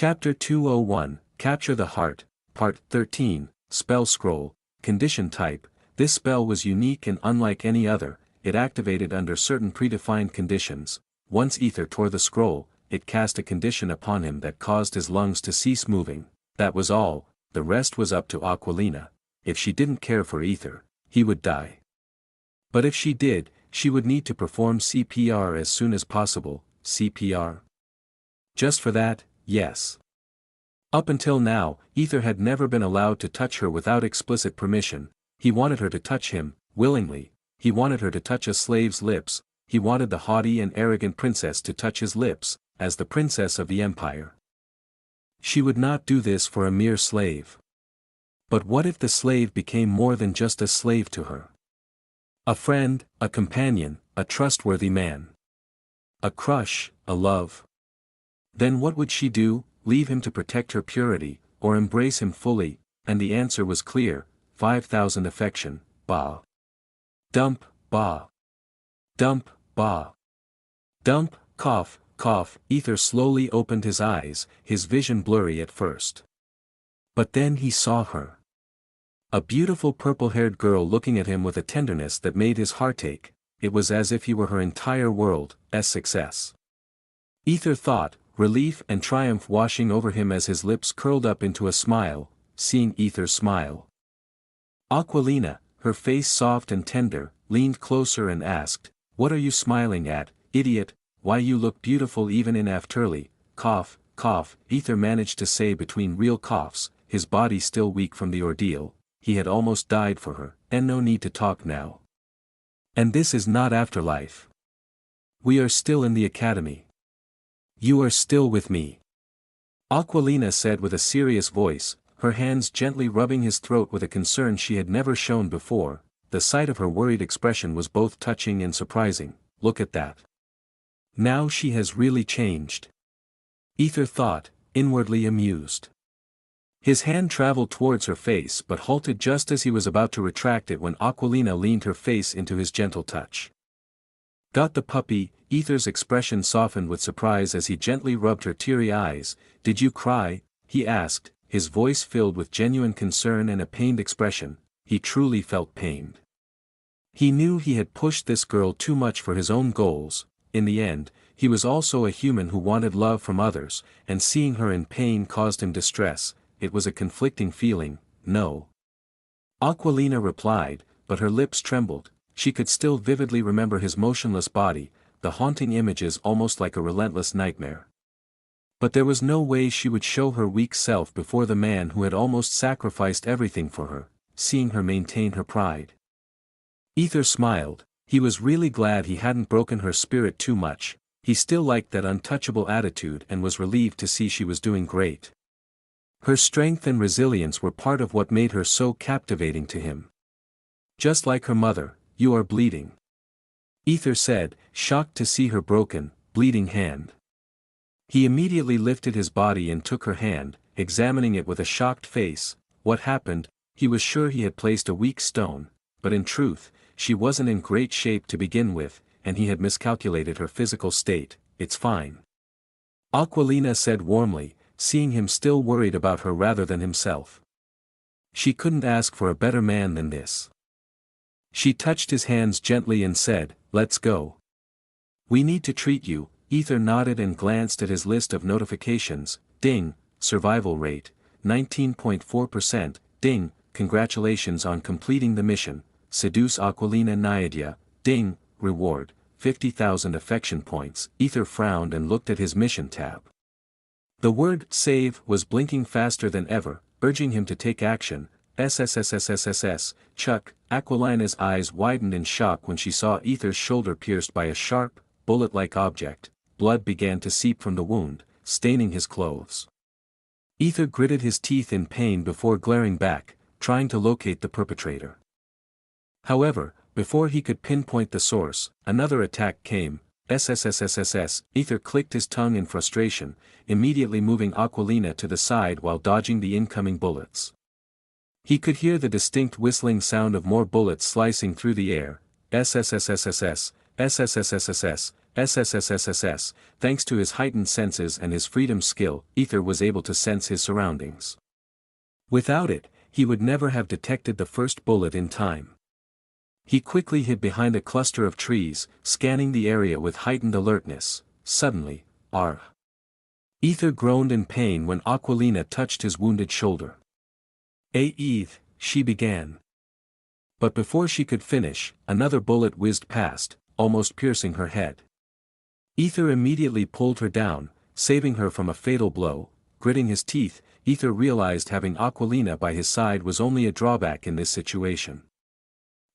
Chapter 201, Capture the Heart, Part 13, Spell Scroll, Condition Type. This spell was unique and unlike any other, it activated under certain predefined conditions. Once Aether tore the scroll, it cast a condition upon him that caused his lungs to cease moving. That was all, the rest was up to Aquilina. If she didn't care for Aether, he would die. But if she did, she would need to perform CPR as soon as possible. CPR? Just for that, yes. Up until now, Aether had never been allowed to touch her without explicit permission. He wanted her to touch him, willingly. He wanted her to touch a slave's lips. He wanted the haughty and arrogant princess to touch his lips, as the princess of the empire. She would not do this for a mere slave. But what if the slave became more than just a slave to her? A friend, a companion, a trustworthy man. A crush, a love. Then what would she do, leave him to protect her purity, or embrace him fully? And the answer was clear, 5,000 affection, bah. Dump, bah. Dump, bah. Dump, cough, cough. Aether slowly opened his eyes, his vision blurry at first. But then he saw her. A beautiful purple-haired girl looking at him with a tenderness that made his heart ache. It was as if he were her entire world's success. Aether thought, relief and triumph washing over him as his lips curled up into a smile, seeing Aether smile. Aquilina, her face soft and tender, leaned closer and asked, "What are you smiling at, idiot? Why you look beautiful even in afterly." Cough, cough, Aether managed to say between real coughs, his body still weak from the ordeal. He had almost died for her, and no need to talk now. And this is not afterlife. We are still in the academy. You are still with me. Aquilina said with a serious voice, her hands gently rubbing his throat with a concern she had never shown before. The sight of her worried expression was both touching and surprising. Look at that. Now she has really changed. Aether thought, inwardly amused. His hand traveled towards her face but halted just as he was about to retract it when Aquilina leaned her face into his gentle touch. Got the puppy? Aether's expression softened with surprise as he gently rubbed her teary eyes. Did you cry? He asked, his voice filled with genuine concern and a pained expression. He truly felt pained. He knew he had pushed this girl too much for his own goals. In the end, he was also a human who wanted love from others, and seeing her in pain caused him distress. It was a conflicting feeling. No. Aquilina replied, but her lips trembled. She could still vividly remember his motionless body, the haunting images almost like a relentless nightmare. But there was no way she would show her weak self before the man who had almost sacrificed everything for her, seeing her maintain her pride. Aether smiled. He was really glad he hadn't broken her spirit too much. He still liked that untouchable attitude and was relieved to see she was doing great. Her strength and resilience were part of what made her so captivating to him. Just like her mother, you are bleeding. Aether said, shocked to see her broken, bleeding hand. He immediately lifted his body and took her hand, examining it with a shocked face. What happened? He was sure he had placed a weak stone, but in truth, she wasn't in great shape to begin with, and he had miscalculated her physical state. It's fine. Aquilina said warmly, seeing him still worried about her rather than himself. She couldn't ask for a better man than this. She touched his hands gently and said, let's go. We need to treat you. Aether nodded and glanced at his list of notifications. Ding, survival rate, 19.4%, ding, congratulations on completing the mission, seduce Aquilina Naiadia, ding, reward, 50,000 affection points. Aether frowned and looked at his mission tab. The word save was blinking faster than ever, urging him to take action. SSSSSSS, Chuck. Aquilina's eyes widened in shock when she saw Aether's shoulder pierced by a sharp, bullet-like object. Blood began to seep from the wound, staining his clothes. Aether gritted his teeth in pain before glaring back, trying to locate the perpetrator. However, before he could pinpoint the source, another attack came. SSSSSS. Aether clicked his tongue in frustration, immediately moving Aquilina to the side while dodging the incoming bullets. He could hear the distinct whistling sound of more bullets slicing through the air. SSSSSS, SSSSSS, SSSSSS, thanks to his heightened senses and his freedom skill, Aether was able to sense his surroundings. Without it, he would never have detected the first bullet in time. He quickly hid behind a cluster of trees, scanning the area with heightened alertness. Suddenly, Aether groaned in pain when Aquilina touched his wounded shoulder. Aether, she began. But before she could finish, another bullet whizzed past, almost piercing her head. Aether immediately pulled her down, saving her from a fatal blow. Gritting his teeth, Aether realized having Aquilina by his side was only a drawback in this situation.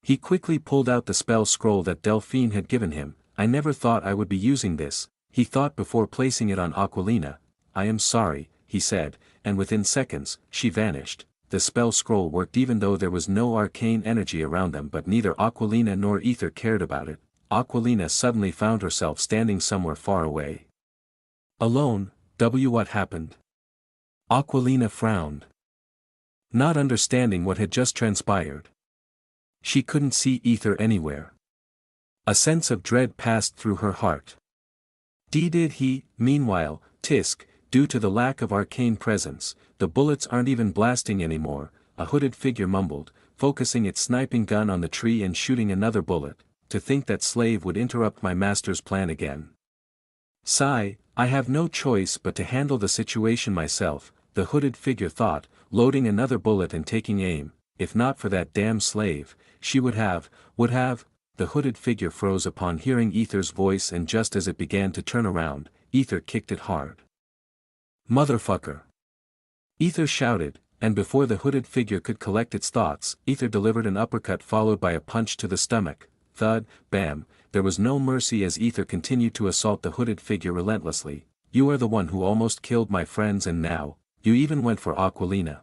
He quickly pulled out the spell scroll that Delphine had given him. I never thought I would be using this, he thought before placing it on Aquilina. I am sorry, he said, and within seconds, she vanished. The spell scroll worked even though there was no arcane energy around them, but neither Aquilina nor Aether cared about it. Aquilina suddenly found herself standing somewhere far away. Alone. What happened? Aquilina frowned, not understanding what had just transpired. She couldn't see Aether anywhere. A sense of dread passed through her heart. Did he, meanwhile, Tisk, due to the lack of arcane presence, the bullets aren't even blasting anymore, a hooded figure mumbled, focusing its sniping gun on the tree and shooting another bullet. To think that slave would interrupt my master's plan again. Sigh, I have no choice but to handle the situation myself, the hooded figure thought, loading another bullet and taking aim. If not for that damn slave, she would have, the hooded figure froze upon hearing Aether's voice, and just as it began to turn around, Aether kicked it hard. Motherfucker! Aether shouted, and before the hooded figure could collect its thoughts, Aether delivered an uppercut followed by a punch to the stomach. Thud, bam, there was no mercy as Aether continued to assault the hooded figure relentlessly. You are the one who almost killed my friends, and now, you even went for Aquilina.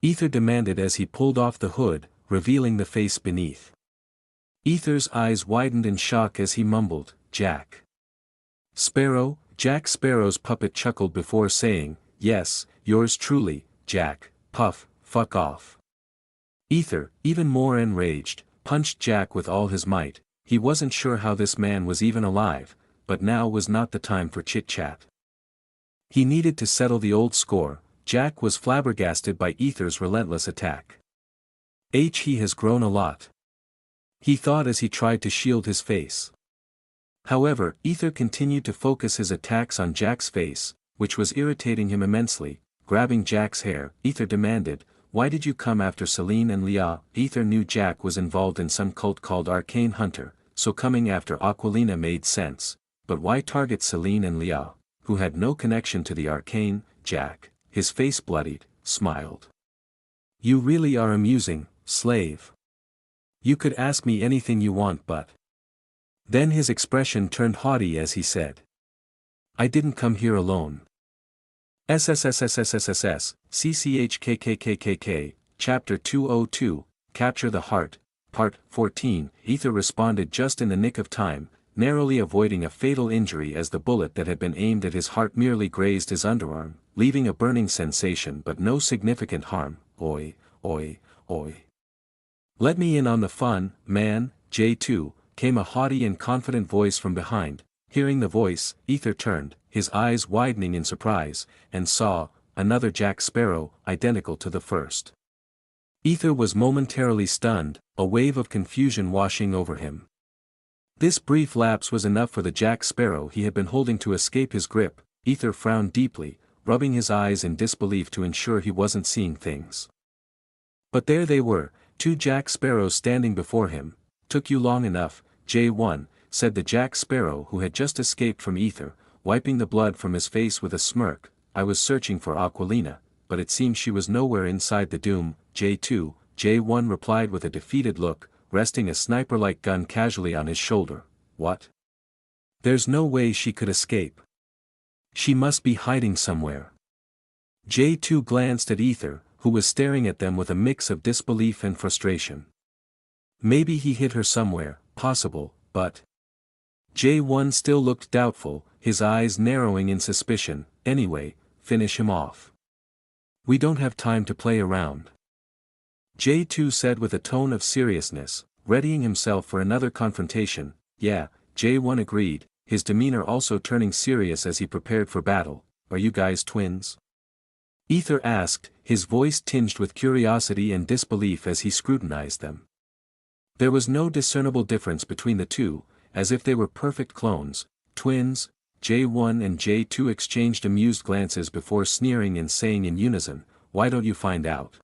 Aether demanded as he pulled off the hood, revealing the face beneath. Aether's eyes widened in shock as he mumbled, Jack Sparrow. Jack Sparrow's puppet chuckled before saying, yes, yours truly, Jack, puff, fuck off. Aether, even more enraged, punched Jack with all his might. He wasn't sure how this man was even alive, but now was not the time for chit-chat. He needed to settle the old score. Jack was flabbergasted by Aether's relentless attack. He has grown a lot, he thought as he tried to shield his face. However, Aether continued to focus his attacks on Jack's face, which was irritating him immensely. Grabbing Jack's hair, Aether demanded, why did you come after Celine and Leah? Aether knew Jack was involved in some cult called Arcane Hunter, so coming after Aquilina made sense, but why target Celine and Leah, who had no connection to the arcane? Jack, his face bloodied, smiled. You really are amusing, slave. You could ask me anything you want, but... Then his expression turned haughty as he said, I didn't come here alone. SSSSSSSS, CCHKKKKK, Chapter 202, Capture the Heart, Part 14. Aether responded just in the nick of time, narrowly avoiding a fatal injury as the bullet that had been aimed at his heart merely grazed his underarm, leaving a burning sensation but no significant harm. Oi, oi, oi. Let me in on the fun, man, J2, came a haughty and confident voice from behind. Hearing the voice, Aether turned, his eyes widening in surprise, and saw another Jack Sparrow, identical to the first. Aether was momentarily stunned, a wave of confusion washing over him. This brief lapse was enough for the Jack Sparrow he had been holding to escape his grip. Aether frowned deeply, rubbing his eyes in disbelief to ensure he wasn't seeing things. But there they were, two Jack Sparrows standing before him. Took you long enough, J1, said the Jack Sparrow who had just escaped from Aether, wiping the blood from his face with a smirk. I was searching for Aquilina, but it seems she was nowhere inside the doom. J2, J1 replied with a defeated look, resting a sniper-like gun casually on his shoulder. What? There's no way she could escape. She must be hiding somewhere. J2 glanced at Aether, who was staring at them with a mix of disbelief and frustration. Maybe he hid her somewhere, possible, but... J1 still looked doubtful, his eyes narrowing in suspicion. Anyway, finish him off. We don't have time to play around. J2 said with a tone of seriousness, readying himself for another confrontation. Yeah, J1 agreed, his demeanor also turning serious as he prepared for battle. "Are you guys twins?" Aether asked, his voice tinged with curiosity and disbelief as he scrutinized them. There was no discernible difference between the two, as if they were perfect clones. "Twins." J1 and J2 exchanged amused glances before sneering and saying in unison, "Why don't you find out?"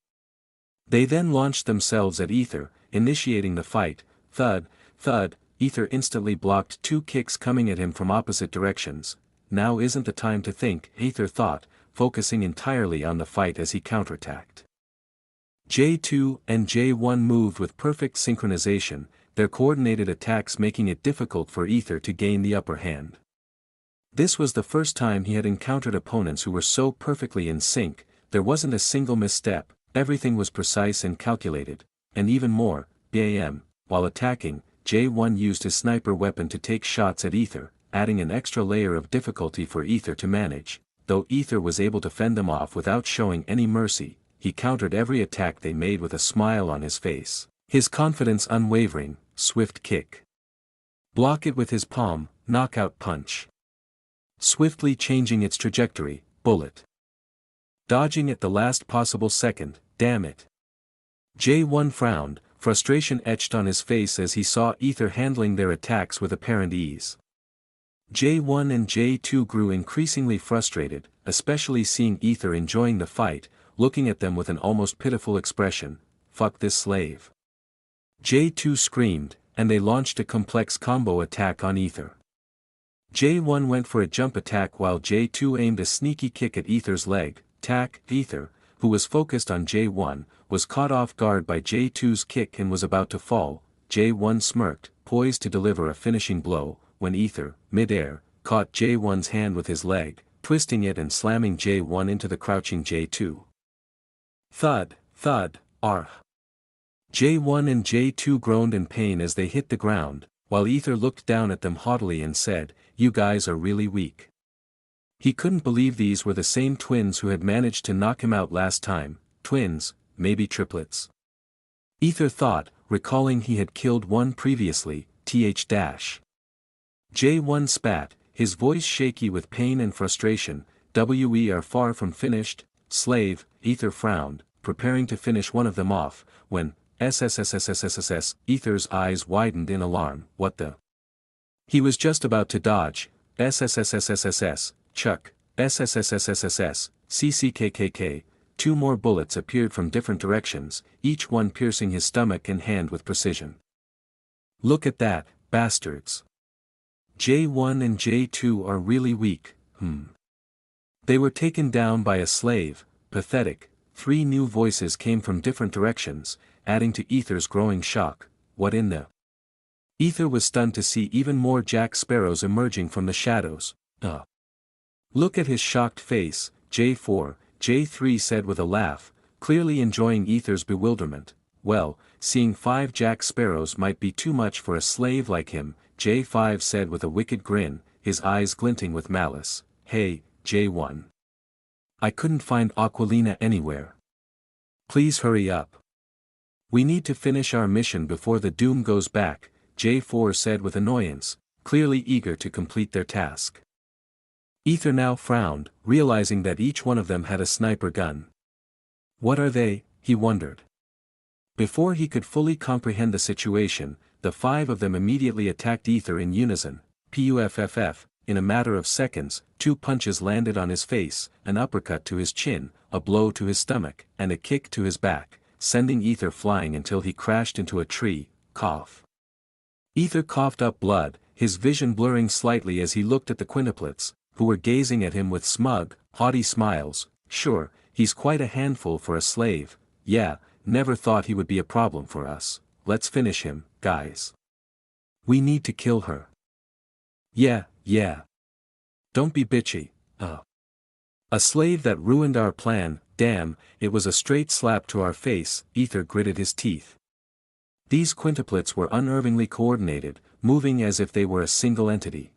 They then launched themselves at Aether, initiating the fight. Thud, thud. Aether instantly blocked 2 kicks coming at him from opposite directions. Now isn't the time to think, Aether thought, focusing entirely on the fight as he counterattacked. J2 and J1 moved with perfect synchronization, their coordinated attacks making it difficult for Aether to gain the upper hand. This was the first time he had encountered opponents who were so perfectly in sync. There wasn't a single misstep, everything was precise and calculated, and even more, BAM, while attacking, J1 used his sniper weapon to take shots at Aether, adding an extra layer of difficulty for Aether to manage. Though Aether was able to fend them off without showing any mercy, he countered every attack they made with a smile on his face, his confidence unwavering. Swift kick. Block it with his palm, knockout punch. Swiftly changing its trajectory, bullet. Dodging at the last possible second, damn it. J1 frowned, frustration etched on his face as he saw Aether handling their attacks with apparent ease. J1 and J2 grew increasingly frustrated, especially seeing Aether enjoying the fight, looking at them with an almost pitiful expression. "Fuck this slave." J2 screamed, and they launched a complex combo attack on Aether. J1 went for a jump attack while J2 aimed a sneaky kick at Aether's leg. Tack. Aether, who was focused on J1, was caught off guard by J2's kick and was about to fall. J1 smirked, poised to deliver a finishing blow, when Aether, mid-air, caught J1's hand with his leg, twisting it and slamming J1 into the crouching J2. Thud, thud, argh. J1 and J2 groaned in pain as they hit the ground, while Aether looked down at them haughtily and said, "You guys are really weak." He couldn't believe these were the same twins who had managed to knock him out last time. Twins, maybe triplets. Aether thought, recalling he had killed one previously. J1 spat, his voice shaky with pain and frustration. "We are far from finished, slave." Aether frowned, preparing to finish one of them off, when SSSSSSSS, Aether's eyes widened in alarm. "What the?" He was just about to dodge. SSSSSSS, chuck, SSSSSSS, CCKKK. 2 more bullets appeared from different directions, each one piercing his stomach and hand with precision. "Look at that, bastards. J1 and J2 are really weak, They were taken down by a slave. Pathetic." 3 new voices came from different directions, adding to Aether's growing shock. "What in the?" Aether was stunned to see even more Jack Sparrows emerging from the shadows. Look at his shocked face, J4, J3 said with a laugh, clearly enjoying Aether's bewilderment. "Well, seeing 5 Jack Sparrows might be too much for a slave like him," J5 said with a wicked grin, his eyes glinting with malice. "Hey, J1. I couldn't find Aquilina anywhere. Please hurry up. We need to finish our mission before the doom goes back," J4 said with annoyance, clearly eager to complete their task. Aether now frowned, realizing that each one of them had a sniper gun. "What are they?" he wondered. Before he could fully comprehend the situation, the 5 of them immediately attacked Aether in unison. Puff. In a matter of seconds, 2 punches landed on his face, an uppercut to his chin, a blow to his stomach, and a kick to his back, sending Aether flying until he crashed into a tree. Cough. Aether coughed up blood, his vision blurring slightly as he looked at the quintuplets, who were gazing at him with smug, haughty smiles. "Sure, he's quite a handful for a slave. Yeah, never thought he would be a problem for us. Let's finish him, guys. We need to kill her." Yeah. Don't be bitchy, A slave that ruined our plan. Damn, it was a straight slap to our face. Aether gritted his teeth. These quintuplets were unnervingly coordinated, moving as if they were a single entity.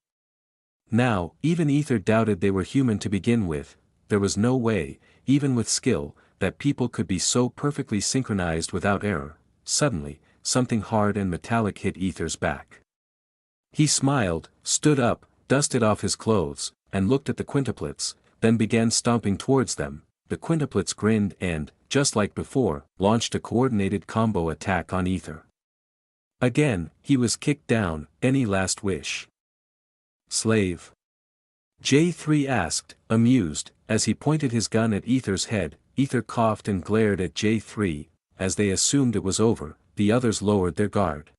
Now, even Aether doubted they were human to begin with. There was no way, even with skill, that people could be so perfectly synchronized without error. Suddenly, something hard and metallic hit Aether's back. He smiled, stood up, dusted off his clothes, and looked at the quintuplets, then began stomping towards them. The quintuplets grinned and, just like before, launched a coordinated combo attack on Aether. Again, he was kicked down. Any last wish? Slave? J3 asked, amused, as he pointed his gun at Aether's head. Aether coughed and glared at J3. As they assumed it was over, the others lowered their guard.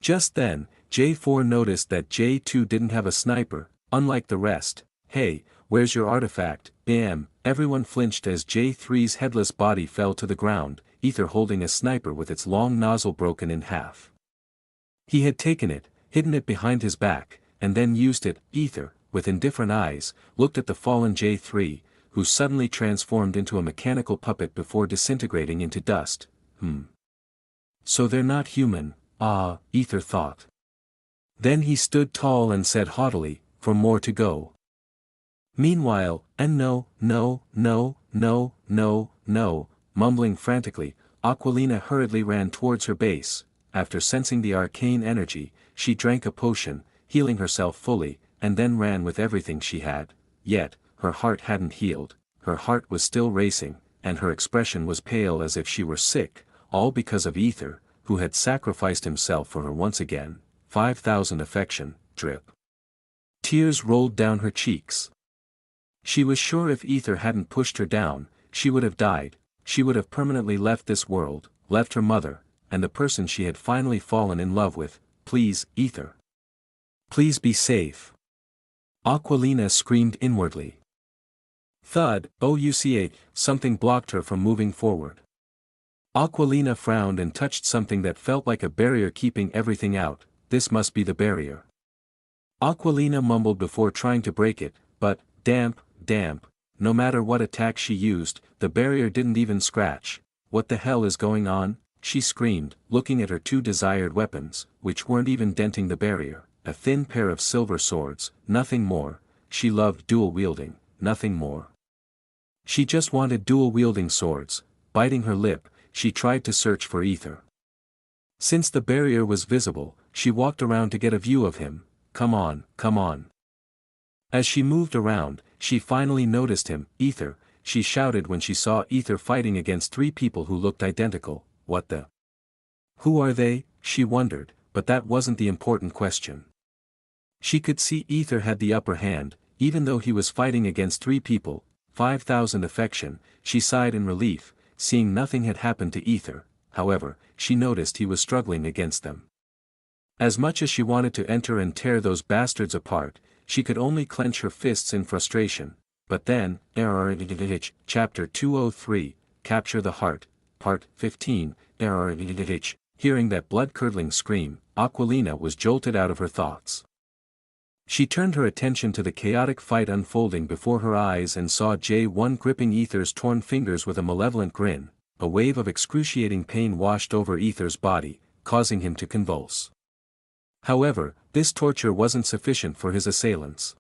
Just then, J4 noticed that J2 didn't have a sniper, unlike the rest. Hey, where's your artifact? Bam! Everyone flinched as J3's headless body fell to the ground, Aether holding a sniper with its long nozzle broken in half. He had taken it, hidden it behind his back, and then used it. Aether, with indifferent eyes, looked at the fallen J3, who suddenly transformed into a mechanical puppet before disintegrating into dust. So they're not human, Aether thought. Then he stood tall and said haughtily, for more to go. Meanwhile, and no, mumbling frantically, Aquilina hurriedly ran towards her base. After sensing the arcane energy, she drank a potion, healing herself fully, and then ran with everything she had. Yet, her heart hadn't healed, her heart was still racing, and her expression was pale as if she were sick, all because of Aether, who had sacrificed himself for her once again. 5,000 affection, drip. Tears rolled down her cheeks. She was sure if Aether hadn't pushed her down, she would have died. She would have permanently left this world, left her mother, and the person she had finally fallen in love with. Please, Aether. Please be safe. Aquilina screamed inwardly. Thud, ODYSSEY, something blocked her from moving forward. Aquilina frowned and touched something that felt like a barrier keeping everything out. This must be the barrier. Aquilina mumbled before trying to break it, but, damp, no matter what attack she used, the barrier didn't even scratch. What the hell is going on? She screamed, looking at her two desired weapons, which weren't even denting the barrier. A thin pair of silver swords, nothing more. She loved dual wielding, nothing more. She just wanted dual wielding swords. Biting her lip, she tried to search for Aether. Since the barrier was visible, she walked around to get a view of him. Come on. As she moved around, she finally noticed him. Aether, she shouted when she saw Aether fighting against three people who looked identical. What the? Who are they? She wondered, but that wasn't the important question. She could see Aether had the upper hand, even though he was fighting against three people. 5,000 affection, she sighed in relief, seeing nothing had happened to Aether. However, she noticed he was struggling against them. As much as she wanted to enter and tear those bastards apart, she could only clench her fists in frustration. But then, Chapter 203, Capture the Heart, Part 15, hearing that blood-curdling scream, Aquilina was jolted out of her thoughts. She turned her attention to the chaotic fight unfolding before her eyes and saw J1 gripping Aether's torn fingers with a malevolent grin. A wave of excruciating pain washed over Aether's body, causing him to convulse. However, this torture wasn't sufficient for his assailants.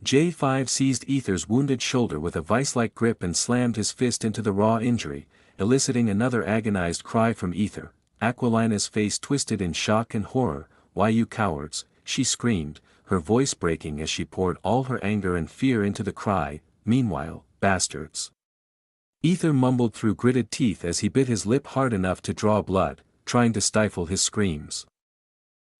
J5 seized Aether's wounded shoulder with a vice-like grip and slammed his fist into the raw injury, eliciting another agonized cry from Aether. Aquilina's face twisted in shock and horror. Why, you cowards, she screamed, her voice breaking as she poured all her anger and fear into the cry. Meanwhile, bastards. Aether mumbled through gritted teeth as he bit his lip hard enough to draw blood, trying to stifle his screams.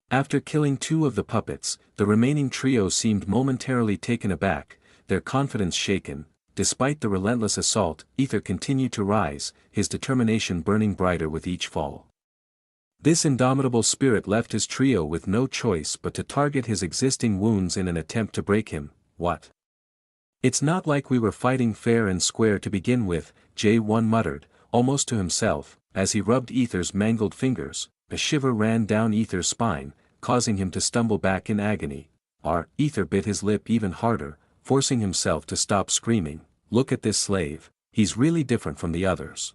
After killing two of the puppets, the remaining trio seemed momentarily taken aback, their confidence shaken. Despite the relentless assault, Aether continued to rise, his determination burning brighter with each fall. This indomitable spirit left his trio with no choice but to target his existing wounds in an attempt to break him. What? It's not like we were fighting fair and square to begin with, J1 muttered, almost to himself, as he rubbed Aether's mangled fingers. A shiver ran down Aether's spine, causing him to stumble back in agony. Aether bit his lip even harder, forcing himself to stop screaming. Look at this slave, he's really different from the others.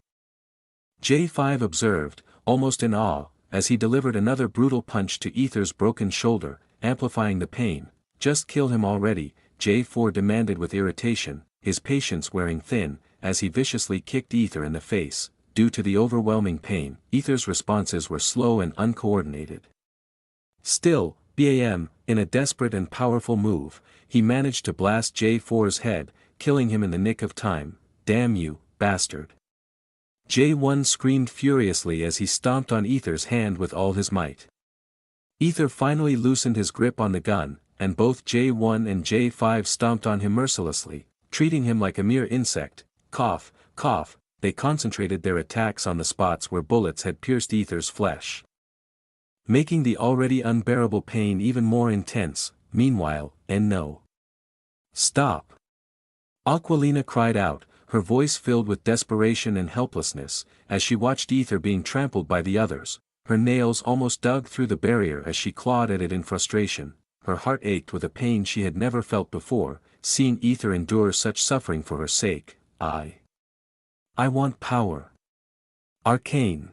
J5 observed, almost in awe, as he delivered another brutal punch to Aether's broken shoulder, amplifying the pain. Just kill him already, J4 demanded with irritation, his patience wearing thin, as he viciously kicked Aether in the face. Due to the overwhelming pain, Aether's responses were slow and uncoordinated. Still, Bam, in a desperate and powerful move, he managed to blast J4's head, killing him in the nick of time. Damn you, bastard. J1 screamed furiously as he stomped on Aether's hand with all his might. Aether finally loosened his grip on the gun, and both J1 and J5 stomped on him mercilessly, treating him like a mere insect. Cough, cough, they concentrated their attacks on the spots where bullets had pierced Aether's flesh, making the already unbearable pain even more intense. Meanwhile, and no. Stop! Aquilina cried out, her voice filled with desperation and helplessness, as she watched Aether being trampled by the others. Her nails almost dug through the barrier as she clawed at it in frustration. Her heart ached with a pain she had never felt before, seeing Aether endure such suffering for her sake. I want power. Arcane.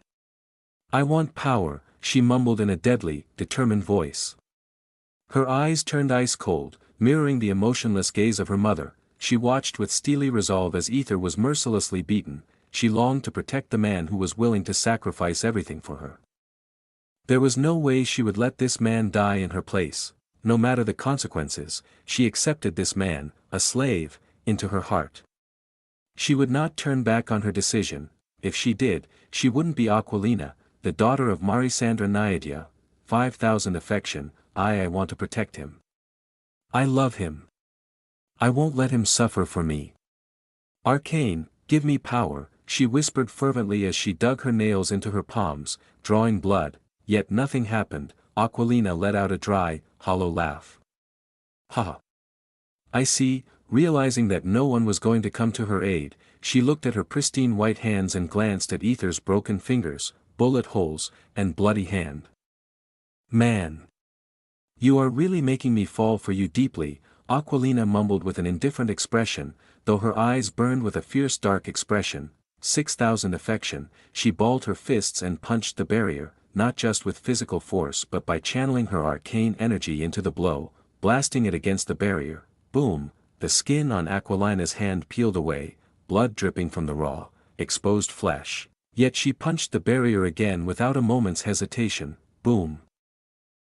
I want power, she mumbled in a deadly, determined voice. Her eyes turned ice cold, mirroring the emotionless gaze of her mother. She watched with steely resolve as Aether was mercilessly beaten. She longed to protect the man who was willing to sacrifice everything for her. There was no way she would let this man die in her place. No matter the consequences, she accepted this man, a slave, into her heart. She would not turn back on her decision. If she did, she wouldn't be Aquilina, the daughter of Marisandra Naiadia. 5,000 affection. I want to protect him. I love him. I won't let him suffer for me. Arcane, give me power, she whispered fervently as she dug her nails into her palms, drawing blood, yet nothing happened. Aquilina let out a dry, hollow laugh. Ha! I see. Realizing that no one was going to come to her aid, she looked at her pristine white hands and glanced at Aether's broken fingers, bullet holes, and bloody hand. Man! You are really making me fall for you deeply, Aquilina mumbled with an indifferent expression, though her eyes burned with a fierce dark expression. 6,000 affection, she balled her fists and punched the barrier, not just with physical force but by channeling her arcane energy into the blow, blasting it against the barrier. Boom! The skin on Aquilina's hand peeled away, blood dripping from the raw, exposed flesh. Yet she punched the barrier again without a moment's hesitation. Boom!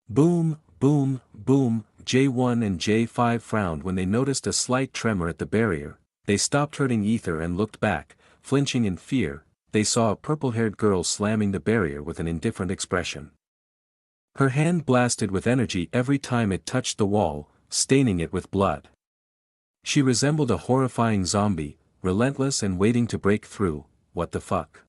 Boom, boom, boom. J1 and J5 frowned when they noticed a slight tremor at the barrier. They stopped hurting Aether and looked back, flinching in fear. They saw a purple-haired girl slamming the barrier with an indifferent expression. Her hand blasted with energy every time it touched the wall, staining it with blood. She resembled a horrifying zombie, relentless and waiting to break through. What the fuck?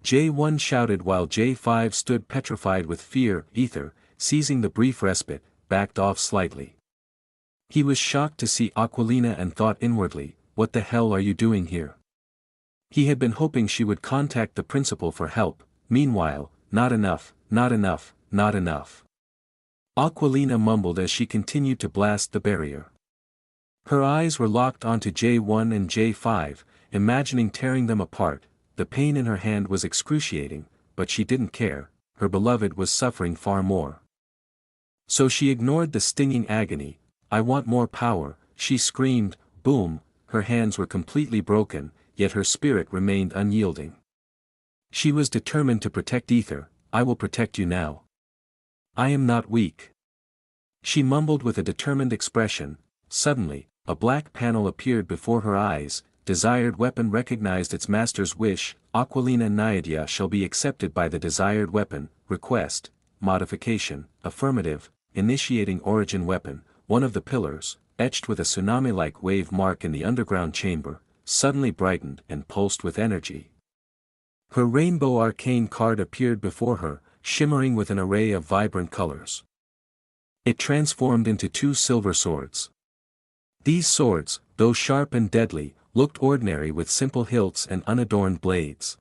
J1 shouted while J5 stood petrified with fear. Aether, seizing the brief respite, backed off slightly. He was shocked to see Aquilina and thought inwardly, what the hell are you doing here? He had been hoping she would contact the principal for help. Meanwhile, not enough, not enough, not enough. Aquilina mumbled as she continued to blast the barrier. Her eyes were locked onto J1 and J5, imagining tearing them apart. The pain in her hand was excruciating, but she didn't care. Her beloved was suffering far more. So she ignored the stinging agony. I want more power, she screamed. Boom! Her hands were completely broken, yet her spirit remained unyielding. She was determined to protect Aether. I will protect you now. I am not weak. She mumbled with a determined expression. Suddenly, a black panel appeared before her eyes. Desired weapon recognized its master's wish. Aquilina Naiadia shall be accepted by the desired weapon. Request. Modification. Affirmative. Initiating origin weapon. One of the pillars, etched with a tsunami-like wave mark in the underground chamber, suddenly brightened and pulsed with energy. Her rainbow arcane card appeared before her, shimmering with an array of vibrant colors. It transformed into 2 silver swords. These swords, though sharp and deadly, looked ordinary with simple hilts and unadorned blades.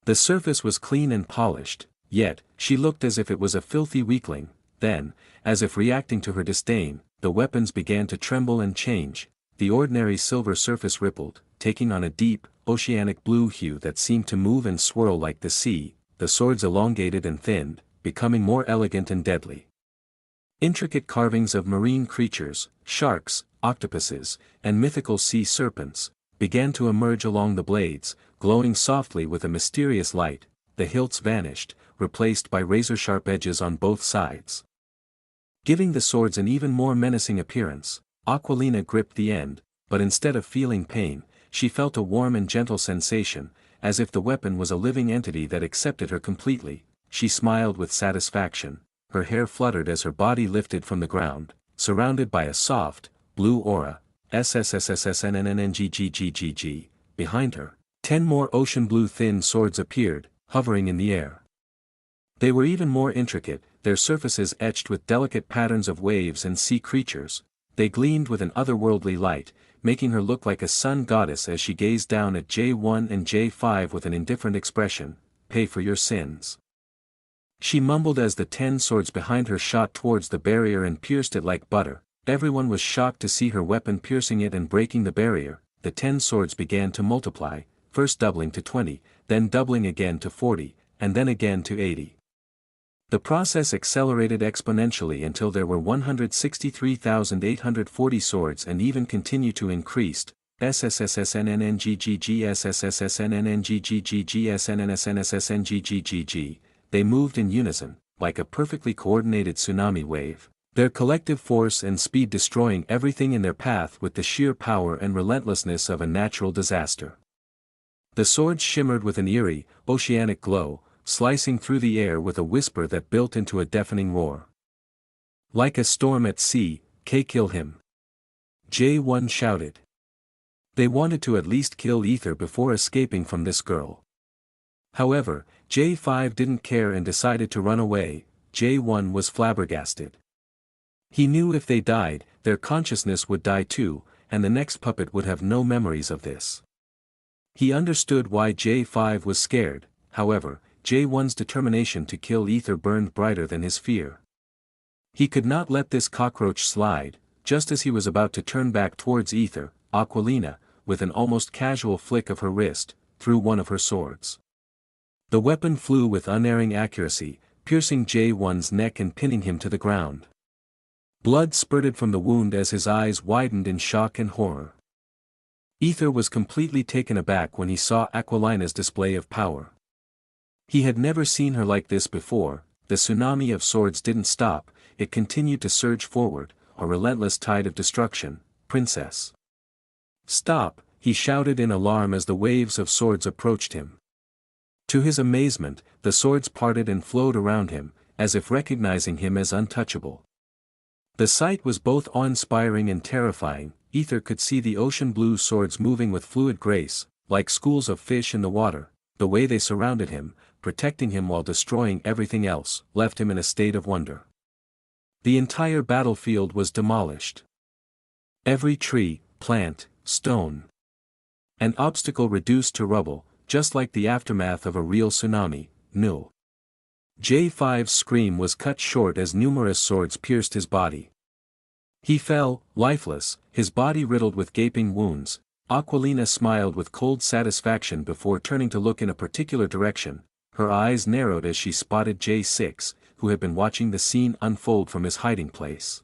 The surface was clean and polished, yet, she looked as if it was a filthy weakling. Then, as if reacting to her disdain, the weapons began to tremble and change. The ordinary silver surface rippled, taking on a deep, oceanic blue hue that seemed to move and swirl like the sea. The swords elongated and thinned, becoming more elegant and deadly. Intricate carvings of marine creatures, sharks, octopuses, and mythical sea serpents, began to emerge along the blades, glowing softly with a mysterious light. The hilts vanished, replaced by razor-sharp edges on both sides. Giving the swords an even more menacing appearance, Aquilina gripped the end, but instead of feeling pain, she felt a warm and gentle sensation, as if the weapon was a living entity that accepted her completely. She smiled with satisfaction, her hair fluttered as her body lifted from the ground, surrounded by a soft, blue aura. SSSSNNNGGGGG. Behind her, 10 more ocean blue thin swords appeared, hovering in the air. They were even more intricate, their surfaces etched with delicate patterns of waves and sea creatures. They gleamed with an otherworldly light, making her look like a sun goddess as she gazed down at J1 and J5 with an indifferent expression. Pay for your sins. She mumbled as the 10 swords behind her shot towards the barrier and pierced it like butter. Everyone was shocked to see her weapon piercing it and breaking the barrier. The 10 swords began to multiply, first doubling to 20, then doubling again to 40, and then again to 80. The process accelerated exponentially until there were 163,840 swords and even continue to increase. SSSSNNNGGGSSSSNNNGGGGSNNSNSSNGGGG. They moved in unison, like a perfectly coordinated tsunami wave, their collective force and speed destroying everything in their path with the sheer power and relentlessness of a natural disaster. The swords shimmered with an eerie, oceanic glow, slicing through the air with a whisper that built into a deafening roar. Like a storm at sea, kill him. J1 shouted. They wanted to at least kill Aether before escaping from this girl. However, J5 didn't care and decided to run away. J1 was flabbergasted. He knew if they died, their consciousness would die too, and the next puppet would have no memories of this. He understood why J5 was scared. However, J1's determination to kill Aether burned brighter than his fear. He could not let this cockroach slide. Just as he was about to turn back towards Aether, Aquilina, with an almost casual flick of her wrist, threw one of her swords. The weapon flew with unerring accuracy, piercing J1's neck and pinning him to the ground. Blood spurted from the wound as his eyes widened in shock and horror. Aether was completely taken aback when he saw Aquilina's display of power. He had never seen her like this before. The tsunami of swords didn't stop, it continued to surge forward, a relentless tide of destruction. Princess. Stop, he shouted in alarm as the waves of swords approached him. To his amazement, the swords parted and flowed around him, as if recognizing him as untouchable. The sight was both awe-inspiring and terrifying. Aether could see the ocean blue swords moving with fluid grace, like schools of fish in the water. The way they surrounded him, protecting him while destroying everything else, left him in a state of wonder. The entire battlefield was demolished. Every tree, plant, stone, and obstacle reduced to rubble, just like the aftermath of a real tsunami. No. J5's scream was cut short as numerous swords pierced his body. He fell, lifeless, his body riddled with gaping wounds. Aquilina smiled with cold satisfaction before turning to look in a particular direction. Her eyes narrowed as she spotted J6, who had been watching the scene unfold from his hiding place.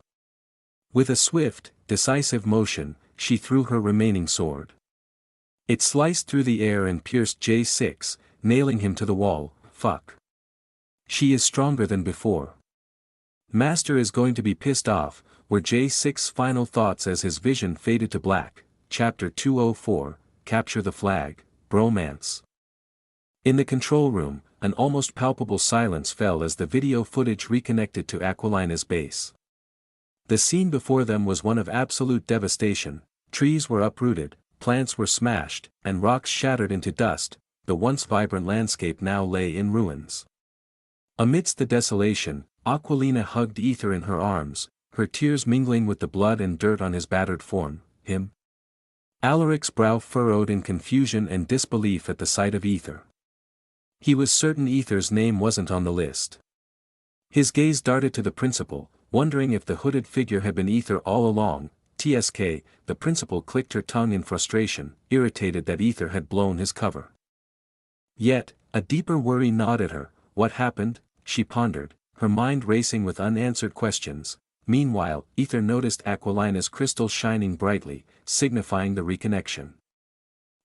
With a swift, decisive motion, she threw her remaining sword. It sliced through the air and pierced J6, nailing him to the wall. Fuck. She is stronger than before. Master is going to be pissed off, were J6's final thoughts as his vision faded to black. Chapter 204, Capture the Flag, Bromance. In the control room, an almost palpable silence fell as the video footage reconnected to Aquilina's base. The scene before them was one of absolute devastation. Trees were uprooted, plants were smashed, and rocks shattered into dust. The once vibrant landscape now lay in ruins. Amidst the desolation, Aquilina hugged Aether in her arms, her tears mingling with the blood and dirt on his battered form. Him? Alaric's brow furrowed in confusion and disbelief at the sight of Aether. He was certain Aether's name wasn't on the list. His gaze darted to the principal, wondering if the hooded figure had been Aether all along. TSK, the principal clicked her tongue in frustration, irritated that Aether had blown his cover. Yet, a deeper worry gnawed at her. What happened? She pondered, her mind racing with unanswered questions. Meanwhile, Aether noticed Aquilina's crystal shining brightly, signifying the reconnection.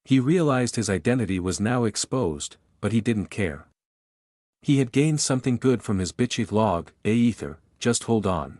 He realized his identity was now exposed, but he didn't care. He had gained something good from his bitchy vlog. Aether, just hold on.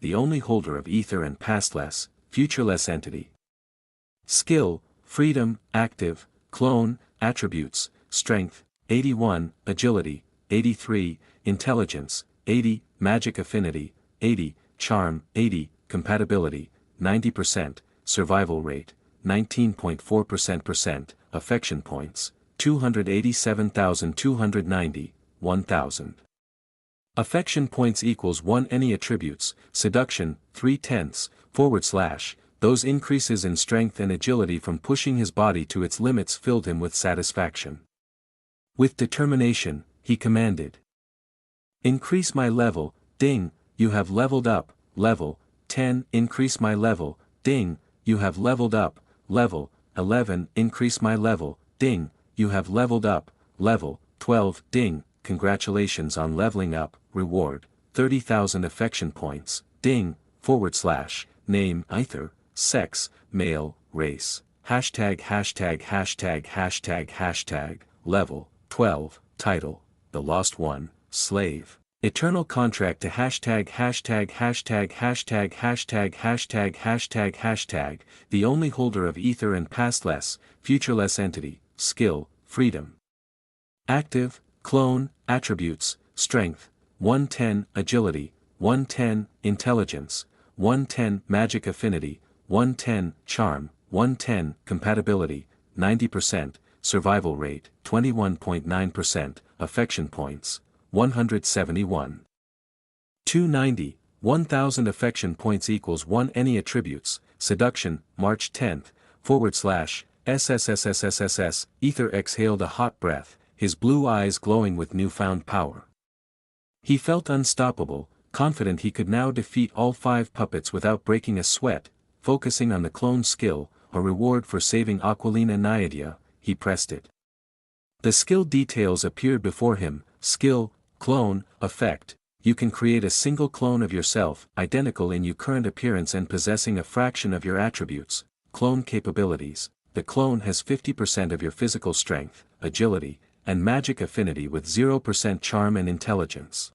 the only holder of Aether and pastless, futureless entity. Skill, freedom, active, clone, attributes, strength, 81, agility, 83, intelligence, 80, magic affinity, 80, charm, 80, compatibility, 90%, survival rate, 19.4%, affection points, 287,290, 1000. Affection points equals 1. Any attributes, seduction, 3/10, / those increases in strength and agility from pushing his body to its limits filled him with satisfaction. With determination, he commanded. Increase my level, ding, you have leveled up, level, 10. Increase my level, ding, you have leveled up, level, 11. Increase my level, ding, you have leveled up, level, 12. Ding, congratulations on leveling up, reward, 30,000 affection points, ding, / name, Aether, sex, male, race, ########, level, 12, title, the lost one, slave, eternal contract to #############, the only holder of Aether and pastless, futureless entity, skill, freedom. Active, clone, attributes, strength, 110, agility, 110, intelligence, 110, magic affinity, 110, charm, 110, compatibility, 90%, survival rate, 21.9%, affection points, 171. 290, 1000 affection points equals 1. Any attributes, seduction, March 10th, / SSSSSSS, Aether exhaled a hot breath, his blue eyes glowing with newfound power. He felt unstoppable, confident he could now defeat all 5 puppets without breaking a sweat. Focusing on the clone skill, a reward for saving Aquilina Naiadia, he pressed it. The skill details appeared before him, skill, clone, effect. You can create a single clone of yourself, identical in your current appearance and possessing a fraction of your attributes. Clone capabilities. The clone has 50% of your physical strength, agility, and magic affinity with 0% charm and intelligence.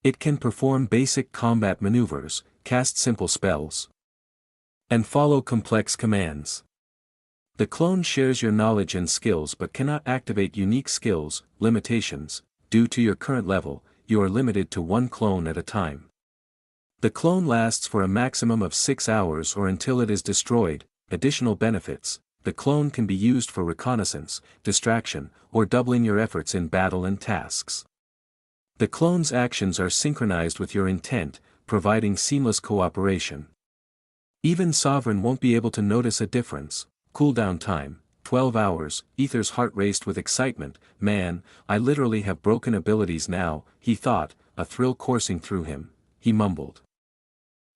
It can perform basic combat maneuvers, cast simple spells, and follow complex commands. The clone shares your knowledge and skills but cannot activate unique skills, limitations. Due to your current level, you are limited to 1 clone at a time. The clone lasts for a maximum of 6 hours or until it is destroyed. Additional benefits. The clone can be used for reconnaissance, distraction, or doubling your efforts in battle and tasks. The clone's actions are synchronized with your intent, providing seamless cooperation. Even Sovereign won't be able to notice a difference. Cooldown time, 12 hours. Aether's heart raced with excitement. Man, I literally have broken abilities now, he thought, a thrill coursing through him. He mumbled.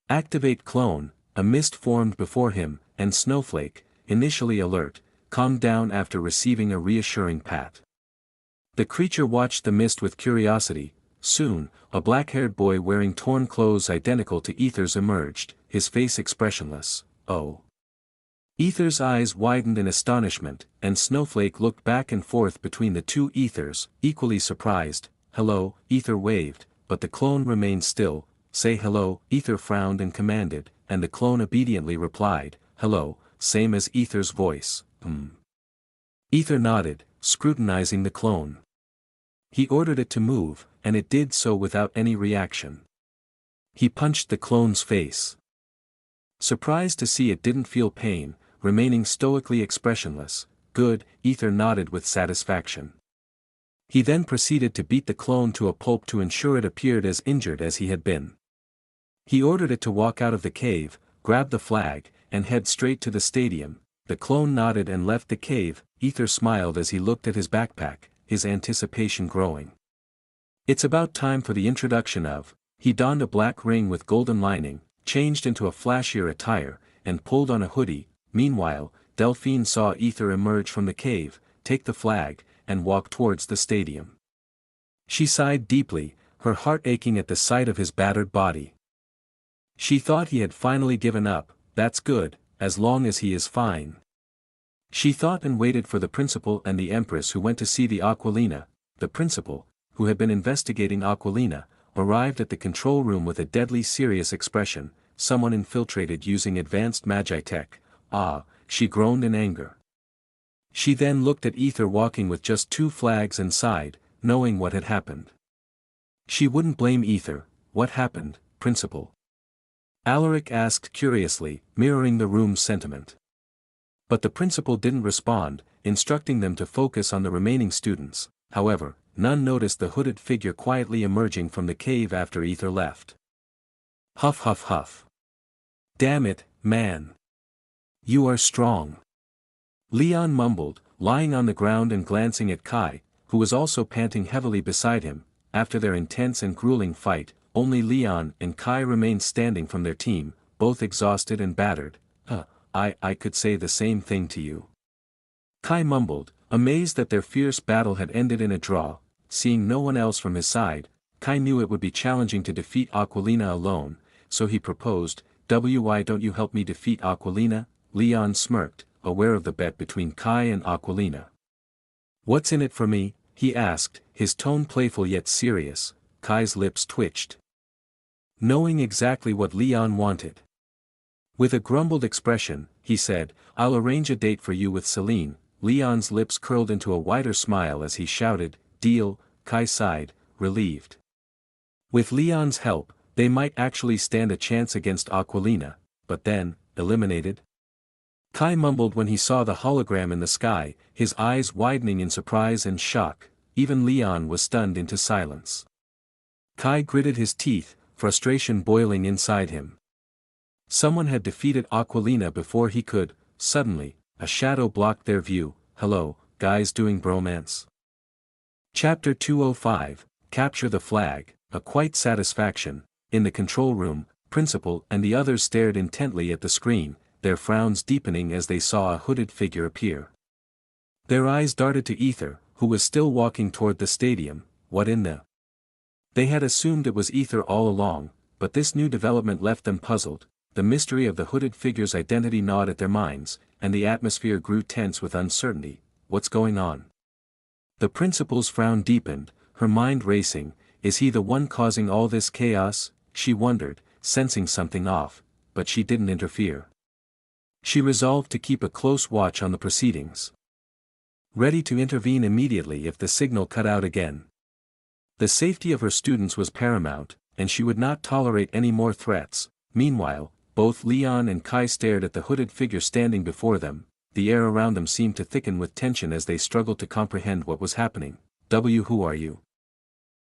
Activate clone. A mist formed before him, and Snowflake, initially alert, calmed down after receiving a reassuring pat. The creature watched the mist with curiosity, Soon, a black-haired boy wearing torn clothes identical to Aether's emerged, his face expressionless. Oh. Aether's eyes widened in astonishment, and Snowflake looked back and forth between the two Aethers, equally surprised. Hello, Aether waved, but the clone remained still. Say hello, Aether frowned and commanded, and the clone obediently replied, hello, same as Aether's voice. Aether nodded, scrutinizing the clone. He ordered it to move, and it did so without any reaction. He punched the clone's face. Surprised to see it didn't feel pain, remaining stoically expressionless. Good, Aether nodded with satisfaction. He then proceeded to beat the clone to a pulp to ensure it appeared as injured as he had been. He ordered it to walk out of the cave, grab the flag, and head straight to the stadium. The clone nodded and left the cave. Aether smiled as he looked at his backpack, his anticipation growing. It's about time for the introduction of. He donned a black ring with golden lining, changed into a flashier attire, and pulled on a hoodie. Meanwhile, Delphine saw Aether emerge from the cave, take the flag, and walk towards the stadium. She sighed deeply, her heart aching at the sight of his battered body. She thought he had finally given up. That's good, as long as he is fine. She thought and waited for the principal and the Empress, who went to see the Aquilina. The principal, who had been investigating Aquilina, arrived at the control room with a deadly serious expression. Someone infiltrated using advanced magi tech. Ah, she groaned in anger. She then looked at Aether walking with just 2 flags and sighed, knowing what had happened. She wouldn't blame Aether. What happened, principal? Alaric asked curiously, mirroring the room's sentiment. But the principal didn't respond, instructing them to focus on the remaining students. However, none noticed the hooded figure quietly emerging from the cave after Aether left. Huff huff huff. Damn it, man. You are strong. Leon mumbled, lying on the ground and glancing at Kai, who was also panting heavily beside him. After their intense and grueling fight, only Leon and Kai remained standing from their team, both exhausted and battered. I could say the same thing to you. Kai mumbled, amazed that their fierce battle had ended in a draw. Seeing no one else from his side, Kai knew it would be challenging to defeat Aquilina alone, so he proposed, why don't you help me defeat Aquilina? Leon smirked, aware of the bet between Kai and Aquilina. What's in it for me? He asked, his tone playful yet serious. Kai's lips twitched, knowing exactly what Leon wanted. With a grumbled expression, he said, I'll arrange a date for you with Celine. Leon's lips curled into a wider smile as he shouted, deal. Kai sighed, relieved. With Leon's help, they might actually stand a chance against Aquilina, but then, eliminated? Kai mumbled when he saw the hologram in the sky, his eyes widening in surprise and shock. Even Leon was stunned into silence. Kai gritted his teeth, frustration boiling inside him. Someone had defeated Aquilina before he could. Suddenly, a shadow blocked their view. Hello, guys doing bromance? Chapter 205, Capture the Flag. A quiet satisfaction. In the control room, Principal and the others stared intently at the screen, their frowns deepening as they saw a hooded figure appear. Their eyes darted to Aether, who was still walking toward the stadium. What in the? They had assumed it was Aether all along, but this new development left them puzzled. The mystery of the hooded figure's identity gnawed at their minds, and the atmosphere grew tense with uncertainty. What's going on? The principal's frown deepened, her mind racing. Is he the one causing all this chaos? She wondered, sensing something off, but she didn't interfere. She resolved to keep a close watch on the proceedings, ready to intervene immediately if the signal cut out again. The safety of her students was paramount, and she would not tolerate any more threats. Meanwhile, both Leon and Kai stared at the hooded figure standing before them. The air around them seemed to thicken with tension as they struggled to comprehend what was happening. Who are you?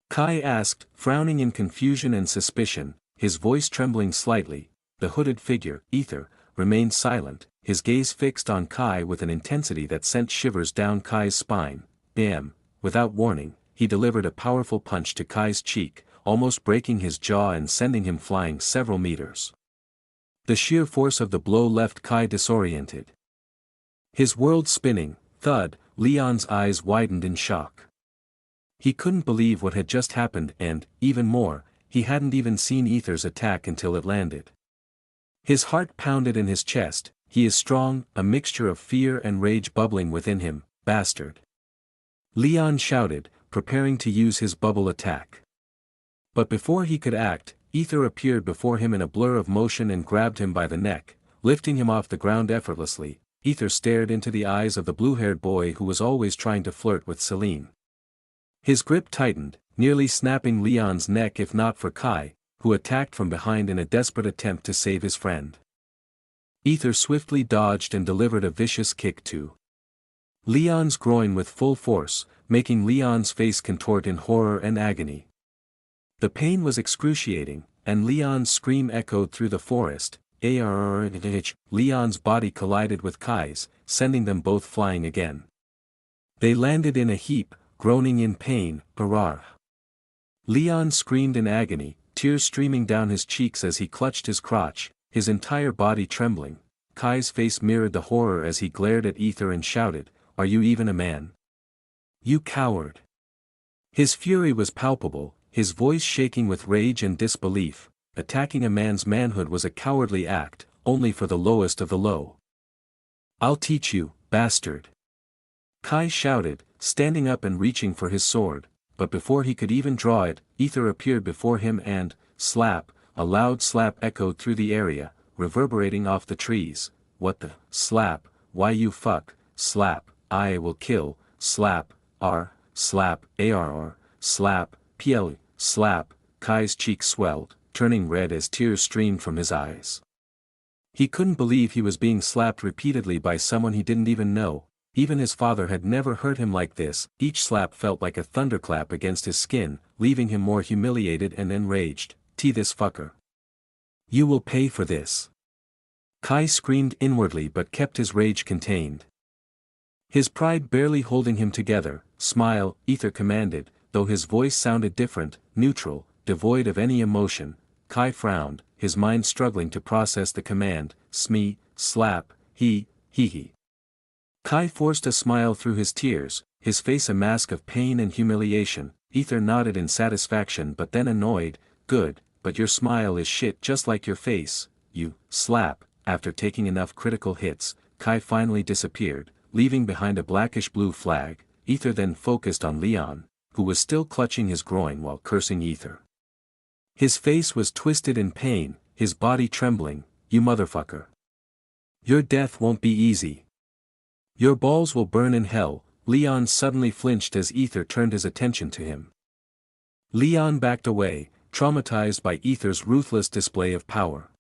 Kai asked, frowning in confusion and suspicion, his voice trembling slightly. The hooded figure, Aether, remained silent, his gaze fixed on Kai with an intensity that sent shivers down Kai's spine. Bam! Without warning, he delivered a powerful punch to Kai's cheek, almost breaking his jaw and sending him flying several meters. The sheer force of the blow left Kai disoriented. His world spinning. Thud. Leon's eyes widened in shock. He couldn't believe what had just happened and, even more, he hadn't even seen Aether's attack until it landed. His heart pounded in his chest. He is strong, a mixture of fear and rage bubbling within him, bastard. Leon shouted, preparing to use his bubble attack. But before he could act, Aether appeared before him in a blur of motion and grabbed him by the neck, lifting him off the ground effortlessly. Aether stared into the eyes of the blue-haired boy who was always trying to flirt with Celine. His grip tightened, nearly snapping Leon's neck if not for Kai, who attacked from behind in a desperate attempt to save his friend. Aether swiftly dodged and delivered a vicious kick to Leon's groin with full force, making Leon's face contort in horror and agony. The pain was excruciating, and Leon's scream echoed through the forest. Leon's body collided with Kai's, sending them both flying again. They landed in a heap, groaning in pain. Hurrah! Leon screamed in agony, tears streaming down his cheeks as he clutched his crotch, his entire body trembling. Kai's face mirrored the horror as he glared at Aether and shouted, "Are you even a man? You coward!" His fury was palpable, his voice shaking with rage and disbelief. Attacking a man's manhood was a cowardly act, only for the lowest of the low. "I'll teach you, bastard!" Kai shouted, standing up and reaching for his sword, but before he could even draw it, Aether appeared before him and, slap, a loud slap echoed through the area, reverberating off the trees. "What the, slap, why you fuck, slap, I will kill, slap, slap, slap, pl, slap." Kai's cheeks swelled, turning red as tears streamed from his eyes. He couldn't believe he was being slapped repeatedly by someone he didn't even know. Even his father had never hurt him like this. Each slap felt like a thunderclap against his skin, leaving him more humiliated and enraged. This fucker. You will pay for this." Kai screamed inwardly but kept his rage contained. His pride barely holding him together. "Smile," Aether commanded, though his voice sounded different, neutral, devoid of any emotion. Kai frowned, his mind struggling to process the command. "Smee, slap, he. Kai forced a smile through his tears, his face a mask of pain and humiliation. Aether nodded in satisfaction but then annoyed. "Good, but your smile is shit just like your face, you, slap." After taking enough critical hits, Kai finally disappeared, leaving behind a blackish-blue flag. Aether then focused on Leon, who was still clutching his groin while cursing Aether. His face was twisted in pain, his body trembling. "You motherfucker. Your death won't be easy. Your balls will burn in hell." Leon suddenly flinched as Aether turned his attention to him. Leon backed away, traumatized by Aether's ruthless display of power.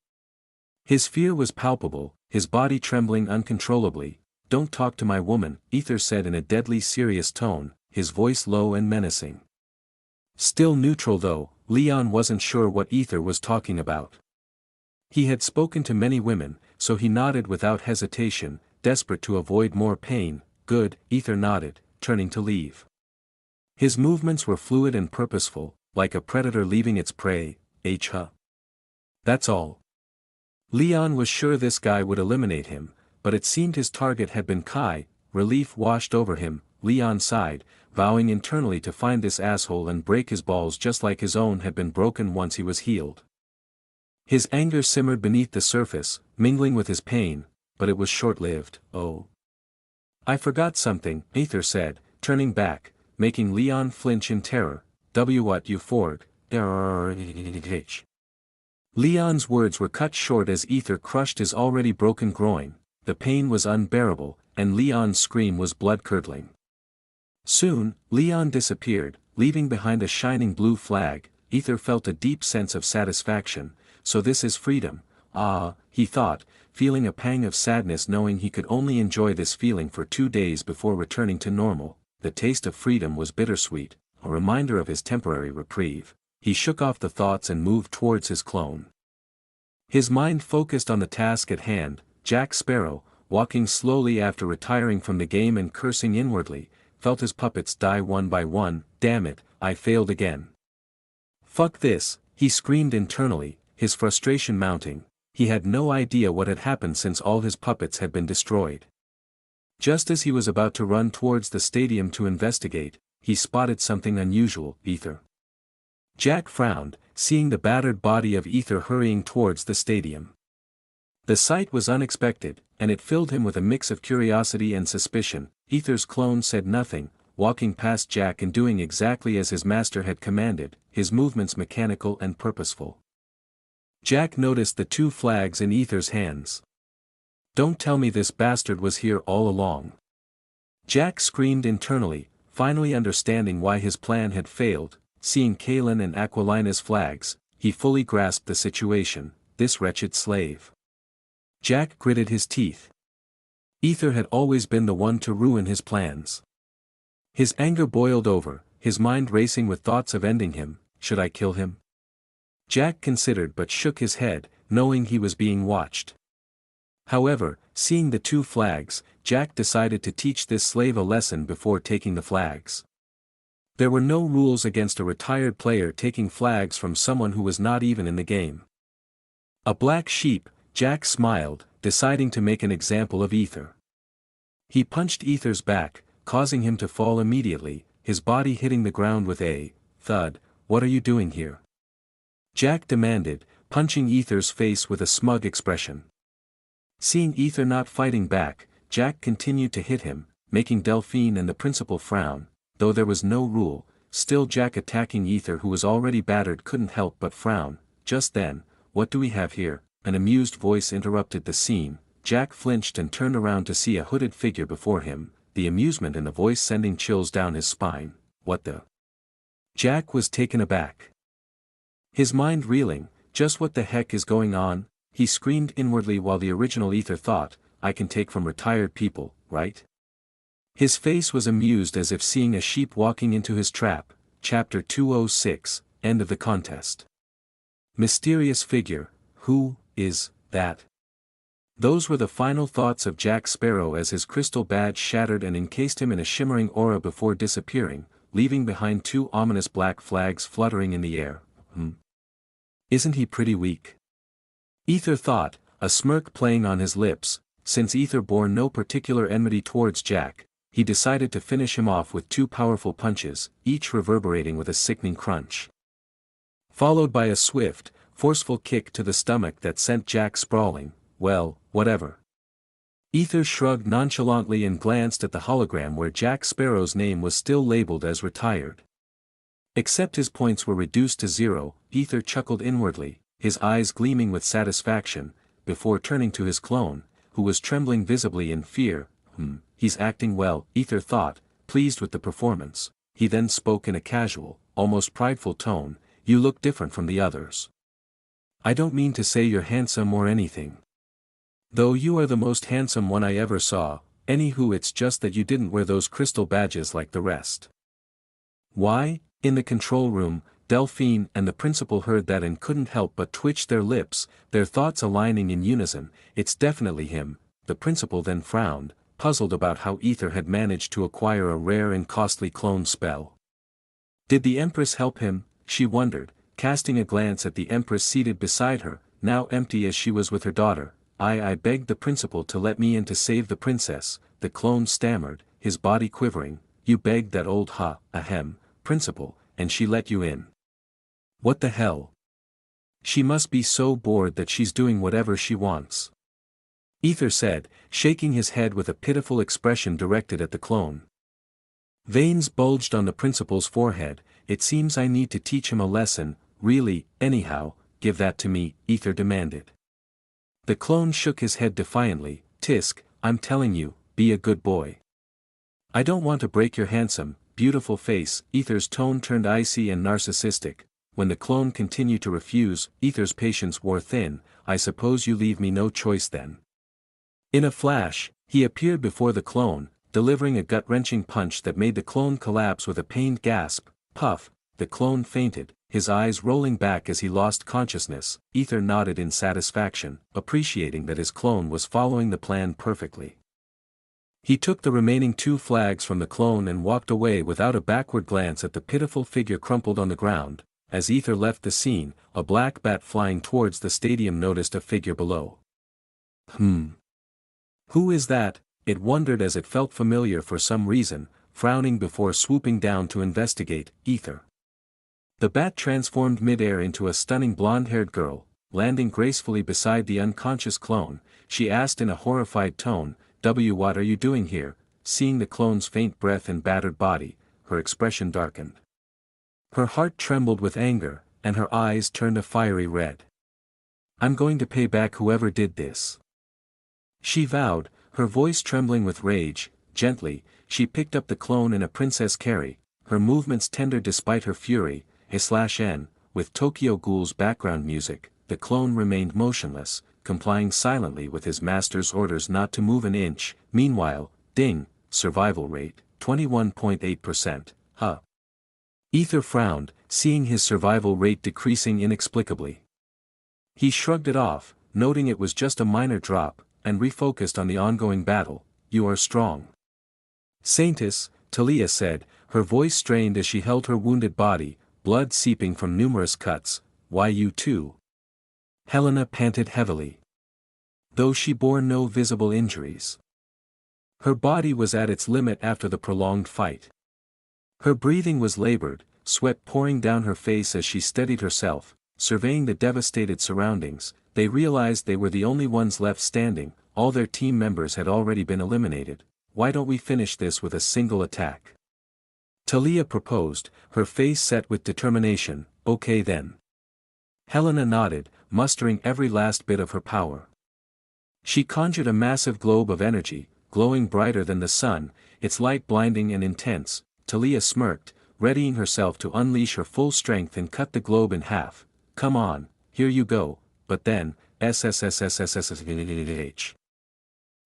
His fear was palpable, his body trembling uncontrollably. "Don't talk to my woman," Aether said in a deadly serious tone, his voice low and menacing. Still neutral though, Leon wasn't sure what Aether was talking about. He had spoken to many women, so he nodded without hesitation, desperate to avoid more pain. "Good," Aether nodded, turning to leave. His movements were fluid and purposeful, like a predator leaving its prey. That's all. Leon was sure this guy would eliminate him, but it seemed his target had been Kai. Relief washed over him. Leon sighed, vowing internally to find this asshole and break his balls just like his own had been broken once he was healed. His anger simmered beneath the surface, mingling with his pain, but it was short-lived. "Oh. I forgot something," Aether said, turning back, making Leon flinch in terror. "What you forgot?" Leon's words were cut short as Aether crushed his already broken groin. The pain was unbearable, and Leon's scream was blood-curdling. Soon, Leon disappeared, leaving behind a shining blue flag. Aether felt a deep sense of satisfaction. "So this is freedom, he thought, feeling a pang of sadness knowing he could only enjoy this feeling for 2 days before returning to normal. The taste of freedom was bittersweet, a reminder of his temporary reprieve. He shook off the thoughts and moved towards his clone. His mind focused on the task at hand. Jack Sparrow, walking slowly after retiring from the game and cursing inwardly, felt his puppets die one by one. "Damn it, I failed again. Fuck this," he screamed internally, his frustration mounting. He had no idea what had happened since all his puppets had been destroyed. Just as he was about to run towards the stadium to investigate, he spotted something unusual. Aether. Jack frowned, seeing the battered body of Aether hurrying towards the stadium. The sight was unexpected, and it filled him with a mix of curiosity and suspicion. Aether's clone said nothing, walking past Jack and doing exactly as his master had commanded, his movements mechanical and purposeful. Jack noticed the 2 flags in Aether's hands. "Don't tell me this bastard was here all along." Jack screamed internally, finally understanding why his plan had failed. Seeing Kaelin and Aquilina's flags, he fully grasped the situation. This wretched slave. Jack gritted his teeth. Aether had always been the one to ruin his plans. His anger boiled over, his mind racing with thoughts of ending him. Should I kill him? Jack considered but shook his head, knowing he was being watched. However, seeing the 2 flags, Jack decided to teach this slave a lesson before taking the flags. There were no rules against a retired player taking flags from someone who was not even in the game. A black sheep, Jack smiled, deciding to make an example of Aether. He punched Aether's back, causing him to fall immediately, his body hitting the ground with a thud. "What are you doing here?" Jack demanded, punching Aether's face with a smug expression. Seeing Aether not fighting back, Jack continued to hit him, making Delphine and the principal frown. Though there was no rule, still Jack attacking Aether, who was already battered, couldn't help but frown. Just then, "What do we have here?" An amused voice interrupted the scene. Jack flinched and turned around to see a hooded figure before him, the amusement in the voice sending chills down his spine. "What the?" Jack was taken aback. His mind reeling, just what the heck is going on? He screamed inwardly while the original Aether thought, "I can take from retired people, right?" His face was amused as if seeing a sheep walking into his trap. Chapter 206, End of the contest. Mysterious figure, who is that? Those were the final thoughts of Jack Sparrow as his crystal badge shattered and encased him in a shimmering aura before disappearing, leaving behind 2 ominous black flags fluttering in the air. Isn't he pretty weak? Aether thought, a smirk playing on his lips. Since Aether bore no particular enmity towards Jack, he decided to finish him off with 2 powerful punches, each reverberating with a sickening crunch. Followed by a swift, forceful kick to the stomach that sent Jack sprawling. "Well, whatever." Aether shrugged nonchalantly and glanced at the hologram where Jack Sparrow's name was still labeled as retired. Except his points were reduced to 0, Aether chuckled inwardly, his eyes gleaming with satisfaction, before turning to his clone, who was trembling visibly in fear. He's acting well," Aether thought, pleased with the performance. He then spoke in a casual, almost prideful tone, "You look different from the others. I don't mean to say you're handsome or anything. Though you are the most handsome one I ever saw, anywho, it's just that you didn't wear those crystal badges like the rest." Why? In the control room, Delphine and the principal heard that and couldn't help but twitch their lips, their thoughts aligning in unison. "It's definitely him." The principal then frowned, puzzled about how Aether had managed to acquire a rare and costly clone spell. Did the Empress help him? She wondered, casting a glance at the Empress seated beside her, now empty as she was with her daughter. I begged the principal to let me in to save the princess," the clone stammered, his body quivering. "You begged that old principal, and she let you in. What the hell? She must be so bored that she's doing whatever she wants." Aether said, shaking his head with a pitiful expression directed at the clone. Veins bulged on the principal's forehead. "It seems I need to teach him a lesson, really. Anyhow, give that to me," Aether demanded. The clone shook his head defiantly. "Tisk, I'm telling you, be a good boy. I don't want to break your handsome, beautiful face." Aether's tone turned icy and narcissistic. When the clone continued to refuse, Aether's patience wore thin. "I suppose you leave me no choice then." In a flash, he appeared before the clone, delivering a gut-wrenching punch that made the clone collapse with a pained gasp. Puff, the clone fainted, his eyes rolling back as he lost consciousness. Aether nodded in satisfaction, appreciating that his clone was following the plan perfectly. He took the remaining 2 flags from the clone and walked away without a backward glance at the pitiful figure crumpled on the ground. As Aether left the scene, a black bat flying towards the stadium noticed a figure below. Who is that? It wondered as it felt familiar for some reason. frowning before swooping down to investigate. Aether. The bat transformed mid-air into a stunning blonde-haired girl, landing gracefully beside the unconscious clone. She asked in a horrified tone, "What are you doing here?" Seeing the clone's faint breath and battered body, her expression darkened. Her heart trembled with anger, and her eyes turned a fiery red. "I'm going to pay back whoever did this," she vowed, her voice trembling with rage. Gently, she picked up the clone in a princess carry, her movements tender despite her fury. /N, with Tokyo Ghoul's background music, the clone remained motionless, complying silently with his master's orders not to move an inch. Meanwhile, ding, survival rate, 21.8%, huh? Aether frowned, seeing his survival rate decreasing inexplicably. He shrugged it off, noting it was just a minor drop, and refocused on the ongoing battle. "You are strong, Saintess," Talia said, her voice strained as she held her wounded body, blood seeping from numerous cuts. "Why you too?" Helena panted heavily, though she bore no visible injuries. Her body was at its limit after the prolonged fight. Her breathing was labored, sweat pouring down her face as she steadied herself, surveying the devastated surroundings. They realized they were the only ones left standing, all their team members had already been eliminated. "Why don't we finish this with a single attack?" Talia proposed, her face set with determination. "Okay then." Helena nodded, mustering every last bit of her power. She conjured a massive globe of energy, glowing brighter than the sun, its light blinding and intense. Talia smirked, readying herself to unleash her full strength and cut the globe in half. "Come on, here you go," but then, SSSSSSSSH.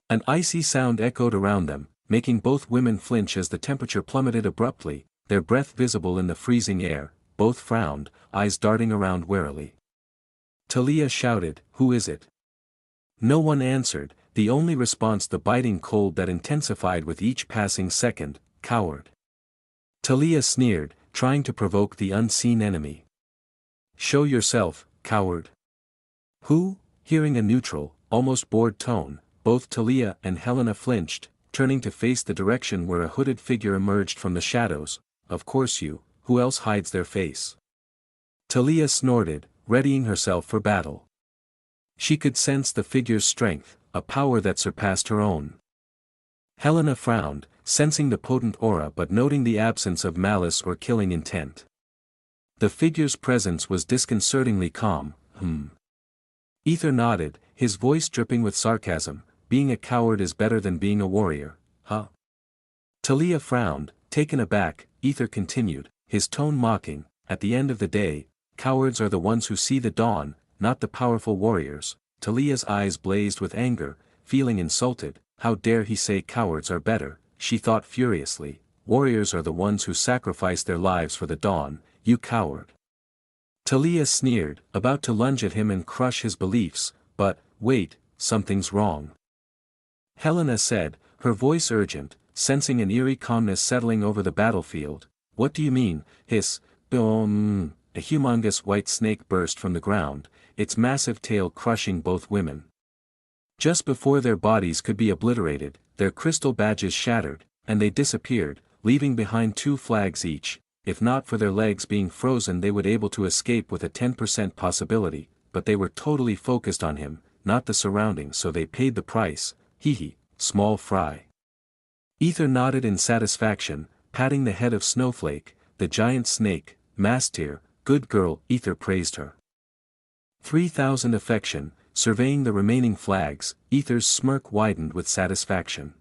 An icy sound echoed around them, making both women flinch as the temperature plummeted abruptly, their breath visible in the freezing air. Both frowned, eyes darting around warily. Talia shouted, "Who is it?" No one answered, the only response the biting cold that intensified with each passing second. "Coward." Talia sneered, trying to provoke the unseen enemy. "Show yourself, coward." "Who?" Hearing a neutral, almost bored tone, both Talia and Helena flinched, turning to face the direction where a hooded figure emerged from the shadows. "Of course you, who else hides their face?" Talia snorted, readying herself for battle. She could sense the figure's strength, a power that surpassed her own. Helena frowned, sensing the potent aura but noting the absence of malice or killing intent. The figure's presence was disconcertingly calm. Aether nodded, his voice dripping with sarcasm. "Being a coward is better than being a warrior, huh?" Talia frowned, taken aback. Aether continued, his tone mocking, "At the end of the day, cowards are the ones who see the dawn, not the powerful warriors." Talia's eyes blazed with anger, feeling insulted. How dare he say cowards are better, she thought furiously. Warriors are the ones who sacrifice their lives for the dawn. "You coward." Talia sneered, about to lunge at him and crush his beliefs, but, "Wait, something's wrong," Helena said, her voice urgent, sensing an eerie calmness settling over the battlefield. "What do you mean?" Hiss. "Boom." A humongous white snake burst from the ground, its massive tail crushing both women. Just before their bodies could be obliterated, their crystal badges shattered, and they disappeared, leaving behind 2 flags each. If not for their legs being frozen they would able to escape with a 10% possibility, but they were totally focused on him, not the surroundings, so they paid the price. Hee, small fry. Aether nodded in satisfaction, patting the head of Snowflake, the giant snake. "Master, good girl," Aether praised her. 3000 affection. Surveying the remaining flags, Aether's smirk widened with satisfaction.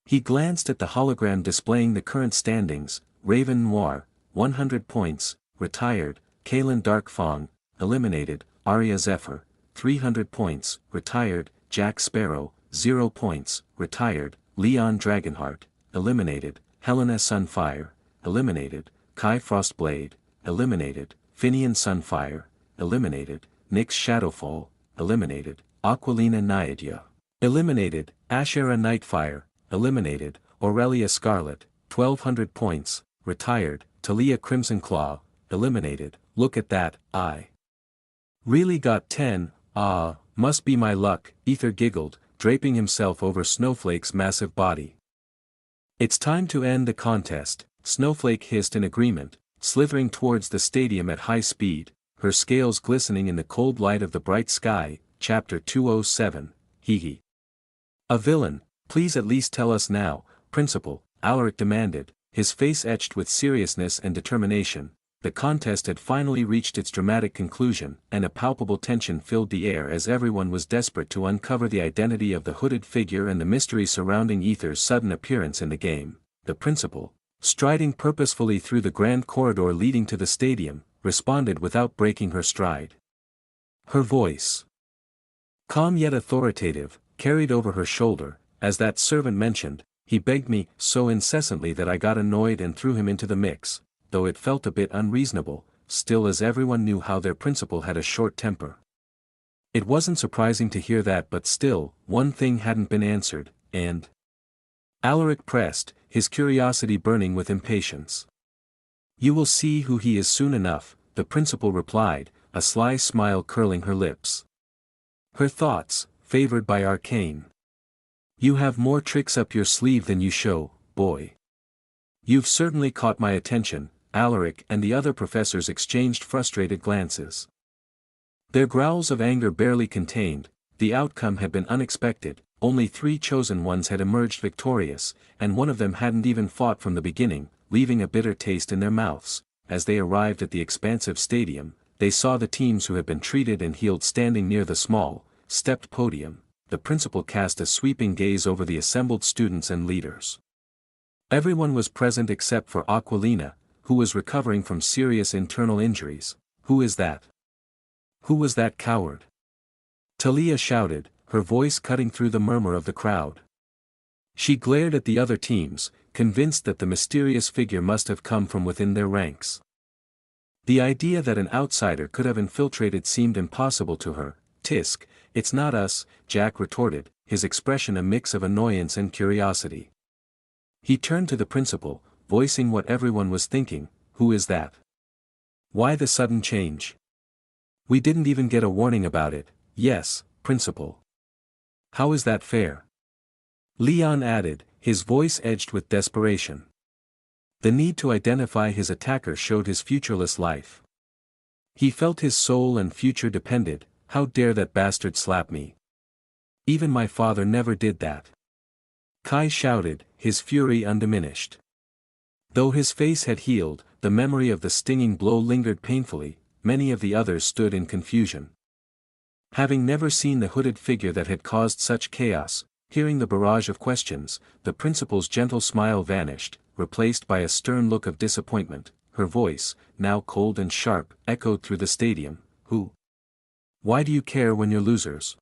He glanced at the hologram displaying the current standings. Raven Noir, 100 points, retired. Kalen Darkfang, eliminated. Arya Zephyr, 300 points, retired. Jack Sparrow, 0 points, retired. Leon Dragonheart, eliminated. Helena Sunfire, eliminated. Kai Frostblade, eliminated. Finian Sunfire, eliminated. Nyx Shadowfall, eliminated. Aquilina Naiadia, eliminated. Ashera Nightfire, eliminated. Aurelia Scarlet, 1200 points, retired. Talia Crimsonclaw, eliminated. Look at that, I really got 10, must be my luck, Aether giggled, draping himself over Snowflake's massive body. It's time to end the contest, Snowflake hissed in agreement, slithering towards the stadium at high speed, her scales glistening in the cold light of the bright sky. Chapter 207, Hee. A villain, please at least tell us now, Principal, Alaric demanded, his face etched with seriousness and determination. The contest had finally reached its dramatic conclusion, and a palpable tension filled the air as everyone was desperate to uncover the identity of the hooded figure and the mystery surrounding Aether's sudden appearance in the game. The principal, striding purposefully through the grand corridor leading to the stadium, responded without breaking her stride. Her voice, calm yet authoritative, carried over her shoulder. As that servant mentioned, he begged me so incessantly that I got annoyed and threw him into the mix, though it felt a bit unreasonable, still, as everyone knew how their principal had a short temper. It wasn't surprising to hear that, but still, one thing hadn't been answered, and Alaric pressed, his curiosity burning with impatience. You will see who he is soon enough, the principal replied, a sly smile curling her lips. Her thoughts, favored by arcane. You have more tricks up your sleeve than you show, boy. You've certainly caught my attention. Alaric and the other professors exchanged frustrated glances. Their growls of anger barely contained. The outcome had been unexpected. Only 3 chosen ones had emerged victorious, and one of them hadn't even fought from the beginning, leaving a bitter taste in their mouths. As they arrived at the expansive stadium, they saw the teams who had been treated and healed standing near the small, stepped podium. The principal cast a sweeping gaze over the assembled students and leaders. Everyone was present except for Aquilina, who was recovering from serious internal injuries. Who is that? Who was that coward? Talia shouted, her voice cutting through the murmur of the crowd. She glared at the other teams, convinced that the mysterious figure must have come from within their ranks. The idea that an outsider could have infiltrated seemed impossible to her. Tisk, it's not us, Jack retorted, his expression a mix of annoyance and curiosity. He turned to the principal, voicing what everyone was thinking. Who is that? Why the sudden change? We didn't even get a warning about it. Yes, principal. How is that fair? Leon added, his voice edged with desperation. The need to identify his attacker showed his futureless life. He felt his soul and future depended. How dare that bastard slap me? Even my father never did that. Kai shouted, his fury undiminished. Though his face had healed, the memory of the stinging blow lingered painfully. Many of the others stood in confusion. Having never seen the hooded figure that had caused such chaos, hearing the barrage of questions, the principal's gentle smile vanished, replaced by a stern look of disappointment. Her voice, now cold and sharp, echoed through the stadium. Who? Why do you care when you're losers?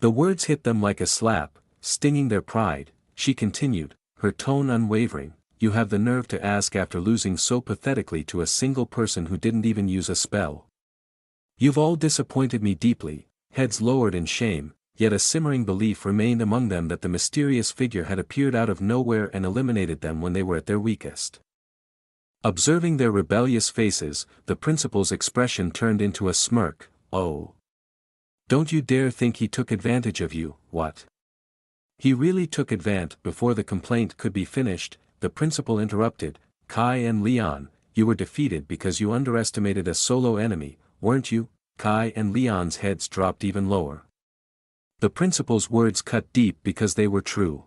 The words hit them like a slap, stinging their pride. She continued, her tone unwavering. You have the nerve to ask after losing so pathetically to a single person who didn't even use a spell. You've all disappointed me deeply. Heads lowered in shame, yet a simmering belief remained among them that the mysterious figure had appeared out of nowhere and eliminated them when they were at their weakest. Observing their rebellious faces, the principal's expression turned into a smirk. Oh. Don't you dare think he took advantage of you, what? He really took advantage. Before the complaint could be finished, the principal interrupted. Kai and Leon, you were defeated because you underestimated a solo enemy, weren't you? Kai and Leon's heads dropped even lower. The principal's words cut deep because they were true.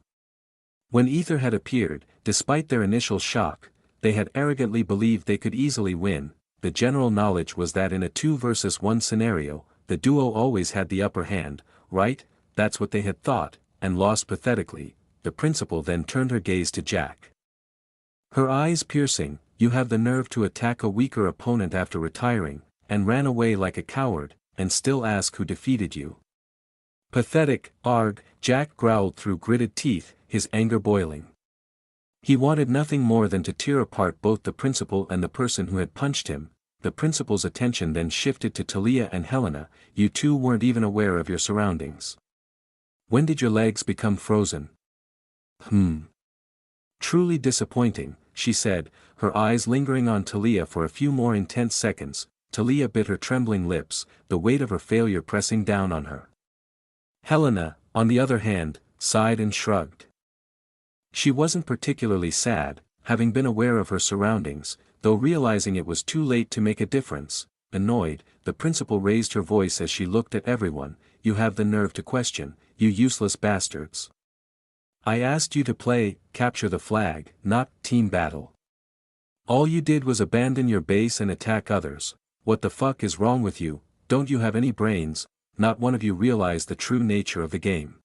When Aether had appeared, despite their initial shock, they had arrogantly believed they could easily win. The general knowledge was that in a 2 versus 1 scenario, the duo always had the upper hand, right? That's what they had thought, and lost pathetically. The principal then turned her gaze to Jack. Her eyes piercing. You have the nerve to attack a weaker opponent after retiring, and ran away like a coward, and still ask who defeated you. Pathetic, arg, Jack growled through gritted teeth, his anger boiling. He wanted nothing more than to tear apart both the principal and the person who had punched him. The principal's attention then shifted to Talia and Helena. You two weren't even aware of your surroundings. When did your legs become frozen? Truly disappointing, she said, her eyes lingering on Talia for a few more intense seconds. Talia bit her trembling lips, the weight of her failure pressing down on her. Helena, on the other hand, sighed and shrugged. She wasn't particularly sad, having been aware of her surroundings, though realizing it was too late to make a difference. Annoyed, the principal raised her voice as she looked at everyone. "You have the nerve to question, you useless bastards. I asked you to play, capture the flag, not team battle. All you did was abandon your base and attack others. What the fuck is wrong with you? Don't you have any brains? Not one of you realized the true nature of the game.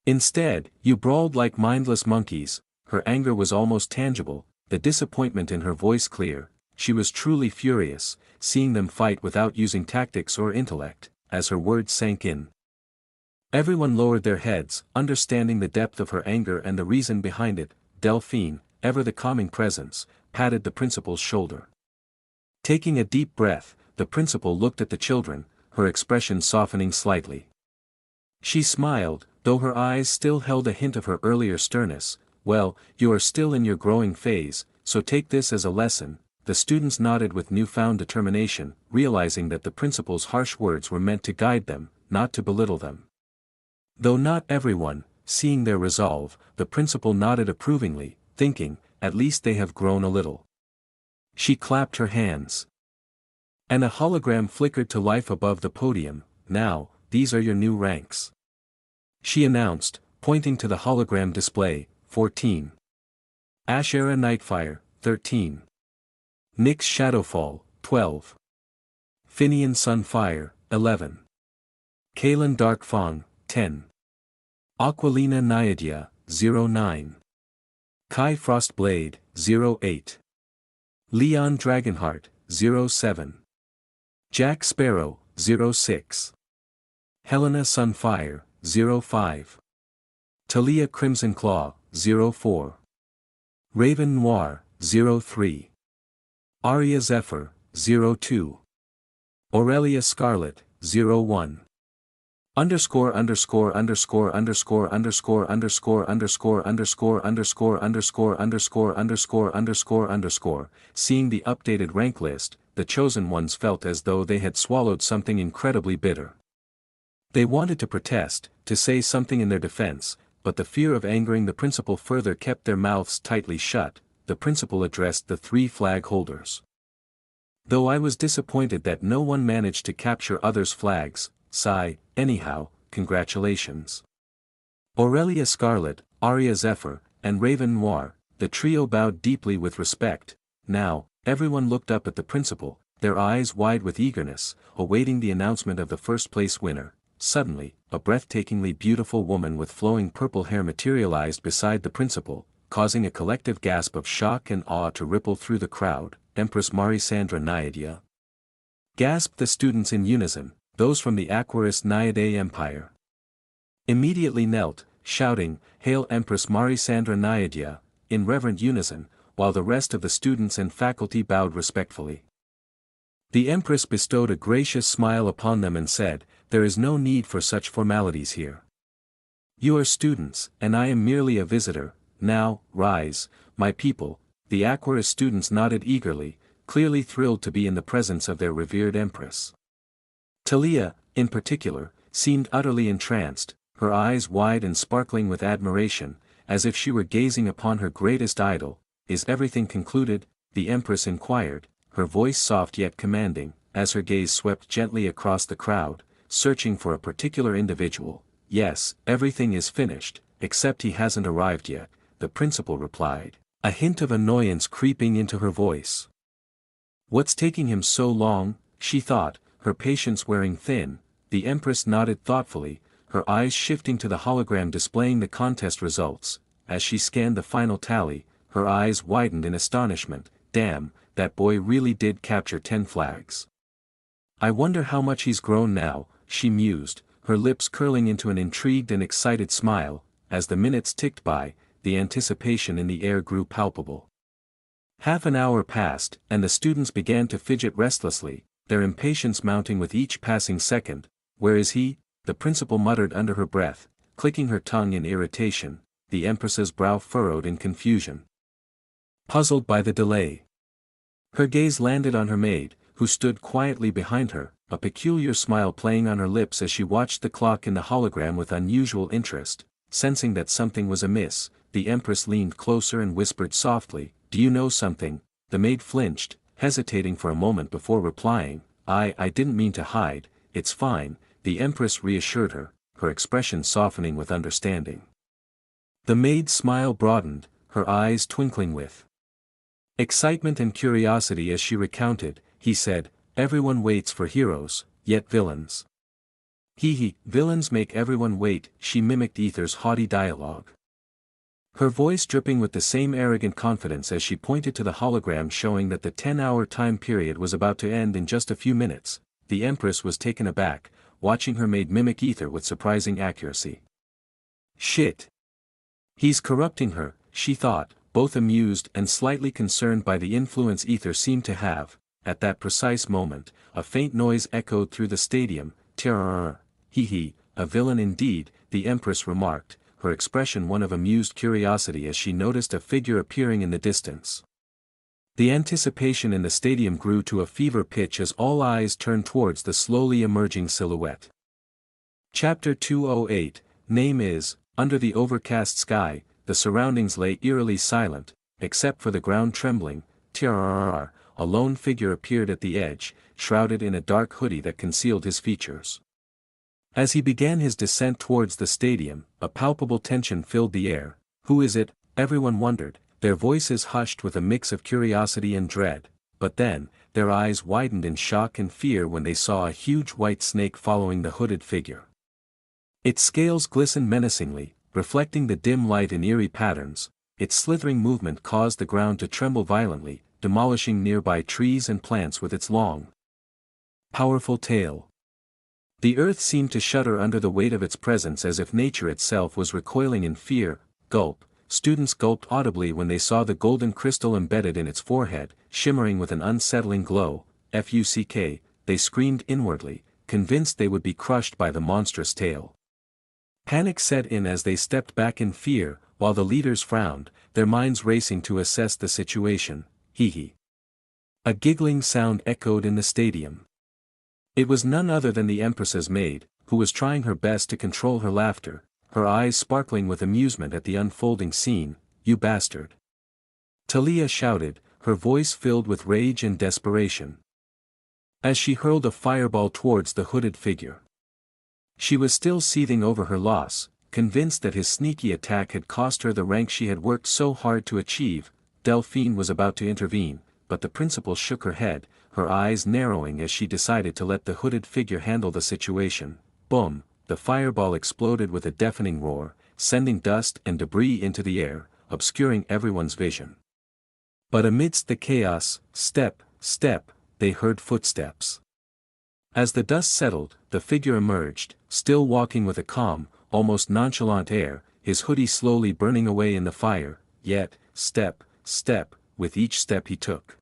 Instead, you brawled like mindless monkeys." Her anger was almost tangible, the disappointment in her voice clear. She was truly furious, seeing them fight without using tactics or intellect, as her words sank in. Everyone lowered their heads, understanding the depth of her anger and the reason behind it. Delphine, ever the calming presence, patted the principal's shoulder. Taking a deep breath, the principal looked at the children, her expression softening slightly. She smiled, though her eyes still held a hint of her earlier sternness. "Well, you are still in your growing phase, so take this as a lesson." The students nodded with newfound determination, realizing that the principal's harsh words were meant to guide them, not to belittle them. Though not everyone, seeing their resolve, the principal nodded approvingly, thinking, "At least they have grown a little." She clapped her hands. And a hologram flickered to life above the podium. "Now, these are your new ranks," she announced, pointing to the hologram display. 14. Ashera Nightfire, 13. Nyx Shadowfall, 12. Finian Sunfire, 11. Kalen Darkfang, 10. Aquilina Naiadia, 09. Kai Frostblade, 08. Leon Dragonheart, 07. Jack Sparrow, 06. Helena Sunfire, 05. Talia Crimson Claw, 04. Raven Noir, 03. Aria Zephyr, 02. Aurelia Scarlet, 01. Underscore underscore underscore underscore underscore underscore underscore underscore underscore underscore underscore underscore underscore underscore. Seeing the updated rank list, the chosen ones felt as though they had swallowed something incredibly bitter. They wanted to protest, to say something in their defense, but the fear of angering the principal further kept their mouths tightly shut. The principal addressed the 3 flag holders. "Though I was disappointed that no one managed to capture others' flags, sigh, anyhow, congratulations." Aurelia Scarlet, Aria Zephyr, and Raven Noir, the trio bowed deeply with respect. Now, everyone looked up at the principal, their eyes wide with eagerness, awaiting the announcement of the first-place winner. Suddenly, a breathtakingly beautiful woman with flowing purple hair materialized beside the principal, causing a collective gasp of shock and awe to ripple through the crowd. "Empress Marisandra Naiadia!" gasped the students in unison, those from the Aquarius Naiadae Empire. Immediately knelt, shouting, "Hail Empress Marisandra Naiadia," in reverent unison, while the rest of the students and faculty bowed respectfully. The Empress bestowed a gracious smile upon them and said, "There is no need for such formalities here. You are students, and I am merely a visitor. Now, rise, my people." The Aquarius students nodded eagerly, clearly thrilled to be in the presence of their revered Empress. Talia, in particular, seemed utterly entranced, her eyes wide and sparkling with admiration, as if she were gazing upon her greatest idol. "Is everything concluded?" the Empress inquired, her voice soft yet commanding, as her gaze swept gently across the crowd, searching for a particular individual. "Yes, everything is finished, except he hasn't arrived yet," the principal replied, a hint of annoyance creeping into her voice. "What's taking him so long?" she thought, her patience wearing thin. The Empress nodded thoughtfully, her eyes shifting to the hologram displaying the contest results. As she scanned the final tally, her eyes widened in astonishment. "Damn, that boy really did capture 10 flags. I wonder how much he's grown now," she mused, her lips curling into an intrigued and excited smile. As the minutes ticked by, the anticipation in the air grew palpable. Half an hour passed, and the students began to fidget restlessly, their impatience mounting with each passing second. "Where is he?" the principal muttered under her breath, clicking her tongue in irritation. The Empress's brow furrowed in confusion. Puzzled by the delay, her gaze landed on her maid, who stood quietly behind her, a peculiar smile playing on her lips as she watched the clock in the hologram with unusual interest. Sensing that something was amiss, the Empress leaned closer and whispered softly, "Do you know something?" The maid flinched, hesitating for a moment before replying, I didn't mean to hide, it's fine," the Empress reassured her, her expression softening with understanding. The maid's smile broadened, her eyes twinkling with excitement and curiosity as she recounted. He said, "Everyone waits for heroes, yet villains. Villains make everyone wait," she mimicked Aether's haughty dialogue. Her voice dripping with the same arrogant confidence as she pointed to the hologram showing that the 10-hour time period was about to end in just a few minutes. The Empress was taken aback, watching her maid mimic Aether with surprising accuracy. Shit! He's corrupting her, she thought, both amused and slightly concerned by the influence Aether seemed to have. At that precise moment, a faint noise echoed through the stadium. "Terror! A villain indeed," the Empress remarked, her expression one of amused curiosity as she noticed a figure appearing in the distance. The anticipation in the stadium grew to a fever pitch as all eyes turned towards the slowly emerging silhouette. Chapter 208, Name is, under the overcast sky, the surroundings lay eerily silent, except for the ground trembling. Terror! A lone figure appeared at the edge, shrouded in a dark hoodie that concealed his features. As he began his descent towards the stadium, a palpable tension filled the air. "Who is it?" everyone wondered, their voices hushed with a mix of curiosity and dread, but then, their eyes widened in shock and fear when they saw a huge white snake following the hooded figure. Its scales glistened menacingly, reflecting the dim light in eerie patterns. Its slithering movement caused the ground to tremble violently, demolishing nearby trees and plants with its long, powerful tail. The earth seemed to shudder under the weight of its presence as if nature itself was recoiling in fear. Gulp! Students gulped audibly when they saw the golden crystal embedded in its forehead, shimmering with an unsettling glow. Fuck! They screamed inwardly, convinced they would be crushed by the monstrous tail. Panic set in as they stepped back in fear, while the leaders frowned, their minds racing to assess the situation. A giggling sound echoed in the stadium. It was none other than the Empress's maid, who was trying her best to control her laughter, her eyes sparkling with amusement at the unfolding scene. "You bastard!" Talia shouted, her voice filled with rage and desperation, as she hurled a fireball towards the hooded figure. She was still seething over her loss, convinced that his sneaky attack had cost her the rank she had worked so hard to achieve. Delphine was about to intervene, but the principal shook her head, her eyes narrowing as she decided to let the hooded figure handle the situation. Boom! The fireball exploded with a deafening roar, sending dust and debris into the air, obscuring everyone's vision. But amidst the chaos, step, they heard footsteps. As the dust settled, the figure emerged, still walking with a calm, almost nonchalant air, his hoodie slowly burning away in the fire, yet, step, with each step he took,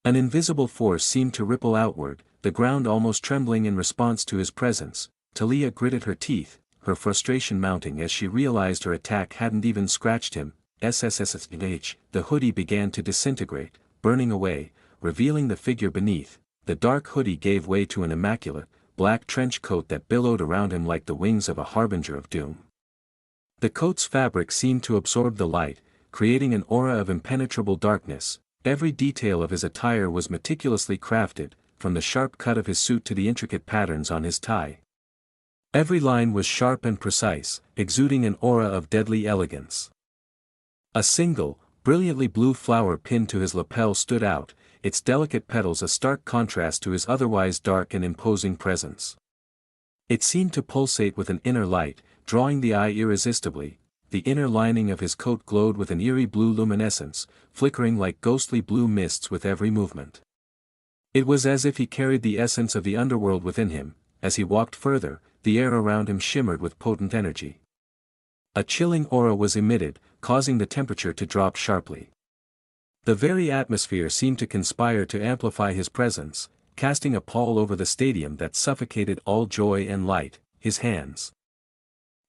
an invisible force seemed to ripple outward, the ground almost trembling in response to his presence. Talia gritted her teeth, her frustration mounting as she realized her attack hadn't even scratched him. The hoodie began to disintegrate, burning away, revealing the figure beneath. The dark hoodie gave way to an immaculate, black trench coat that billowed around him like the wings of a harbinger of doom. The coat's fabric seemed to absorb the light, creating an aura of impenetrable darkness. Every detail of his attire was meticulously crafted, from the sharp cut of his suit to the intricate patterns on his tie. Every line was sharp and precise, exuding an aura of deadly elegance. A single, brilliantly blue flower pinned to his lapel stood out, its delicate petals a stark contrast to his otherwise dark and imposing presence. It seemed to pulsate with an inner light, drawing the eye irresistibly. The inner lining of his coat glowed with an eerie blue luminescence, flickering like ghostly blue mists with every movement. It was as if he carried the essence of the underworld within him. As he walked further, the air around him shimmered with potent energy. A chilling aura was emitted, causing the temperature to drop sharply. The very atmosphere seemed to conspire to amplify his presence, casting a pall over the stadium that suffocated all joy and light. His hands,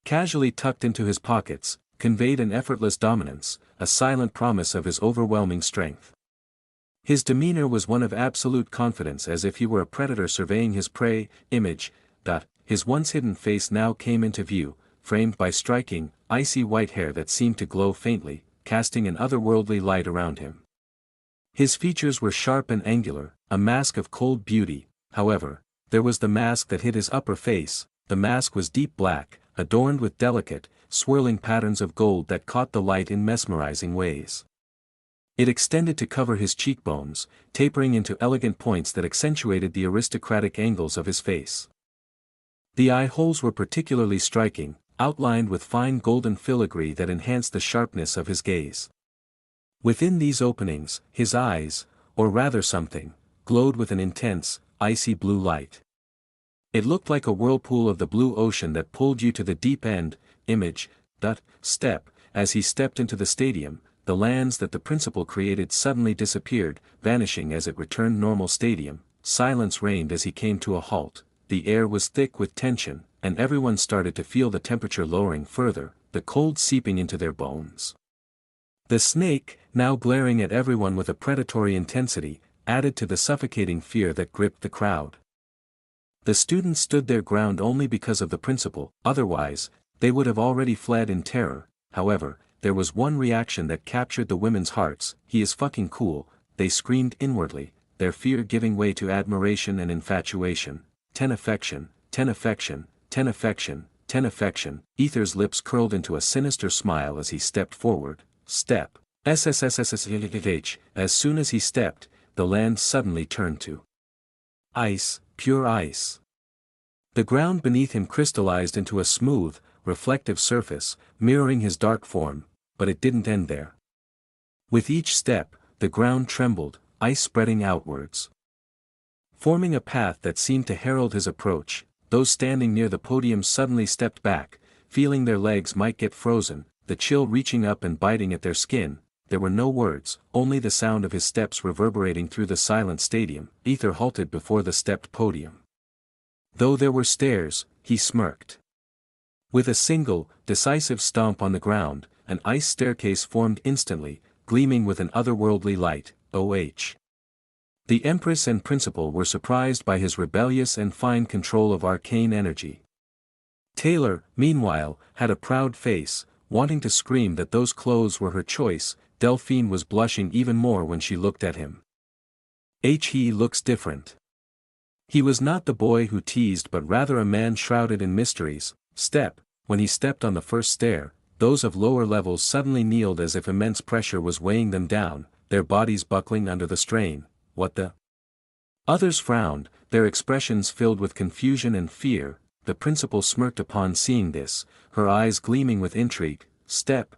casually tucked into his pockets, conveyed an effortless dominance, a silent promise of his overwhelming strength. His demeanor was one of absolute confidence, as if he were a predator surveying his prey. His once hidden face now came into view, framed by striking, icy white hair that seemed to glow faintly, casting an otherworldly light around him. His features were sharp and angular, a mask of cold beauty. However, there was the mask that hid his upper face. The mask was deep black, adorned with delicate, swirling patterns of gold that caught the light in mesmerizing ways. It extended to cover his cheekbones, tapering into elegant points that accentuated the aristocratic angles of his face. The eye holes were particularly striking, outlined with fine golden filigree that enhanced the sharpness of his gaze. Within these openings, his eyes, or rather something, glowed with an intense, icy blue light. It looked like a whirlpool of the blue ocean that pulled you to the deep end. Step, as he stepped into the stadium, the lands that the principal created suddenly disappeared, vanishing as it returned normal stadium. Silence reigned as he came to a halt. The air was thick with tension, and everyone started to feel the temperature lowering further, the cold seeping into their bones. The snake, now glaring at everyone with a predatory intensity, added to the suffocating fear that gripped the crowd. The students stood their ground only because of the principal, otherwise, they would have already fled in terror. However, there was one reaction that captured the women's hearts. "He is fucking cool," they screamed inwardly, their fear giving way to admiration and infatuation. "Ten affection, ten affection, ten affection, ten affection." Aether's lips curled into a sinister smile as he stepped forward. Step. SSSSSH. As soon as he stepped, the land suddenly turned to ice, pure ice. The ground beneath him crystallized into a smooth, reflective surface, mirroring his dark form, but it didn't end there. With each step, the ground trembled, ice spreading outwards, forming a path that seemed to herald his approach. Those standing near the podium suddenly stepped back, feeling their legs might get frozen, the chill reaching up and biting at their skin. There were no words, only the sound of his steps reverberating through the silent stadium. Aether halted before the stepped podium. Though there were stairs, he smirked. With a single, decisive stomp on the ground, an ice staircase formed instantly, gleaming with an otherworldly light. The Empress and Principal were surprised by his rebellious and fine control of arcane energy. Taylor, meanwhile, had a proud face, wanting to scream that those clothes were her choice. Delphine was blushing even more when she looked at him. He looks different. He was not the boy who teased but rather a man shrouded in mysteries. When he stepped on the first stair, those of lower levels suddenly kneeled as if immense pressure was weighing them down, their bodies buckling under the strain. What the? Others frowned, their expressions filled with confusion and fear. The principal smirked upon seeing this, her eyes gleaming with intrigue. Step.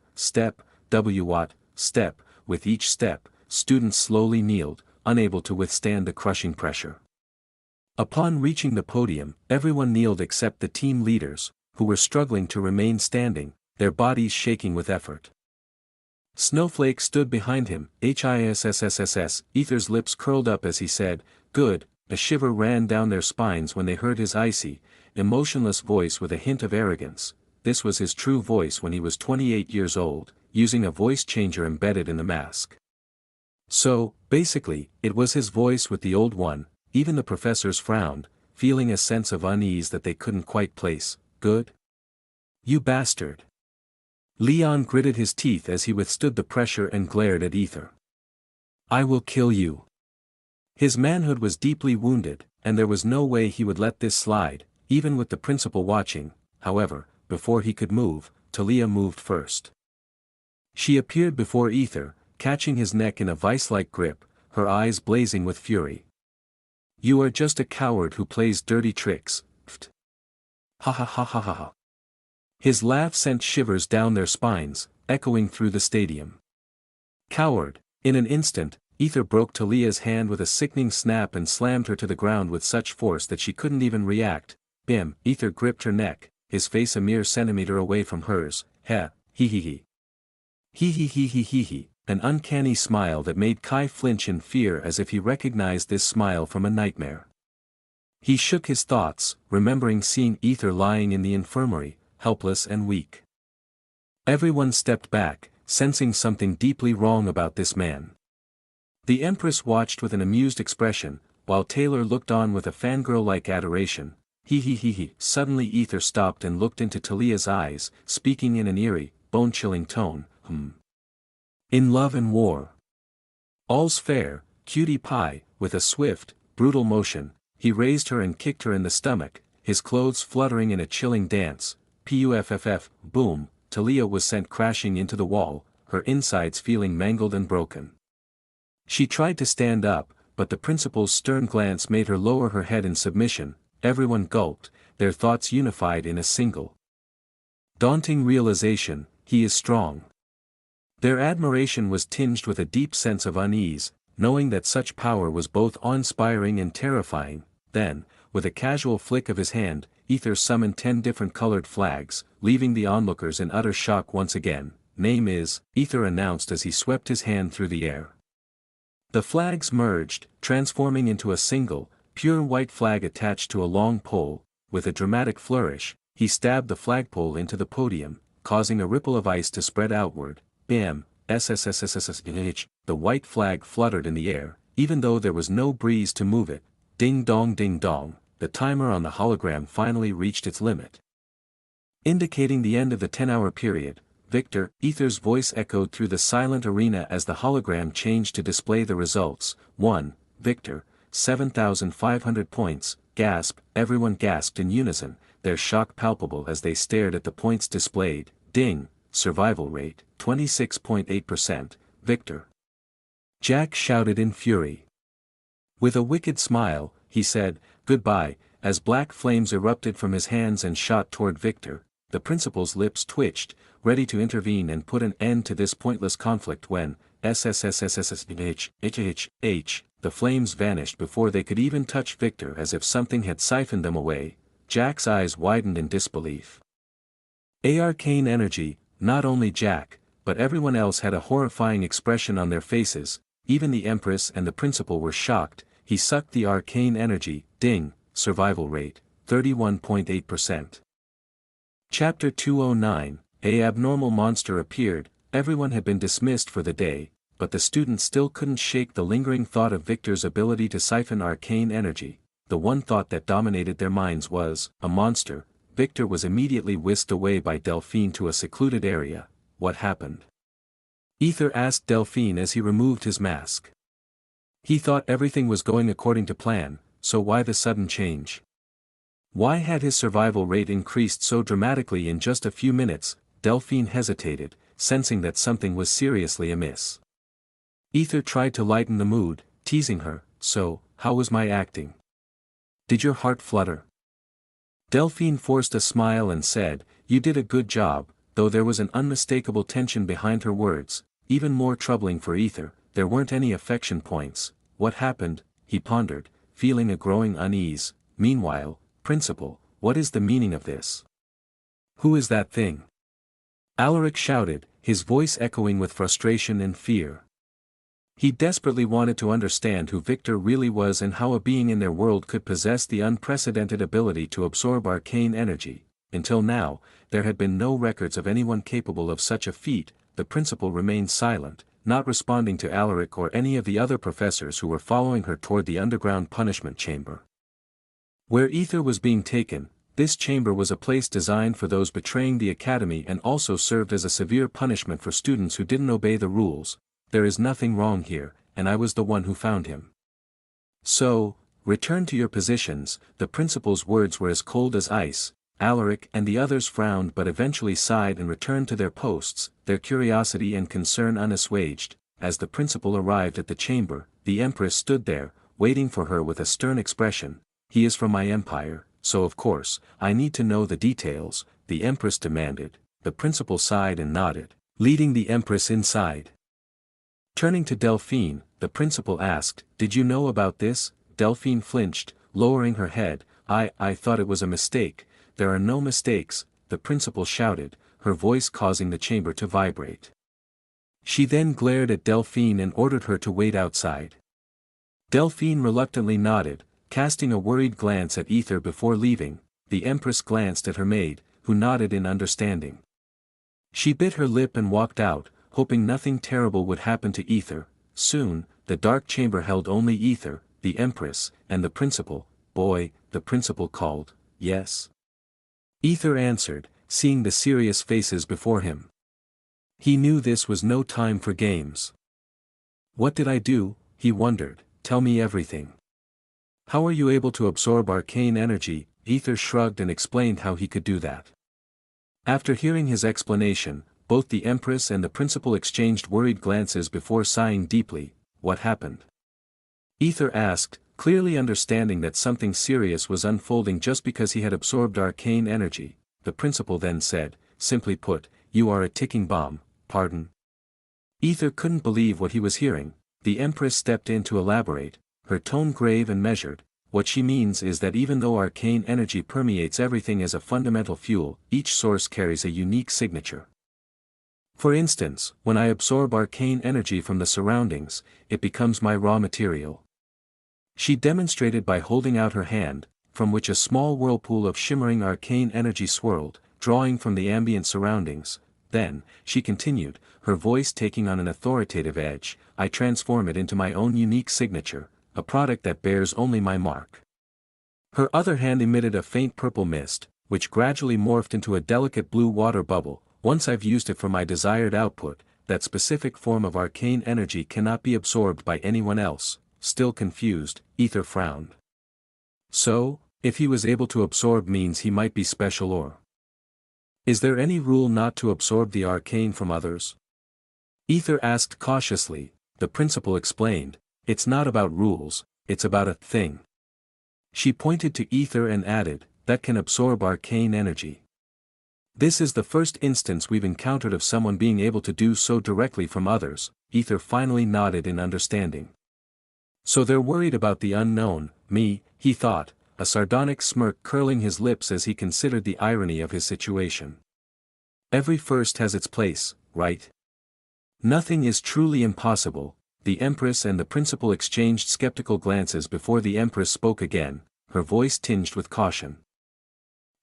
With each step, students slowly kneeled, unable to withstand the crushing pressure. Upon reaching the podium, everyone kneeled except the team leaders, who were struggling to remain standing, their bodies shaking with effort. Snowflake stood behind him. HISSSSS. Aether's lips curled up as he said, "Good." A shiver ran down their spines when they heard his icy, emotionless voice with a hint of arrogance. This was his true voice when he was 28 years old, using a voice changer embedded in the mask. So, basically, it was his voice with the old one. Even the professors frowned, feeling a sense of unease that they couldn't quite place. "Good? You bastard." Leon gritted his teeth as he withstood the pressure and glared at Aether. "I will kill you." His manhood was deeply wounded, and there was no way he would let this slide, even with the principal watching. However, before he could move, Talia moved first. She appeared before Aether, catching his neck in a vice-like grip, her eyes blazing with fury. "You are just a coward who plays dirty tricks." Ha ha ha ha ha ha. His laugh sent shivers down their spines, echoing through the stadium. "Coward!" In an instant, Aether broke Talia's hand with a sickening snap and slammed her to the ground with such force that she couldn't even react. Bim! Aether gripped her neck, his face a mere centimeter away from hers. He he he. He he he he he he. An uncanny smile that made Kai flinch in fear as if he recognized this smile from a nightmare. He shook his thoughts, remembering seeing Aether lying in the infirmary, helpless and weak. Everyone stepped back, sensing something deeply wrong about this man. The Empress watched with an amused expression, while Taylor looked on with a fangirl-like adoration. He. Suddenly Aether stopped and looked into Talia's eyes, speaking in an eerie, bone-chilling tone, In love and war. All's fair, cutie pie. With a swift, brutal motion, he raised her and kicked her in the stomach, his clothes fluttering in a chilling dance. Puff, boom, Talia was sent crashing into the wall, her insides feeling mangled and broken. She tried to stand up, but the principal's stern glance made her lower her head in submission. Everyone gulped, their thoughts unified in a single daunting realization: he is strong. Their admiration was tinged with a deep sense of unease, knowing that such power was both awe-inspiring and terrifying. Then, with a casual flick of his hand, Aether summoned 10 different colored flags, leaving the onlookers in utter shock once again. Name is, Aether announced as he swept his hand through the air. The flags merged, transforming into a single, pure white flag attached to a long pole. With a dramatic flourish, he stabbed the flagpole into the podium, causing a ripple of ice to spread outward. Bam! SSSSSSH. The white flag fluttered in the air, even though there was no breeze to move it. Ding dong, the timer on the hologram finally reached its limit, indicating the end of the 10-hour period. Victor, Aether's voice echoed through the silent arena as the hologram changed to display the results. 1. Victor, 7,500 points. Gasp! Everyone gasped in unison, their shock palpable as they stared at the points displayed. Ding! Survival rate, 26.8%, Victor. Jack shouted in fury. With a wicked smile, he said, "Goodbye," as black flames erupted from his hands and shot toward Victor. The principal's lips twitched, ready to intervene and put an end to this pointless conflict when, the flames vanished before they could even touch Victor, as if something had siphoned them away. Jack's eyes widened in disbelief. Arcane energy. Not only Jack, but everyone else had a horrifying expression on their faces. Even the Empress and the principal were shocked. He sucked the arcane energy. Ding! Survival rate, 31.8%. Chapter 209, A abnormal monster appeared. Everyone had been dismissed for the day, but the students still couldn't shake the lingering thought of Victor's ability to siphon arcane energy. The one thought that dominated their minds was, a monster. Victor was immediately whisked away by Delphine to a secluded area. What happened? Aether asked Delphine as he removed his mask. He thought everything was going according to plan, so why the sudden change? Why had his survival rate increased so dramatically in just a few minutes? Delphine hesitated, sensing that something was seriously amiss. Aether tried to lighten the mood, teasing her, "So, how was my acting? Did your heart flutter?" Delphine forced a smile and said, "You did a good job," though there was an unmistakable tension behind her words. Even more troubling for Aether, there weren't any affection points. What happened? He pondered, feeling a growing unease. Meanwhile, "Principal, what is the meaning of this? Who is that thing?" Alaric shouted, his voice echoing with frustration and fear. He desperately wanted to understand who Victor really was and how a being in their world could possess the unprecedented ability to absorb arcane energy. Until now, there had been no records of anyone capable of such a feat. The principal remained silent, not responding to Alaric or any of the other professors who were following her toward the underground punishment chamber. Where Aether was being taken, this chamber was a place designed for those betraying the academy and also served as a severe punishment for students who didn't obey the rules. "There is nothing wrong here, and I was the one who found him. So, return to your positions." The principal's words were as cold as ice. Alaric and the others frowned but eventually sighed and returned to their posts, their curiosity and concern unassuaged. As the principal arrived at the chamber, the Empress stood there, waiting for her with a stern expression. "He is from my empire, so of course, I need to know the details," the Empress demanded. The principal sighed and nodded, leading the Empress inside. Turning to Delphine, the principal asked, "Did you know about this?" Delphine flinched, lowering her head. I thought it was a mistake." "There are no mistakes," the principal shouted, her voice causing the chamber to vibrate. She then glared at Delphine and ordered her to wait outside. Delphine reluctantly nodded, casting a worried glance at Aether before leaving. The Empress glanced at her maid, who nodded in understanding. She bit her lip and walked out, hoping nothing terrible would happen to Aether. Soon, the dark chamber held only Aether, the Empress, and the principal. "Boy," the principal called, yes? Aether answered, seeing the serious faces before him. He knew this was no time for games. What did I do, he wondered, tell me everything. How are you able to absorb arcane energy? Aether shrugged and explained how he could do that. After hearing his explanation, both the Empress and the principal exchanged worried glances before sighing deeply. What happened? Aether asked, clearly understanding that something serious was unfolding just because he had absorbed arcane energy. The principal then said, simply put, you are a ticking bomb. Pardon? Aether couldn't believe what he was hearing. The Empress stepped in to elaborate, her tone grave and measured. What she means is that even though arcane energy permeates everything as a fundamental fuel, each source carries a unique signature. For instance, when I absorb arcane energy from the surroundings, it becomes my raw material. She demonstrated by holding out her hand, from which a small whirlpool of shimmering arcane energy swirled, drawing from the ambient surroundings. Then, she continued, her voice taking on an authoritative edge, I transform it into my own unique signature, a product that bears only my mark. Her other hand emitted a faint purple mist, which gradually morphed into a delicate blue water bubble. Once I've used it for my desired output, that specific form of arcane energy cannot be absorbed by anyone else. Still confused, Aether frowned. So, if he was able to absorb means he might be special or? Is there any rule not to absorb the arcane from others? Aether asked cautiously. The principal explained, it's not about rules, it's about a thing. She pointed to Aether and added, that can absorb arcane energy. This is the first instance we've encountered of someone being able to do so directly from others. Aether finally nodded in understanding. So they're worried about the unknown, me, he thought, a sardonic smirk curling his lips as he considered the irony of his situation. Every first has its place, right? Nothing is truly impossible. The Empress and the principal exchanged skeptical glances before the Empress spoke again, her voice tinged with caution.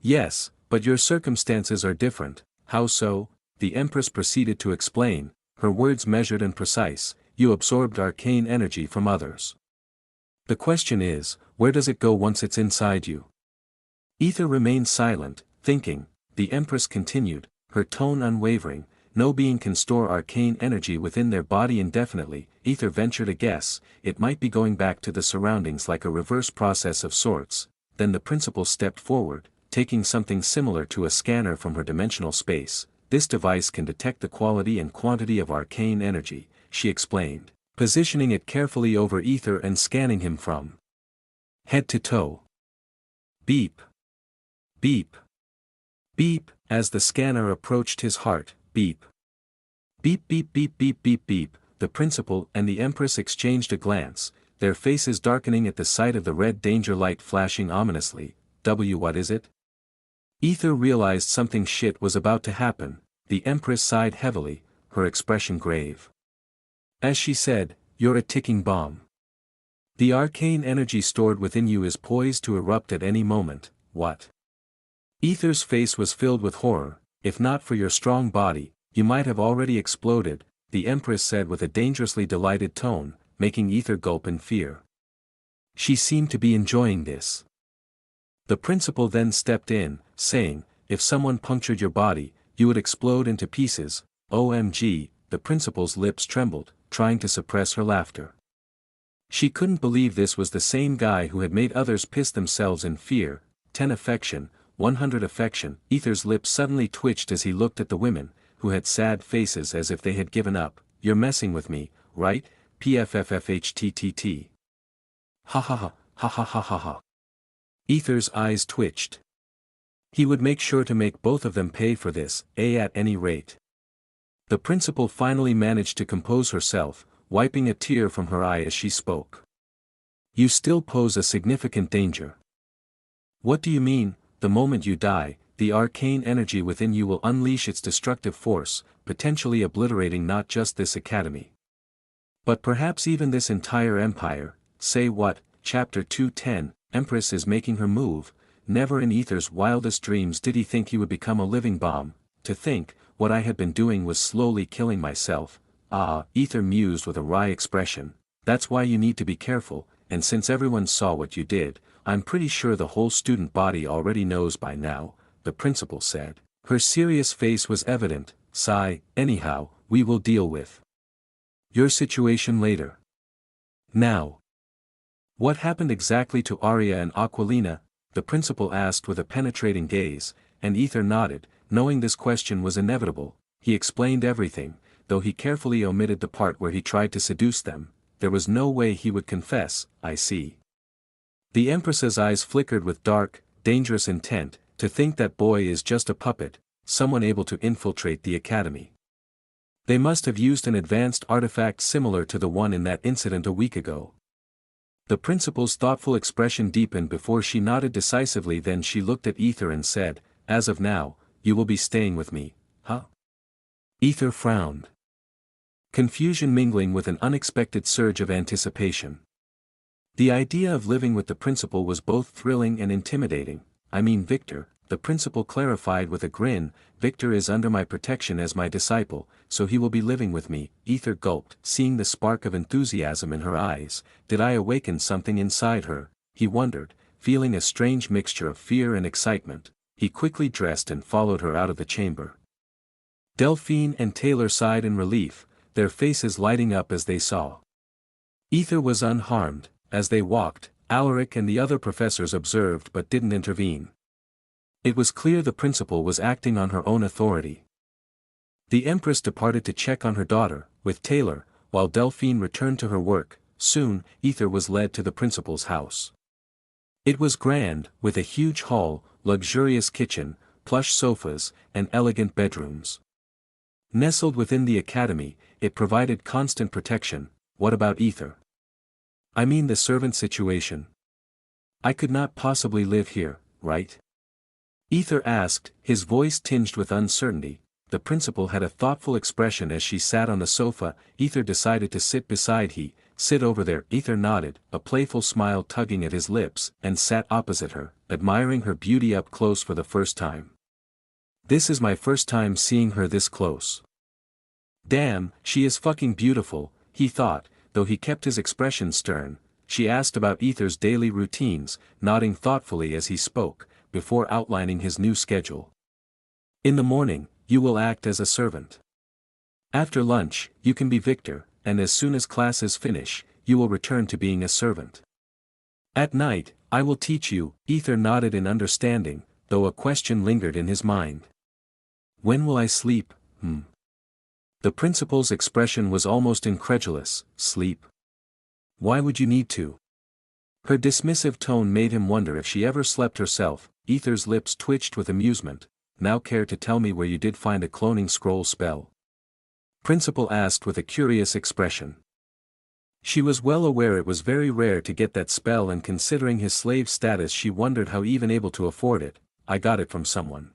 Yes, but your circumstances are different. How so? The Empress proceeded to explain, her words measured and precise. You absorbed arcane energy from others. The question is, where does it go once it's inside you? Aether remained silent, thinking. The Empress continued, her tone unwavering, no being can store arcane energy within their body indefinitely. Aether ventured a guess, it might be going back to the surroundings like a reverse process of sorts. Then the principal stepped forward, taking something similar to a scanner from her dimensional space. This device can detect the quality and quantity of arcane energy, she explained, positioning it carefully over Aether and scanning him from head to toe. Beep. Beep. Beep, as the scanner approached his heart, beep. Beep beep beep beep beep beep, the principal and the Empress exchanged a glance, their faces darkening at the sight of the red danger light flashing ominously. What is it? Aether realized something shit was about to happen. The Empress sighed heavily, her expression grave. As she said, you're a ticking bomb. The arcane energy stored within you is poised to erupt at any moment. What? Aether's face was filled with horror. If not for your strong body, you might have already exploded, the Empress said with a dangerously delighted tone, making Aether gulp in fear. She seemed to be enjoying this. The principal then stepped in, saying, if someone punctured your body, you would explode into pieces. OMG, the principal's lips trembled, trying to suppress her laughter. She couldn't believe this was the same guy who had made others piss themselves in fear. 10 affection, 100 affection. Aether's lips suddenly twitched as he looked at the women, who had sad faces as if they had given up. You're messing with me, right? PFFFHTTT. Ha ha ha, ha ha ha ha ha. Aether's eyes twitched. He would make sure to make both of them pay for this, at any rate. The principal finally managed to compose herself, wiping a tear from her eye as she spoke. You still pose a significant danger. What do you mean? The moment you die, the arcane energy within you will unleash its destructive force, potentially obliterating not just this academy, but perhaps even this entire empire. Say what? Chapter 210, Empress is making her move. Never in Aether's wildest dreams did he think he would become a living bomb. To think, what I had been doing was slowly killing myself. Ah, Aether mused with a wry expression. That's why you need to be careful, and since everyone saw what you did, I'm pretty sure the whole student body already knows by now, the principal said. Her serious face was evident. Sigh, anyhow, we will deal with your situation later. Now. What happened exactly to Arya and Aquilina? The principal asked with a penetrating gaze, and Aether nodded, knowing this question was inevitable. He explained everything, though he carefully omitted the part where he tried to seduce them. There was no way he would confess. I see. The Empress's eyes flickered with dark, dangerous intent. To think that boy is just a puppet, someone able to infiltrate the academy. They must have used an advanced artifact similar to the one in that incident a week ago. The principal's thoughtful expression deepened before she nodded decisively. Then she looked at Aether and said, as of now, you will be staying with me, huh? Aether frowned. Confusion mingling with an unexpected surge of anticipation. The idea of living with the principal was both thrilling and intimidating. I mean Victor, the principal clarified with a grin, Victor is under my protection as my disciple, so he will be living with me. Aether gulped, seeing the spark of enthusiasm in her eyes. Did I awaken something inside her? He wondered, feeling a strange mixture of fear and excitement. He quickly dressed and followed her out of the chamber. Delphine and Taylor sighed in relief, their faces lighting up as they saw Aether was unharmed. As they walked, Alaric and the other professors observed but didn't intervene. It was clear the principal was acting on her own authority. The Empress departed to check on her daughter, with Taylor, while Delphine returned to her work. Soon, Aether was led to the principal's house. It was grand, with a huge hall, luxurious kitchen, plush sofas, and elegant bedrooms. Nestled within the academy, it provided constant protection. What about Aether? I mean the servant situation. I could not possibly live here, right? Aether asked, his voice tinged with uncertainty. The principal had a thoughtful expression as she sat on the sofa. Aether decided to sit beside he. Sit over there. Aether nodded, a playful smile tugging at his lips, and sat opposite her, admiring her beauty up close for the first time. This is my first time seeing her this close. Damn, she is fucking beautiful, he thought, though he kept his expression stern. She asked about Aether's daily routines, nodding thoughtfully as he spoke, before outlining his new schedule. In the morning, you will act as a servant. After lunch, you can be Victor, and as soon as classes finish, you will return to being a servant. At night, I will teach you. Aether nodded in understanding, though a question lingered in his mind. When will I sleep? The principal's expression was almost incredulous. Sleep? Why would you need to? Her dismissive tone made him wonder if she ever slept herself. Aether's lips twitched with amusement. Now care to tell me where you did find a cloning scroll spell? Principal asked with a curious expression. She was well aware it was very rare to get that spell, and considering his slave status she wondered how even able to afford it. I got it from someone.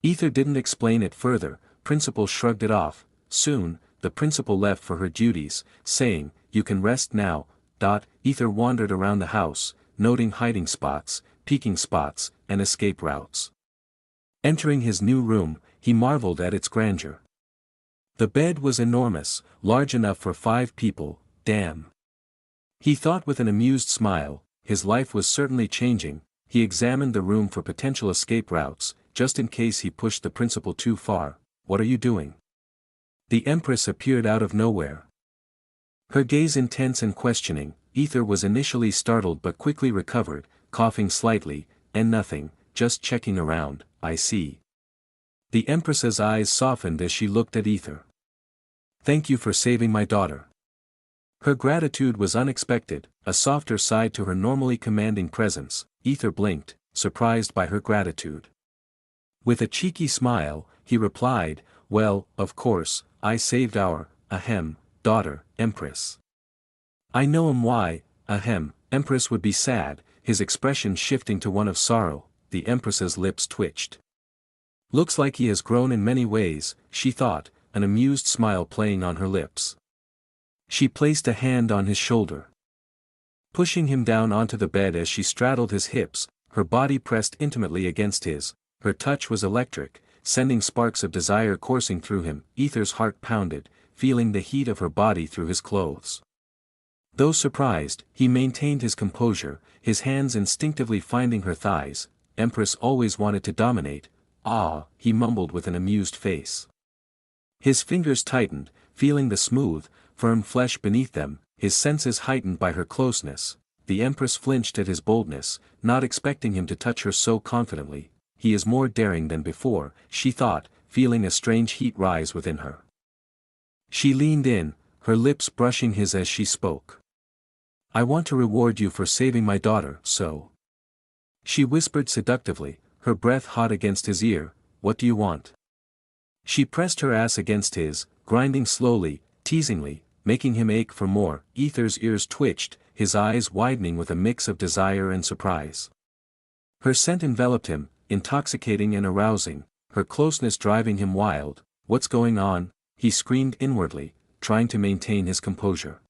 Aether didn't explain it further. Principal shrugged it off. Soon, the principal left for her duties, saying, you can rest now. Aether wandered around the house, noting hiding spots, peeking spots, and escape routes. Entering his new room, he marveled at its grandeur. The bed was enormous, large enough for 5 people. Damn. He thought with an amused smile. His life was certainly changing. He examined the room for potential escape routes, just in case he pushed the principal too far. What are you doing? The Empress appeared out of nowhere. Her gaze intense and questioning. Aether was initially startled but quickly recovered, coughing slightly, and nothing, just checking around. I see. The Empress's eyes softened as she looked at Aether. Thank you for saving my daughter. Her gratitude was unexpected, a softer side to her normally commanding presence. Aether blinked, surprised by her gratitude. With a cheeky smile, he replied, well, of course, I saved our, daughter, Empress. I know why, Empress would be sad, his expression shifting to one of sorrow. The Empress's lips twitched. Looks like he has grown in many ways, she thought, an amused smile playing on her lips. She placed a hand on his shoulder, pushing him down onto the bed as she straddled his hips, her body pressed intimately against his. Her touch was electric, sending sparks of desire coursing through him. Aether's heart pounded, feeling the heat of her body through his clothes. Though surprised, he maintained his composure, his hands instinctively finding her thighs. Empress always wanted to dominate. Ah, he mumbled with an amused face. His fingers tightened, feeling the smooth, firm flesh beneath them, his senses heightened by her closeness. The Empress flinched at his boldness, not expecting him to touch her so confidently. He is more daring than before, she thought, feeling a strange heat rise within her. She leaned in, her lips brushing his as she spoke. "I want to reward you for saving my daughter, so." She whispered seductively, her breath hot against his ear. "What do you want?" She pressed her ass against his, grinding slowly, teasingly, making him ache for more. Aether's ears twitched, his eyes widening with a mix of desire and surprise. Her scent enveloped him, intoxicating and arousing, her closeness driving him wild. "What's going on?" he screamed inwardly, trying to maintain his composure.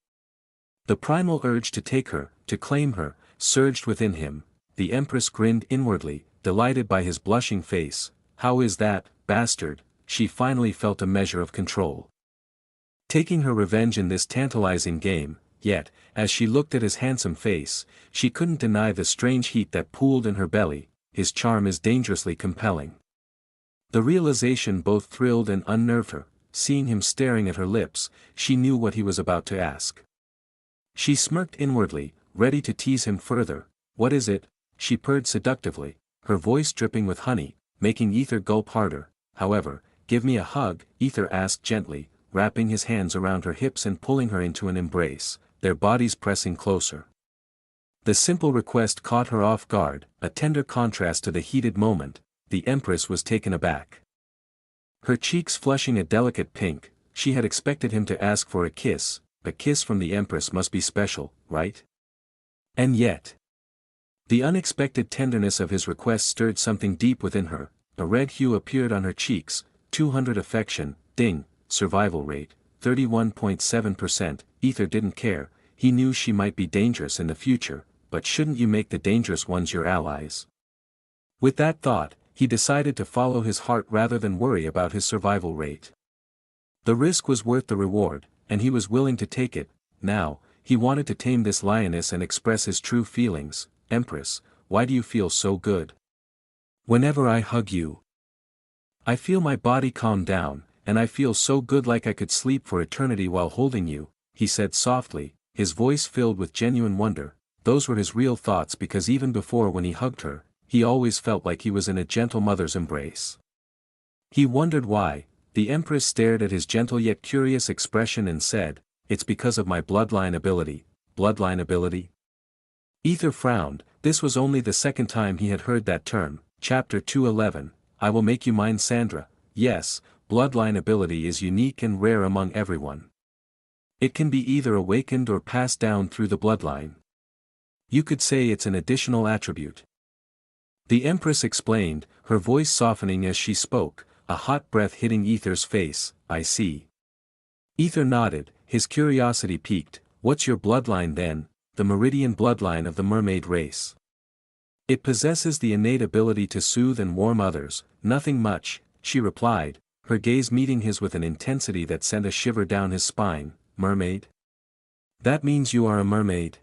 The primal urge to take her, to claim her, surged within him. The Empress grinned inwardly, delighted by his blushing face. "How is that, bastard?" She finally felt a measure of control. Taking her revenge in this tantalizing game, yet, as she looked at his handsome face, she couldn't deny the strange heat that pooled in her belly. His charm is dangerously compelling. The realization both thrilled and unnerved her. Seeing him staring at her lips, she knew what he was about to ask. She smirked inwardly, ready to tease him further. "What is it?" she purred seductively, her voice dripping with honey, making Aether gulp harder. "However, give me a hug," Aether asked gently, wrapping his hands around her hips and pulling her into an embrace, their bodies pressing closer. The simple request caught her off guard, a tender contrast to the heated moment. The Empress was taken aback. Her cheeks flushing a delicate pink, she had expected him to ask for a kiss from the Empress must be special, right? And yet, the unexpected tenderness of his request stirred something deep within her. A red hue appeared on her cheeks. 200 affection, ding, survival rate, 31.7%, Aether didn't care, he knew she might be dangerous in the future, but shouldn't you make the dangerous ones your allies? With that thought, he decided to follow his heart rather than worry about his survival rate. The risk was worth the reward, and he was willing to take it. Now, he wanted to tame this lioness and express his true feelings. "Empress, why do you feel so good? Whenever I hug you, I feel my body calm down, and I feel so good like I could sleep for eternity while holding you," he said softly, his voice filled with genuine wonder. Those were his real thoughts because even before when he hugged her, he always felt like he was in a gentle mother's embrace. He wondered why. The Empress stared at his gentle yet curious expression and said, "It's because of my bloodline ability." Bloodline ability? Aether frowned. This was only the second time he had heard that term. Chapter 211, "I will make you mine Sandra." Yes, bloodline ability is unique and rare among everyone. It can be either awakened or passed down through the bloodline. You could say it's an additional attribute. The Empress explained, her voice softening as she spoke, a hot breath hitting Aether's face. "I see." Aether nodded, his curiosity piqued. "What's your bloodline then?" "The Meridian bloodline of the mermaid race. It possesses the innate ability to soothe and warm others." "Nothing much," she replied, her gaze meeting his with an intensity that sent a shiver down his spine. "Mermaid? That means you are a mermaid?"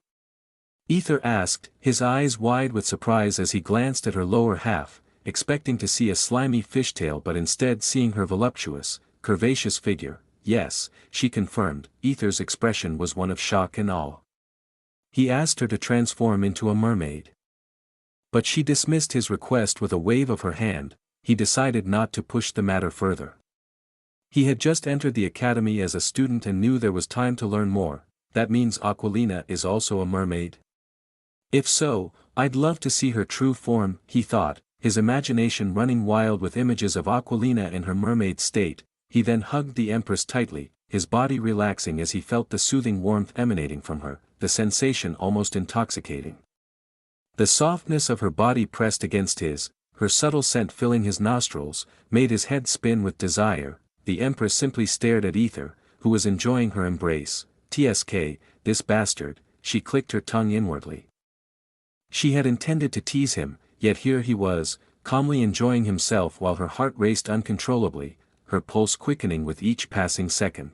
Aether asked, his eyes wide with surprise as he glanced at her lower half, expecting to see a slimy fishtail but instead seeing her voluptuous, curvaceous figure. "Yes," she confirmed. Aether's expression was one of shock and awe. He asked her to transform into a mermaid. But she dismissed his request with a wave of her hand. He decided not to push the matter further. He had just entered the academy as a student and knew there was time to learn more. "That means Aquilina is also a mermaid? If so, I'd love to see her true form," he thought, his imagination running wild with images of Aquilina in her mermaid state. He then hugged the Empress tightly, his body relaxing as he felt the soothing warmth emanating from her, the sensation almost intoxicating. The softness of her body pressed against his, her subtle scent filling his nostrils, made his head spin with desire. The Empress simply stared at Aether, who was enjoying her embrace. "Tsk, this bastard," she clicked her tongue inwardly. She had intended to tease him, yet here he was, calmly enjoying himself while her heart raced uncontrollably, her pulse quickening with each passing second.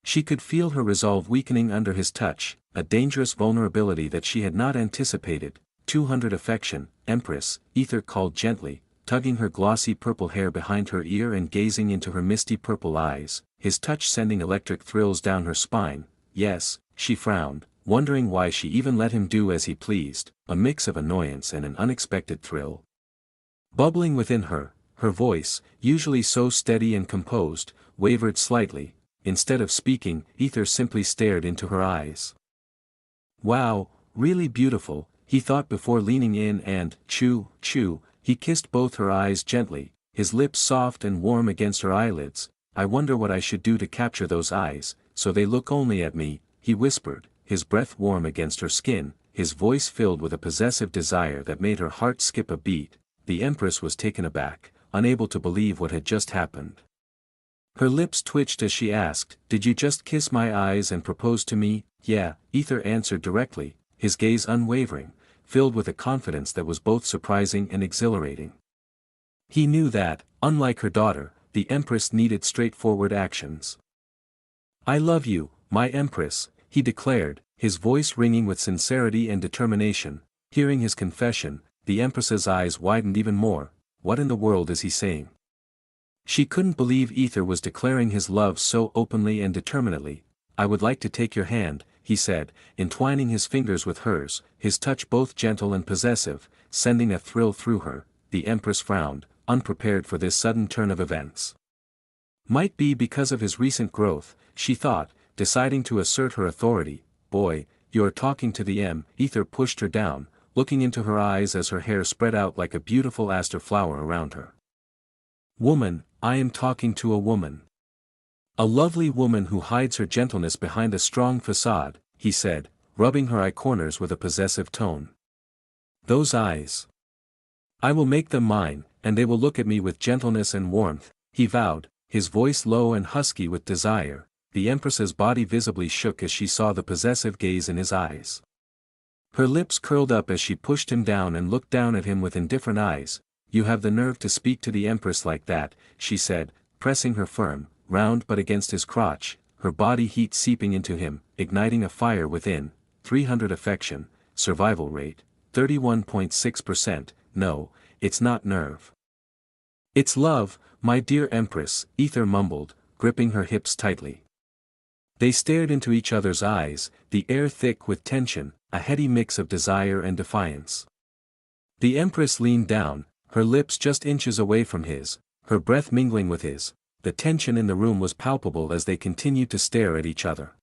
She could feel her resolve weakening under his touch. a dangerous vulnerability that she had not anticipated. 200 affection, Empress, Aether called gently, tugging her glossy purple hair behind her ear and gazing into her misty purple eyes, his touch sending electric thrills down her spine. Yes, she frowned, wondering why she even let him do as he pleased, a mix of annoyance and an unexpected thrill. Bubbling within her, her voice, usually so steady and composed, wavered slightly. Instead of speaking, Aether simply stared into her eyes. Wow, really beautiful, he thought before leaning in and, choo, he kissed both her eyes gently, his lips soft and warm against her eyelids. I wonder what I should do to capture those eyes, so they look only at me, he whispered, his breath warm against her skin, his voice filled with a possessive desire that made her heart skip a beat. The Empress was taken aback, unable to believe what had just happened. Her lips twitched as she asked, "Did you just kiss my eyes and propose to me?" "Yeah," Aether answered directly, his gaze unwavering, filled with a confidence that was both surprising and exhilarating. He knew that, unlike her daughter, the Empress needed straightforward actions. "I love you, my Empress," he declared, his voice ringing with sincerity and determination. Hearing his confession, the Empress's eyes widened even more. What in the world is he saying? She couldn't believe Aether was declaring his love so openly and determinedly. "I would like to take your hand," he said, entwining his fingers with hers, his touch both gentle and possessive, sending a thrill through her. The Empress frowned, unprepared for this sudden turn of events. Might be because of his recent growth, she thought, deciding to assert her authority. "Boy, you're talking to the M." Aether pushed her down, looking into her eyes as her hair spread out like a beautiful aster flower around her. "Woman, I am talking to a woman. A lovely woman who hides her gentleness behind a strong facade," he said, rubbing her eye corners with a possessive tone. "Those eyes. I will make them mine, and they will look at me with gentleness and warmth," he vowed, his voice low and husky with desire. The Empress's body visibly shook as she saw the possessive gaze in his eyes. Her lips curled up as she pushed him down and looked down at him with indifferent eyes. "You have the nerve to speak to the Empress like that," she said, pressing her firm, round butt against his crotch, her body heat seeping into him, igniting a fire within. 300 affection, survival rate, 31.6%, "No, it's not nerve. It's love, my dear Empress," Aether mumbled, gripping her hips tightly. They stared into each other's eyes, the air thick with tension, a heady mix of desire and defiance. The Empress leaned down, her lips just inches away from his, her breath mingling with his. The tension in the room was palpable as they continued to stare at each other.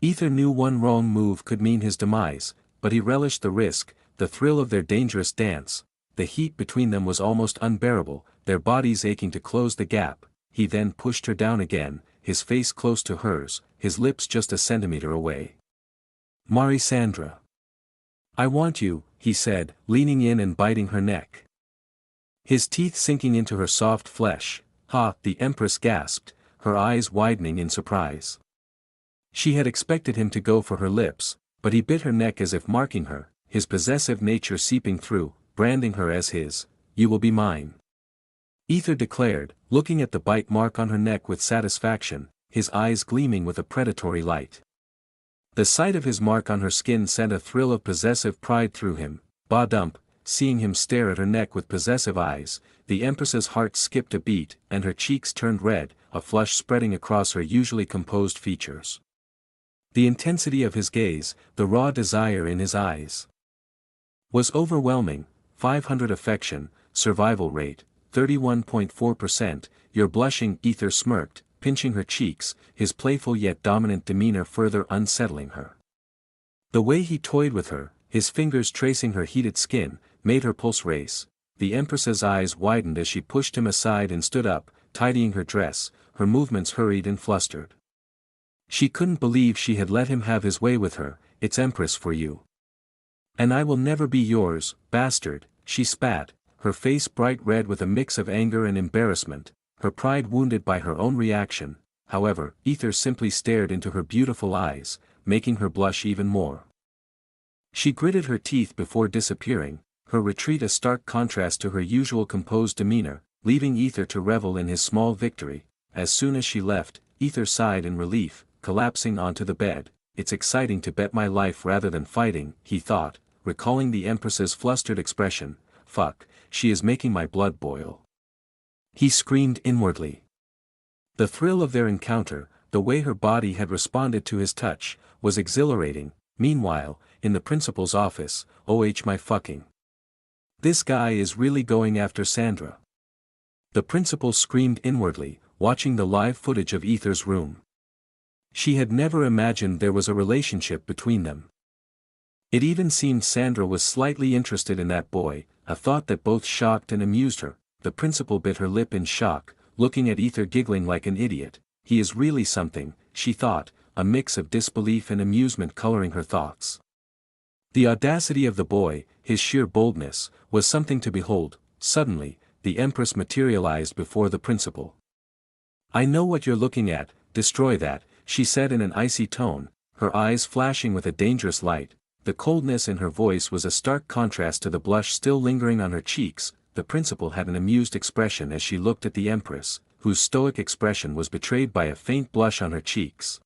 Aether knew one wrong move could mean his demise, but he relished the risk, the thrill of their dangerous dance. The heat between them was almost unbearable, their bodies aching to close the gap. He then pushed her down again, his face close to hers, his lips just a centimeter away. "Marisandra. I want you," he said, leaning in and biting her neck. His teeth sinking into her soft flesh. "Ha!" the Empress gasped, her eyes widening in surprise. She had expected him to go for her lips, but he bit her neck as if marking her, his possessive nature seeping through, branding her as his. "You will be mine," Aether declared, looking at the bite mark on her neck with satisfaction, his eyes gleaming with a predatory light. The sight of his mark on her skin sent a thrill of possessive pride through him. Ba-dump, seeing him stare at her neck with possessive eyes, the Empress's heart skipped a beat and her cheeks turned red, a flush spreading across her usually composed features. The intensity of his gaze, the raw desire in his eyes, was overwhelming. 500 affection, survival rate, 31.4%, "You're blushing," Aether smirked, pinching her cheeks, his playful yet dominant demeanor further unsettling her. The way he toyed with her, his fingers tracing her heated skin, made her pulse race. The Empress's eyes widened as she pushed him aside and stood up, tidying her dress, her movements hurried and flustered. She couldn't believe she had let him have his way with her. "It's Empress for you. And I will never be yours, bastard," she spat, her face bright red with a mix of anger and embarrassment, her pride wounded by her own reaction. However, Aether simply stared into her beautiful eyes, making her blush even more. She gritted her teeth before disappearing, her retreat a stark contrast to her usual composed demeanor, leaving Aether to revel in his small victory. As soon as she left, Aether sighed in relief, collapsing onto the bed. it's exciting to bet my life rather than fighting, he thought, recalling the Empress's flustered expression. Fuck, she is making my blood boil. He screamed inwardly. The thrill of their encounter, the way her body had responded to his touch, was exhilarating. Meanwhile, in the principal's office, my fucking. This guy is really going after Sandra. The principal screamed inwardly, watching the live footage of Aether's room. She had never imagined there was a relationship between them. It even seemed Sandra was slightly interested in that boy, a thought that both shocked and amused her. The principal bit her lip in shock, looking at Aether giggling like an idiot. He is really something, she thought, a mix of disbelief and amusement coloring her thoughts. The audacity of the boy, his sheer boldness, was something to behold. Suddenly, the Empress materialized before the principal. I know what you're looking at, destroy that, she said in an icy tone, her eyes flashing with a dangerous light. The coldness in her voice was a stark contrast to the blush still lingering on her cheeks. The principal had an amused expression as she looked at the Empress, whose stoic expression was betrayed by a faint blush on her cheeks.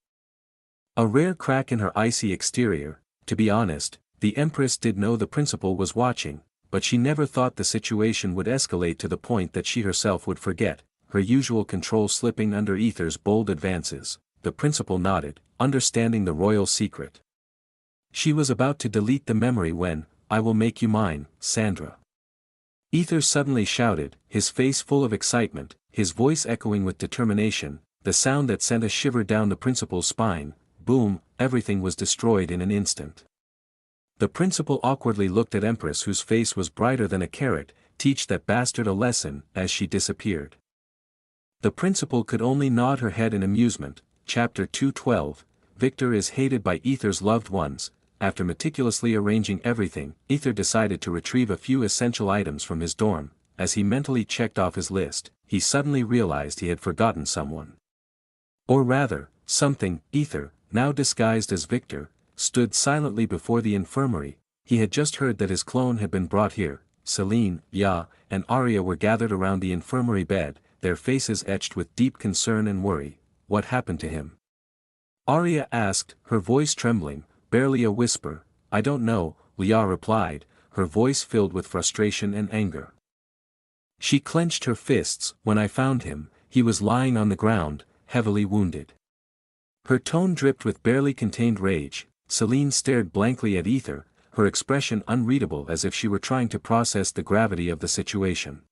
A rare crack in her icy exterior. To be honest, the Empress did know the principal was watching, but she never thought the situation would escalate to the point that she herself would forget her usual control slipping under Aether's bold advances. The principal nodded, understanding the royal secret. She was about to delete the memory when, I will make you mine, Sandra. Aether suddenly shouted, his face full of excitement, his voice echoing with determination, the sound that sent a shiver down the principal's spine. Boom, everything was destroyed in an instant. The principal awkwardly looked at Empress, whose face was brighter than a carrot. Teach that bastard a lesson, as she disappeared. The principal could only nod her head in amusement. Chapter 212, Victor is hated by Aether's loved ones. After meticulously arranging everything, Aether decided to retrieve a few essential items from his dorm. As he mentally checked off his list, he suddenly realized he had forgotten someone. Or rather, something. Aether, now disguised as Victor, stood silently before the infirmary. He had just heard that his clone had been brought here. Celine, Ya, and Arya were gathered around the infirmary bed, their faces etched with deep concern and worry. What happened to him? Arya asked, her voice trembling, barely a whisper. I don't know, Ya replied, her voice filled with frustration and anger. She clenched her fists. When I found him, he was lying on the ground, heavily wounded. Her tone dripped with barely contained rage. Celine stared blankly at Aether, her expression unreadable as if she were trying to process the gravity of the situation.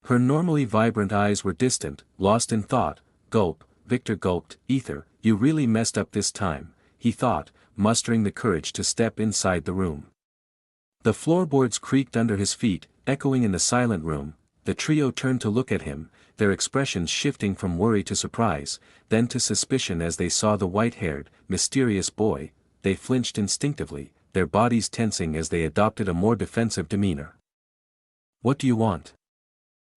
Her normally vibrant eyes were distant, lost in thought. Gulp, Victor gulped. Aether, you really messed up this time, he thought, mustering the courage to step inside the room. The floorboards creaked under his feet, echoing in the silent room. The trio turned to look at him, their expressions shifting from worry to surprise, then to suspicion as they saw the white-haired, mysterious boy. They flinched instinctively, their bodies tensing as they adopted a more defensive demeanor. What do you want?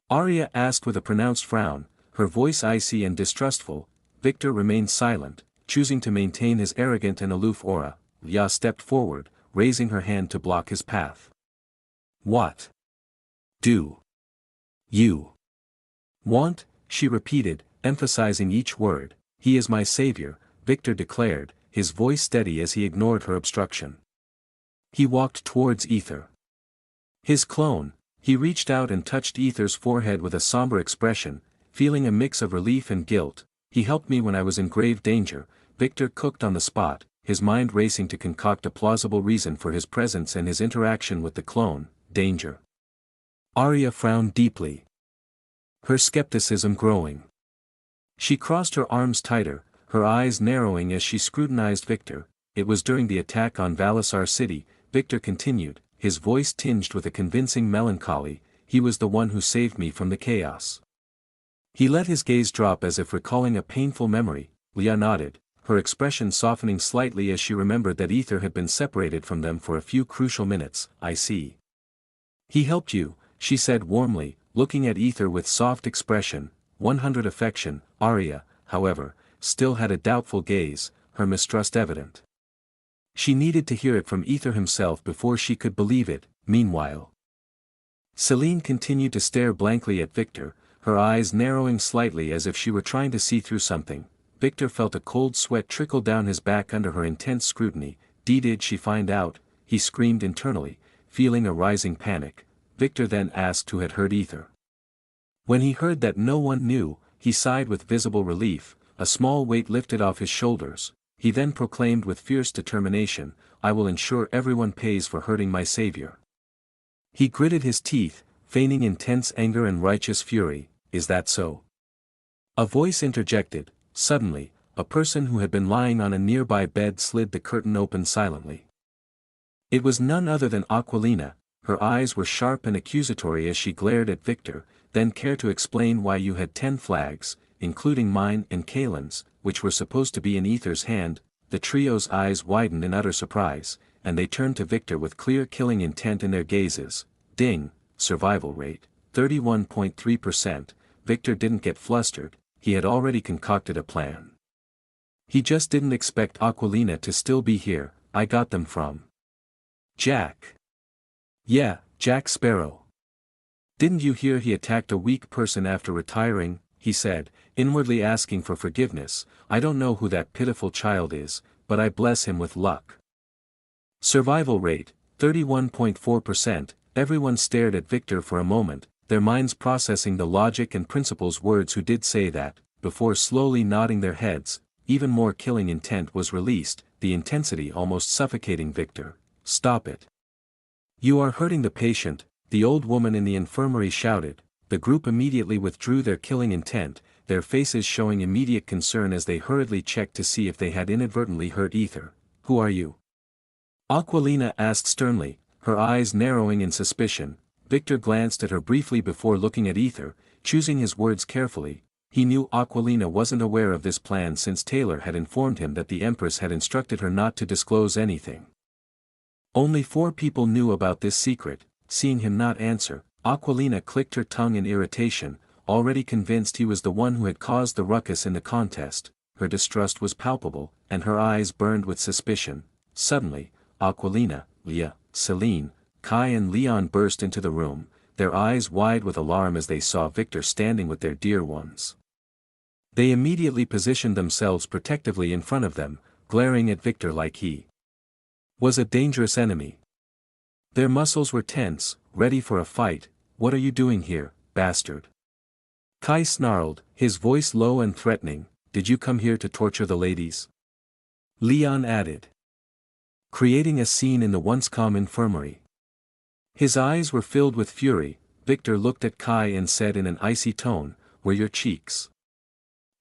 Arya asked with a pronounced frown, her voice icy and distrustful. Victor remained silent, choosing to maintain his arrogant and aloof aura. Ya stepped forward, raising her hand to block his path. What do you want? She repeated, emphasizing each word. He is my savior, Victor declared, his voice steady as he ignored her obstruction. He walked towards Aether. His clone. He reached out and touched Aether's forehead with a somber expression, feeling a mix of relief and guilt. He helped me when I was in grave danger. Victor cooked on the spot, his mind racing to concoct a plausible reason for his presence and his interaction with the clone. Danger. Arya frowned deeply, her skepticism growing. She crossed her arms tighter, her eyes narrowing as she scrutinized Victor. It was during the attack on Valisar City, Victor continued, his voice tinged with a convincing melancholy. He was the one who saved me from the chaos. He let his gaze drop as if recalling a painful memory. Leah nodded, her expression softening slightly as she remembered that Aether had been separated from them for a few crucial minutes. I see. He helped you, she said warmly, looking at Aether with soft expression. 100 affection. Arya, however, still had a doubtful gaze, her mistrust evident. She needed to hear it from Aether himself before she could believe it. Meanwhile, Celine continued to stare blankly at Victor, her eyes narrowing slightly as if she were trying to see through something. Victor felt a cold sweat trickle down his back under her intense scrutiny. Did she find out? He screamed internally, feeling a rising panic. Victor then asked who had hurt Aether. When he heard that no one knew, he sighed with visible relief, a small weight lifted off his shoulders. He then proclaimed with fierce determination, "I will ensure everyone pays for hurting my savior." He gritted his teeth, feigning intense anger and righteous fury. "Is that so?" A voice interjected. Suddenly, a person who had been lying on a nearby bed slid the curtain open silently. It was none other than Aquilina. Her eyes were sharp and accusatory as she glared at Victor. "Then care to explain why you had 10 flags, including mine and Kaelin's, which were supposed to be in Aether's hand?" The trio's eyes widened in utter surprise, and they turned to Victor with clear killing intent in their gazes. Ding, survival rate, 31.3%. Victor didn't get flustered, he had already concocted a plan. He just didn't expect Aquilina to still be here. "I got them from Jack." "Yeah, Jack Sparrow. Didn't you hear he attacked a weak person after retiring?" he said, inwardly asking for forgiveness. "I don't know who that pitiful child is, but I bless him with luck." Survival rate, 31.4%. Everyone stared at Victor for a moment, their minds processing the logic and principles words "who did say that," before slowly nodding their heads. Even more killing intent was released, the intensity almost suffocating Victor. "Stop it. You are hurting the patient," the old woman in the infirmary shouted. The group immediately withdrew their killing intent, their faces showing immediate concern as they hurriedly checked to see if they had inadvertently hurt Aether. "Who are you?" Aquilina asked sternly, her eyes narrowing in suspicion. Victor glanced at her briefly before looking at Aether, choosing his words carefully. He knew Aquilina wasn't aware of this plan since Taylor had informed him that the Empress had instructed her not to disclose anything. Only 4 people knew about this secret. Seeing him not answer, Aquilina clicked her tongue in irritation, already convinced he was the one who had caused the ruckus in the contest. Her distrust was palpable, and her eyes burned with suspicion. Suddenly, Aquilina, Leah, Celine, Kai and Leon burst into the room, their eyes wide with alarm as they saw Victor standing with their dear ones. They immediately positioned themselves protectively in front of them, glaring at Victor like he was a dangerous enemy. Their muscles were tense, ready for a fight. "What are you doing here, bastard?" Kai snarled, his voice low and threatening. "Did you come here to torture the ladies?" Leon added, creating a scene in the once calm infirmary. His eyes were filled with fury. Victor looked at Kai and said in an icy tone, "Were your cheeks?"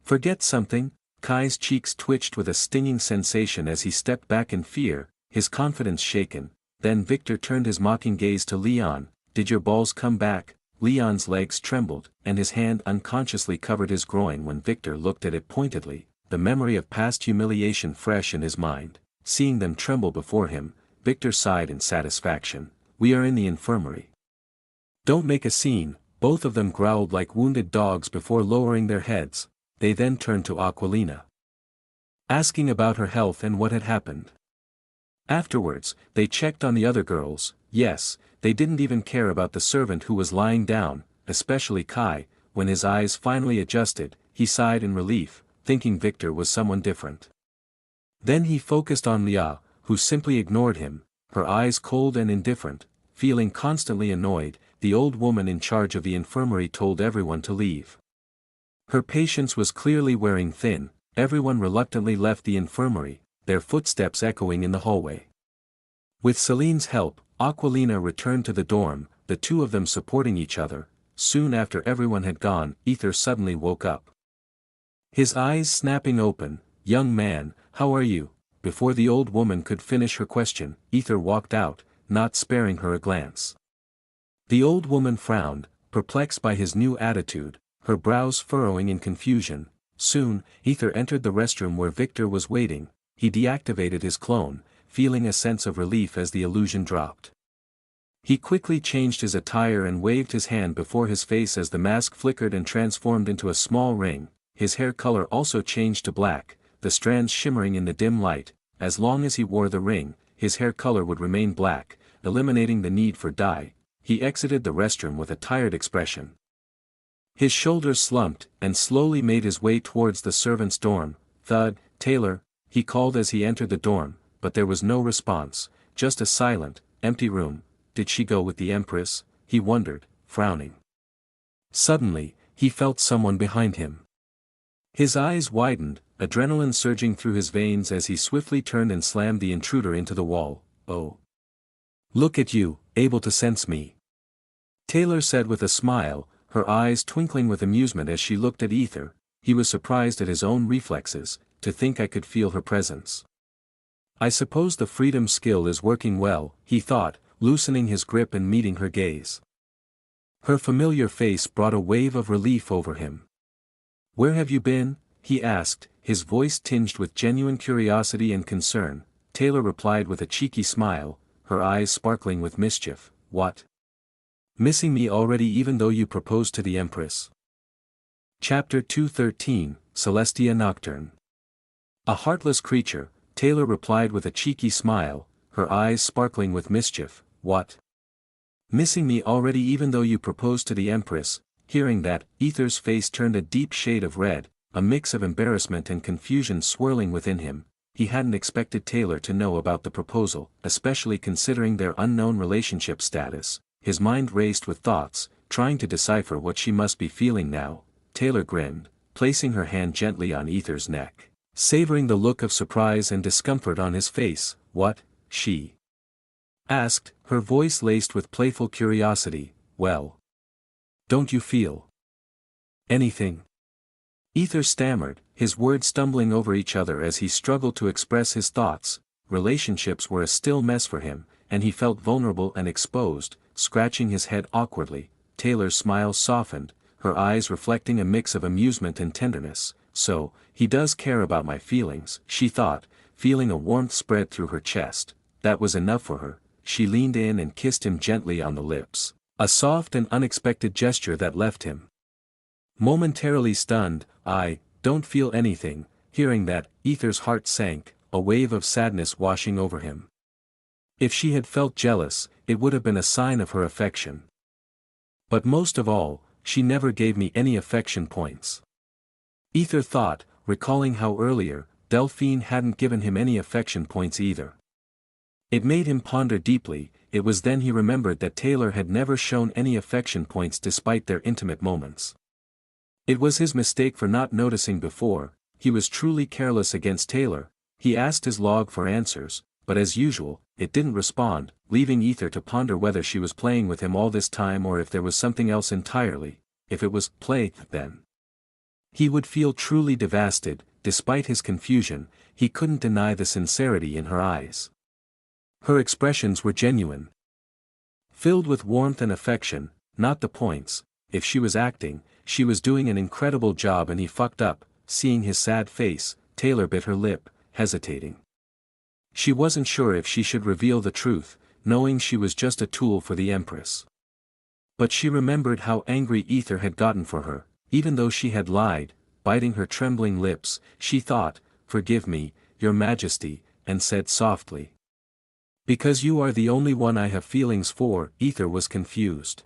"Forget something?" Kai's cheeks twitched with a stinging sensation as he stepped back in fear, his confidence shaken. Then Victor turned his mocking gaze to Leon. "Did your balls come back?" Leon's legs trembled, and his hand unconsciously covered his groin when Victor looked at it pointedly, the memory of past humiliation fresh in his mind. Seeing them tremble before him, Victor sighed in satisfaction. "We are in the infirmary. Don't make a scene." Both of them growled like wounded dogs before lowering their heads. They then turned to Aquilina, asking about her health and what had happened. Afterwards, they checked on the other girls. Yes, they didn't even care about the servant who was lying down, especially Kai. When his eyes finally adjusted, he sighed in relief, thinking Victor was someone different. Then he focused on Leah, who simply ignored him, her eyes cold and indifferent. Feeling constantly annoyed, the old woman in charge of the infirmary told everyone to leave. Her patience was clearly wearing thin. Everyone reluctantly left the infirmary, their footsteps echoing in the hallway. With Celine's help, Aquilina returned to the dorm, the two of them supporting each other. Soon after everyone had gone, Aether suddenly woke up, his eyes snapping open. "Young man, how are you?" Before the old woman could finish her question, Aether walked out, not sparing her a glance. The old woman frowned, perplexed by his new attitude, her brows furrowing in confusion. Soon, Aether entered the restroom where Victor was waiting. He deactivated his clone, feeling a sense of relief as the illusion dropped. He quickly changed his attire and waved his hand before his face as the mask flickered and transformed into a small ring. His hair color also changed to black, the strands shimmering in the dim light. As long as he wore the ring, his hair color would remain black, eliminating the need for dye. He exited the restroom with a tired expression. His shoulders slumped, and slowly made his way towards the servants' dorm. Thud, Taylor, he called as he entered the dorm, but there was no response, just a silent, empty room. Did she go with the Empress? He wondered, frowning. Suddenly, he felt someone behind him. His eyes widened, adrenaline surging through his veins as he swiftly turned and slammed the intruder into the wall. Oh. Look at you, able to sense me. Taylor said with a smile, her eyes twinkling with amusement as she looked at Aether. He was surprised at his own reflexes, to think I could feel her presence. I suppose the freedom skill is working well, he thought, loosening his grip and meeting her gaze. Her familiar face brought a wave of relief over him. Where have you been? He asked, his voice tinged with genuine curiosity and concern. Taylor replied with a cheeky smile, her eyes sparkling with mischief. What? Missing me already even though you proposed to the Empress? Chapter 213, Celestia Nocturne. A heartless creature, Taylor replied with a cheeky smile, her eyes sparkling with mischief. What? Missing me already even though you proposed to the Empress? Hearing that, Aether's face turned a deep shade of red, a mix of embarrassment and confusion swirling within him. He hadn't expected Taylor to know about the proposal, especially considering their unknown relationship status. His mind raced with thoughts, trying to decipher what she must be feeling now. Taylor grinned, placing her hand gently on Aether's neck, savoring the look of surprise and discomfort on his face. What? She asked, her voice laced with playful curiosity. Well, don't you feel anything? Aether stammered, his words stumbling over each other as he struggled to express his thoughts. Relationships were a still mess for him, and he felt vulnerable and exposed, scratching his head awkwardly. Taylor's smile softened, her eyes reflecting a mix of amusement and tenderness. So, he does care about my feelings, she thought, feeling a warmth spread through her chest. That was enough for her. She leaned in and kissed him gently on the lips, a soft and unexpected gesture that left him momentarily stunned. I don't feel anything. Hearing that, Aether's heart sank, a wave of sadness washing over him. If she had felt jealous, it would have been a sign of her affection. But most of all, she never gave me any affection points. Aether thought, recalling how earlier, Delphine hadn't given him any affection points either. It made him ponder deeply. It was then he remembered that Taylor had never shown any affection points despite their intimate moments. It was his mistake for not noticing before. He was truly careless against Taylor. He asked his log for answers, but as usual, it didn't respond, leaving Aether to ponder whether she was playing with him all this time or if there was something else entirely. If it was play, then he would feel truly devastated. Despite his confusion, he couldn't deny the sincerity in her eyes. Her expressions were genuine, filled with warmth and affection, not the points. If she was acting, she was doing an incredible job and he fucked up. Seeing his sad face, Taylor bit her lip, hesitating. She wasn't sure if she should reveal the truth, knowing she was just a tool for the Empress. But she remembered how angry Aether had gotten for her, even though she had lied. Biting her trembling lips, she thought, "Forgive me, Your Majesty," and said softly, "Because you are the only one I have feelings for." Aether was confused.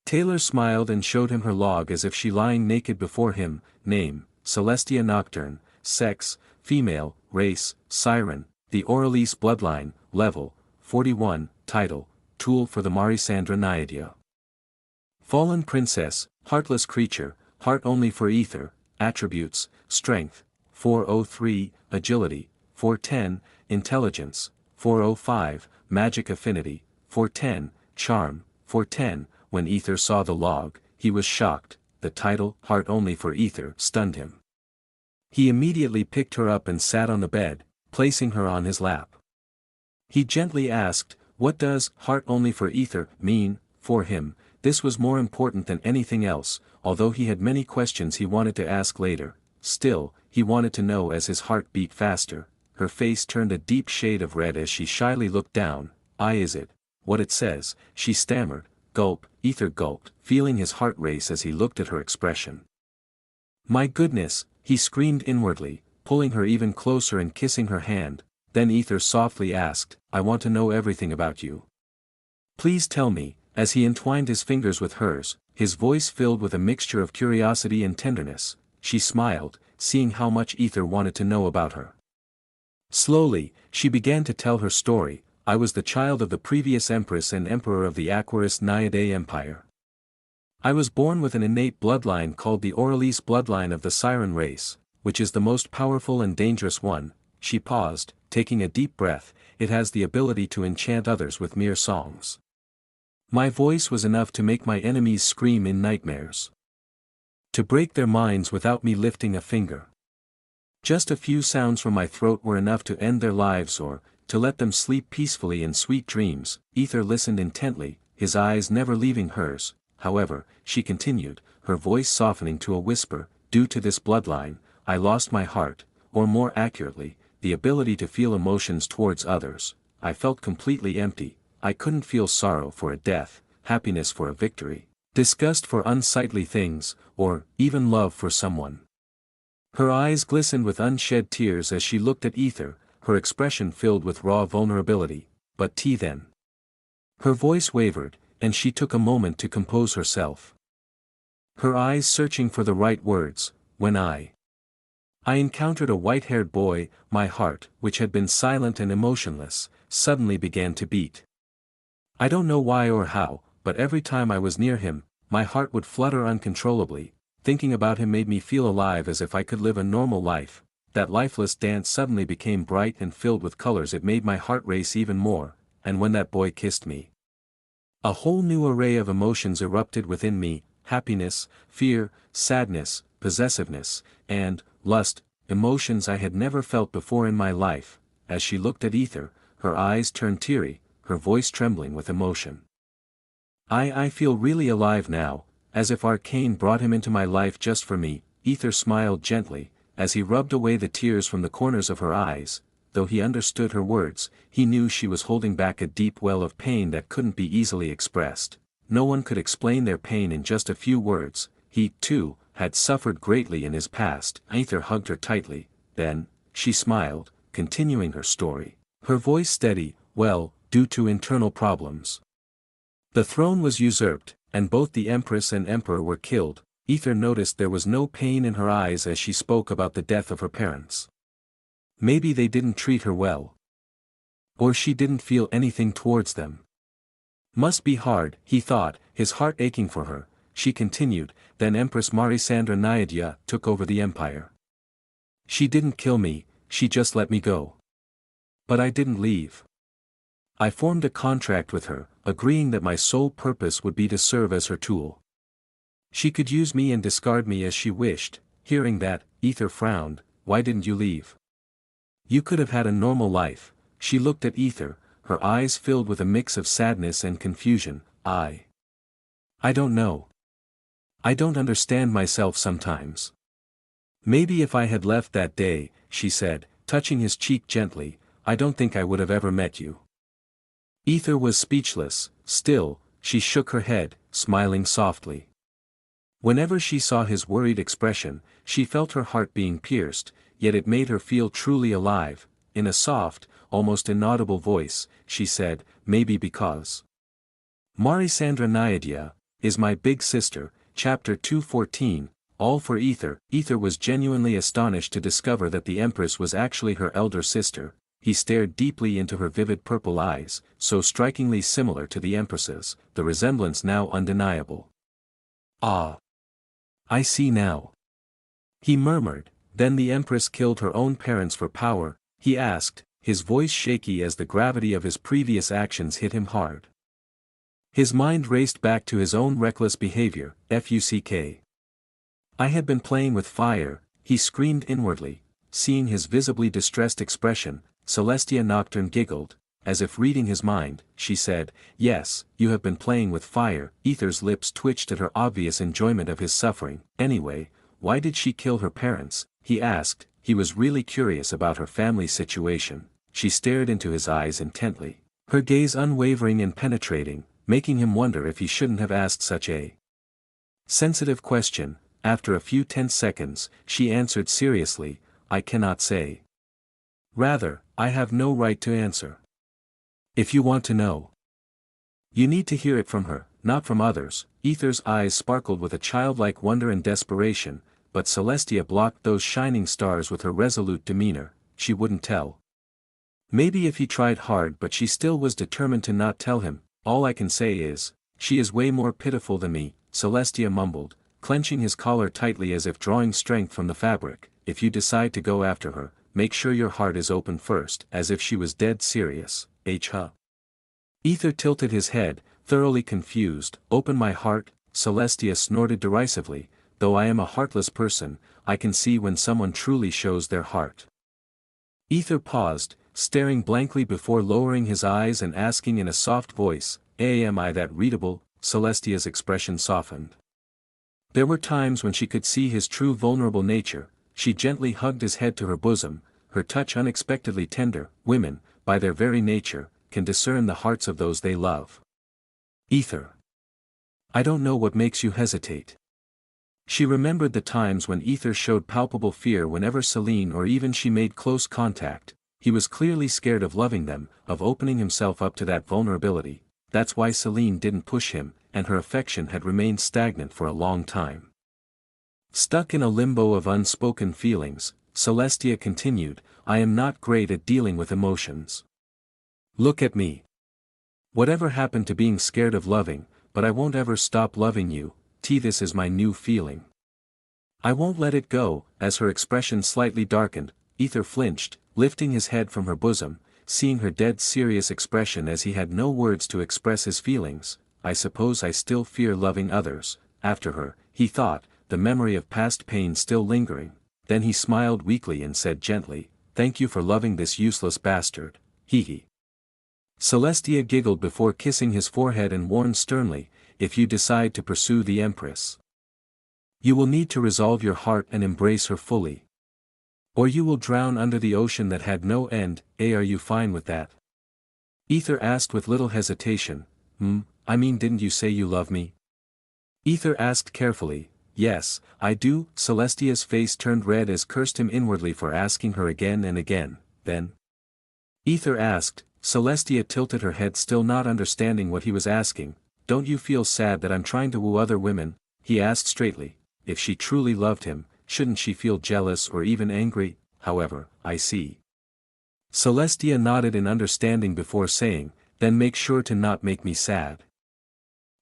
Taylor smiled and showed him her log as if she lying naked before him. Name, Celestia Nocturne. Sex, female. Race, Siren. The ODYSSEY bloodline. Level, 41. Title, Tool for the Marisandra Naiadia. Fallen Princess, Heartless Creature, Heart only for Aether. Attributes, Strength, 403, Agility, 410, Intelligence, 405, Magic Affinity, 410, Charm, 410. When Aether saw the log, he was shocked. The title, Heart only for Aether, stunned him. He immediately picked her up and sat on the bed, placing her on his lap. He gently asked, "What does heart only for Aether mean?" For him, this was more important than anything else, although he had many questions he wanted to ask later. Still, he wanted to know as his heart beat faster. Her face turned a deep shade of red as she shyly looked down. Is it what it says?" she stammered. Gulp. Aether gulped, feeling his heart race as he looked at her expression. "My goodness," he screamed inwardly, pulling her even closer and kissing her hand. Then Aether softly asked, "I want to know everything about you. Please tell me." As he entwined his fingers with hers, his voice filled with a mixture of curiosity and tenderness. She smiled, seeing how much Aether wanted to know about her. Slowly, she began to tell her story. I was the child of the previous empress and emperor of the Aquarius Naiadae Empire. I was born with an innate bloodline called the ODYSSEY bloodline of the Siren race, which is the most powerful and dangerous one. She paused, taking a deep breath. It has the ability to enchant others with mere songs. My voice was enough to make my enemies scream in nightmares. To break their minds without me lifting a finger. Just a few sounds from my throat were enough to end their lives or to let them sleep peacefully in sweet dreams. Aether listened intently, his eyes never leaving hers. However, she continued, her voice softening to a whisper, due to this bloodline, I lost my heart, or more accurately, the ability to feel emotions towards others. I felt completely empty. I couldn't feel sorrow for a death, happiness for a victory, disgust for unsightly things, or even love for someone. Her eyes glistened with unshed tears as she looked at Aether, her expression filled with raw vulnerability. But then. Her voice wavered, and she took a moment to compose herself. Her eyes searching for the right words. When I encountered a white-haired boy, my heart, which had been silent and emotionless, suddenly began to beat. I don't know why or how, but every time I was near him, my heart would flutter uncontrollably. Thinking about him made me feel alive, as if I could live a normal life. That lifeless dance suddenly became bright and filled with colors. It made my heart race even more, and when that boy kissed me, a whole new array of emotions erupted within me: happiness, fear, sadness, possessiveness, and lust, emotions I had never felt before in my life. As she looked at Aether, her eyes turned teary, her voice trembling with emotion. I feel really alive now, as if Arcane brought him into my life just for me. Aether smiled gently, as he rubbed away the tears from the corners of her eyes. Though he understood her words, he knew she was holding back a deep well of pain that couldn't be easily expressed. No one could explain their pain in just a few words. He, too, had suffered greatly in his past. Aether hugged her tightly. Then, she smiled, continuing her story. Her voice steady. Well, due to internal problems, the throne was usurped, and both the empress and emperor were killed. Aether noticed there was no pain in her eyes as she spoke about the death of her parents. Maybe they didn't treat her well. Or she didn't feel anything towards them. Must be hard, he thought, his heart aching for her. She continued, then Empress Marisandra Naiadya took over the empire. She didn't kill me, she just let me go. But I didn't leave. I formed a contract with her, agreeing that my sole purpose would be to serve as her tool. She could use me and discard me as she wished. Hearing that, Aether frowned. Why didn't you leave? You could have had a normal life. She looked at Aether, her eyes filled with a mix of sadness and confusion. I don't know. I don't understand myself sometimes. Maybe if I had left that day, she said, touching his cheek gently, I don't think I would have ever met you. Aether was speechless. Still, she shook her head, smiling softly. Whenever she saw his worried expression, she felt her heart being pierced, yet it made her feel truly alive. In a soft, almost inaudible voice, she said, maybe because Marisandra Naiadya is my big sister. Chapter 214, All for Aether. Aether was genuinely astonished to discover that the Empress was actually her elder sister. He stared deeply into her vivid purple eyes, so strikingly similar to the Empress's, the resemblance now undeniable. Ah! I see now. He murmured. Then the Empress killed her own parents for power? He asked, his voice shaky as the gravity of his previous actions hit him hard. His mind raced back to his own reckless behavior. Fuck. I had been playing with fire, he screamed inwardly. Seeing his visibly distressed expression, Celestia Nocturne giggled, as if reading his mind. She said, yes, you have been playing with fire. Aether's lips twitched at her obvious enjoyment of his suffering. Anyway, why did she kill her parents? He asked. He was really curious about her family situation. She stared into his eyes intently, her gaze unwavering and penetrating, making him wonder if he shouldn't have asked such a sensitive question. After a few tense seconds, she answered seriously, I cannot say. Rather, I have no right to answer. If you want to know, you need to hear it from her, not from others. Aether's eyes sparkled with a childlike wonder and desperation, but Celestia blocked those shining stars with her resolute demeanor. She wouldn't tell. Maybe if he tried hard, but she still was determined to not tell him. All I can say is, she is way more pitiful than me, Celestia mumbled, clenching his collar tightly as if drawing strength from the fabric. If you decide to go after her, make sure your heart is open first, as if she was dead serious. Huh? Aether tilted his head, thoroughly confused. Open my heart? Celestia snorted derisively. Though I am a heartless person, I can see when someone truly shows their heart. Aether paused, staring blankly before lowering his eyes and asking in a soft voice, am I that readable? Celestia's expression softened. There were times when she could see his true vulnerable nature. She gently hugged his head to her bosom, her touch unexpectedly tender. Women, by their very nature, can discern the hearts of those they love. Aether. I don't know what makes you hesitate. She remembered the times when Aether showed palpable fear whenever Celine or even she made close contact. He was clearly scared of loving them, of opening himself up to that vulnerability. That's why Celine didn't push him, and her affection had remained stagnant for a long time. Stuck in a limbo of unspoken feelings, Celestia continued, I am not great at dealing with emotions. Look at me. Whatever happened to being scared of loving, but I won't ever stop loving you. This is my new feeling. I won't let it go. As her expression slightly darkened, Aether flinched, lifting his head from her bosom, seeing her dead serious expression as he had no words to express his feelings. I suppose I still fear loving others. After her, he thought, the memory of past pain still lingering. Then he smiled weakly and said gently, thank you for loving this useless bastard. Hee. Celestia giggled before kissing his forehead and warned sternly, if you decide to pursue the Empress, you will need to resolve your heart and embrace her fully. Or you will drown under the ocean that had no end. Are you fine with that? Aether asked with little hesitation. I mean, didn't you say you love me? Aether asked carefully. Yes, I do. Celestia's face turned red as cursed him inwardly for asking her again and again. Then Aether asked. Celestia tilted her head, still not understanding what he was asking. Don't you feel sad that I'm trying to woo other women? He asked straightly. If she truly loved him, shouldn't she feel jealous or even angry? However, I see. Celestia nodded in understanding before saying, then make sure to not make me sad.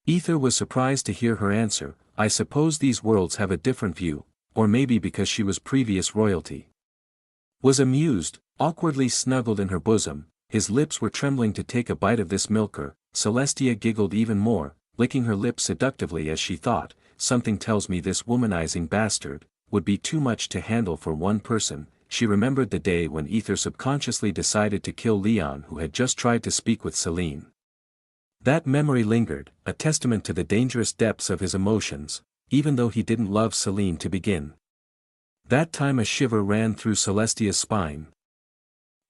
Aether was surprised to hear her answer. I suppose these worlds have a different view, or maybe because she was previous royalty. Was amused, awkwardly snuggled in her bosom. His lips were trembling to take a bite of this milker. Celestia giggled even more, licking her lips seductively as she thought, something tells me this womanizing bastard would be too much to handle for one person. She remembered the day when Aether subconsciously decided to kill Leon, who had just tried to speak with Celine. That memory lingered, a testament to the dangerous depths of his emotions, even though he didn't love Celine to begin. That time a shiver ran through Celestia's spine.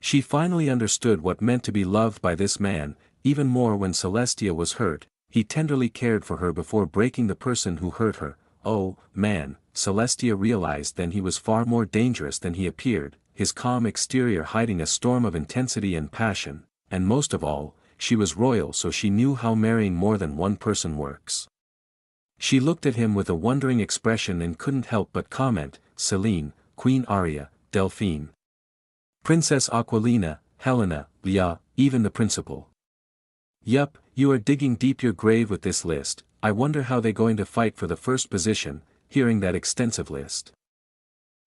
She finally understood what meant to be loved by this man. Even more when Celestia was hurt, he tenderly cared for her before breaking the person who hurt her. Oh, man, Celestia realized then he was far more dangerous than he appeared, his calm exterior hiding a storm of intensity and passion, and most of all, she was royal, so she knew how marrying more than one person works. She looked at him with a wondering expression and couldn't help but comment, Celine, Queen Aria, Delphine, Princess Aquilina, Helena, Leah, even the principal. Yup, you are digging deep your grave with this list. I wonder how they're going to fight for the first position. Hearing that extensive list,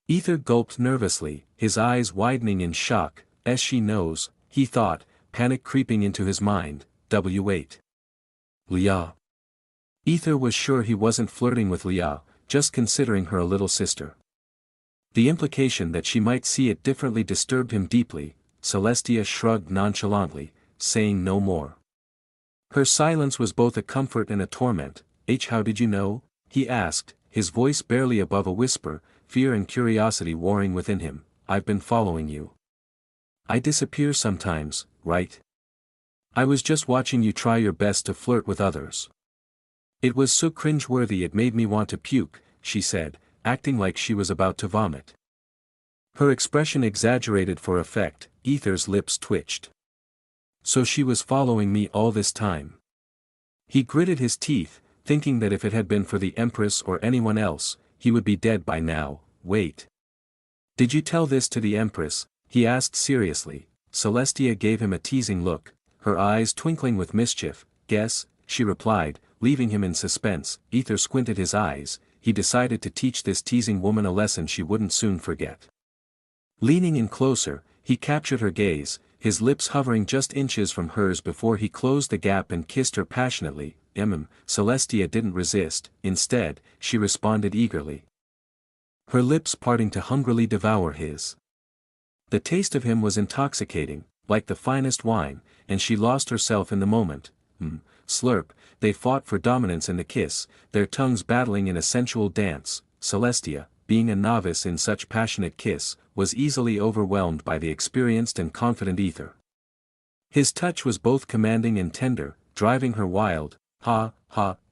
Aether gulped nervously, his eyes widening in shock. As she knows, he thought, panic creeping into his mind. W8. Leah. Aether was sure he wasn't flirting with Leah, just considering her a little sister. The implication that she might see it differently disturbed him deeply. Celestia shrugged nonchalantly, saying no more. Her silence was both a comfort and a torment. How did you know? He asked, his voice barely above a whisper, fear and curiosity warring within him. I've been following you. I disappear sometimes, right? I was just watching you try your best to flirt with others. It was so cringeworthy it made me want to puke, she said, acting like she was about to vomit. Her expression exaggerated for effect. Aether's lips twitched. So she was following me all this time. He gritted his teeth, thinking that if it had been for the Empress or anyone else, he would be dead by now. Wait. Did you tell this to the Empress? He asked seriously. Celestia gave him a teasing look, her eyes twinkling with mischief. Guess, she replied, leaving him in suspense. Aether squinted his eyes. He decided to teach this teasing woman a lesson she wouldn't soon forget. Leaning in closer, he captured her gaze, his lips hovering just inches from hers before he closed the gap and kissed her passionately. Celestia didn't resist, instead, she responded eagerly, her lips parting to hungrily devour his. The taste of him was intoxicating, like the finest wine, and she lost herself in the moment. Slurp, they fought for dominance in the kiss, their tongues battling in a sensual dance. Celestia, being a novice in such passionate kiss, was easily overwhelmed by the experienced and confident Aether. His touch was both commanding and tender, driving her wild,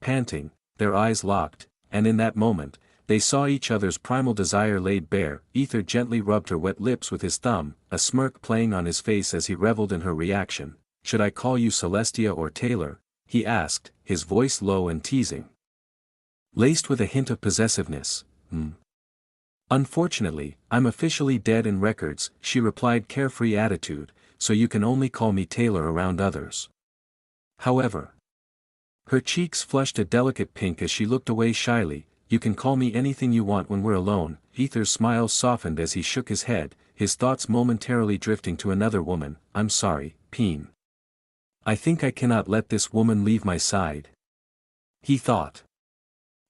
panting. Their eyes locked, and in that moment, they saw each other's primal desire laid bare. Aether gently rubbed her wet lips with his thumb, a smirk playing on his face as he reveled in her reaction. Should I call you Celestia or Taylor? He asked, his voice low and teasing, laced with a hint of possessiveness. Unfortunately, I'm officially dead in records, she replied, carefree attitude, so you can only call me Taylor around others. However, her cheeks flushed a delicate pink as she looked away shyly. You can call me anything you want when we're alone. Aether's smile softened as he shook his head, his thoughts momentarily drifting to another woman. I'm sorry, Peen. I think I cannot let this woman leave my side, he thought.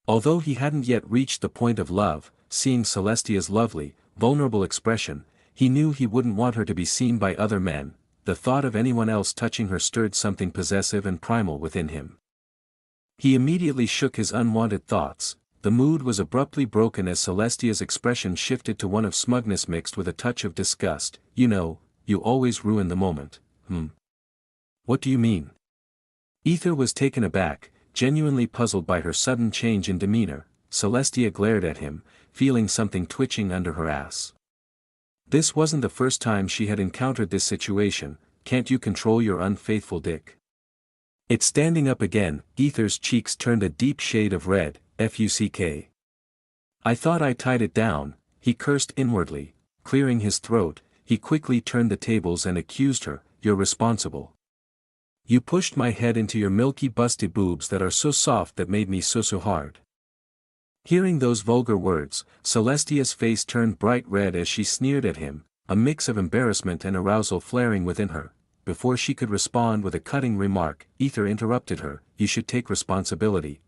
Although he hadn't yet reached the point of love, seeing Celestia's lovely, vulnerable expression, he knew he wouldn't want her to be seen by other men. The thought of anyone else touching her stirred something possessive and primal within him. He immediately shook his unwanted thoughts. The mood was abruptly broken as Celestia's expression shifted to one of smugness mixed with a touch of disgust. You know, you always ruin the moment. What do you mean? Aether was taken aback, genuinely puzzled by her sudden change in demeanor. Celestia glared at him, feeling something twitching under her ass. This wasn't the first time she had encountered this situation. Can't you control your unfaithful dick? It's standing up again. Aether's cheeks turned a deep shade of red. Fuck. I thought I tied it down, he cursed inwardly. Clearing his throat, he quickly turned the tables and accused her. You're responsible. You pushed my head into your milky busty boobs that are so soft that made me so hard. Hearing those vulgar words, Celestia's face turned bright red as she sneered at him, a mix of embarrassment and arousal flaring within her. Before she could respond with a cutting remark, Aether interrupted her. You should take responsibility,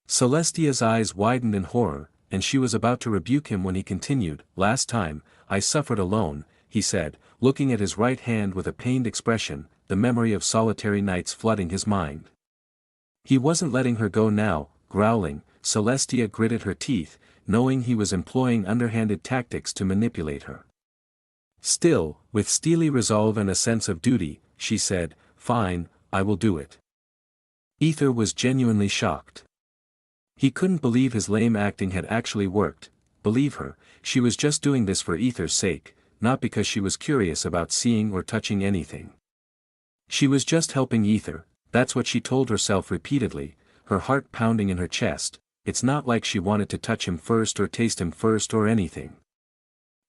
Celestia's eyes widened in horror, and she was about to rebuke him when he continued. Last time, I suffered alone, he said, looking at his right hand with a pained expression, the memory of solitary nights flooding his mind. He wasn't letting her go now. Growling, Celestia gritted her teeth, knowing he was employing underhanded tactics to manipulate her. Still, with steely resolve and a sense of duty, she said, Fine, I will do it. Aether was genuinely shocked. He couldn't believe his lame acting had actually worked. Believe her, she was just doing this for Aether's sake, not because she was curious about seeing or touching anything. She was just helping Aether, that's what she told herself repeatedly, her heart pounding in her chest. It's not like she wanted to touch him first or taste him first or anything.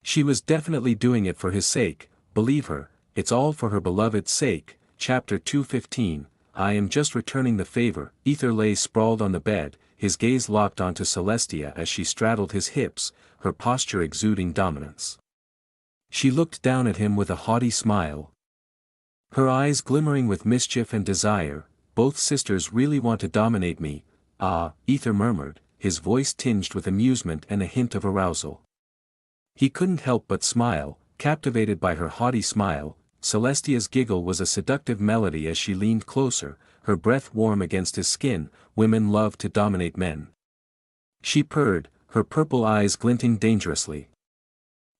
She was definitely doing it for his sake. Believe her, it's all for her beloved's sake. Chapter 215, I am just returning the favor. Aether lay sprawled on the bed, his gaze locked onto Celestia as she straddled his hips, her posture exuding dominance. She looked down at him with a haughty smile, her eyes glimmering with mischief and desire. Both sisters really want to dominate me. Aether murmured, his voice tinged with amusement and a hint of arousal. He couldn't help but smile, captivated by her haughty smile. Celestia's giggle was a seductive melody as she leaned closer, her breath warm against his skin. Women love to dominate men. She purred, her purple eyes glinting dangerously.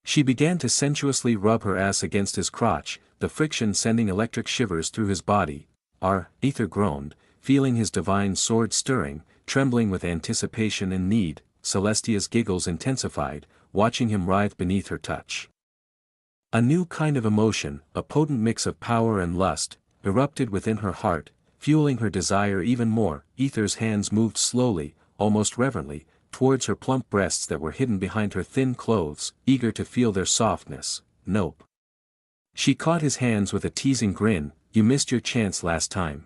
She began to sensuously rub her ass against his crotch, the friction sending electric shivers through his body. Aether groaned, feeling his divine sword stirring, trembling with anticipation and need. Celestia's giggles intensified, watching him writhe beneath her touch. A new kind of emotion, a potent mix of power and lust, erupted within her heart, fueling her desire even more. Aether's hands moved slowly, almost reverently, towards her plump breasts that were hidden behind her thin clothes, eager to feel their softness. Nope. She caught his hands with a teasing grin. You missed your chance last time.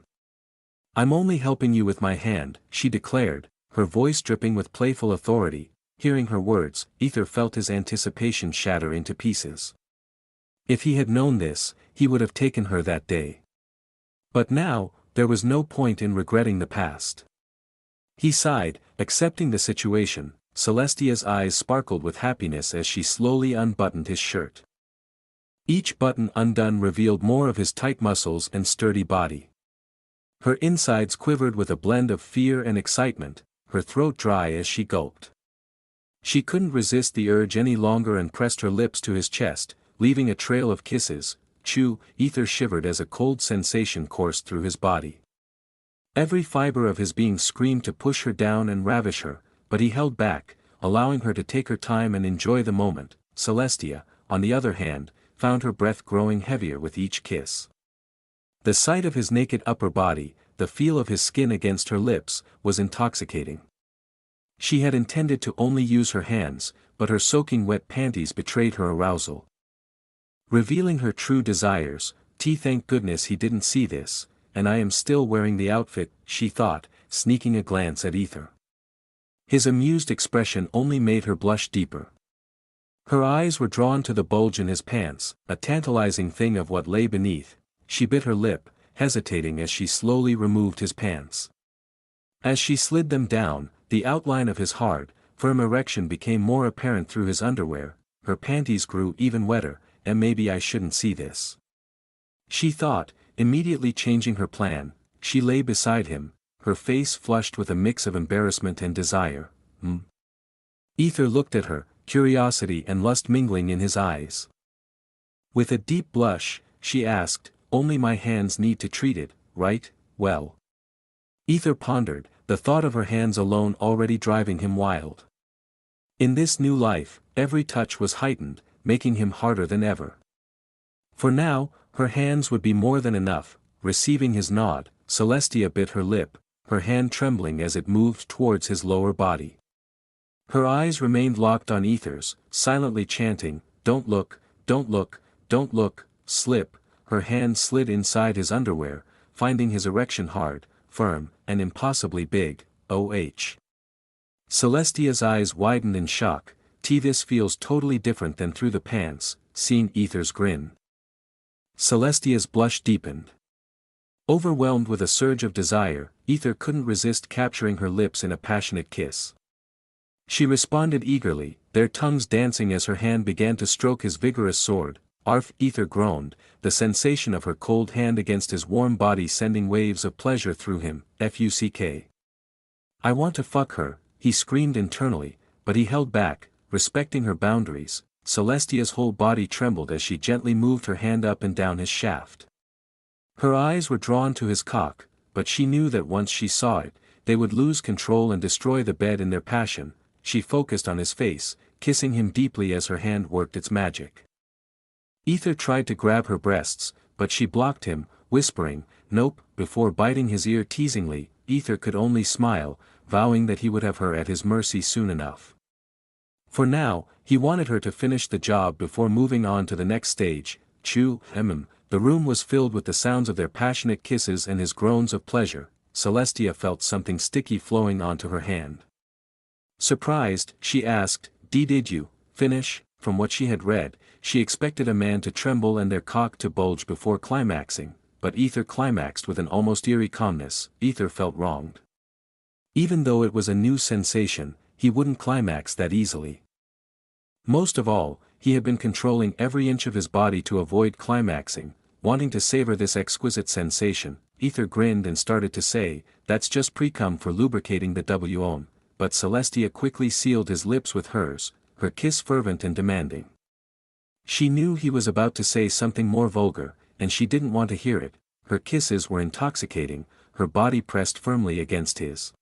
I'm only helping you with my hand, she declared, her voice dripping with playful authority. Hearing her words, Aether felt his anticipation shatter into pieces. If he had known this, he would have taken her that day. But now, there was no point in regretting the past. He sighed, accepting the situation. Celestia's eyes sparkled with happiness as she slowly unbuttoned his shirt. Each button undone revealed more of his tight muscles and sturdy body. Her insides quivered with a blend of fear and excitement, her throat dry as she gulped. She couldn't resist the urge any longer and pressed her lips to his chest, leaving a trail of kisses. Chew. Aether shivered as a cold sensation coursed through his body. Every fiber of his being screamed to push her down and ravish her, but he held back, allowing her to take her time and enjoy the moment. Celestia, on the other hand, found her breath growing heavier with each kiss. The sight of his naked upper body, the feel of his skin against her lips, was intoxicating. She had intended to only use her hands, but her soaking wet panties betrayed her arousal. Revealing her true desires, thank goodness he didn't see this, and I am still wearing the outfit, she thought, sneaking a glance at Aether. His amused expression only made her blush deeper. Her eyes were drawn to the bulge in his pants, a tantalizing thing of what lay beneath. She bit her lip, hesitating as she slowly removed his pants. As she slid them down, the outline of his hard, firm erection became more apparent through his underwear. Her panties grew even wetter, and maybe I shouldn't see this, she thought, immediately changing her plan. She lay beside him, her face flushed with a mix of embarrassment and desire. Aether looked at her, curiosity and lust mingling in his eyes. With a deep blush, she asked, only my hands need to treat it, right? Well. Aether pondered, the thought of her hands alone already driving him wild. In this new life, every touch was heightened, making him harder than ever. For now, her hands would be more than enough. Receiving his nod, Celestia bit her lip, her hand trembling as it moved towards his lower body. Her eyes remained locked on Aether's, silently chanting, don't look, don't look, don't look. Slip. Her hand slid inside his underwear, finding his erection hard, firm, and impossibly big. Celestia's eyes widened in shock. This feels totally different than through the pants. Seeing Aether's grin, Celestia's blush deepened. Overwhelmed with a surge of desire, Aether couldn't resist capturing her lips in a passionate kiss. She responded eagerly, their tongues dancing as her hand began to stroke his vigorous sword. Arf! Aether groaned, the sensation of her cold hand against his warm body sending waves of pleasure through him. Fuck. I want to fuck her, he screamed internally, but he held back, respecting her boundaries. Celestia's whole body trembled as she gently moved her hand up and down his shaft. Her eyes were drawn to his cock, but she knew that once she saw it, they would lose control and destroy the bed in their passion. She focused on his face, kissing him deeply as her hand worked its magic. Aether tried to grab her breasts, but she blocked him, whispering, nope, before biting his ear teasingly. Aether could only smile, vowing that he would have her at his mercy soon enough. For now, he wanted her to finish the job before moving on to the next stage. Chew. The room was filled with the sounds of their passionate kisses and his groans of pleasure. Celestia felt something sticky flowing onto her hand. Surprised, she asked, did you finish? From what she had read, she expected a man to tremble and their cock to bulge before climaxing, but Aether climaxed with an almost eerie calmness. Aether felt wronged. Even though it was a new sensation, he wouldn't climax that easily. Most of all, he had been controlling every inch of his body to avoid climaxing, wanting to savor this exquisite sensation. Aether grinned and started to say, that's just pre-cum for lubricating the W-on, but Celestia quickly sealed his lips with hers, her kiss fervent and demanding. She knew he was about to say something more vulgar, and she didn't want to hear it. Her kisses were intoxicating, her body pressed firmly against his.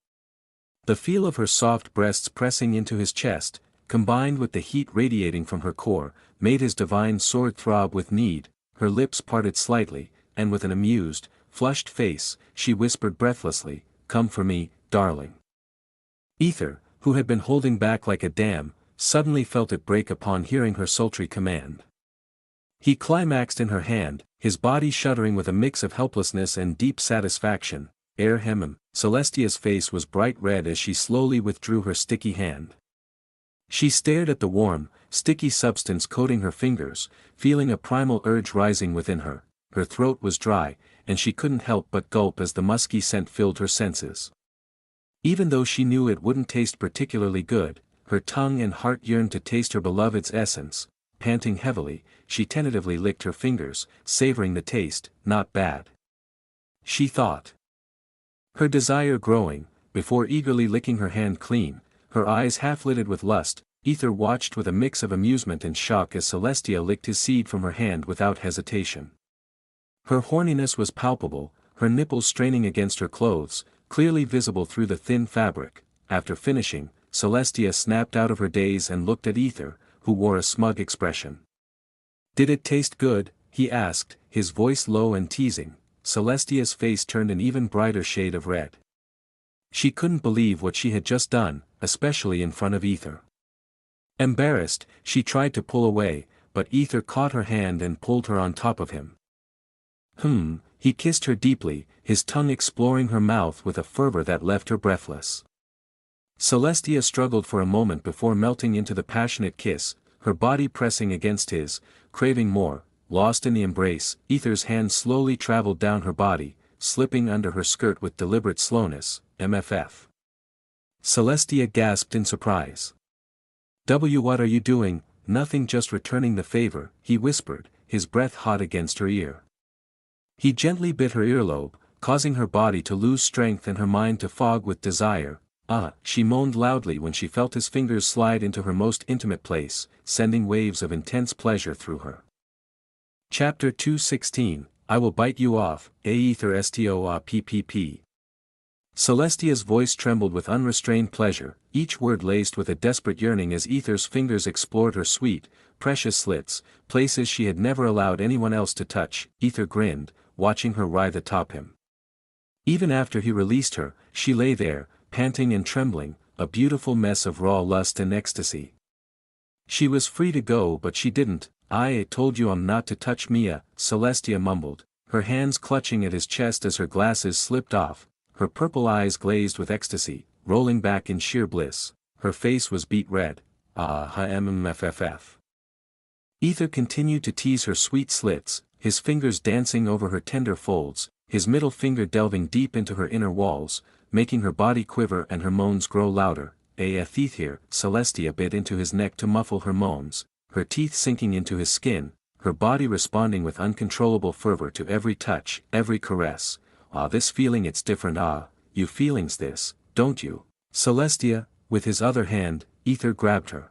The feel of her soft breasts pressing into his chest, combined with the heat radiating from her core, made his divine sword throb with need. Her lips parted slightly, and with an amused, flushed face, she whispered breathlessly, come for me, darling. Aether, who had been holding back like a dam, suddenly felt it break upon hearing her sultry command. He climaxed in her hand, his body shuddering with a mix of helplessness and deep satisfaction. Celestia's face was bright red as she slowly withdrew her sticky hand. She stared at the warm, sticky substance coating her fingers, feeling a primal urge rising within her. Her throat was dry, and she couldn't help but gulp as the musky scent filled her senses. Even though she knew it wouldn't taste particularly good, her tongue and heart yearned to taste her beloved's essence. Panting heavily, she tentatively licked her fingers, savoring the taste. Not bad, she thought. Her desire growing, before eagerly licking her hand clean, her eyes half-lidded with lust. Aether watched with a mix of amusement and shock as Celestia licked his seed from her hand without hesitation. Her horniness was palpable, her nipples straining against her clothes, clearly visible through the thin fabric. After finishing, Celestia snapped out of her daze and looked at Aether, who wore a smug expression. "Did it taste good?" he asked, his voice low and teasing. Celestia's face turned an even brighter shade of red. She couldn't believe what she had just done, especially in front of Aether. Embarrassed, she tried to pull away, but Aether caught her hand and pulled her on top of him. He kissed her deeply, his tongue exploring her mouth with a fervor that left her breathless. Celestia struggled for a moment before melting into the passionate kiss, her body pressing against his, craving more. Lost in the embrace, Aether's hand slowly traveled down her body, slipping under her skirt with deliberate slowness. MFF. Celestia gasped in surprise. What are you doing?" "Nothing, just returning the favor," he whispered, his breath hot against her ear. He gently bit her earlobe, causing her body to lose strength and her mind to fog with desire. She moaned loudly when she felt his fingers slide into her most intimate place, sending waves of intense pleasure through her. Chapter 2:16, I Will Bite You Off, Aether Stoppp. Celestia's voice trembled with unrestrained pleasure, each word laced with a desperate yearning as Aether's fingers explored her sweet, precious slits, places she had never allowed anyone else to touch. Aether grinned, watching her writhe atop him. Even after he released her, she lay there, panting and trembling, a beautiful mess of raw lust and ecstasy. She was free to go, but she didn't. "I told you I'm not to touch Mia," Celestia mumbled, her hands clutching at his chest as her glasses slipped off, her purple eyes glazed with ecstasy, rolling back in sheer bliss. Her face was beet red. MFFF. Aether continued to tease her sweet slits, his fingers dancing over her tender folds, his middle finger delving deep into her inner walls, making her body quiver and her moans grow louder. Aether, Celestia bit into his neck to muffle her moans, her teeth sinking into his skin, her body responding with uncontrollable fervor to every touch, every caress. This feeling, it's different. You feelings this, don't you?" Celestia, with his other hand, Aether grabbed her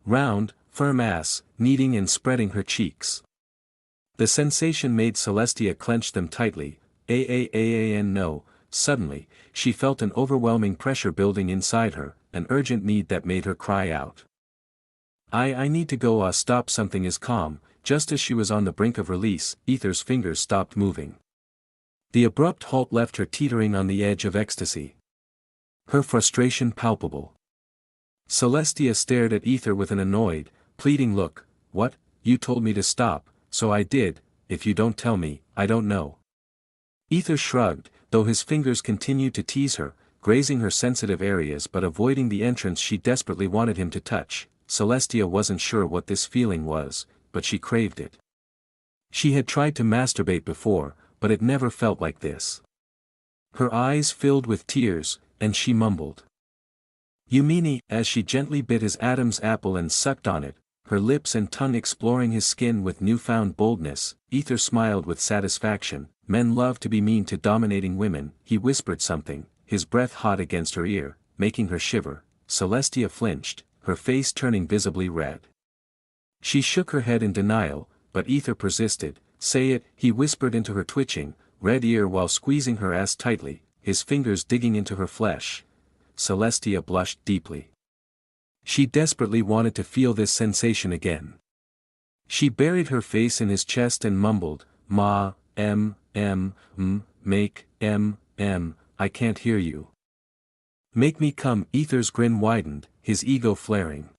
round, firm ass, kneading and spreading her cheeks. The sensation made Celestia clench them tightly. No. Suddenly, she felt an overwhelming pressure building inside her, an urgent need that made her cry out. I need to go. Stop. Something is calm." Just as she was on the brink of release, Aether's fingers stopped moving. The abrupt halt left her teetering on the edge of ecstasy. Her frustration palpable. Celestia stared at Aether with an annoyed, pleading look. "What? You told me to stop, so I did. If you don't tell me, I don't know." Aether shrugged, though his fingers continued to tease her, grazing her sensitive areas but avoiding the entrance she desperately wanted him to touch. Celestia wasn't sure what this feeling was, but she craved it. She had tried to masturbate before, but it never felt like this. Her eyes filled with tears, and she mumbled, "You meanie," as she gently bit his Adam's apple and sucked on it, her lips and tongue exploring his skin with newfound boldness. Aether smiled with satisfaction. "Men love to be mean to dominating women." He whispered something, his breath hot against her ear, making her shiver. Celestia flinched, her face turning visibly red. She shook her head in denial, but Aether persisted. "Say it," he whispered into her twitching, red ear while squeezing her ass tightly, his fingers digging into her flesh. Celestia blushed deeply. She desperately wanted to feel this sensation again. She buried her face in his chest and mumbled, make, I can't hear you." Make me come. Aether's grin widened, his ego flaring.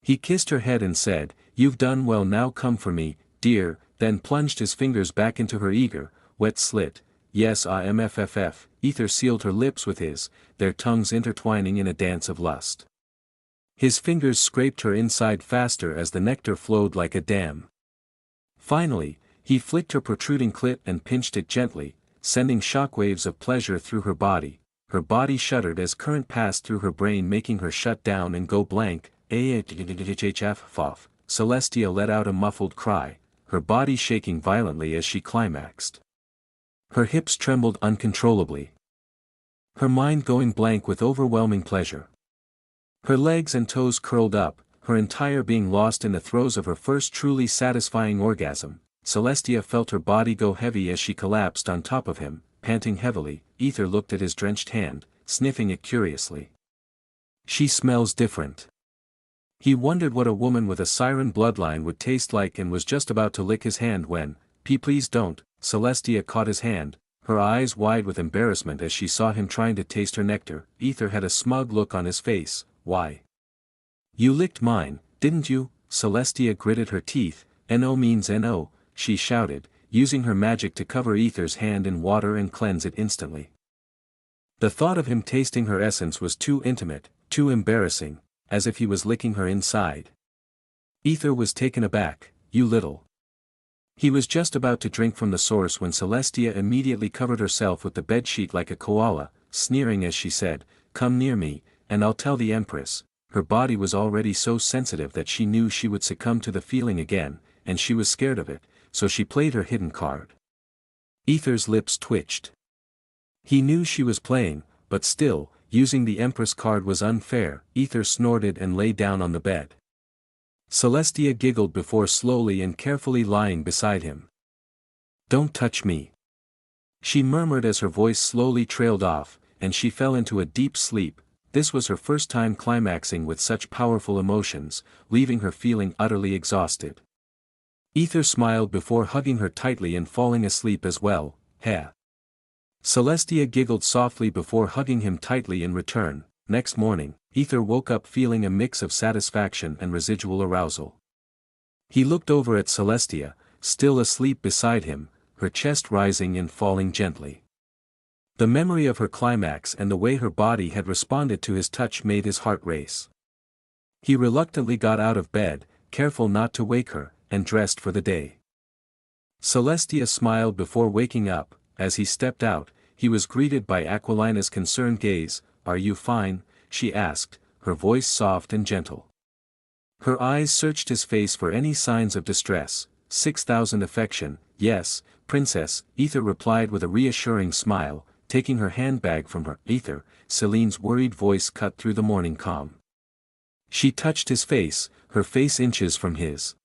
He kissed her head and said, you've done well, now come for me, dear, then plunged his fingers back into her eager, wet slit. Yes, I am FFF. Aether sealed her lips with his, their tongues intertwining in a dance of lust. His fingers scraped her inside faster as the nectar flowed like a dam. Finally, he flicked her protruding clit and pinched it gently, sending shockwaves of pleasure through her body. Her body shuddered as current passed through her brain, making her shut down and go blank. Celestia let out a muffled cry, her body shaking violently as she climaxed. Her hips trembled uncontrollably. Her mind going blank with overwhelming pleasure. Her legs and toes curled up, her entire being lost in the throes of her first truly satisfying orgasm. Celestia felt her body go heavy as she collapsed on top of him, panting heavily. Aether looked at his drenched hand, sniffing it curiously. She smells different. He wondered what a woman with a siren bloodline would taste like and was just about to lick his hand when, please don't. Celestia caught his hand, her eyes wide with embarrassment as she saw him trying to taste her nectar. Aether had a smug look on his face. Why? You licked mine, didn't you? Celestia gritted her teeth. No means no, she shouted, using her magic to cover Aether's hand in water and cleanse it instantly. The thought of him tasting her essence was too intimate, too embarrassing, as if he was licking her inside. Aether was taken aback. You little. He was just about to drink from the source when Celestia immediately covered herself with the bedsheet like a koala, sneering as she said, come near me, and I'll tell the Empress. Her body was already so sensitive that she knew she would succumb to the feeling again, and she was scared of it, so she played her hidden card. Aether's lips twitched. He knew she was playing, but still, using the Empress card was unfair. Aether snorted and lay down on the bed. Celestia giggled before slowly and carefully lying beside him. Don't touch me, she murmured as her voice slowly trailed off, and she fell into a deep sleep. This was her first time climaxing with such powerful emotions, leaving her feeling utterly exhausted. Aether smiled before hugging her tightly and falling asleep as well. Heh. Celestia giggled softly before hugging him tightly in return. Next morning, Aether woke up feeling a mix of satisfaction and residual arousal. He looked over at Celestia, still asleep beside him, her chest rising and falling gently. The memory of her climax and the way her body had responded to his touch made his heart race. He reluctantly got out of bed, careful not to wake her, and dressed for the day. Celestia smiled before waking up. As he stepped out, he was greeted by Aquilina's concerned gaze. Are you fine? She asked, her voice soft and gentle. Her eyes searched his face for any signs of distress. 6,000 affection. Yes, princess, Aether replied with a reassuring smile, taking her handbag from her. Aether, Celine's worried voice cut through the morning calm. She touched his face, her face inches from his.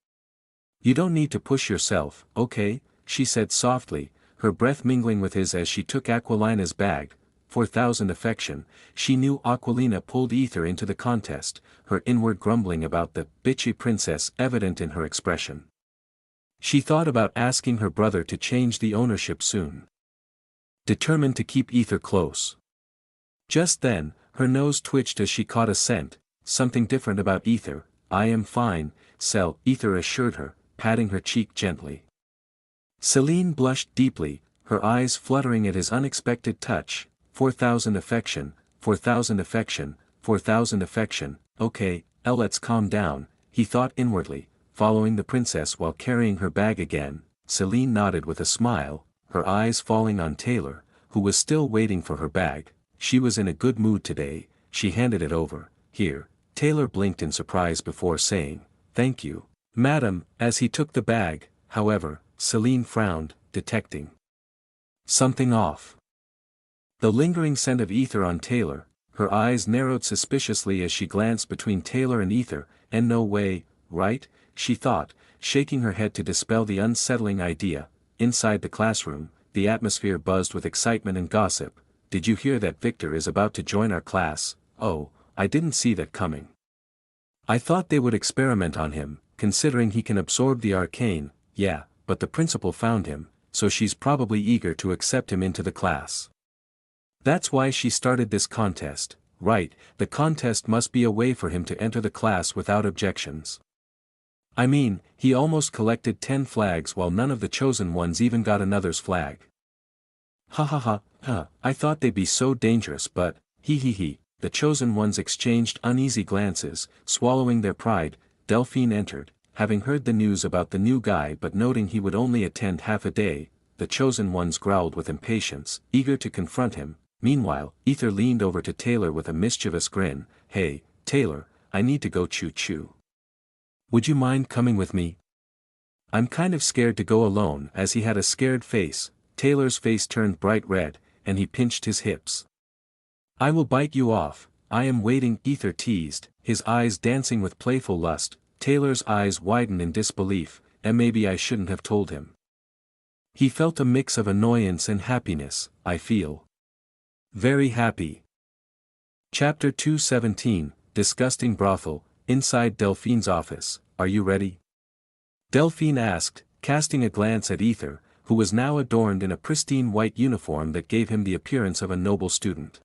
You don't need to push yourself, okay? She said softly, her breath mingling with his as she took Aquilina's bag. 4,000 affection. She knew Aquilina pulled Aether into the contest, her inward grumbling about the bitchy princess evident in her expression. She thought about asking her brother to change the ownership soon. Determined to keep Aether close. Just then, her nose twitched as she caught a scent, something different about Aether. I am fine, Cel, Aether assured her, patting her cheek gently. Celine blushed deeply, her eyes fluttering at his unexpected touch. 4,000 affection, 4,000 affection, 4,000 affection. Okay, let's calm down, he thought inwardly, following the princess while carrying her bag again. Celine nodded with a smile, her eyes falling on Taylor, who was still waiting for her bag. She was in a good mood today. She handed it over. Here. Taylor blinked in surprise before saying, thank you, madam. As he took the bag, however, Celine frowned, detecting something off. The lingering scent of Aether on Taylor. Her eyes narrowed suspiciously as she glanced between Taylor and Aether. And no way, right? She thought, shaking her head to dispel the unsettling idea. Inside the classroom, the atmosphere buzzed with excitement and gossip. Did you hear that Victor is about to join our class? Oh, I didn't see that coming. I thought they would experiment on him, considering he can absorb the arcane. Yeah, but the principal found him, so she's probably eager to accept him into the class. That's why she started this contest, right? The contest must be a way for him to enter the class without objections. I mean, he almost collected 10 flags while none of the chosen ones even got another's flag. Ha ha ha, I thought they'd be so dangerous but, he. The chosen ones exchanged uneasy glances, swallowing their pride. Delphine entered, having heard the news about the new guy but noting he would only attend half a day. The chosen ones growled with impatience, eager to confront him. Meanwhile, Aether leaned over to Taylor with a mischievous grin. Hey, Taylor, I need to go choo-choo. Would you mind coming with me? I'm kind of scared to go alone. As he had a scared face, Taylor's face turned bright red, and he pinched his hips. I will bite you off, I am waiting, Aether teased, his eyes dancing with playful lust. Taylor's eyes widened in disbelief, and maybe I shouldn't have told him. He felt a mix of annoyance and happiness. I feel very happy. Chapter 217, Disgusting Brothel. Inside Delphine's office, are you ready? Delphine asked, casting a glance at Aether, who was now adorned in a pristine white uniform that gave him the appearance of a noble student.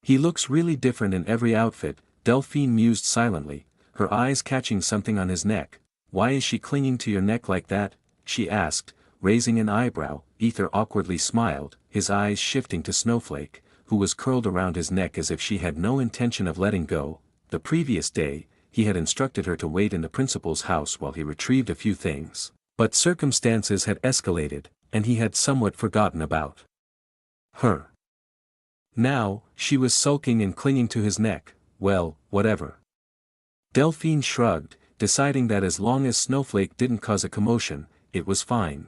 He looks really different in every outfit, Delphine mused silently, her eyes catching something on his neck. Why is she clinging to your neck like that? She asked, raising an eyebrow. Aether awkwardly smiled, his eyes shifting to Snowflake, who was curled around his neck as if she had no intention of letting go. The previous day, he had instructed her to wait in the principal's house while he retrieved a few things, but circumstances had escalated, and he had somewhat forgotten about her. Now, she was sulking and clinging to his neck. Well, whatever. Delphine shrugged, deciding that as long as Snowflake didn't cause a commotion, it was fine.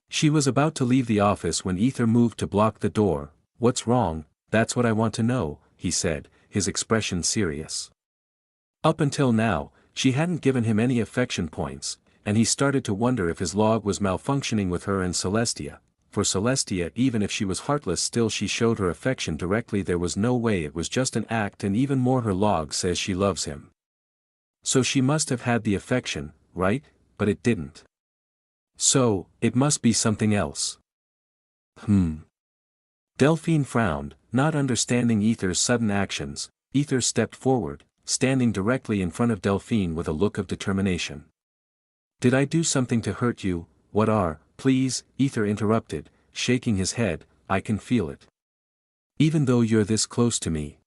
She was about to leave the office when Aether moved to block the door. What's wrong? That's what I want to know, he said, his expression serious. Up until now, she hadn't given him any affection points, and he started to wonder if his log was malfunctioning with her and Celestia. For Celestia, even if she was heartless, still she showed her affection directly. There was no way it was just an act, and even more, her log says she loves him. So she must have had the affection, right? But it didn't. So, it must be something else. Delphine frowned, not understanding Aether's sudden actions. Aether stepped forward, standing directly in front of Delphine with a look of determination. Did I do something to hurt you? What are, please, Aether interrupted, shaking his head, I can feel it. Even though you're this close to me.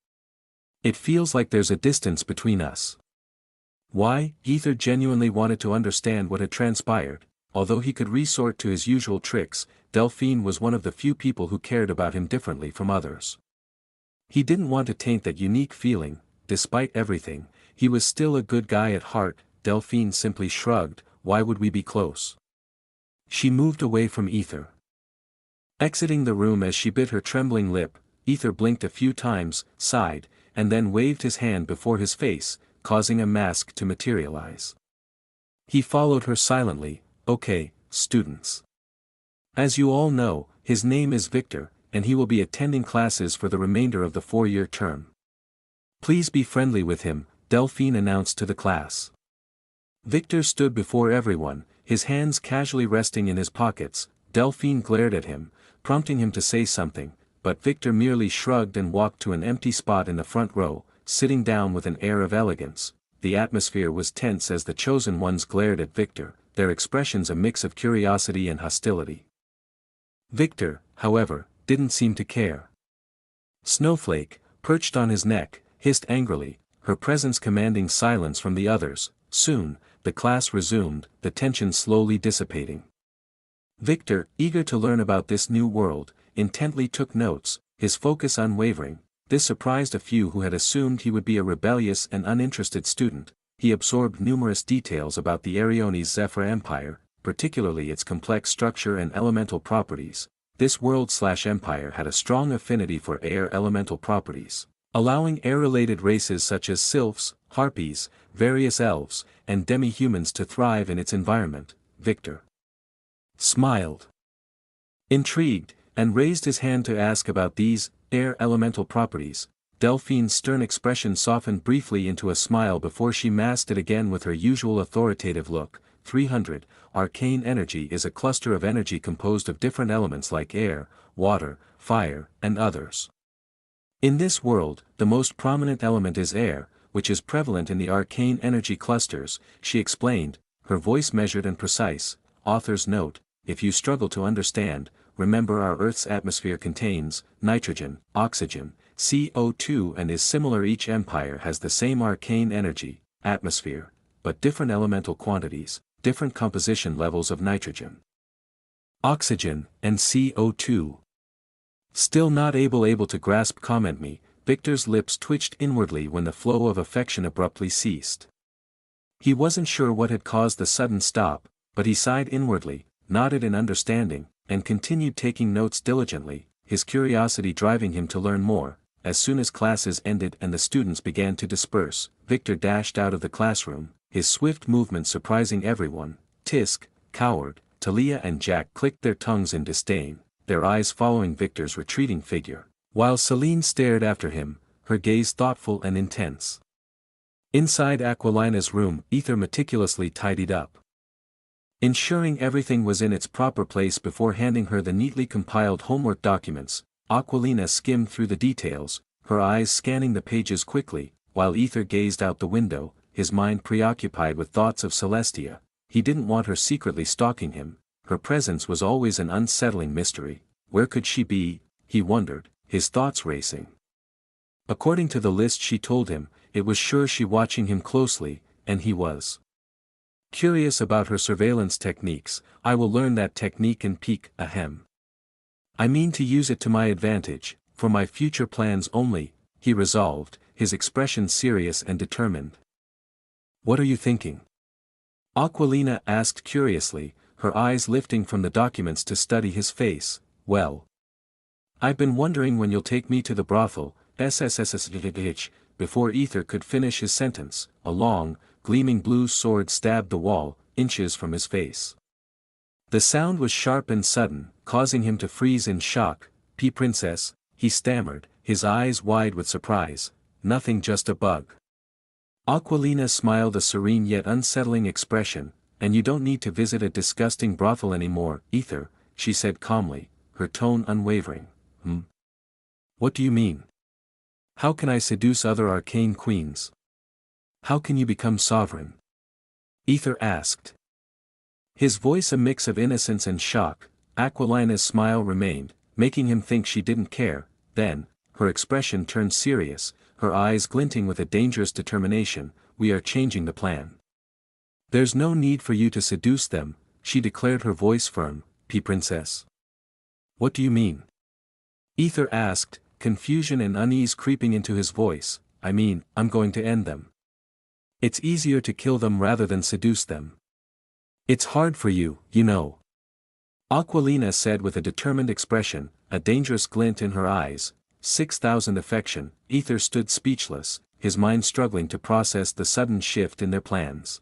It feels like there's a distance between us. Why? Aether genuinely wanted to understand what had transpired. Although he could resort to his usual tricks, Delphine was one of the few people who cared about him differently from others. He didn't want to taint that unique feeling. Despite everything, he was still a good guy at heart. Delphine simply shrugged. Why would we be close? She moved away from Aether. Exiting the room as she bit her trembling lip, Aether blinked a few times, sighed, and then waved his hand before his face, causing a mask to materialize. He followed her silently. Okay, students. As you all know, his name is Victor, and he will be attending classes for the remainder of the 4-year term. Please be friendly with him, Delphine announced to the class. Victor stood before everyone, his hands casually resting in his pockets. Delphine glared at him, prompting him to say something, but Victor merely shrugged and walked to an empty spot in the front row, sitting down with an air of elegance. The atmosphere was tense as the chosen ones glared at Victor, their expressions a mix of curiosity and hostility. Victor, however, didn't seem to care. Snowflake, perched on his neck, hissed angrily, her presence commanding silence from the others. Soon, the class resumed, the tension slowly dissipating. Victor, eager to learn about this new world, intently took notes, his focus unwavering. This surprised a few who had assumed he would be a rebellious and uninterested student. He absorbed numerous details about the Ariones Zephyr Empire, particularly its complex structure and elemental properties. This world/empire had a strong affinity for air elemental properties, allowing air-related races such as sylphs, harpies, various elves, and demi-humans to thrive in its environment. Victor smiled, intrigued, and raised his hand to ask about these air elemental properties. Delphine's stern expression softened briefly into a smile before she masked it again with her usual authoritative look. 300. Arcane energy is a cluster of energy composed of different elements like air, water, fire, and others. In this world, the most prominent element is air, which is prevalent in the arcane energy clusters, she explained, her voice measured and precise. Author's note: if you struggle to understand, remember our Earth's atmosphere contains nitrogen, oxygen, CO2 and is similar. Each empire has the same arcane energy, atmosphere, but different elemental quantities, different composition levels of nitrogen, oxygen, and CO2. Still not able to grasp comment me, Victor's lips twitched inwardly when the flow of affection abruptly ceased. He wasn't sure what had caused the sudden stop, but he sighed inwardly, nodded in understanding, and continued taking notes diligently, his curiosity driving him to learn more. As soon as classes ended and the students began to disperse, Victor dashed out of the classroom, his swift movement surprising everyone. Tisk, Coward, Talia and Jack clicked their tongues in disdain, their eyes following Victor's retreating figure, while Celine stared after him, her gaze thoughtful and intense. Inside Aquilina's room, Aether meticulously tidied up, ensuring everything was in its proper place before handing her the neatly compiled homework documents. Aquilina skimmed through the details, her eyes scanning the pages quickly, while Aether gazed out the window, his mind preoccupied with thoughts of Celestia. He didn't want her secretly stalking him, her presence was always an unsettling mystery. Where could she be, he wondered, his thoughts racing. According to the list she told him, it was sure she watching him closely, and he was curious about her surveillance techniques. I will learn that technique and peek, ahem. I mean to use it to my advantage, for my future plans only, he resolved, his expression serious and determined. What are you thinking? Aquilina asked curiously, her eyes lifting from the documents to study his face. Well, I've been wondering when you'll take me to the brothel, SSSSH. Before Aether could finish his sentence, a long, gleaming blue sword stabbed the wall, inches from his face. The sound was sharp and sudden, causing him to freeze in shock. Princess, he stammered, his eyes wide with surprise. Nothing, just a bug. Aquilina smiled a serene yet unsettling expression. And you don't need to visit a disgusting brothel anymore, Aether, she said calmly, her tone unwavering. What do you mean? How can I seduce other arcane queens? How can you become sovereign? Aether asked. His voice a mix of innocence and shock. Aquilina's smile remained, making him think she didn't care. Then, her expression turned serious, her eyes glinting with a dangerous determination. We are changing the plan. There's no need for you to seduce them, she declared, her voice firm. Princess. What do you mean? Aether asked, confusion and unease creeping into his voice. I mean, I'm going to end them. It's easier to kill them rather than seduce them. It's hard for you, you know. Aquilina said with a determined expression, a dangerous glint in her eyes. 6,000 affection. Aether stood speechless, his mind struggling to process the sudden shift in their plans.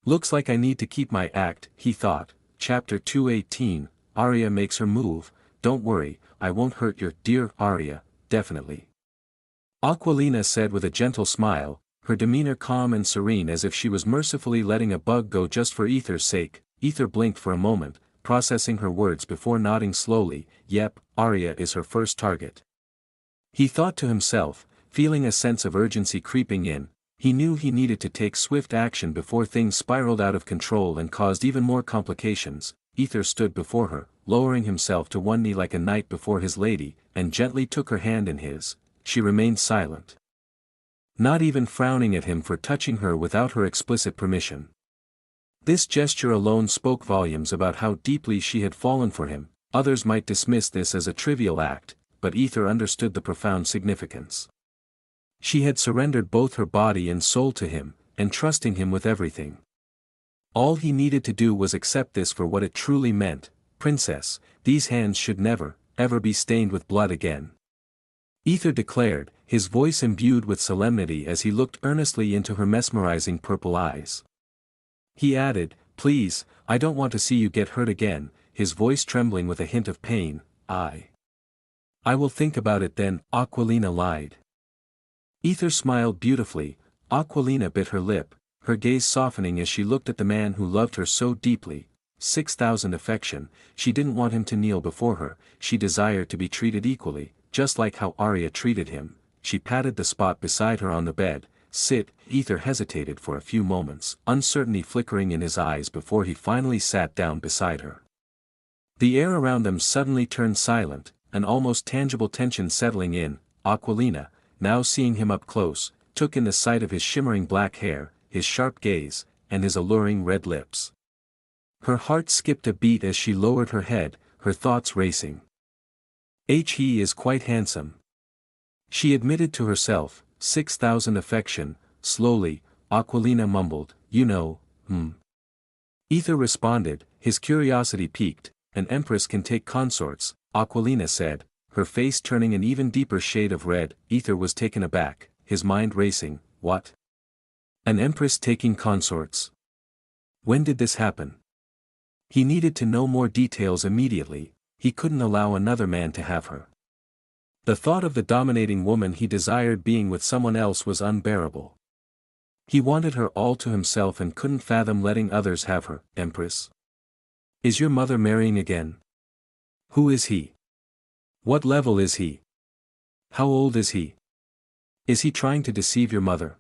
Looks like I need to keep my act, he thought. Chapter 218, Arya makes her move. Don't worry, I won't hurt your dear Arya, definitely. Aquilina said with a gentle smile, her demeanor calm and serene as if she was mercifully letting a bug go just for Aether's sake. Aether blinked for a moment, processing her words before nodding slowly. Yep, Arya is her first target. He thought to himself, feeling a sense of urgency creeping in. He knew he needed to take swift action before things spiraled out of control and caused even more complications. Aether stood before her, lowering himself to one knee like a knight before his lady, and gently took her hand in his. She remained silent, not even frowning at him for touching her without her explicit permission. This gesture alone spoke volumes about how deeply she had fallen for him. Others might dismiss this as a trivial act, but Aether understood the profound significance. She had surrendered both her body and soul to him, entrusting him with everything. All he needed to do was accept this for what it truly meant. Princess, these hands should never, ever be stained with blood again. Aether declared, his voice imbued with solemnity as he looked earnestly into her mesmerizing purple eyes. He added, please, I don't want to see you get hurt again, his voice trembling with a hint of pain. I will think about it then, Aquilina lied. Aether smiled beautifully. Aquilina bit her lip, her gaze softening as she looked at the man who loved her so deeply. 6,000 affection, she didn't want him to kneel before her, she desired to be treated equally, just like how Arya treated him. She patted the spot beside her on the bed. Sit. Aether hesitated for a few moments, uncertainty flickering in his eyes before he finally sat down beside her. The air around them suddenly turned silent, an almost tangible tension settling in. Aquilina, now seeing him up close, took in the sight of his shimmering black hair, his sharp gaze, and his alluring red lips. Her heart skipped a beat as she lowered her head, her thoughts racing. He is quite handsome, she admitted to herself. 6,000 affection. Slowly, Aquilina mumbled, you know. Aether responded, his curiosity piqued. An empress can take consorts, Aquilina said, her face turning an even deeper shade of red. Aether was taken aback, his mind racing. What? An empress taking consorts? When did this happen? He needed to know more details immediately. He couldn't allow another man to have her. The thought of the dominating woman he desired being with someone else was unbearable. He wanted her all to himself and couldn't fathom letting others have her. Empress? Is your mother marrying again? Who is he? What level is he? How old is he? Is he trying to deceive your mother?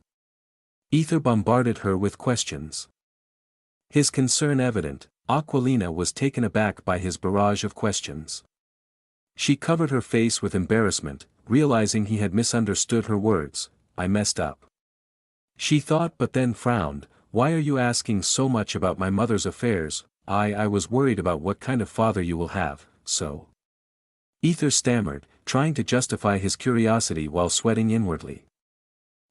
Aether bombarded her with questions. His concern evident, Aquilina was taken aback by his barrage of questions. She covered her face with embarrassment, realizing he had misunderstood her words. I messed up, she thought, but then frowned. Why are you asking so much about my mother's affairs? I was worried about what kind of father you will have, so. Aether stammered, trying to justify his curiosity while sweating inwardly.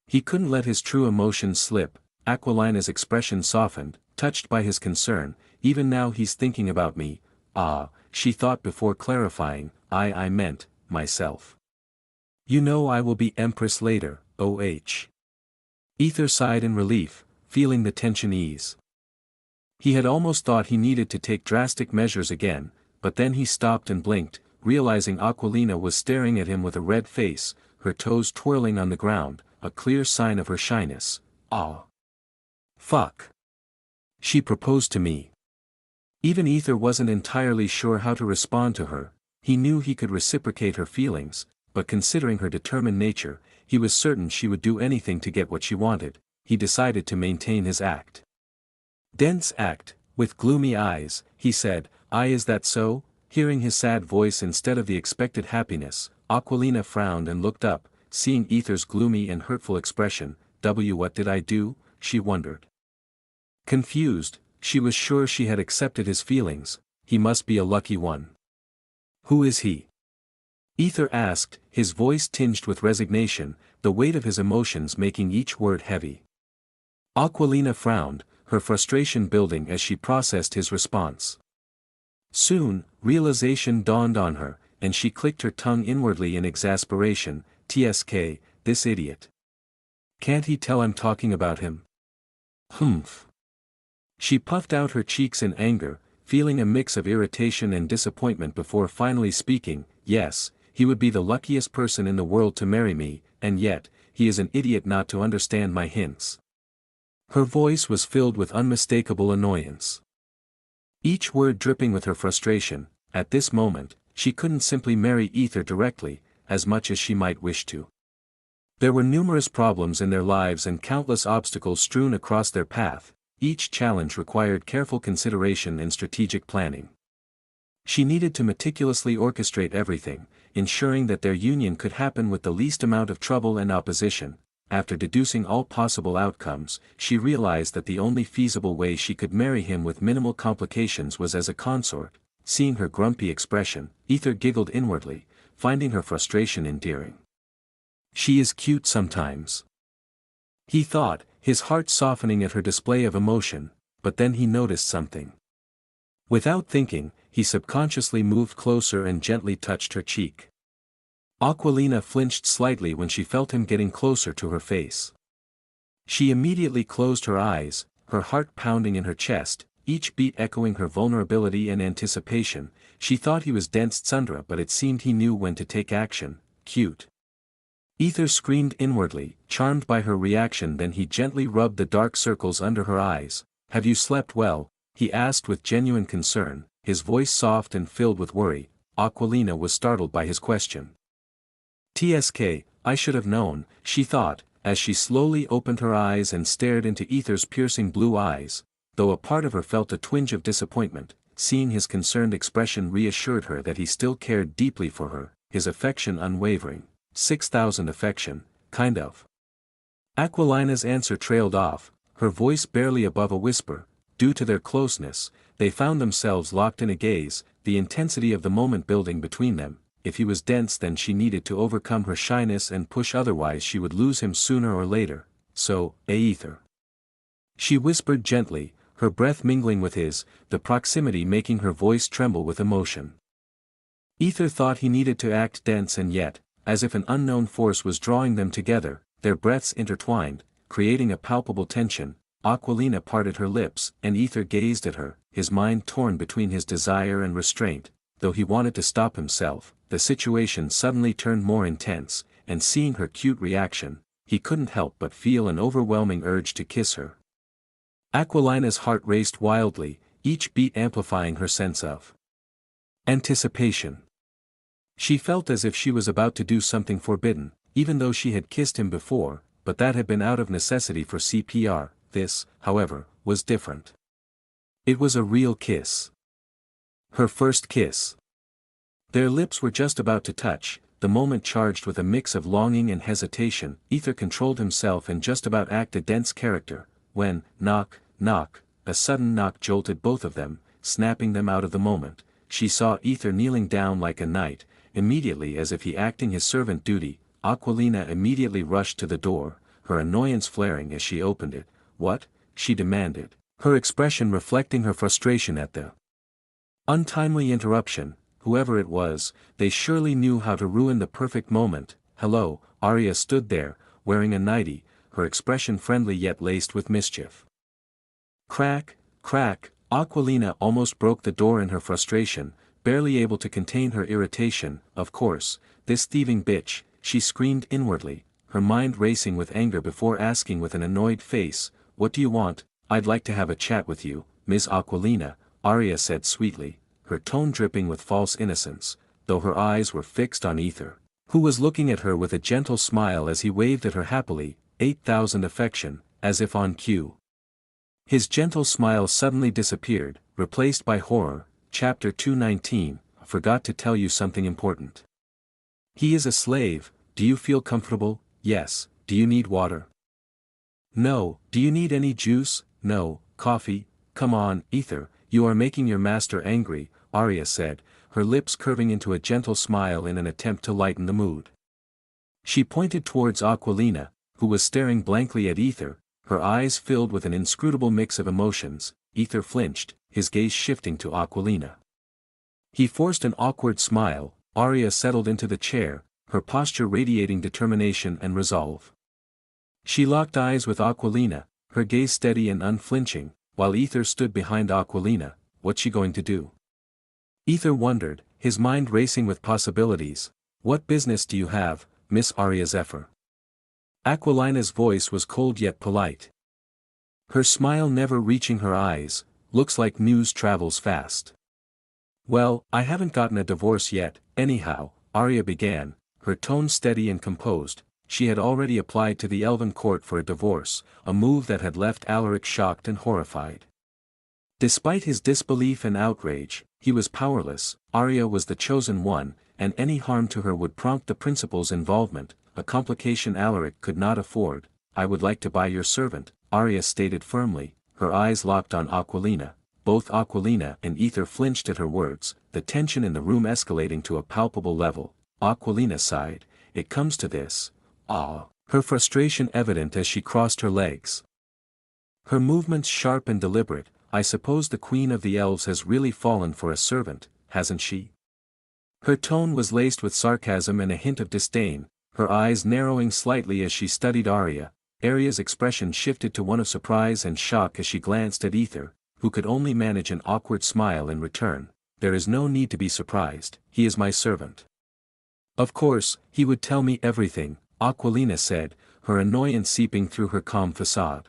He couldn't let his true emotions slip. Aquilina's expression softened, touched by his concern. Even now he's thinking about me. She thought before clarifying. I meant, myself. You know I will be empress later, Aether sighed in relief, feeling the tension ease. He had almost thought he needed to take drastic measures again, but then he stopped and blinked, realizing Aquilina was staring at him with a red face, her toes twirling on the ground, a clear sign of her shyness. Fuck. She proposed to me. Even Aether wasn't entirely sure how to respond to her. He knew he could reciprocate her feelings, but considering her determined nature, he was certain she would do anything to get what she wanted. He decided to maintain his dense act, with gloomy eyes. He said, is that so? Hearing his sad voice instead of the expected happiness, Aquilina frowned and looked up, seeing Aether's gloomy and hurtful expression. What did I do? She wondered. Confused, she was sure she had accepted his feelings. He must be a lucky one. Who is he? Aether asked, his voice tinged with resignation, the weight of his emotions making each word heavy. Aquilina frowned, her frustration building as she processed his response. Soon, realization dawned on her, and she clicked her tongue inwardly in exasperation. Tsk, this idiot. Can't he tell I'm talking about him? Humph. She puffed out her cheeks in anger, feeling a mix of irritation and disappointment before finally speaking. Yes, he would be the luckiest person in the world to marry me, and yet, he is an idiot not to understand my hints. Her voice was filled with unmistakable annoyance. Each word dripping with her frustration. At this moment, she couldn't simply marry Aether directly, as much as she might wish to. There were numerous problems in their lives and countless obstacles strewn across their path. Each challenge required careful consideration and strategic planning. She needed to meticulously orchestrate everything, ensuring that their union could happen with the least amount of trouble and opposition. After deducing all possible outcomes, she realized that the only feasible way she could marry him with minimal complications was as a consort. Seeing her grumpy expression, Aether giggled inwardly, finding her frustration endearing. She is cute sometimes, he thought, his heart softening at her display of emotion, but then he noticed something. Without thinking, he subconsciously moved closer and gently touched her cheek. Aquilina flinched slightly when she felt him getting closer to her face. She immediately closed her eyes, her heart pounding in her chest, each beat echoing her vulnerability and anticipation. She thought he was dense tsundra, but it seemed he knew when to take action. Cute. Aether screamed inwardly, charmed by her reaction. Then he gently rubbed the dark circles under her eyes. Have you slept well, he asked with genuine concern, his voice soft and filled with worry. Aquilina was startled by his question. "TSK, I should have known," she thought, as she slowly opened her eyes and stared into Aether's piercing blue eyes, though a part of her felt a twinge of disappointment. Seeing his concerned expression reassured her that he still cared deeply for her, his affection unwavering. 6,000 affection, kind of. Aquilina's answer trailed off, her voice barely above a whisper. Due to their closeness, they found themselves locked in a gaze, the intensity of the moment building between them. If he was dense, then she needed to overcome her shyness and push, otherwise she would lose him sooner or later. "So, Aether?" she whispered gently, her breath mingling with his, the proximity making her voice tremble with emotion. Aether thought he needed to act dense, and yet, as if an unknown force was drawing them together, their breaths intertwined, creating a palpable tension. Aquilina parted her lips, and Aether gazed at her, his mind torn between his desire and restraint. Though he wanted to stop himself, the situation suddenly turned more intense, and seeing her cute reaction, he couldn't help but feel an overwhelming urge to kiss her. Aquilina's heart raced wildly, each beat amplifying her sense of anticipation. She felt as if she was about to do something forbidden, even though she had kissed him before, but that had been out of necessity for CPR. This, however, was different. It was a real kiss. Her first kiss. Their lips were just about to touch, the moment charged with a mix of longing and hesitation. Aether controlled himself and just about acted dense character, when, knock, knock, a sudden knock jolted both of them, snapping them out of the moment. She saw Aether kneeling down like a knight, immediately as if he acting his servant duty. Aquilina immediately rushed to the door, her annoyance flaring as she opened it. "What?" she demanded, her expression reflecting her frustration at the untimely interruption. Whoever it was, they surely knew how to ruin the perfect moment. "Hello." Arya stood there, wearing a nightie, her expression friendly yet laced with mischief. Crack, crack, Aquilina almost broke the door in her frustration, barely able to contain her irritation. "Of course, this thieving bitch," she screamed inwardly, her mind racing with anger before asking with an annoyed face, "What do you want?" "I'd like to have a chat with you, Miss Aquilina," Arya said sweetly, her tone dripping with false innocence, though her eyes were fixed on Aether, who was looking at her with a gentle smile as he waved at her happily. 8,000 affection, as if on cue. His gentle smile suddenly disappeared, replaced by horror. Chapter 219, "Forgot to tell you something important. He is a slave. Do you feel comfortable?" "Yes." "Do you need water?" "No." "Do you need any juice?" "No." "Coffee?" "Come on, Aether, you are making your master angry," Arya said, her lips curving into a gentle smile in an attempt to lighten the mood. She pointed towards Aquilina, who was staring blankly at Aether, her eyes filled with an inscrutable mix of emotions. Aether flinched, his gaze shifting to Aquilina. He forced an awkward smile. Arya settled into the chair, her posture radiating determination and resolve. She locked eyes with Aquilina, her gaze steady and unflinching, while Aether stood behind Aquilina. What's she going to do? Aether wondered, his mind racing with possibilities. "What business do you have, Miss Arya Zephyr?" Aquilina's voice was cold yet polite. Her smile never reaching her eyes. "Looks like news travels fast." "Well, I haven't gotten a divorce yet, anyhow," Arya began, her tone steady and composed. She had already applied to the Elven court for a divorce, a move that had left Alaric shocked and horrified. Despite his disbelief and outrage, he was powerless. Arya was the chosen one, and any harm to her would prompt the principal's involvement, a complication Alaric could not afford. "I would like to buy your servant," Arya stated firmly, her eyes locked on Aquilina. Both Aquilina and Aether flinched at her words, the tension in the room escalating to a palpable level. Aquilina sighed. "It comes to this. Ah," her frustration evident as she crossed her legs. Her movements sharp and deliberate. "I suppose the Queen of the Elves has really fallen for a servant, hasn't she?" Her tone was laced with sarcasm and a hint of disdain, her eyes narrowing slightly as she studied Arya. Arya's expression shifted to one of surprise and shock as she glanced at Aether, who could only manage an awkward smile in return. "There is no need to be surprised, he is my servant." "Of course, he would tell me everything," Aquilina said, her annoyance seeping through her calm facade.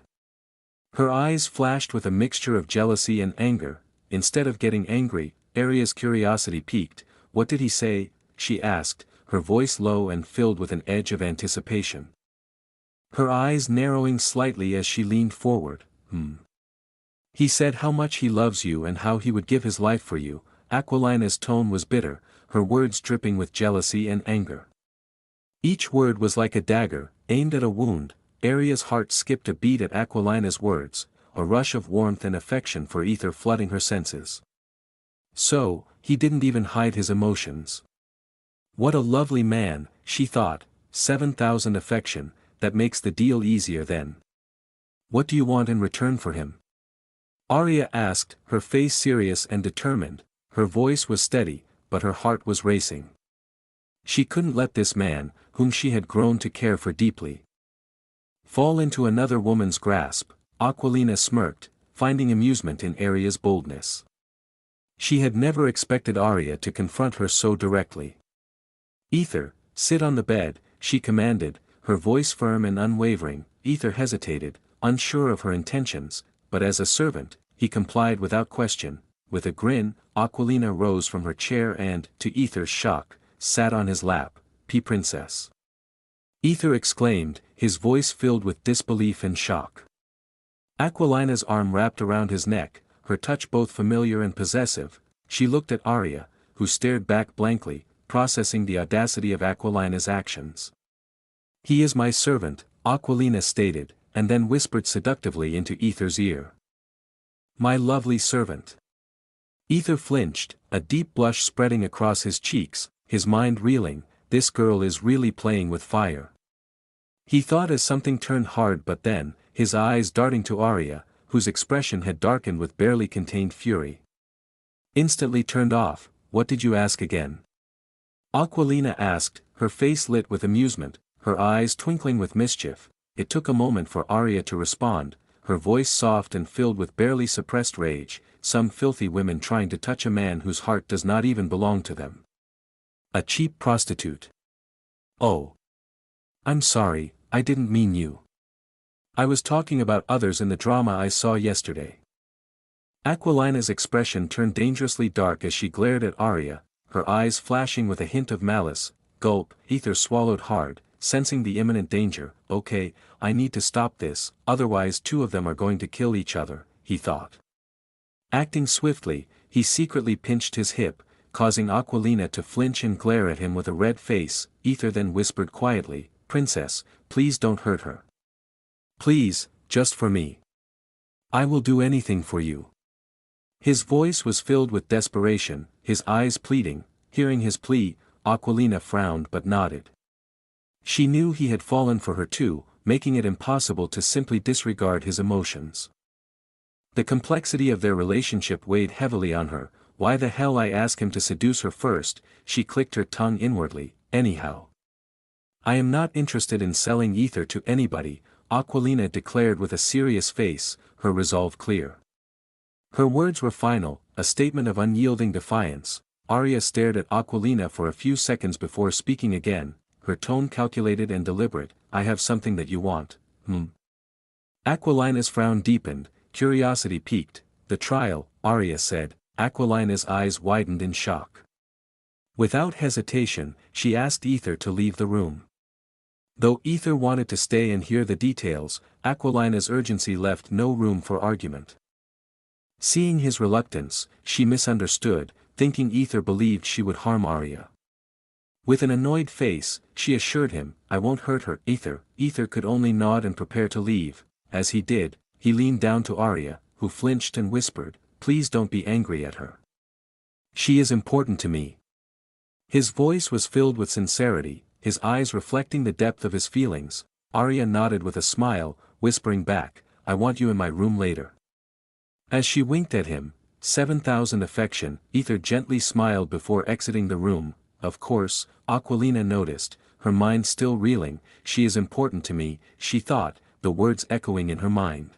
Her eyes flashed with a mixture of jealousy and anger. Instead of getting angry, Aria's curiosity piqued. "What did he say?" she asked, her voice low and filled with an edge of anticipation. Her eyes narrowing slightly as she leaned forward. He said how much he loves you and how he would give his life for you." Aquilina's tone was bitter, her words dripping with jealousy and anger. Each word was like a dagger, aimed at a wound. Aria's heart skipped a beat at Aquilina's words, a rush of warmth and affection for Aether flooding her senses. So, he didn't even hide his emotions. What a lovely man, she thought. 7,000 affection, that makes the deal easier then. "What do you want in return for him?" Aria asked, her face serious and determined. Her voice was steady, but her heart was racing. She couldn't let this man, whom she had grown to care for deeply, fall into another woman's grasp. Aquilina smirked, finding amusement in Aria's boldness. She had never expected Aria to confront her so directly. "Aether, sit on the bed," she commanded, her voice firm and unwavering. Aether hesitated, unsure of her intentions, but as a servant, he complied without question. With a grin, Aquilina rose from her chair and, to Aether's shock, sat on his lap. "Princess." Aether exclaimed, his voice filled with disbelief and shock. Aquilina's arm wrapped around his neck, her touch both familiar and possessive. She looked at Aria, who stared back blankly, processing the audacity of Aquilina's actions. "He is my servant," Aquilina stated, and then whispered seductively into Aether's ear. "My lovely servant." Aether flinched, a deep blush spreading across his cheeks, his mind reeling. This girl is really playing with fire. He thought as something turned hard, but then, his eyes darting to Aria, whose expression had darkened with barely contained fury, instantly turned off. "What did you ask again?" Aquilina asked, her face lit with amusement, her eyes twinkling with mischief. It took a moment for Aria to respond, her voice soft and filled with barely suppressed rage. "Some filthy women trying to touch a man whose heart does not even belong to them. A cheap prostitute." "Oh. I'm sorry, I didn't mean you. I was talking about others in the drama I saw yesterday." Aquilina's expression turned dangerously dark as she glared at Aria, her eyes flashing with a hint of malice. Gulp. Aether swallowed hard, sensing the imminent danger. "Okay, I need to stop this, otherwise two of them are going to kill each other," he thought. Acting swiftly, he secretly pinched his hip, causing Aquilina to flinch and glare at him with a red face. Aether then whispered quietly, "Princess, please don't hurt her. Please, just for me. I will do anything for you." His voice was filled with desperation, his eyes pleading. Hearing his plea, Aquilina frowned but nodded. She knew he had fallen for her too, making it impossible to simply disregard his emotions. The complexity of their relationship weighed heavily on her. "Why the hell I ask him to seduce her first?" she clicked her tongue inwardly. "Anyhow, I am not interested in selling Aether to anybody," Aquilina declared with a serious face, her resolve clear. Her words were final, a statement of unyielding defiance. Aria stared at Aquilina for a few seconds before speaking again, her tone calculated and deliberate. "I have something that you want." Aquilina's frown deepened, curiosity piqued. "The trial," Aria said. Aquilina's eyes widened in shock. Without hesitation, she asked Aether to leave the room. Though Aether wanted to stay and hear the details, Aquilina's urgency left no room for argument. Seeing his reluctance, she misunderstood, thinking Aether believed she would harm Aria. With an annoyed face, she assured him, "I won't hurt her." Aether could only nod and prepare to leave. As he did, he leaned down to Aria, who flinched and whispered, "Please don't be angry at her. She is important to me." His voice was filled with sincerity, his eyes reflecting the depth of his feelings. Aria nodded with a smile, whispering back, "I want you in my room later." As she winked at him, 7,000 affection, Aether gently smiled before exiting the room. Of course, Aquilina noticed, her mind still reeling. "She is important to me," she thought, the words echoing in her mind.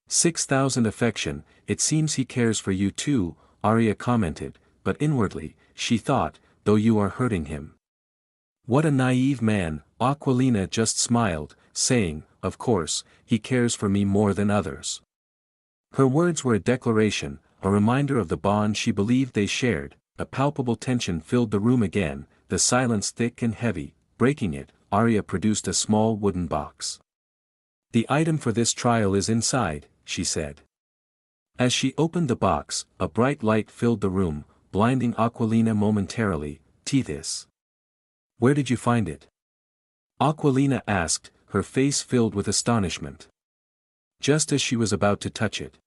6,000 affection, "It seems he cares for you too," Aria commented, but inwardly, she thought, "though you are hurting him." What a naive man. Aquilina just smiled, saying, "Of course, he cares for me more than others." Her words were a declaration, a reminder of the bond she believed they shared. A palpable tension filled the room again, the silence thick and heavy. Breaking it, Arya produced a small wooden box. "The item for this trial is inside," she said. As she opened the box, a bright light filled the room, blinding Aquilina momentarily. "Tethys. Where did you find it?" Aquilina asked, her face filled with astonishment. Just as she was about to touch it,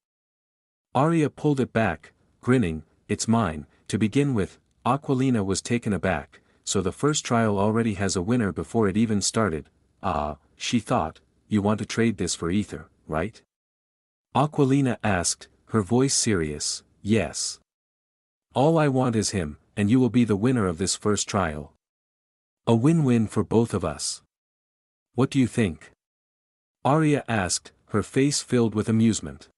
Arya pulled it back, grinning. "It's mine." To begin with, Aquilina was taken aback, so the first trial already has a winner before it even started. "Ah," she thought, "you want to trade this for Aether, right?" Aquilina asked, her voice serious. "Yes. All I want is him, and you will be the winner of this first trial. A win-win for both of us. What do you think?" Arya asked, her face filled with amusement.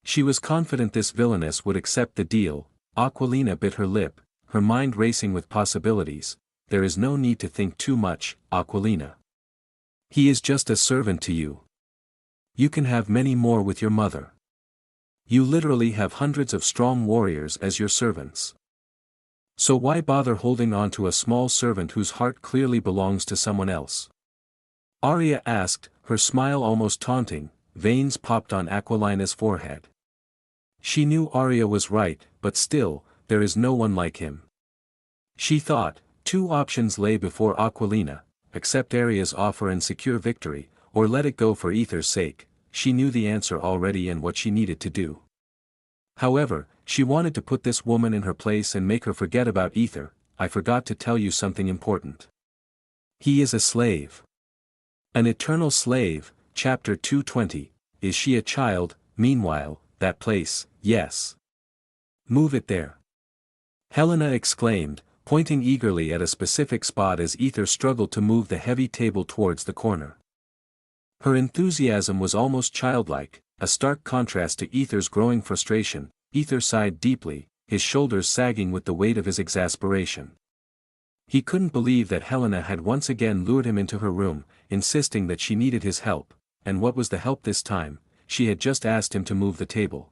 She was confident this villainess would accept the deal. Aquilina bit her lip, her mind racing with possibilities. "There is no need to think too much, Aquilina. He is just a servant to you. You can have many more with your mother. You literally have hundreds of strong warriors as your servants. So why bother holding on to a small servant whose heart clearly belongs to someone else?" Arya asked, her smile almost taunting. Veins popped on Aquilina's forehead. She knew Arya was right, but still, there is no one like him. She thought. Two options lay before Aquilina: accept Arya's offer and secure victory, or let it go for Aether's sake. She knew the answer already and what she needed to do. However, she wanted to put this woman in her place and make her forget about Aether. "I forgot to tell you something important. He is a slave. An eternal slave." Chapter 220. Is she a child? Meanwhile, that place, yes. "Move it there," Helena exclaimed, pointing eagerly at a specific spot as Aether struggled to move the heavy table towards the corner. Her enthusiasm was almost childlike, a stark contrast to Aether's growing frustration. Aether sighed deeply, his shoulders sagging with the weight of his exasperation. He couldn't believe that Helena had once again lured him into her room, insisting that she needed his help. And what was the help this time? She had just asked him to move the table.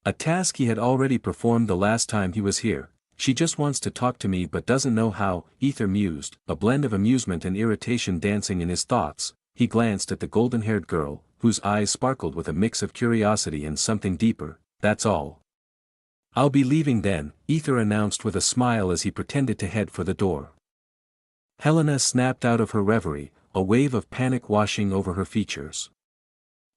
A task he had already performed the last time he was here. "She just wants to talk to me but doesn't know how," Aether mused, a blend of amusement and irritation dancing in his thoughts. He glanced at the golden-haired girl, whose eyes sparkled with a mix of curiosity and something deeper. "That's all. I'll be leaving then," Aether announced with a smile as he pretended to head for the door. Helena snapped out of her reverie, a wave of panic washing over her features.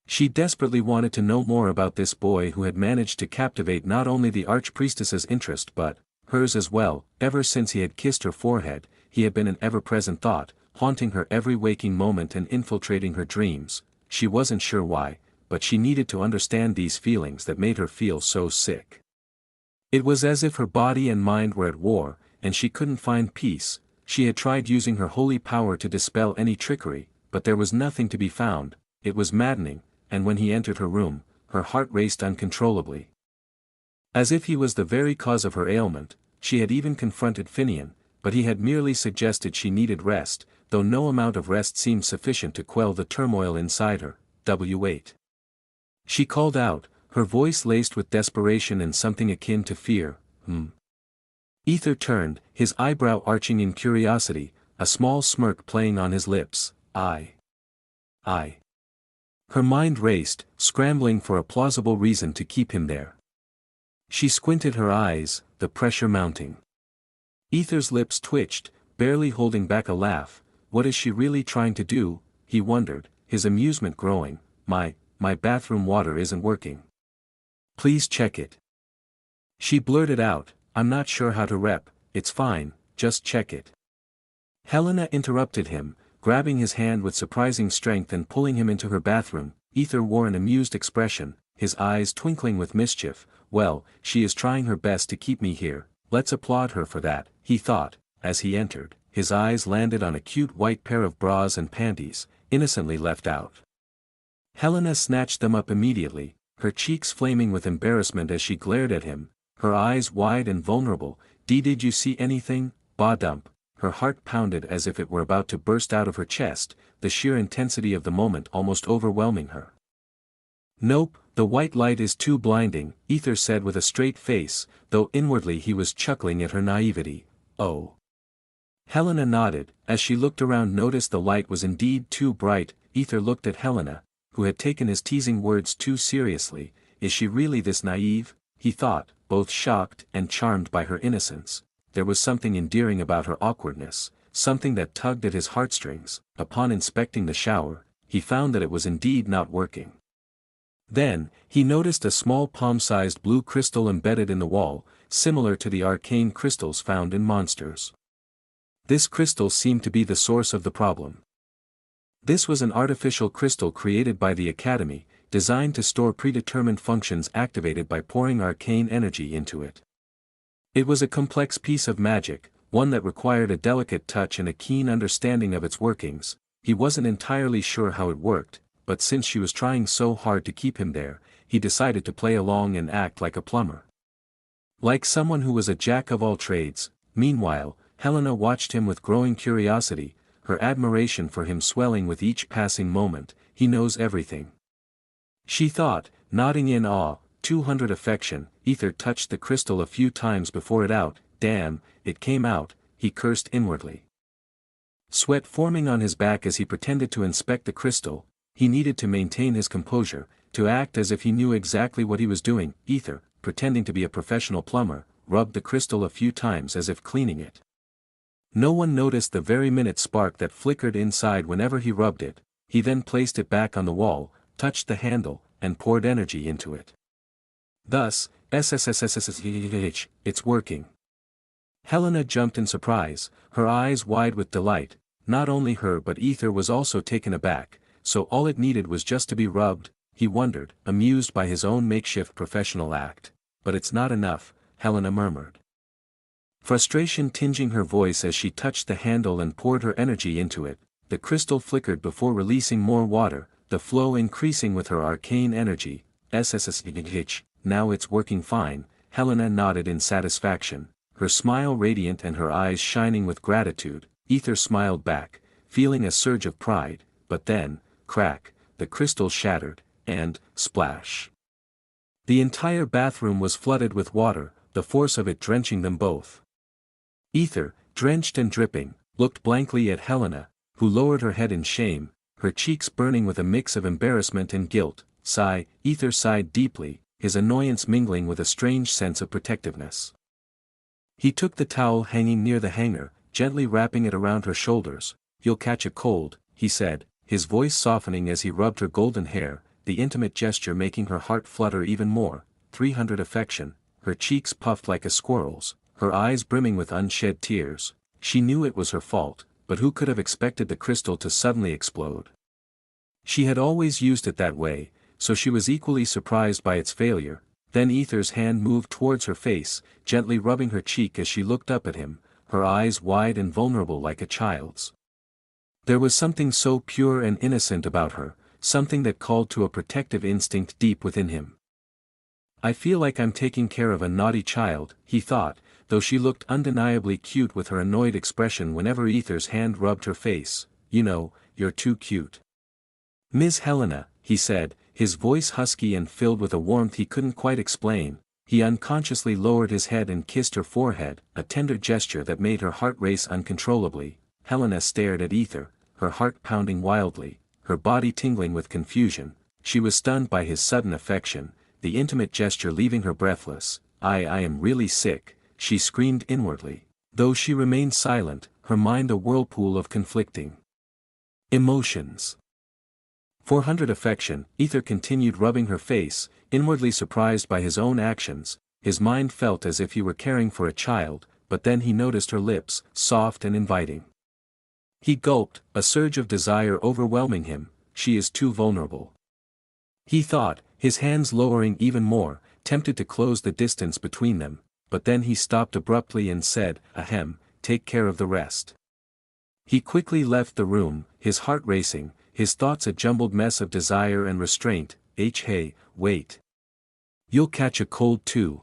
She desperately wanted to know more about this boy who had managed to captivate not only the archpriestess's interest but hers as well. Ever since he had kissed her forehead, he had been an ever-present thought, haunting her every waking moment and infiltrating her dreams. She wasn't sure why, but she needed to understand these feelings that made her feel so sick. It was as if her body and mind were at war, and she couldn't find peace. She had tried using her holy power to dispel any trickery, but there was nothing to be found. It was maddening, and when he entered her room, her heart raced uncontrollably. As if he was the very cause of her ailment. She had even confronted Finian, but he had merely suggested she needed rest, though no amount of rest seemed sufficient to quell the turmoil inside her. "W8. She called out, her voice laced with desperation and something akin to fear. Aether turned, his eyebrow arching in curiosity, a small smirk playing on his lips. I. Her mind raced, scrambling for a plausible reason to keep him there. She squinted her eyes, the pressure mounting. Aether's lips twitched, barely holding back a laugh. What is she really trying to do? He wondered, his amusement growing. My bathroom water isn't working. Please check it. She blurted out, I'm not sure how to rep, it's fine, just check it. Helena interrupted him, grabbing his hand with surprising strength and pulling him into her bathroom. Aether wore an amused expression, his eyes twinkling with mischief. Well, she is trying her best to keep me here, let's applaud her for that, he thought, as he entered. His eyes landed on a cute white pair of bras and panties, innocently left out. Helena snatched them up immediately, her cheeks flaming with embarrassment as she glared at him, her eyes wide and vulnerable. Did you see anything? Bah dump. her heart pounded as if it were about to burst out of her chest, the sheer intensity of the moment almost overwhelming her. "Nope, the white light is too blinding," Aether said with a straight face, though inwardly he was chuckling at her naivety. "Oh." Helena nodded, as she looked around noticed the light was indeed too bright. Aether looked at Helena, who had taken his teasing words too seriously. Is she really this naive? He thought, both shocked and charmed by her innocence. There was something endearing about her awkwardness, something that tugged at his heartstrings. Upon inspecting the shower, he found that it was indeed not working. Then, he noticed a small palm-sized blue crystal embedded in the wall, similar to the arcane crystals found in monsters. This crystal seemed to be the source of the problem. This was an artificial crystal created by the Academy, designed to store predetermined functions activated by pouring arcane energy into it. It was a complex piece of magic, one that required a delicate touch and a keen understanding of its workings. He wasn't entirely sure how it worked, but since she was trying so hard to keep him there, he decided to play along and act like a plumber. Like someone who was a jack of all trades. Meanwhile, Helena watched him with growing curiosity, her admiration for him swelling with each passing moment. He knows everything, she thought, nodding in awe. 200 affection. Aether touched the crystal a few times before it out. Damn, it came out, he cursed inwardly. Sweat forming on his back as he pretended to inspect the crystal. He needed to maintain his composure, to act as if he knew exactly what he was doing. Aether, pretending to be a professional plumber, rubbed the crystal a few times as if cleaning it. No one noticed the very minute spark that flickered inside whenever he rubbed it. He then placed it back on the wall, touched the handle, and poured energy into it. Thus, it's working. Helena jumped in surprise, her eyes wide with delight. Not only her but Aether was also taken aback, so all it needed was just to be rubbed, he wondered, amused by his own makeshift professional act. But it's not enough, Helena murmured, frustration tinging her voice as she touched the handle and poured her energy into it. The crystal flickered before releasing more water, the flow increasing with her arcane energy. Now it's working fine. Helena nodded in satisfaction, her smile radiant and her eyes shining with gratitude. Aether smiled back, feeling a surge of pride, but then, crack, the crystal shattered, and, splash. The entire bathroom was flooded with water, the force of it drenching them both. Aether, drenched and dripping, looked blankly at Helena, who lowered her head in shame, her cheeks burning with a mix of embarrassment and guilt. Sigh. Aether sighed deeply, his annoyance mingling with a strange sense of protectiveness. He took the towel hanging near the hanger, gently wrapping it around her shoulders. You'll catch a cold, he said, his voice softening as he rubbed her golden hair, the intimate gesture making her heart flutter even more. 300 affection, her cheeks puffed like a squirrel's, her eyes brimming with unshed tears. She knew it was her fault, but who could have expected the crystal to suddenly explode? She had always used it that way, so she was equally surprised by its failure. Then Aether's hand moved towards her face, gently rubbing her cheek as she looked up at him, her eyes wide and vulnerable like a child's. There was something so pure and innocent about her, something that called to a protective instinct deep within him. I feel like I'm taking care of a naughty child, he thought, though she looked undeniably cute with her annoyed expression whenever Aether's hand rubbed her face. You know, you're too cute. Miss Helena, he said, his voice husky and filled with a warmth he couldn't quite explain. He unconsciously lowered his head and kissed her forehead, a tender gesture that made her heart race uncontrollably. Helena stared at Aether, her heart pounding wildly, her body tingling with confusion. She was stunned by his sudden affection, the intimate gesture leaving her breathless. I am really sick, she screamed inwardly. Though she remained silent, her mind a whirlpool of conflicting emotions. 400 affection. Aether continued rubbing her face, inwardly surprised by his own actions. His mind felt as if he were caring for a child, but then he noticed her lips, soft and inviting. He gulped, a surge of desire overwhelming him. She is too vulnerable, he thought, his hands lowering even more, tempted to close the distance between them, but then he stopped abruptly and said, Ahem, take care of the rest. He quickly left the room, his heart racing, his thoughts a jumbled mess of desire and restraint. Hey, wait. You'll catch a cold too.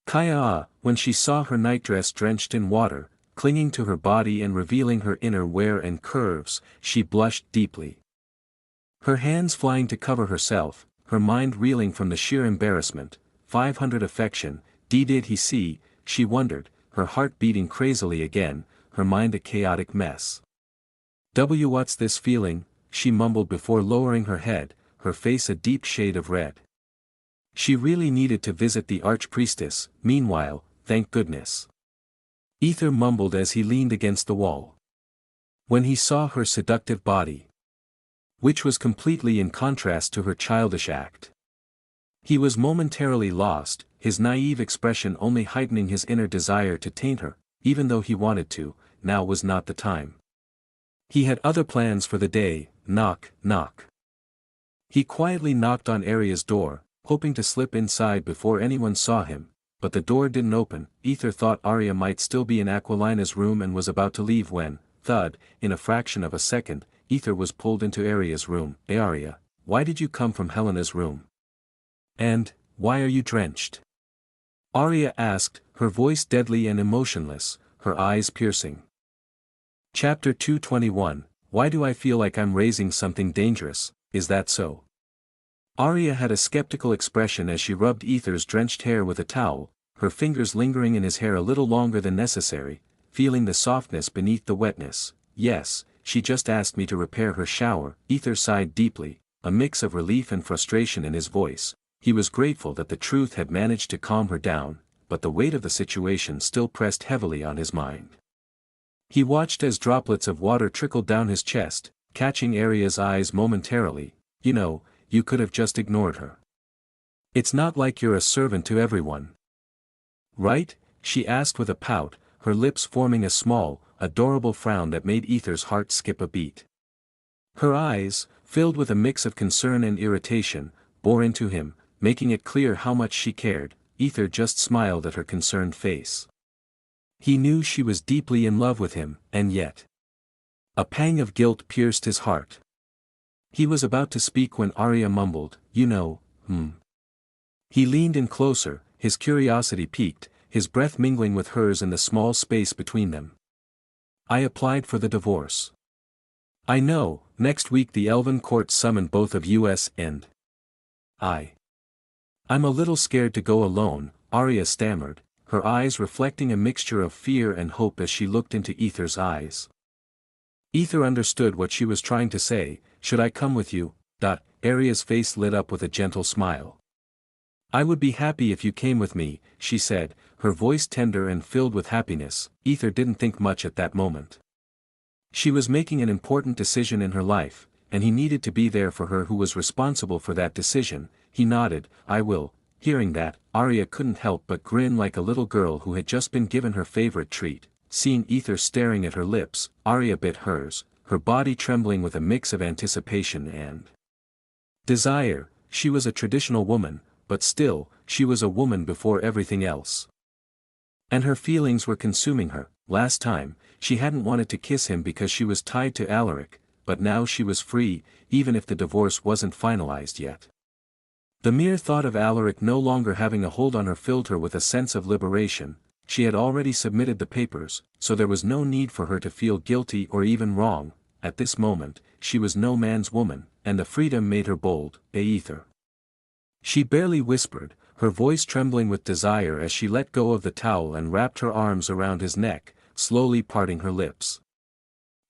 Kaya, when she saw her nightdress drenched in water, clinging to her body and revealing her inner wear and curves, she blushed deeply. Her hands flying to cover herself, her mind reeling from the sheer embarrassment. 500 affection, did he see, she wondered, her heart beating crazily again, her mind a chaotic mess. What's this feeling, she mumbled before lowering her head, her face a deep shade of red. She really needed to visit the archpriestess, meanwhile, thank goodness. Aether mumbled as he leaned against the wall. When he saw her seductive body, which was completely in contrast to her childish act, he was momentarily lost, his naive expression only heightening his inner desire to taint her, even though he wanted to. Now was not the time. He had other plans for the day. Knock, knock. He quietly knocked on Arya's door, hoping to slip inside before anyone saw him, but the door didn't open. Aether thought Arya might still be in Aquilina's room and was about to leave when, thud, in a fraction of a second, Aether was pulled into Arya's room. Arya, why did you come from Helena's room? And, why are you drenched? Arya asked, her voice deadly and emotionless, her eyes piercing. Chapter 221, Why do I feel like I'm raising something dangerous, is that so? Arya had a skeptical expression as she rubbed Aether's drenched hair with a towel, her fingers lingering in his hair a little longer than necessary, feeling the softness beneath the wetness. Yes, she just asked me to repair her shower. Aether sighed deeply, a mix of relief and frustration in his voice. He was grateful that the truth had managed to calm her down, but the weight of the situation still pressed heavily on his mind. He watched as droplets of water trickled down his chest, catching Arya's eyes momentarily. You know, you could have just ignored her. It's not like you're a servant to everyone. Right? She asked with a pout, her lips forming a small, adorable frown that made Aether's heart skip a beat. Her eyes, filled with a mix of concern and irritation, bore into him, making it clear how much she cared. Aether just smiled at her concerned face. He knew she was deeply in love with him, and yet a pang of guilt pierced his heart. He was about to speak when Arya mumbled, you know, He leaned in closer, his curiosity piqued, his breath mingling with hers in the small space between them. I applied for the divorce. I know, next week the Elven court summoned both of us and I'm a little scared to go alone, Arya stammered, her eyes reflecting a mixture of fear and hope as she looked into Aether's eyes. Aether understood what she was trying to say. Should I come with you? Arya's face lit up with a gentle smile. I would be happy if you came with me, she said, her voice tender and filled with happiness. Aether didn't think much at that moment. She was making an important decision in her life, and he needed to be there for her who was responsible for that decision. He nodded, I will. Hearing that, Arya couldn't help but grin like a little girl who had just been given her favorite treat. Seeing Aether staring at her lips, Arya bit hers, her body trembling with a mix of anticipation and desire. She was a traditional woman, but still, she was a woman before everything else. And her feelings were consuming her. Last time, she hadn't wanted to kiss him because she was tied to Alaric, but now she was free, even if the divorce wasn't finalized yet. The mere thought of Alaric no longer having a hold on her filled her with a sense of liberation. She had already submitted the papers, so there was no need for her to feel guilty or even wrong. At this moment, she was no man's woman, and the freedom made her bold. Aether. She barely whispered, her voice trembling with desire as she let go of the towel and wrapped her arms around his neck, slowly parting her lips.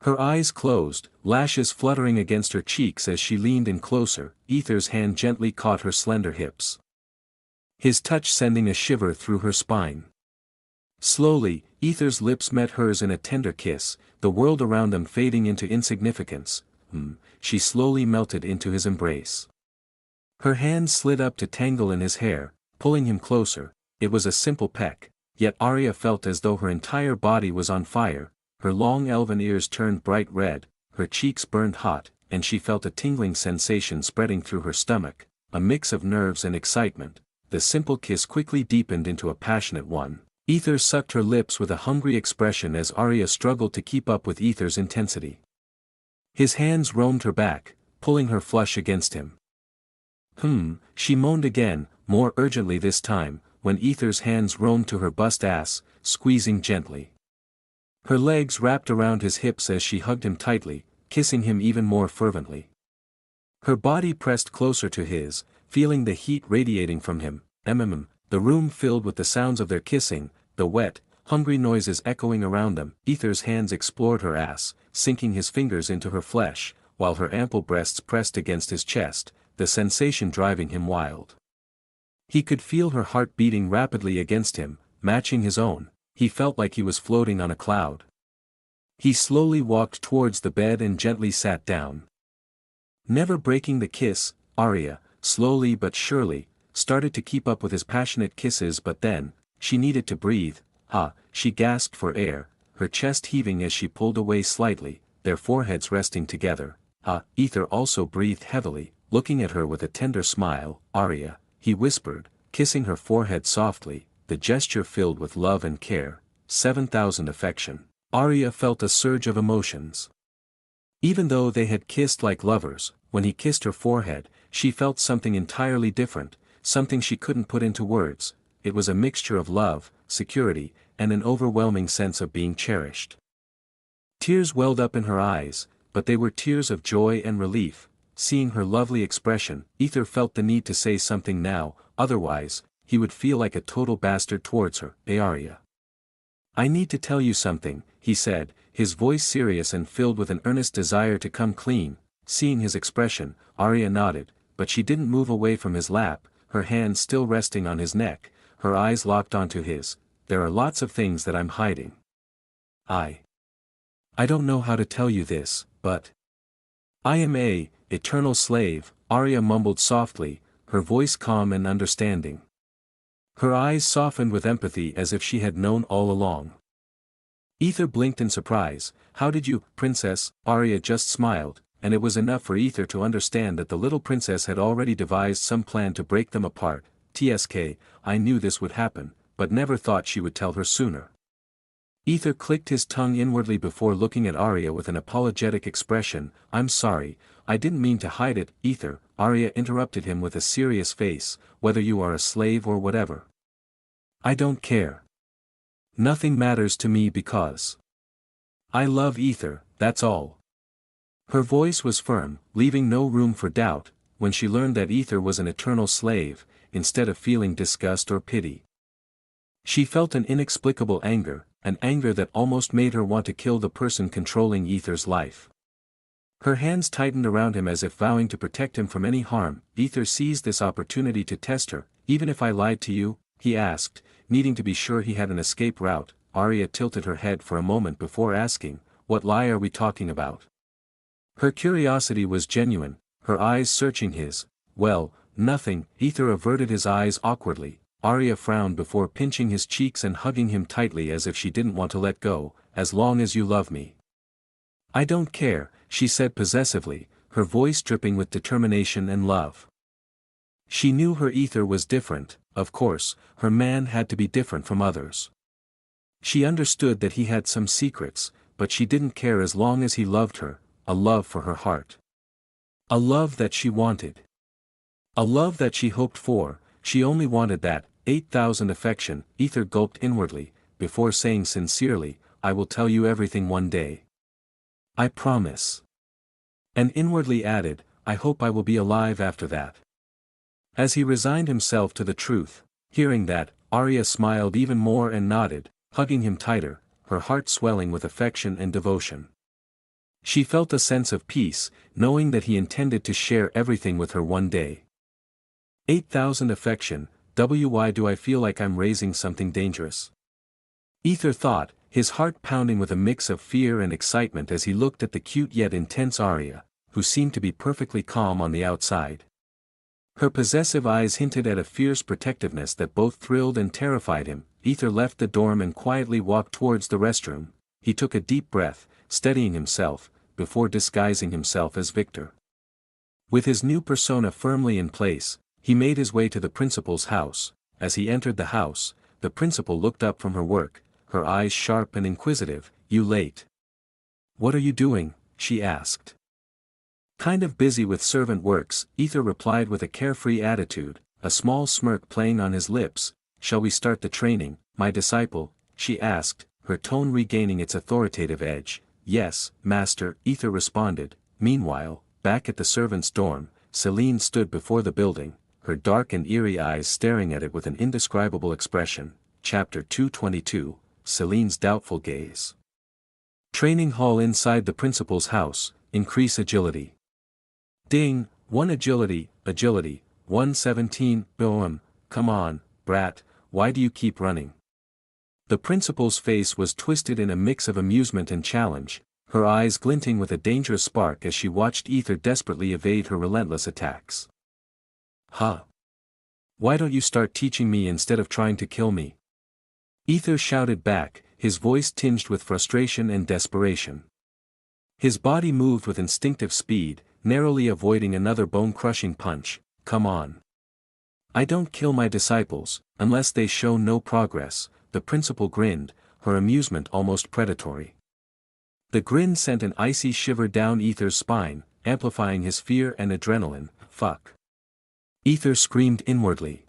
Her eyes closed, lashes fluttering against her cheeks as she leaned in closer. Aether's hand gently caught her slender hips, his touch sending a shiver through her spine. Slowly, Aether's lips met hers in a tender kiss, the world around them fading into insignificance. She slowly melted into his embrace. Her hands slid up to tangle in his hair, pulling him closer. It was a simple peck, yet Arya felt as though her entire body was on fire. Her long elven ears turned bright red, her cheeks burned hot, and she felt a tingling sensation spreading through her stomach, a mix of nerves and excitement. The simple kiss quickly deepened into a passionate one. Aether sucked her lips with a hungry expression as Arya struggled to keep up with Aether's intensity. His hands roamed her back, pulling her flush against him. She moaned again, more urgently this time, when Aether's hands roamed to her bust ass, squeezing gently. Her legs wrapped around his hips as she hugged him tightly, kissing him even more fervently. Her body pressed closer to his, feeling the heat radiating from him. The room filled with the sounds of their kissing, the wet, hungry noises echoing around them. Aether's hands explored her ass, sinking his fingers into her flesh, while her ample breasts pressed against his chest, the sensation driving him wild. He could feel her heart beating rapidly against him, matching his own. He felt like he was floating on a cloud. He slowly walked towards the bed and gently sat down. Never breaking the kiss, Arya, slowly but surely, started to keep up with his passionate kisses, but then, she needed to breathe. She gasped for air, her chest heaving as she pulled away slightly, their foreheads resting together. Aether also breathed heavily, looking at her with a tender smile. Arya, he whispered, kissing her forehead softly, the gesture filled with love and care. 7,000 affection. Arya felt a surge of emotions. Even though they had kissed like lovers, when he kissed her forehead, she felt something entirely different, something she couldn't put into words. It was a mixture of love, security, and an overwhelming sense of being cherished. Tears welled up in her eyes, but they were tears of joy and relief. Seeing her lovely expression, Aether felt the need to say something now, otherwise, he would feel like a total bastard towards her. Arya. I need to tell you something, he said, his voice serious and filled with an earnest desire to come clean. Seeing his expression, Arya nodded, but she didn't move away from his lap, her hand still resting on his neck, her eyes locked onto his. There are lots of things that I'm hiding. I don't know how to tell you this, but I am a eternal slave, Arya mumbled softly, her voice calm and understanding. Her eyes softened with empathy as if she had known all along. Aether blinked in surprise. How did you, princess? Arya just smiled, and it was enough for Aether to understand that the little princess had already devised some plan to break them apart. TSK, I knew this would happen, but never thought she would tell her sooner. Aether clicked his tongue inwardly before looking at Arya with an apologetic expression. I'm sorry, I didn't mean to hide it. Aether, Arya interrupted him with a serious face, whether you are a slave or whatever. I don't care. Nothing matters to me because I love Aether, that's all. Her voice was firm, leaving no room for doubt. When she learned that Aether was an eternal slave, instead of feeling disgust or pity, she felt an inexplicable anger, an anger that almost made her want to kill the person controlling Aether's life. Her hands tightened around him as if vowing to protect him from any harm. Aether seized this opportunity to test her. Even if I lied to you? He asked, needing to be sure he had an escape route. Arya tilted her head for a moment before asking, what lie are we talking about? Her curiosity was genuine, her eyes searching his. Well, nothing. Aether averted his eyes awkwardly. Arya frowned before pinching his cheeks and hugging him tightly as if she didn't want to let go. As long as you love me. I don't care, she said possessively, her voice dripping with determination and love. She knew her Aether was different, of course, her man had to be different from others. She understood that he had some secrets, but she didn't care as long as he loved her, a love for her heart. A love that she wanted. A love that she hoped for, she only wanted that. 8,000 affection. Aether gulped inwardly, before saying sincerely, I will tell you everything one day. I promise. And inwardly added, I hope I will be alive after that. As he resigned himself to the truth, hearing that, Arya smiled even more and nodded, hugging him tighter, her heart swelling with affection and devotion. She felt a sense of peace, knowing that he intended to share everything with her one day. 8,000 affection. Why do I feel like I'm raising something dangerous? Aether thought, his heart pounding with a mix of fear and excitement as he looked at the cute yet intense Arya, who seemed to be perfectly calm on the outside. Her possessive eyes hinted at a fierce protectiveness that both thrilled and terrified him. Aether left the dorm and quietly walked towards the restroom. He took a deep breath, steadying himself, before disguising himself as Victor. With his new persona firmly in place, he made his way to the principal's house. As he entered the house, the principal looked up from her work, her eyes sharp and inquisitive. You late? What are you doing? She asked. Kind of busy with servant works, Aether replied with a carefree attitude, a small smirk playing on his lips. Shall we start the training, my disciple? She asked, her tone regaining its authoritative edge. "Yes, master," Aether responded. Meanwhile, back at the servants' dorm, Celine stood before the building, her dark and eerie eyes staring at it with an indescribable expression. Chapter 222, Celine's Doubtful Gaze. Training hall inside the principal's house, increase agility. Ding, 1 agility, 117, boom, come on, brat, why do you keep running? The principal's face was twisted in a mix of amusement and challenge, her eyes glinting with a dangerous spark as she watched Aether desperately evade her relentless attacks. "Huh? Why don't you start teaching me instead of trying to kill me?" Aether shouted back, his voice tinged with frustration and desperation. His body moved with instinctive speed, narrowly avoiding another bone-crushing punch. "Come on. I don't kill my disciples, unless they show no progress," the principal grinned, her amusement almost predatory. The grin sent an icy shiver down Aether's spine, amplifying his fear and adrenaline. "Fuck." Aether screamed inwardly.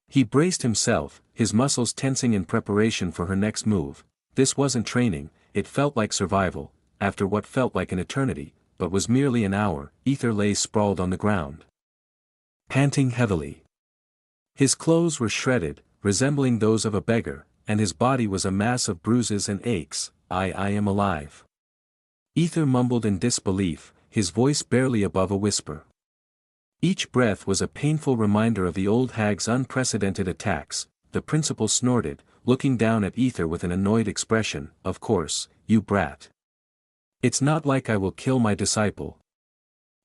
He braced himself, his muscles tensing in preparation for her next move. This wasn't training, it felt like survival. After what felt like an eternity, but was merely an hour, Aether lay sprawled on the ground, panting heavily. His clothes were shredded, resembling those of a beggar, and his body was a mass of bruises and aches. I am alive." Aether mumbled in disbelief, his voice barely above a whisper. Each breath was a painful reminder of the old hag's unprecedented attacks. The principal snorted, looking down at Aether with an annoyed expression. "Of course, you brat. It's not like I will kill my disciple.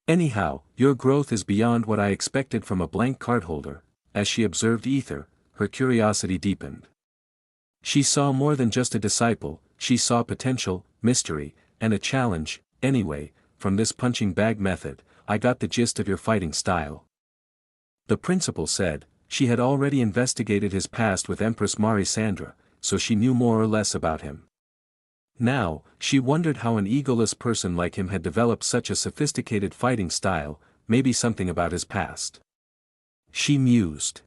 Anyhow, your growth is beyond what I expected from a blank cardholder." As she observed Aether, her curiosity deepened. She saw more than just a disciple, she saw potential, mystery, and a challenge. "Anyway, from this punching bag method, I got the gist of your fighting style," the principal said. She had already investigated his past with Empress Marisandra, so she knew more or less about him. Now, she wondered how an egoless person like him had developed such a sophisticated fighting style, maybe something about his past. She mused.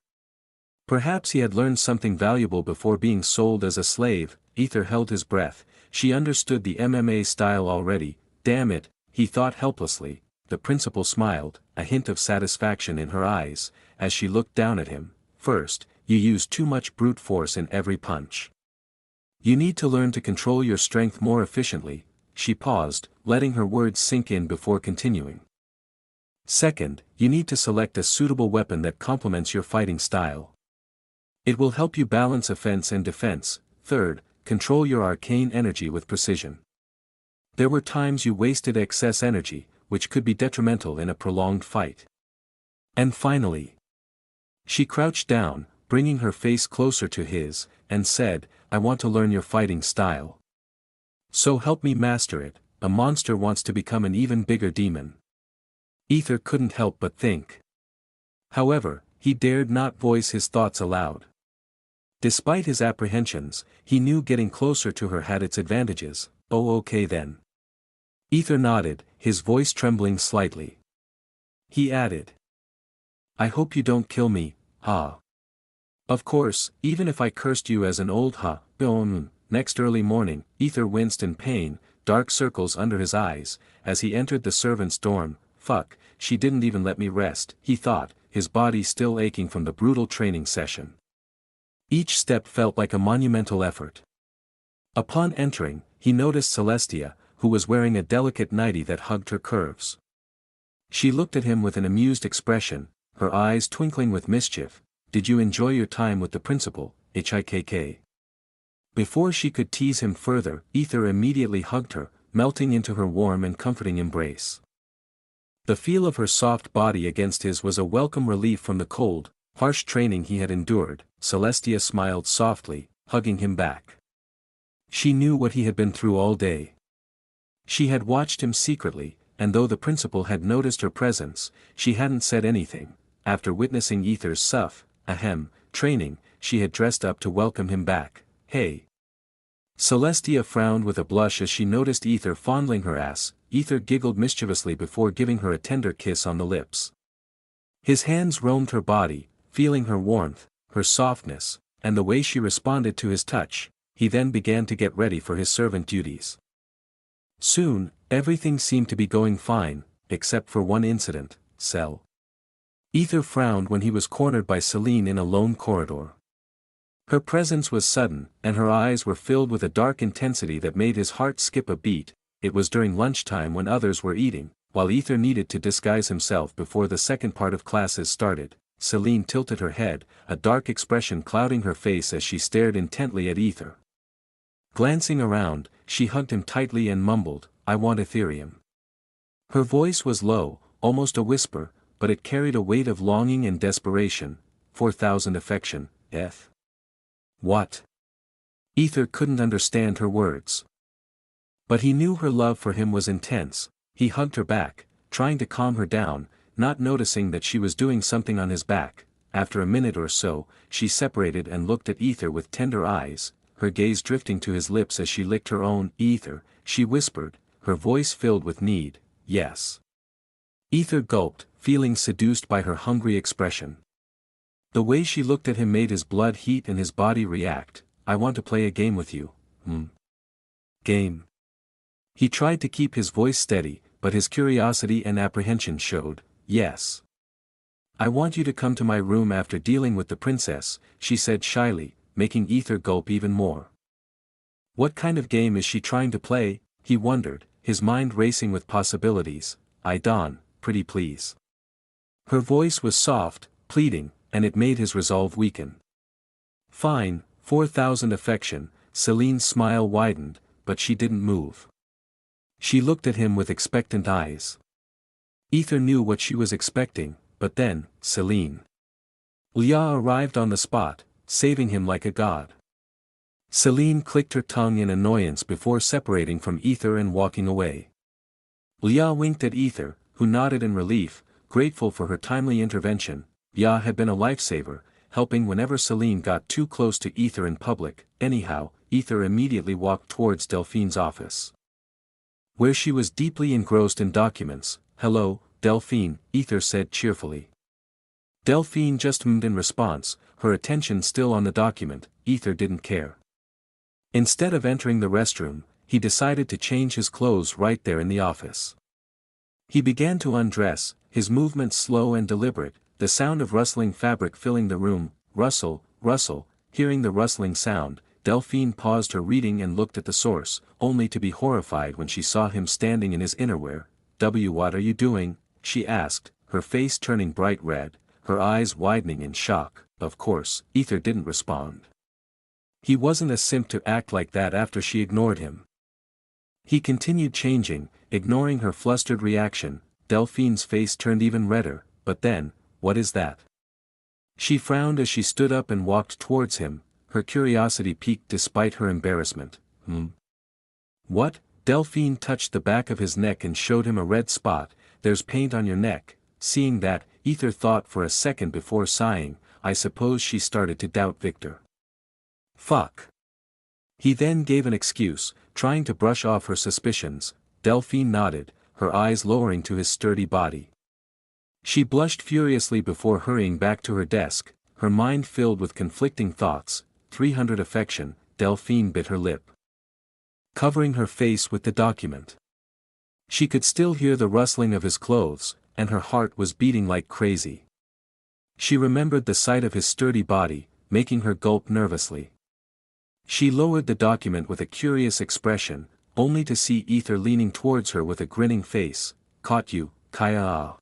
Perhaps he had learned something valuable before being sold as a slave. Aether held his breath, she understood the MMA style already. "Damn it," he thought helplessly. The principal smiled, a hint of satisfaction in her eyes, as she looked down at him. "First, you use too much brute force in every punch. You need to learn to control your strength more efficiently." She paused, letting her words sink in before continuing. "Second, you need to select a suitable weapon that complements your fighting style. It will help you balance offense and defense. Third, control your arcane energy with precision. There were times you wasted excess energy, which could be detrimental in a prolonged fight. And finally." She crouched down, bringing her face closer to his, and said, "I want to learn your fighting style. So help me master it. A monster wants to become an even bigger demon." Aether couldn't help but think. However, he dared not voice his thoughts aloud. Despite his apprehensions, he knew getting closer to her had its advantages. "Oh, okay then." Aether nodded, his voice trembling slightly. He added, "I hope you don't kill me, ha." "Of course, even if I cursed you as an old ha." Next early morning, Aether winced in pain, dark circles under his eyes, as he entered the servants' dorm. "Fuck, she didn't even let me rest," he thought, his body still aching from the brutal training session. Each step felt like a monumental effort. Upon entering, he noticed Celestia, who was wearing a delicate nightie that hugged her curves. She looked at him with an amused expression, her eyes twinkling with mischief. "Did you enjoy your time with the principal, HIKK?" Before she could tease him further, Aether immediately hugged her, melting into her warm and comforting embrace. The feel of her soft body against his was a welcome relief from the cold, harsh training he had endured. Celestia smiled softly, hugging him back. She knew what he had been through all day. She had watched him secretly, and though the principal had noticed her presence, she hadn't said anything. After witnessing Aether's training, she had dressed up to welcome him back. "Hey." Celestia frowned with a blush as she noticed Aether fondling her ass. Aether giggled mischievously before giving her a tender kiss on the lips. His hands roamed her body, feeling her warmth, her softness, and the way she responded to his touch. he then began to get ready for his servant duties. Soon, everything seemed to be going fine, except for one incident, Cell. Aether frowned when he was cornered by Celine in a lone corridor. Her presence was sudden, and her eyes were filled with a dark intensity that made his heart skip a beat. It was during lunchtime when others were eating, while Aether needed to disguise himself before the second part of classes started. Celine tilted her head, a dark expression clouding her face as she stared intently at Aether. Glancing around, she hugged him tightly and mumbled, "I want Ethereum." Her voice was low, almost a whisper, but it carried a weight of longing and desperation. 4,000 affection, Eth. What? Aether couldn't understand her words. But he knew her love for him was intense. He hugged her back, trying to calm her down, not noticing that she was doing something on his back. After a minute or so, she separated and looked at Aether with tender eyes, her gaze drifting to his lips as she licked her own. "Aether," she whispered, her voice filled with need. "Yes." Aether gulped, feeling seduced by her hungry expression. The way she looked at him made his blood heat and his body react. "I want to play a game with you." Game. He tried to keep his voice steady, but his curiosity and apprehension showed. "Yes. I want you to come to my room after dealing with the princess," she said shyly, making Aether gulp even more. What kind of game is she trying to play, he wondered, his mind racing with possibilities. "I Dawn, pretty please." Her voice was soft, pleading, and it made his resolve weaken. "Fine, 4,000 affection." Celine's smile widened, but she didn't move. She looked at him with expectant eyes. Aether knew what she was expecting, but then, Celine. Leah arrived on the spot, saving him like a god. Celine clicked her tongue in annoyance before separating from Aether and walking away. Leah winked at Aether, who nodded in relief, grateful for her timely intervention. Leah had been a lifesaver, helping whenever Celine got too close to Aether in public. Anyhow, Aether immediately walked towards Delphine's office, where she was deeply engrossed in documents. "Hello, Delphine," Aether said cheerfully. Delphine just hummed in response, her attention still on the document. Aether didn't care. Instead of entering the restroom, he decided to change his clothes right there in the office. He began to undress, his movements slow and deliberate, the sound of rustling fabric filling the room. Rustle, rustle. Hearing the rustling sound, Delphine paused her reading and looked at the source, only to be horrified when she saw him standing in his innerwear. What are you doing?" she asked, her face turning bright red, her eyes widening in shock. Of course, Aether didn't respond. He wasn't a simp to act like that after she ignored him. He continued changing, ignoring her flustered reaction. Delphine's face turned even redder. "But then, what is that?" She frowned as she stood up and walked towards him, her curiosity piqued despite her embarrassment. What?" Delphine touched the back of his neck and showed him a red spot. "There's paint on your neck." Seeing that, Aether thought for a second before sighing. I suppose she started to doubt Victor. Fuck. He then gave an excuse, trying to brush off her suspicions. Delphine nodded, her eyes lowering to his sturdy body. She blushed furiously before hurrying back to her desk, her mind filled with conflicting thoughts. 300 affection. Delphine bit her lip, covering her face with the document. She could still hear the rustling of his clothes, and her heart was beating like crazy. She remembered the sight of his sturdy body, making her gulp nervously. She lowered the document with a curious expression, only to see Aether leaning towards her with a grinning face. "Caught you, Kaya."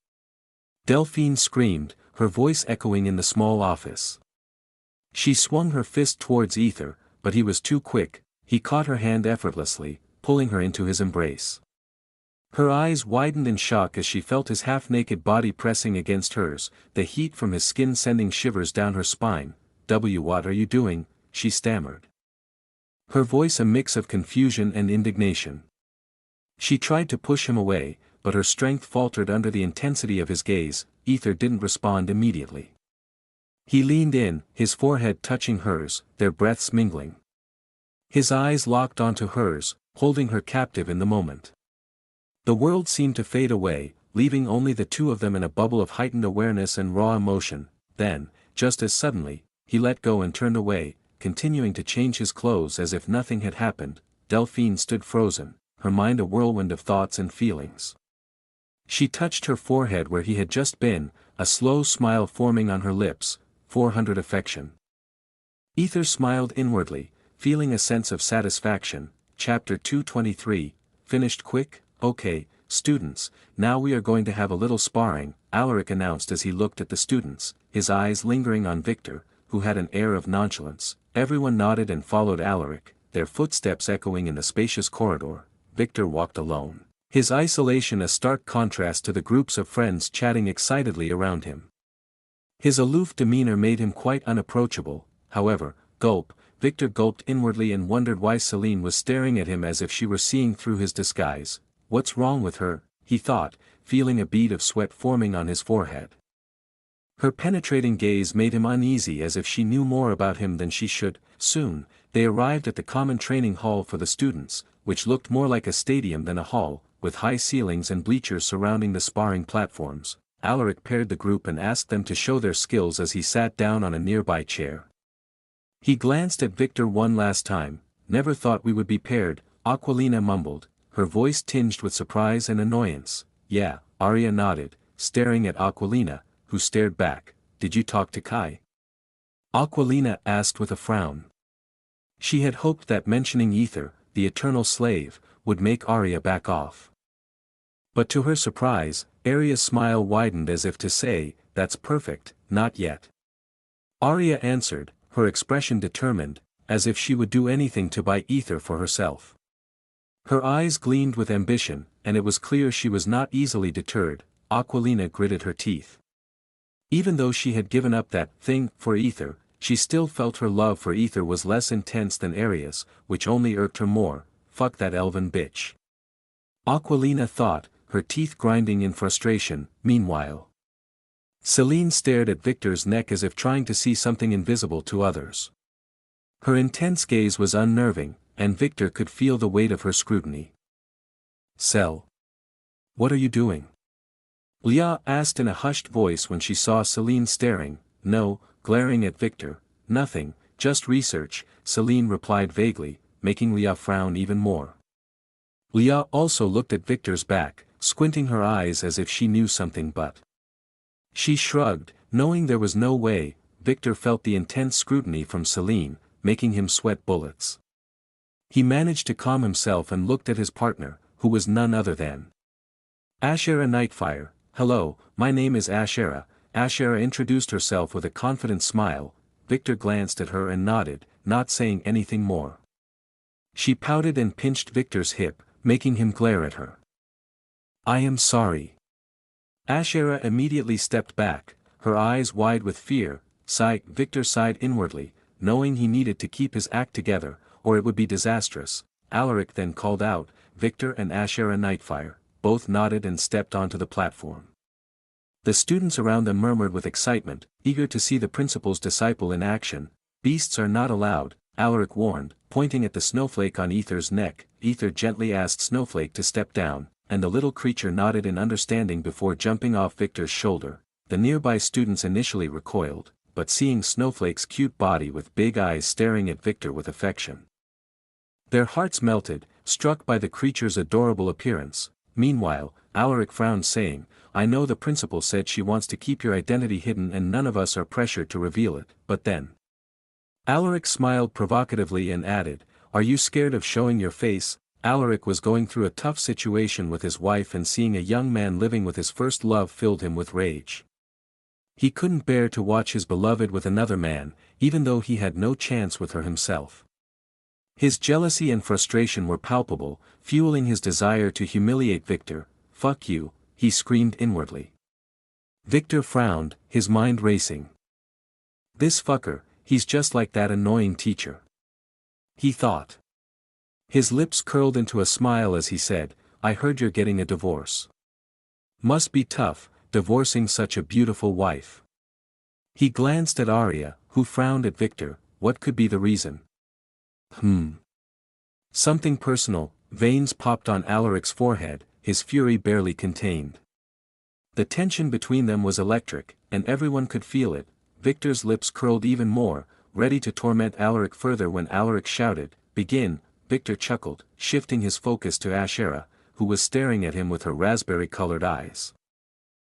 Delphine screamed, her voice echoing in the small office. She swung her fist towards Aether, but he was too quick. He caught her hand effortlessly, pulling her into his embrace. Her eyes widened in shock as she felt his half-naked body pressing against hers, the heat from his skin sending shivers down her spine. What are you doing?" she stammered, her voice a mix of confusion and indignation. She tried to push him away, but her strength faltered under the intensity of his gaze. Aether didn't respond immediately. He leaned in, his forehead touching hers, their breaths mingling. His eyes locked onto hers, holding her captive in the moment. The world seemed to fade away, leaving only the two of them in a bubble of heightened awareness and raw emotion. Then, just as suddenly, he let go and turned away, continuing to change his clothes as if nothing had happened. Delphine stood frozen, her mind a whirlwind of thoughts and feelings. She touched her forehead where he had just been, a slow smile forming on her lips. 400 affection. Aether smiled inwardly, feeling a sense of satisfaction. Chapter 223, finished quick. Okay, students, now we are going to have a little sparring, Alaric announced as he looked at the students, his eyes lingering on Victor, who had an air of nonchalance. Everyone nodded and followed Alaric, their footsteps echoing in the spacious corridor. Victor walked alone, his isolation a stark contrast to the groups of friends chatting excitedly around him. His aloof demeanor made him quite unapproachable. However, Victor gulped inwardly and wondered why Celine was staring at him as if she were seeing through his disguise. What's wrong with her, he thought, feeling a bead of sweat forming on his forehead. Her penetrating gaze made him uneasy as if she knew more about him than she should. Soon, they arrived at the common training hall for the students, which looked more like a stadium than a hall, with high ceilings and bleachers surrounding the sparring platforms. Alaric paired the group and asked them to show their skills as he sat down on a nearby chair. He glanced at Victor one last time. Never thought we would be paired, Aquilina mumbled, her voice tinged with surprise and annoyance. Yeah, Arya nodded, staring at Aquilina, who stared back. Did you talk to Kai? Aquilina asked with a frown. She had hoped that mentioning Aether, the eternal slave, would make Arya back off. But to her surprise, Arya's smile widened as if to say, that's perfect, not yet. Arya answered, her expression determined, as if she would do anything to buy Aether for herself. Her eyes gleamed with ambition, and it was clear she was not easily deterred. Aquilina gritted her teeth. Even though she had given up that thing for Aether, she still felt her love for Aether was less intense than Arya's, which only irked her more. Fuck that elven bitch. Aquilina thought, her teeth grinding in frustration. Meanwhile, Celine stared at Victor's neck as if trying to see something invisible to others. Her intense gaze was unnerving, and Victor could feel the weight of her scrutiny. Cel. What are you doing? Leah asked in a hushed voice when she saw Celine staring. No, glaring at Victor. Nothing, just research, Celine replied vaguely, making Leah frown even more. Leah also looked at Victor's back, squinting her eyes as if she knew something but. She shrugged, knowing there was no way. Victor felt the intense scrutiny from Celine, making him sweat bullets. He managed to calm himself and looked at his partner, who was none other than Ashera Nightfire. Hello, my name is Ashera. Ashera introduced herself with a confident smile. Victor glanced at her and nodded, not saying anything more. She pouted and pinched Victor's hip, making him glare at her. I am sorry. Ashera immediately stepped back, her eyes wide with fear. Victor sighed inwardly, knowing he needed to keep his act together, or it would be disastrous. Alaric then called out, Victor and Ashera Nightfire, both nodded and stepped onto the platform. The students around them murmured with excitement, eager to see the principal's disciple in action. Beasts are not allowed, Alaric warned, pointing at the snowflake on Aether's neck. Aether gently asked Snowflake to step down, and the little creature nodded in understanding before jumping off Victor's shoulder. The nearby students initially recoiled, but seeing Snowflake's cute body with big eyes staring at Victor with affection, their hearts melted, struck by the creature's adorable appearance. Meanwhile, Alaric frowned, saying, I know the principal said she wants to keep your identity hidden and none of us are pressured to reveal it, but then. Alaric smiled provocatively and added, are you scared of showing your face? Alaric was going through a tough situation with his wife, and seeing a young man living with his first love filled him with rage. He couldn't bear to watch his beloved with another man, even though he had no chance with her himself. His jealousy and frustration were palpable, fueling his desire to humiliate Victor. Fuck you, he screamed inwardly. Victor frowned, his mind racing. This fucker, he's just like that annoying teacher, he thought. His lips curled into a smile as he said, I heard you're getting a divorce. Must be tough, divorcing such a beautiful wife. He glanced at Arya, who frowned at Victor. What could be the reason? Something personal. Veins popped on Alaric's forehead, his fury barely contained. The tension between them was electric, and everyone could feel it. Victor's lips curled even more, ready to torment Alaric further when Alaric shouted, "Begin." Victor chuckled, shifting his focus to Ashera, who was staring at him with her raspberry-colored eyes.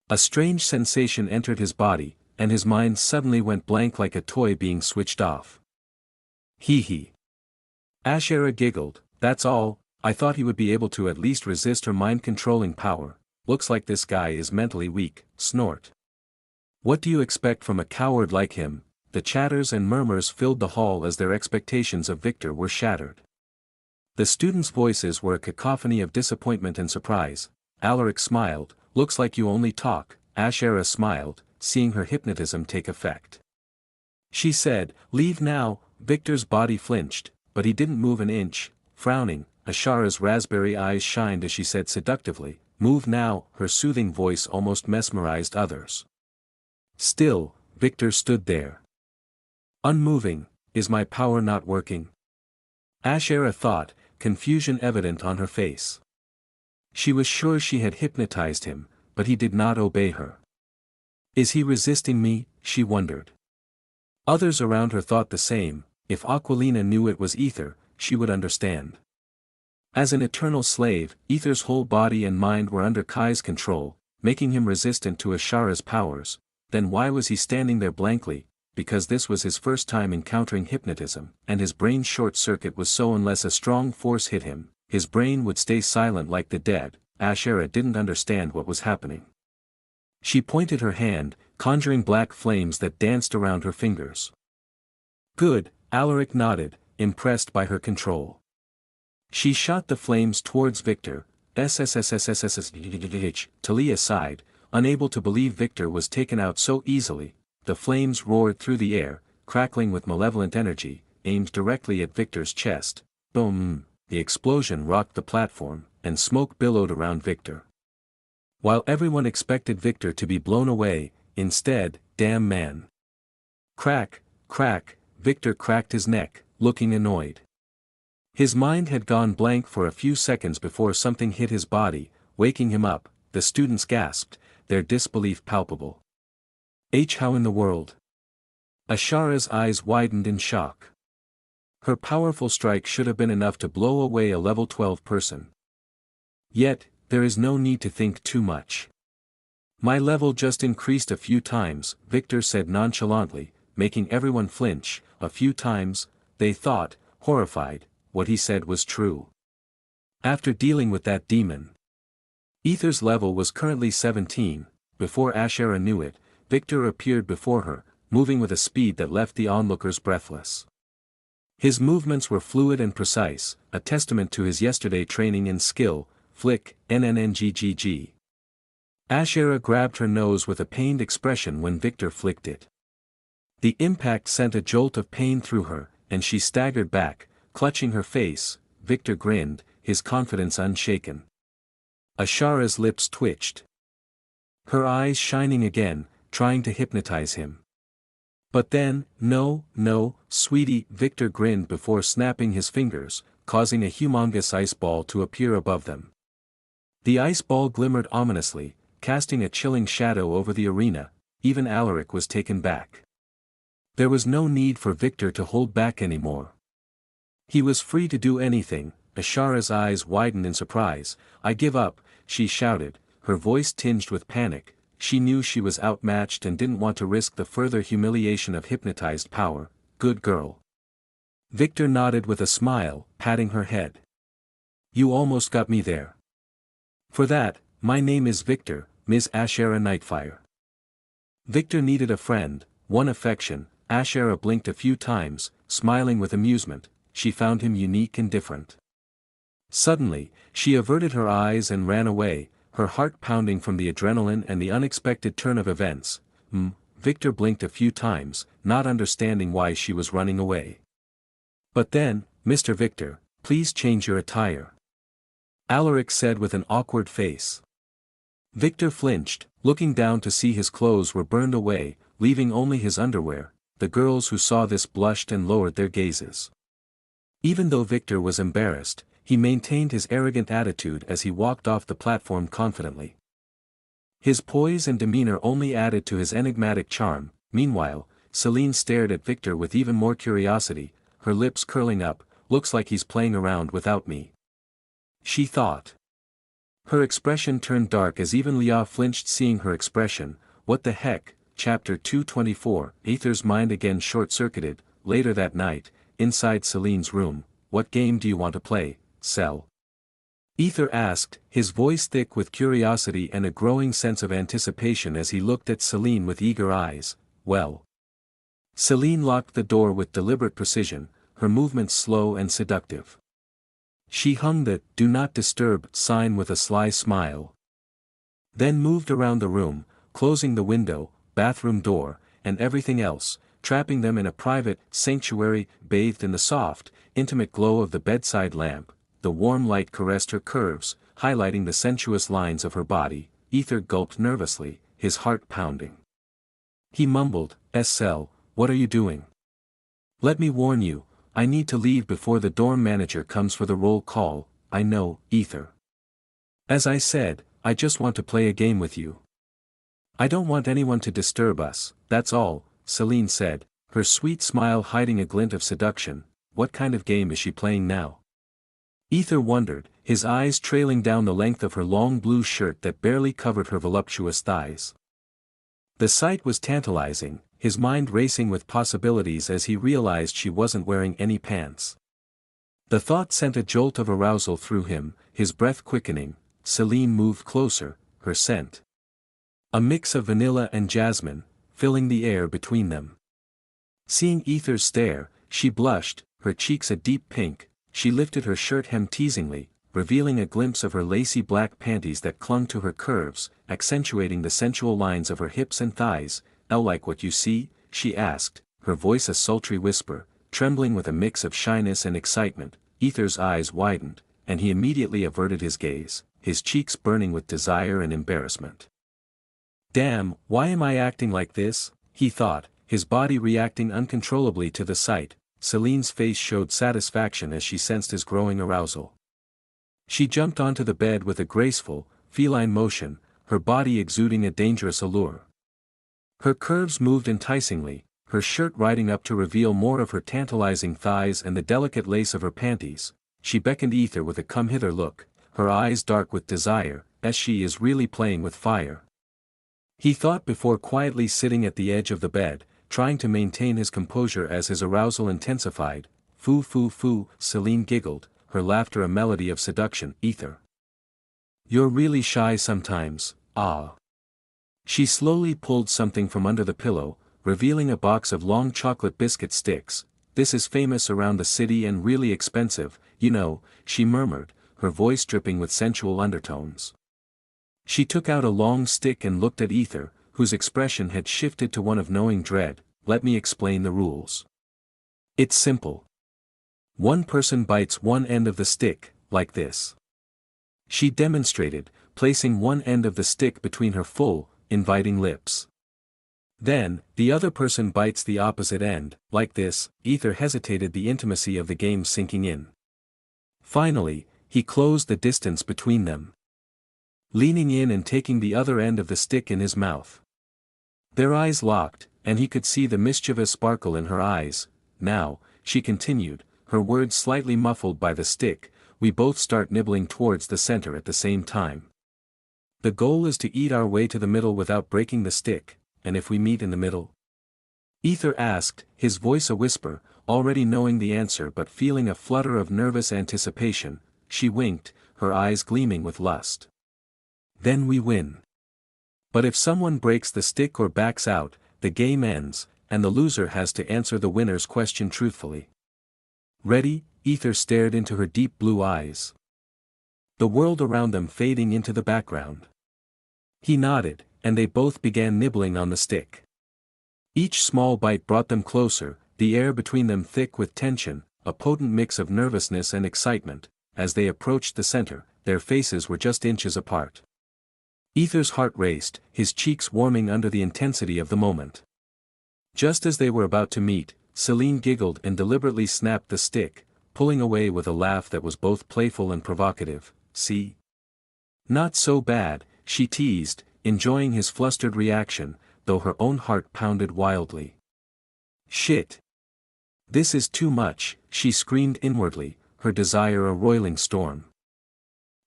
A strange sensation entered his body, and his mind suddenly went blank like a toy being switched off. Hee. Ashera giggled, "That's all. I thought he would be able to at least resist her mind-controlling power. Looks like this guy is mentally weak." Snort. "What do you expect from a coward like him?" The chatters and murmurs filled the hall as their expectations of Victor were shattered. The students' voices were a cacophony of disappointment and surprise. Alaric smiled, "Looks like you only talk." Ashera smiled, seeing her hypnotism take effect. She said, "Leave now." Victor's body flinched, but he didn't move an inch. Frowning, Ashera's raspberry eyes shined as she said seductively, "Move now." Her soothing voice almost mesmerized others. Still, Victor stood there. Unmoving. Is my power not working? Ashera thought, confusion evident on her face. She was sure she had hypnotized him, but he did not obey her. Is he resisting me? She wondered. Others around her thought the same. If Aquilina knew it was Aether, she would understand. As an eternal slave, Aether's whole body and mind were under Kai's control, making him resistant to Ashera's powers. Then why was he standing there blankly? Because this was his first time encountering hypnotism, and his brain's short circuit was so unless a strong force hit him, his brain would stay silent like the dead. Ashera didn't understand what was happening. She pointed her hand, conjuring black flames that danced around her fingers. Good, Alaric nodded, impressed by her control. She shot the flames towards Victor. Talia sighed, unable to believe Victor was taken out so easily. The flames roared through the air, crackling with malevolent energy, aimed directly at Victor's chest. Boom! The explosion rocked the platform, and smoke billowed around Victor. While everyone expected Victor to be blown away, instead, damn man. Crack, crack, Victor cracked his neck, looking annoyed. His mind had gone blank for a few seconds before something hit his body, waking him up. The students gasped, their disbelief palpable. How in the world? Ashera's eyes widened in shock. Her powerful strike should have been enough to blow away a level 12 person. Yet, there is no need to think too much. My level just increased a few times, Victor said nonchalantly, making everyone flinch. A few times, they thought, horrified, what he said was true. After dealing with that demon. Aether's level was currently 17, before Ashera knew it, Victor appeared before her, moving with a speed that left the onlookers breathless. His movements were fluid and precise, a testament to his yesterday training and skill. Flick, NNNGGG. Ashera grabbed her nose with a pained expression when Victor flicked it. The impact sent a jolt of pain through her, and she staggered back, clutching her face. Victor grinned, his confidence unshaken. Ashera's lips twitched. Her eyes shining again, trying to hypnotize him. But then, no, sweetie, Victor grinned before snapping his fingers, causing a humongous ice ball to appear above them. The ice ball glimmered ominously, casting a chilling shadow over the arena. Even Alaric was taken back. There was no need for Victor to hold back anymore. He was free to do anything. Ashera's eyes widened in surprise. I give up, she shouted, her voice tinged with panic. She knew she was outmatched and didn't want to risk the further humiliation of hypnotized power. Good girl. Victor nodded with a smile, patting her head. You almost got me there. For that, my name is Victor, Ms. Ashera Nightfire. Victor needed a friend, one affection. Ashera blinked a few times, smiling with amusement. She found him unique and different. Suddenly, she averted her eyes and ran away, her heart pounding from the adrenaline and the unexpected turn of events. Victor blinked a few times, not understanding why she was running away. But then, Mr. Victor, please change your attire. Alaric said with an awkward face. Victor flinched, looking down to see his clothes were burned away, leaving only his underwear. The girls who saw this blushed and lowered their gazes. Even though Victor was embarrassed, he maintained his arrogant attitude as he walked off the platform confidently. His poise and demeanor only added to his enigmatic charm. Meanwhile, Celine stared at Victor with even more curiosity, her lips curling up. Looks like he's playing around without me, she thought. Her expression turned dark as even Leah flinched seeing her expression. What the heck? Chapter 224. Aether's mind again short-circuited. Later that night, inside Celine's room. What game do you want to play, Cel? Aether asked, his voice thick with curiosity and a growing sense of anticipation as he looked at Celine with eager eyes. Well. Celine locked the door with deliberate precision, her movements slow and seductive. She hung the "Do Not Disturb" sign with a sly smile. Then moved around the room, closing the window, bathroom door, and everything else, trapping them in a private sanctuary, bathed in the soft, intimate glow of the bedside lamp. The warm light caressed her curves, highlighting the sensuous lines of her body. Aether gulped nervously, his heart pounding. He mumbled, "Cel, what are you doing? Let me warn you, I need to leave before the dorm manager comes for the roll call." "I know, Aether. As I said, I just want to play a game with you. I don't want anyone to disturb us, that's all," Celine said, her sweet smile hiding a glint of seduction. What kind of game is she playing now? Aether wondered, his eyes trailing down the length of her long blue shirt that barely covered her voluptuous thighs. The sight was tantalizing, his mind racing with possibilities as he realized she wasn't wearing any pants. The thought sent a jolt of arousal through him, his breath quickening. Celine moved closer, her scent a mix of vanilla and jasmine, filling the air between them. Seeing Aether's stare, she blushed, her cheeks a deep pink. She lifted her shirt hem teasingly, revealing a glimpse of her lacy black panties that clung to her curves, accentuating the sensual lines of her hips and thighs. "I'll like what you see?" she asked, her voice a sultry whisper, trembling with a mix of shyness and excitement. Aether's eyes widened, and he immediately averted his gaze, his cheeks burning with desire and embarrassment. "Damn, why am I acting like this?" he thought, his body reacting uncontrollably to the sight. Celine's face showed satisfaction as she sensed his growing arousal. She jumped onto the bed with a graceful, feline motion, her body exuding a dangerous allure. Her curves moved enticingly, her shirt riding up to reveal more of her tantalizing thighs and the delicate lace of her panties. She beckoned Aether with a come-hither look, her eyes dark with desire, as she is really playing with fire. He thought before quietly sitting at the edge of the bed, trying to maintain his composure as his arousal intensified. "Foo foo foo," Celine giggled, her laughter a melody of seduction. "Aether, you're really shy sometimes, ah." She slowly pulled something from under the pillow, revealing a box of long chocolate biscuit sticks. "This is famous around the city and really expensive, you know," she murmured, her voice dripping with sensual undertones. She took out a long stick and looked at Aether, whose expression had shifted to one of knowing dread. "Let me explain the rules. It's simple. One person bites one end of the stick, like this." She demonstrated, placing one end of the stick between her full, inviting lips. "Then, the other person bites the opposite end, like this." Aether hesitated, the intimacy of the game sinking in. Finally, he closed the distance between them, leaning in and taking the other end of the stick in his mouth. Their eyes locked, and he could see the mischievous sparkle in her eyes. "Now," she continued, her words slightly muffled by the stick, "we both start nibbling towards the center at the same time. The goal is to eat our way to the middle without breaking the stick, and if we meet in the middle?" Aether asked, his voice a whisper, already knowing the answer but feeling a flutter of nervous anticipation. She winked, her eyes gleaming with lust. "Then we win. But if someone breaks the stick or backs out, the game ends, and the loser has to answer the winner's question truthfully. Ready?" Aether stared into her deep blue eyes, the world around them fading into the background. He nodded, and they both began nibbling on the stick. Each small bite brought them closer, the air between them thick with tension, a potent mix of nervousness and excitement. As they approached the center, their faces were just inches apart. Aether's heart raced, his cheeks warming under the intensity of the moment. Just as they were about to meet, Celine giggled and deliberately snapped the stick, pulling away with a laugh that was both playful and provocative. "See? Not so bad," she teased, enjoying his flustered reaction, though her own heart pounded wildly. Shit. This is too much, she screamed inwardly, her desire a roiling storm.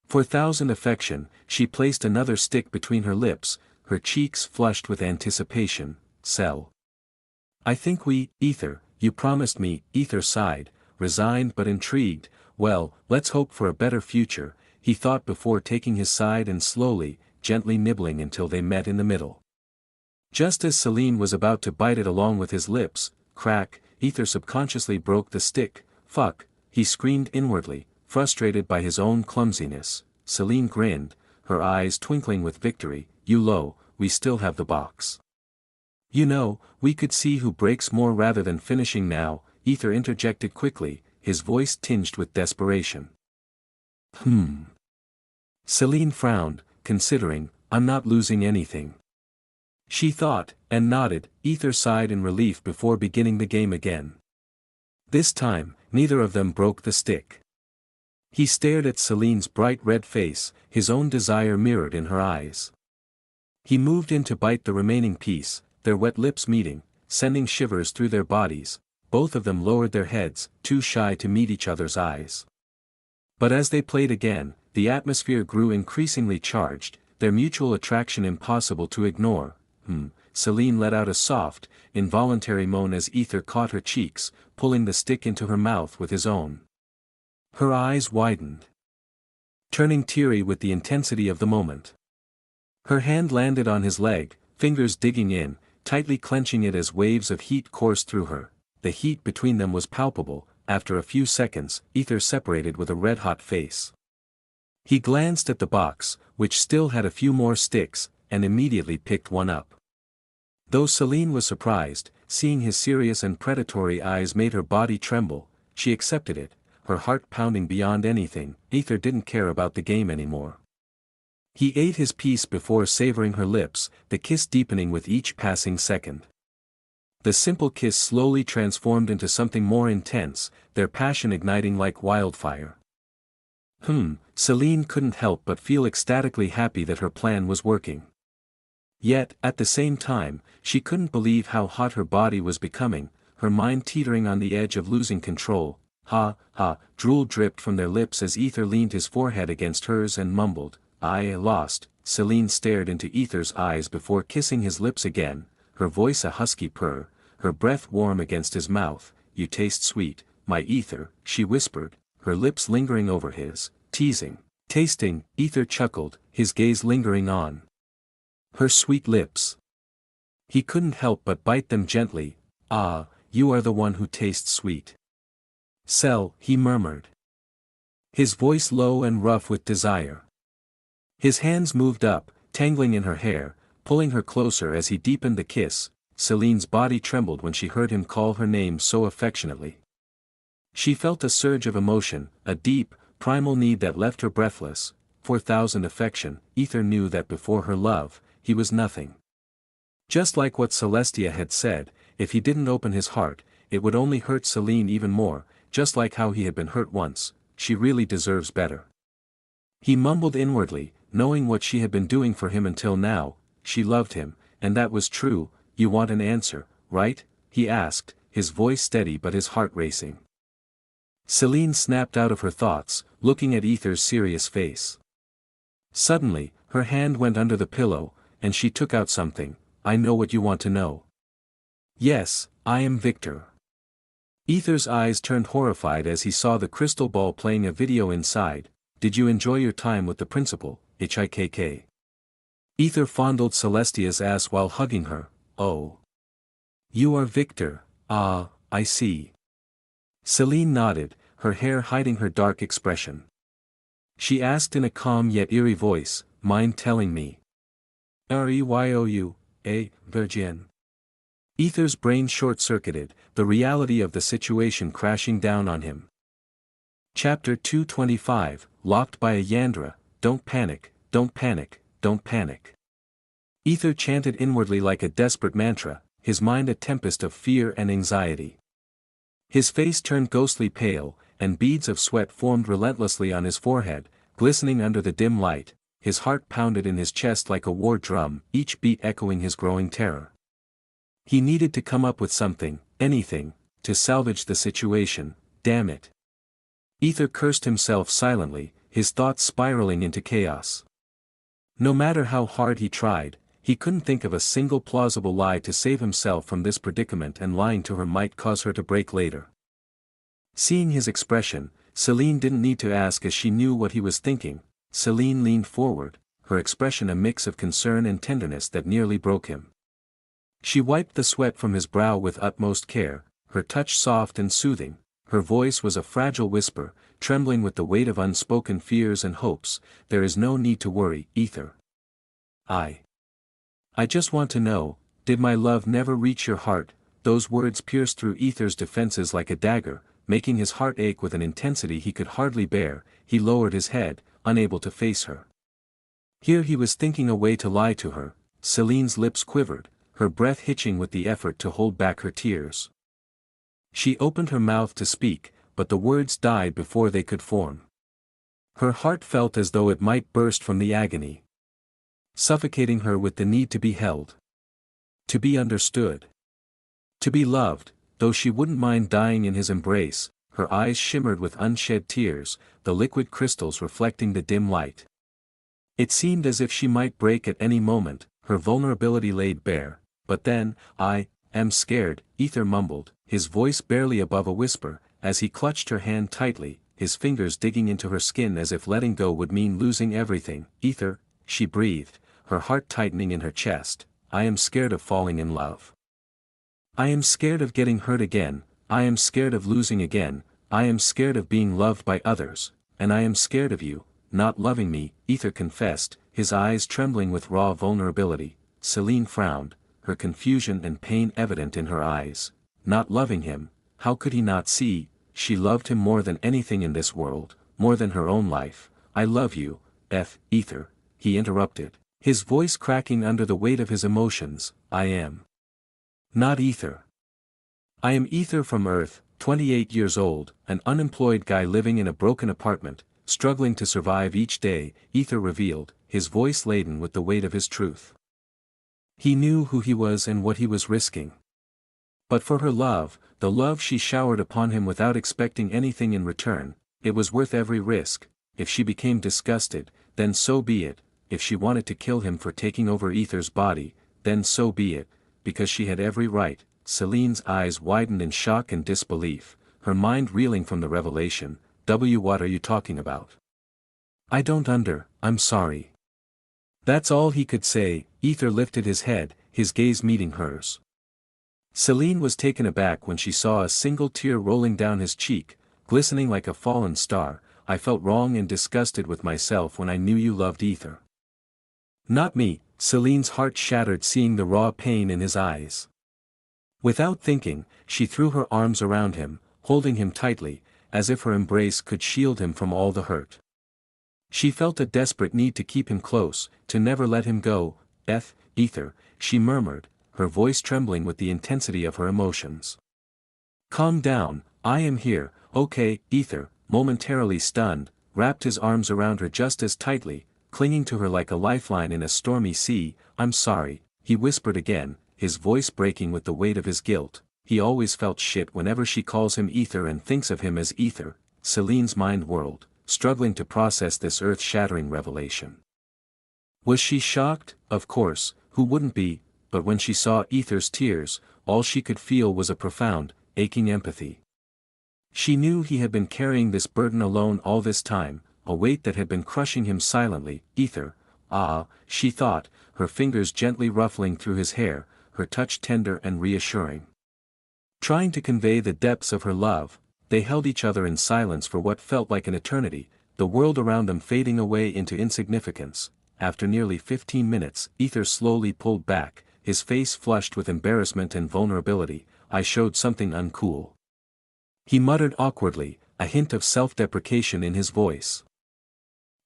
For thousand affection, she placed another stick between her lips, her cheeks flushed with anticipation. Sell. I think Aether, you promised me, Aether sighed, resigned but intrigued. Well, let's hope for a better future, he thought before taking his side and slowly, gently nibbling until they met in the middle. Just as Celine was about to bite it along with his lips, crack, Aether subconsciously broke the stick. Fuck, he screamed inwardly, frustrated by his own clumsiness. Celine grinned, her eyes twinkling with victory. We still have the box. You know, we could see who breaks more rather than finishing now, Aether interjected quickly, his voice tinged with desperation. Celine frowned, considering, I'm not losing anything. She thought, and nodded. Aether sighed in relief before beginning the game again. This time, neither of them broke the stick. He stared at Celine's bright red face, his own desire mirrored in her eyes. He moved in to bite the remaining piece, their wet lips meeting, sending shivers through their bodies. Both of them lowered their heads, too shy to meet each other's eyes. But as they played again, the atmosphere grew increasingly charged, their mutual attraction impossible to ignore. Celine let out a soft, involuntary moan as Aether caught her cheeks, pulling the stick into her mouth with his own. Her eyes widened, turning teary with the intensity of the moment. Her hand landed on his leg, fingers digging in, tightly clenching it as waves of heat coursed through her. The heat between them was palpable. After a few seconds, Aether separated with a red-hot face. He glanced at the box, which still had a few more sticks, and immediately picked one up. Though Celine was surprised, seeing his serious and predatory eyes made her body tremble, she accepted it, her heart pounding beyond anything. Aether didn't care about the game anymore. He ate his piece before savoring her lips, the kiss deepening with each passing second. The simple kiss slowly transformed into something more intense, their passion igniting like wildfire. Celine couldn't help but feel ecstatically happy that her plan was working. Yet, at the same time, she couldn't believe how hot her body was becoming, her mind teetering on the edge of losing control. Drool dripped from their lips as Aether leaned his forehead against hers and mumbled, I lost. Celine stared into Aether's eyes before kissing his lips again, her voice a husky purr, her breath warm against his mouth. You taste sweet, my Aether, she whispered, her lips lingering over his, teasing. Tasting, Aether chuckled, his gaze lingering on her sweet lips. He couldn't help but bite them gently. You are the one who tastes sweet. Sell, he murmured, his voice low and rough with desire. His hands moved up, tangling in her hair, pulling her closer as he deepened the kiss. Celine's body trembled when she heard him call her name so affectionately. She felt a surge of emotion, a deep, primal need that left her breathless. 4,000 affection. Aether knew that before her love, he was nothing. Just like what Celestia had said, if he didn't open his heart, it would only hurt Celine even more, just like how he had been hurt once. She really deserves better. He mumbled inwardly, knowing what she had been doing for him until now. She loved him, and that was true. You want an answer, right? He asked, his voice steady but his heart racing. Celine snapped out of her thoughts, looking at Aether's serious face. Suddenly, her hand went under the pillow, and she took out something. I know what you want to know. Yes, I am Victor. Aether's eyes turned horrified as he saw the crystal ball playing a video inside. Did you enjoy your time with the principal, HIKK? Aether fondled Celestia's ass while hugging her. Oh. You are Victor. I see. Celine nodded, her hair hiding her dark expression. She asked in a calm yet eerie voice, mind telling me? Reyouu, virgin. Aether's brain short-circuited, the reality of the situation crashing down on him. Chapter 225, Locked by a Yandra. Don't panic, don't panic, don't panic. Aether chanted inwardly like a desperate mantra, his mind a tempest of fear and anxiety. His face turned ghostly pale, and beads of sweat formed relentlessly on his forehead, glistening under the dim light. His heart pounded in his chest like a war drum, each beat echoing his growing terror. He needed to come up with something, anything, to salvage the situation, damn it. Aether cursed himself silently, his thoughts spiraling into chaos. No matter how hard he tried, he couldn't think of a single plausible lie to save himself from this predicament, and lying to her might cause her to break later. Seeing his expression, Celine didn't need to ask, as she knew what he was thinking. Celine leaned forward, her expression a mix of concern and tenderness that nearly broke him. She wiped the sweat from his brow with utmost care, her touch soft and soothing. Her voice was a fragile whisper, trembling with the weight of unspoken fears and hopes. There is no need to worry, Aether. I just want to know, did my love never reach your heart? Those words pierced through Aether's defenses like a dagger, making his heart ache with an intensity he could hardly bear. He lowered his head, unable to face her. Here he was thinking a way to lie to her. Celine's lips quivered, her breath hitching with the effort to hold back her tears. She opened her mouth to speak, but the words died before they could form. Her heart felt as though it might burst from the agony, suffocating her with the need to be held, to be understood, to be loved. Though she wouldn't mind dying in his embrace, her eyes shimmered with unshed tears, the liquid crystals reflecting the dim light. It seemed as if she might break at any moment, her vulnerability laid bare. But then, I am scared, Aether mumbled, his voice barely above a whisper, as he clutched her hand tightly, his fingers digging into her skin as if letting go would mean losing everything. Aether, she breathed, her heart tightening in her chest, I am scared of falling in love. I am scared of getting hurt again, I am scared of losing again, I am scared of being loved by others, and I am scared of you, not loving me, Aether confessed, his eyes trembling with raw vulnerability. Celine frowned, her confusion and pain evident in her eyes. Not loving him, how could he not see? She loved him more than anything in this world, more than her own life. I love you, Aether, he interrupted, his voice cracking under the weight of his emotions. I am not Aether. I am Aether from Earth, 28 years old, an unemployed guy living in a broken apartment, struggling to survive each day, Aether revealed, his voice laden with the weight of his truth. He knew who he was and what he was risking. But for her love, the love she showered upon him without expecting anything in return, it was worth every risk. If she became disgusted, then so be it. If she wanted to kill him for taking over Aether's body, then so be it, because she had every right. Celine's eyes widened in shock and disbelief, her mind reeling from the revelation. What are you talking about? I don't I'm sorry. That's all he could say. Aether lifted his head, his gaze meeting hers. Celine was taken aback when she saw a single tear rolling down his cheek, glistening like a fallen star. I felt wrong and disgusted with myself when I knew you loved Aether. Not me. Celine's heart shattered seeing the raw pain in his eyes. Without thinking, she threw her arms around him, holding him tightly, as if her embrace could shield him from all the hurt. She felt a desperate need to keep him close, to never let him go. Aether, she murmured, her voice trembling with the intensity of her emotions. Calm down, I am here, okay. Aether, momentarily stunned, wrapped his arms around her just as tightly, clinging to her like a lifeline in a stormy sea. I'm sorry, he whispered again, his voice breaking with the weight of his guilt. He always felt shit whenever she calls him Aether and thinks of him as Aether. Celine's mind whirled, struggling to process this earth-shattering revelation. Was she shocked? Of course, who wouldn't be? But when she saw Aether's tears, all she could feel was a profound, aching empathy. She knew he had been carrying this burden alone all this time, a weight that had been crushing him silently. Aether, she thought, her fingers gently ruffling through his hair, her touch tender and reassuring. Trying to convey the depths of her love, they held each other in silence for what felt like an eternity, the world around them fading away into insignificance. After nearly 15 minutes, Aether slowly pulled back, his face flushed with embarrassment and vulnerability. I showed something uncool, he muttered awkwardly, a hint of self-deprecation in his voice.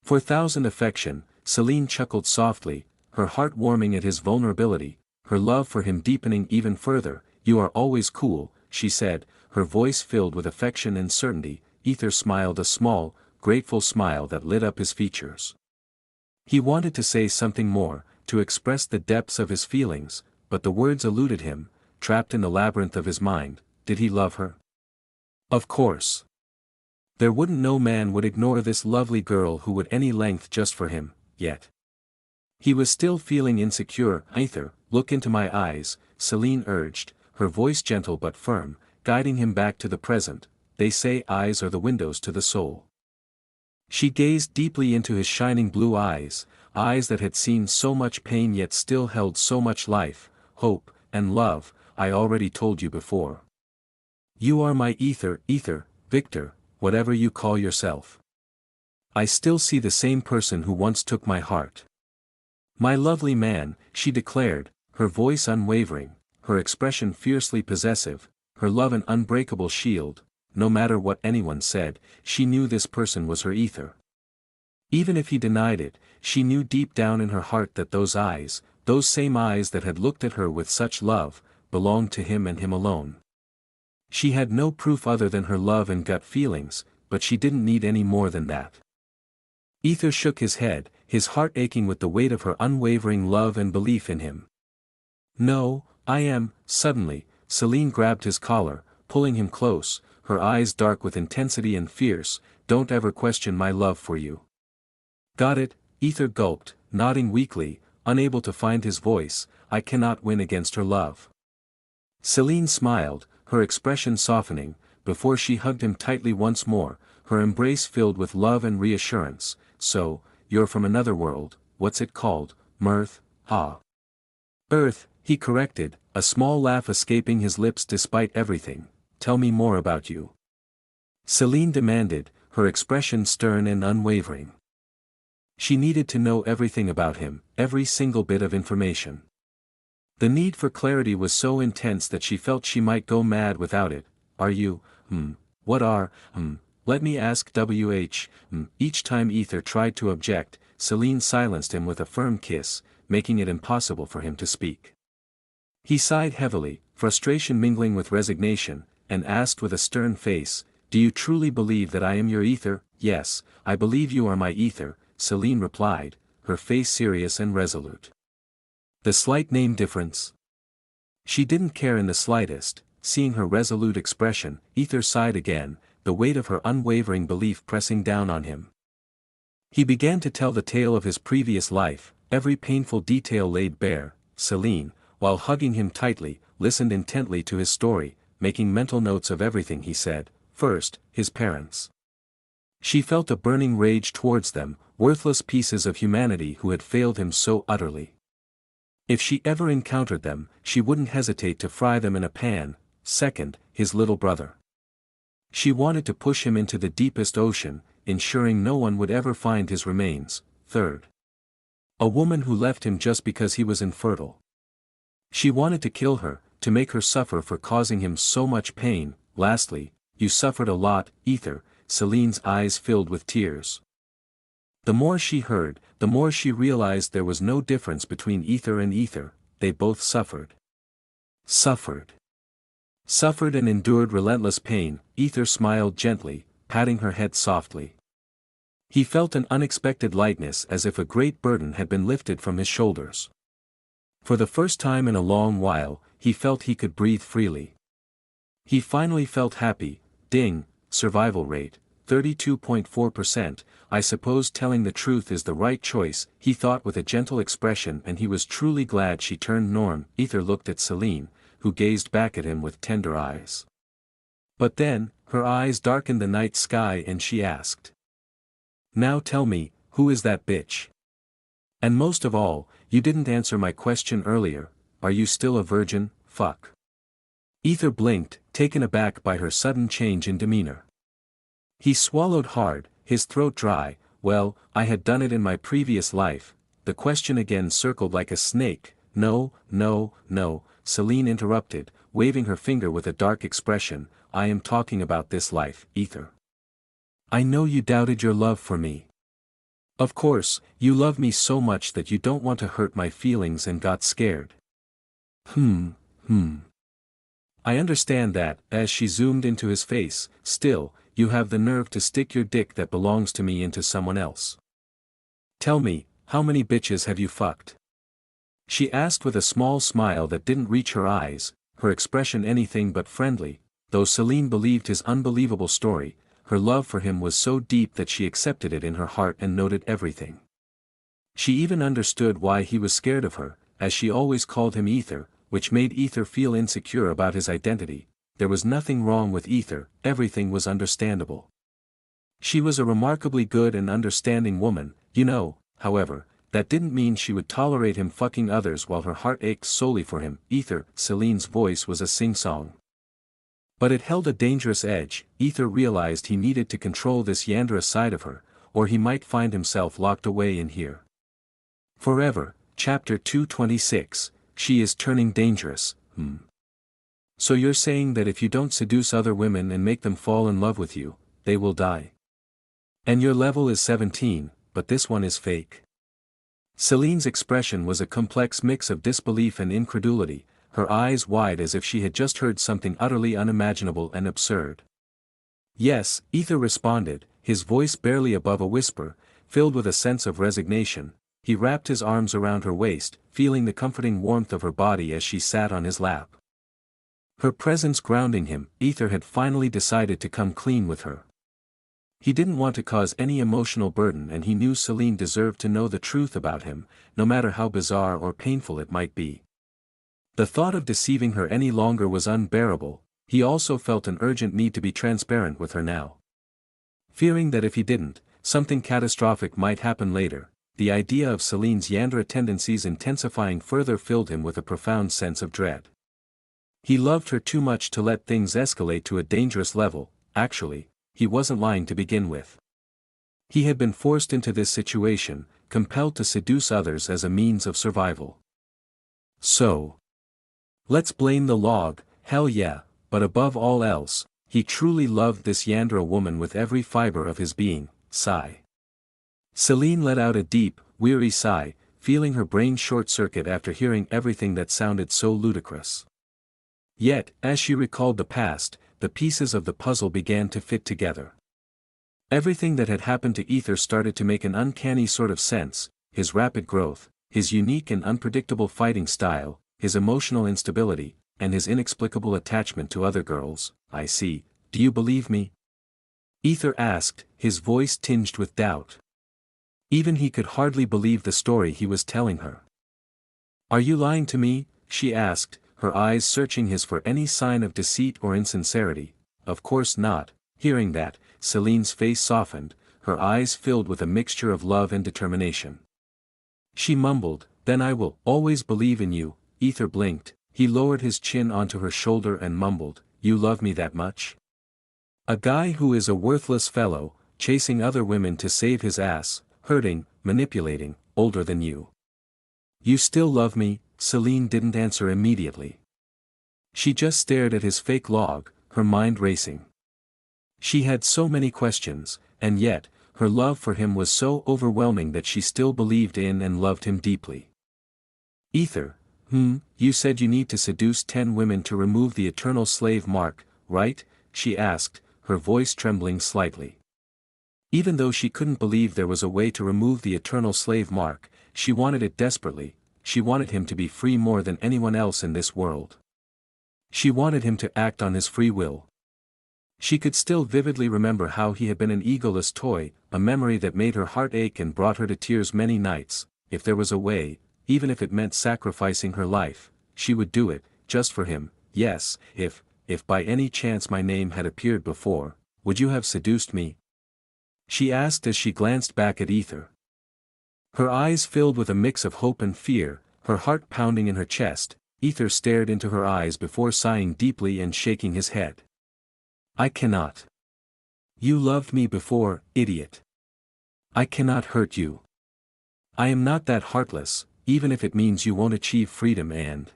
For thousand affection, Celine chuckled softly, her heart warming at his vulnerability, her love for him deepening even further. You are always cool, she said, her voice filled with affection and certainty. Aether smiled a small, grateful smile that lit up his features. He wanted to say something more, to express the depths of his feelings, but the words eluded him, trapped in the labyrinth of his mind. did he love her? Of course. There wouldn't no man would ignore this lovely girl who would any length just for him, yet. He was still feeling insecure. Aether, look into my eyes, Celine urged, her voice gentle but firm, guiding him back to the present. They say eyes are the windows to the soul. She gazed deeply into his shining blue eyes, eyes that had seen so much pain yet still held so much life, hope, and love. I already told you before. You are my Aether, Victor, whatever you call yourself. I still see the same person who once took my heart. My lovely man, she declared, her voice unwavering, her expression fiercely possessive, her love an unbreakable shield. No matter what anyone said, she knew this person was her Aether. Even if he denied it, she knew deep down in her heart that those eyes, those same eyes that had looked at her with such love, belonged to him and him alone. She had no proof other than her love and gut feelings, but she didn't need any more than that. Aether shook his head, his heart aching with the weight of her unwavering love and belief in him. No, I am. Suddenly, Celine grabbed his collar, pulling him close, her eyes dark with intensity and fierce. Don't ever question my love for you. Got it, Aether gulped, nodding weakly, unable to find his voice. I cannot win against her love. Celine smiled, her expression softening, before she hugged him tightly once more, her embrace filled with love and reassurance. So, you're from another world, what's it called, Mirth, ah. Earth, he corrected, a small laugh escaping his lips despite everything. Tell me more about you. Celine demanded, her expression stern and unwavering. She needed to know everything about him, every single bit of information. The need for clarity was so intense that she felt she might go mad without it. Are you, what are, let me ask Each time Aether tried to object, Celine silenced him with a firm kiss, making it impossible for him to speak. He sighed heavily, frustration mingling with resignation, and asked with a stern face, do you truly believe that I am your Aether? Yes, I believe you are my Aether, Celine replied, her face serious and resolute. The slight name difference? She didn't care in the slightest. Seeing her resolute expression, Aether sighed again, the weight of her unwavering belief pressing down on him. He began to tell the tale of his previous life, every painful detail laid bare. Celine, while hugging him tightly, listened intently to his story, making mental notes of everything he said. First, his parents. She felt a burning rage towards them, worthless pieces of humanity who had failed him so utterly. If she ever encountered them, she wouldn't hesitate to fry them in a pan. Second, his little brother. She wanted to push him into the deepest ocean, ensuring no one would ever find his remains. Third, a woman who left him just because he was infertile. She wanted to kill her, to make her suffer for causing him so much pain. Lastly, you suffered a lot, Aether. Celine's eyes filled with tears. The more she heard, the more she realized there was no difference between Aether and Aether. They both suffered. Suffered and endured relentless pain. Aether smiled gently, patting her head softly. He felt an unexpected lightness as if a great burden had been lifted from his shoulders. For the first time in a long while, he felt he could breathe freely. He finally felt happy. Ding, survival rate, 32.4%, I suppose telling the truth is the right choice, he thought with a gentle expression, and he was truly glad she turned Norm. Aether looked at Celine, who gazed back at him with tender eyes. But then, her eyes darkened the night sky and she asked. Now tell me, who is that bitch? And most of all, you didn't answer my question earlier, are you still a virgin? Fuck. Aether blinked, taken aback by her sudden change in demeanor. He swallowed hard, his throat dry. Well, I had done it in my previous life. The question again circled like a snake. No, Celine interrupted, waving her finger with a dark expression. I am talking about this life, Aether. I know you doubted your love for me. Of course, you love me so much that you don't want to hurt my feelings and got scared. I understand that. As she zoomed into his face, still, you have the nerve to stick your dick that belongs to me into someone else. Tell me, how many bitches have you fucked? She asked with a small smile that didn't reach her eyes, her expression anything but friendly. though Celine believed his unbelievable story, her love for him was so deep that she accepted it in her heart and noted everything. She even understood why he was scared of her, as she always called him Aether, which made Aether feel insecure about his identity. There was nothing wrong with Aether, everything was understandable. She was a remarkably good and understanding woman, you know. However, that didn't mean she would tolerate him fucking others while her heart ached solely for him. Aether, Celine's voice was a sing-song. But it held a dangerous edge. Aether realized he needed to control this Yandra side of her, or he might find himself locked away in here forever. Chapter 226, She is turning dangerous. So you're saying that if you don't seduce other women and make them fall in love with you, they will die? And your level is 17, but this one is fake. Celine's expression was a complex mix of disbelief and incredulity, her eyes wide as if she had just heard something utterly unimaginable and absurd. Yes, Aether responded, his voice barely above a whisper, filled with a sense of resignation. He wrapped his arms around her waist, feeling the comforting warmth of her body as she sat on his lap. Her presence grounding him. Aether had finally decided to come clean with her. He didn't want to cause any emotional burden, and he knew Celine deserved to know the truth about him, no matter how bizarre or painful it might be. The thought of deceiving her any longer was unbearable. He also felt an urgent need to be transparent with her now. Fearing that if he didn't, something catastrophic might happen later, the idea of Celine's Yandra tendencies intensifying further filled him with a profound sense of dread. He loved her too much to let things escalate to a dangerous level. Actually, he wasn't lying to begin with. He had been forced into this situation, compelled to seduce others as a means of survival. So, let's blame the log, hell yeah, but above all else, he truly loved this Yandra woman with every fiber of his being. Sigh. Celine let out a deep, weary sigh, feeling her brain short-circuit after hearing everything that sounded so ludicrous. Yet, as she recalled the past, the pieces of the puzzle began to fit together. Everything that had happened to Aether started to make an uncanny sort of sense: his rapid growth, his unique and unpredictable fighting style, his emotional instability, and his inexplicable attachment to other girls. I see. Do you believe me? Aether asked, his voice tinged with doubt. Even he could hardly believe the story he was telling her. Are you lying to me? She asked, her eyes searching his for any sign of deceit or insincerity. Of course not. Hearing that, Celine's face softened, her eyes filled with a mixture of love and determination. She mumbled, then I will always believe in you. Aether blinked, he lowered his chin onto her shoulder and mumbled, you love me that much? A guy who is a worthless fellow, chasing other women to save his ass, hurting, manipulating, older than you. You still love me? Celine didn't answer immediately. She just stared at his fake log, her mind racing. She had so many questions, and yet, her love for him was so overwhelming that she still believed in and loved him deeply. Aether, you said you need to seduce 10 women to remove the eternal slave mark, right? She asked, her voice trembling slightly. Even though she couldn't believe there was a way to remove the eternal slave mark, she wanted it desperately. She wanted him to be free more than anyone else in this world. She wanted him to act on his free will. She could still vividly remember how he had been an egoless toy, a memory that made her heart ache and brought her to tears many nights. If there was a way, even if it meant sacrificing her life, she would do it, just for him. Yes, if by any chance my name had appeared before, would you have seduced me? She asked as she glanced back at Aether. Her eyes filled with a mix of hope and fear, her heart pounding in her chest. Aether stared into her eyes before sighing deeply and shaking his head. I cannot. You loved me before, idiot. I cannot hurt you. I am not that heartless, even if it means you won't achieve freedom and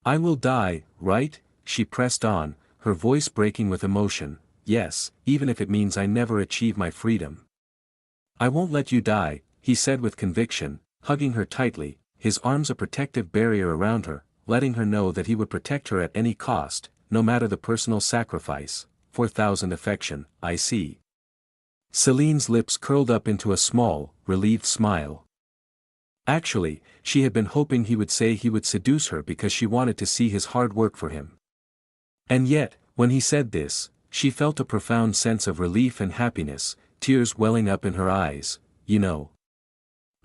I will die, right? She pressed on, her voice breaking with emotion. Yes, even if it means I never achieve my freedom. I won't let you die, he said with conviction, hugging her tightly, his arms a protective barrier around her, letting her know that he would protect her at any cost, no matter the personal sacrifice. 4,000 affection, I see. Celine's lips curled up into a small, relieved smile. Actually, she had been hoping he would say he would seduce her because she wanted to see his hard work for him. And yet, When he said this, she felt a profound sense of relief and happiness, tears welling up in her eyes. You know,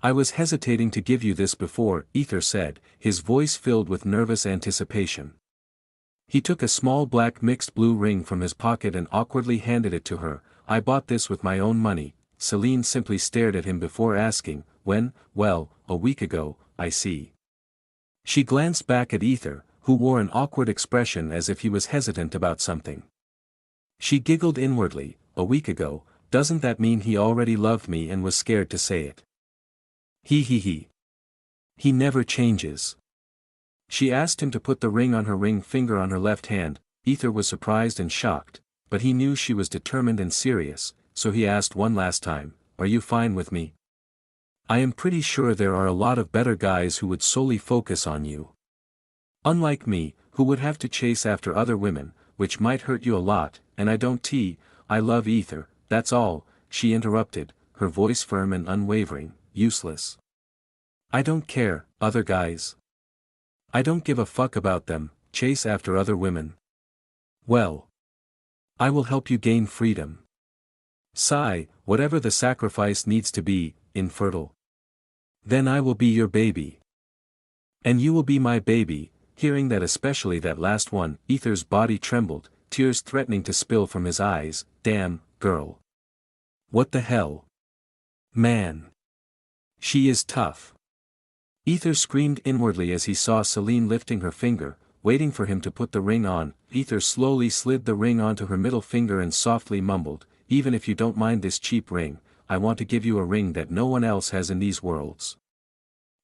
I was hesitating to give you this before, Aether said, his voice filled with nervous anticipation. He took a small black mixed blue ring from his pocket and awkwardly handed it to her. I bought this with my own money. Celine simply stared at him before asking, when? Well, a week ago, I see. She glanced back at Aether, who wore an awkward expression as if he was hesitant about something. She giggled inwardly. A week ago, doesn't that mean he already loved me and was scared to say it? He. He never changes. She asked him to put the ring on her ring finger on her left hand. Aether was surprised and shocked, but he knew she was determined and serious, so he asked one last time, are you fine with me? I am pretty sure there are a lot of better guys who would solely focus on you. Unlike me, who would have to chase after other women, which might hurt you a lot, and I don't I love Aether, that's all, she interrupted, her voice firm and unwavering, useless. I don't care, other guys. I don't give a fuck about them, chase after other women. Well, I will help you gain freedom. Sigh, whatever the sacrifice needs to be, infertile. Then I will be your baby. And you will be my baby. Hearing that, especially that last one, Aether's body trembled, tears threatening to spill from his eyes. Damn, girl. What the hell? Man. She is tough. Aether screamed inwardly as he saw Celine lifting her finger, waiting for him to put the ring on. Aether slowly slid the ring onto her middle finger and softly mumbled, even if you don't mind this cheap ring, I want to give you a ring that no one else has in these worlds.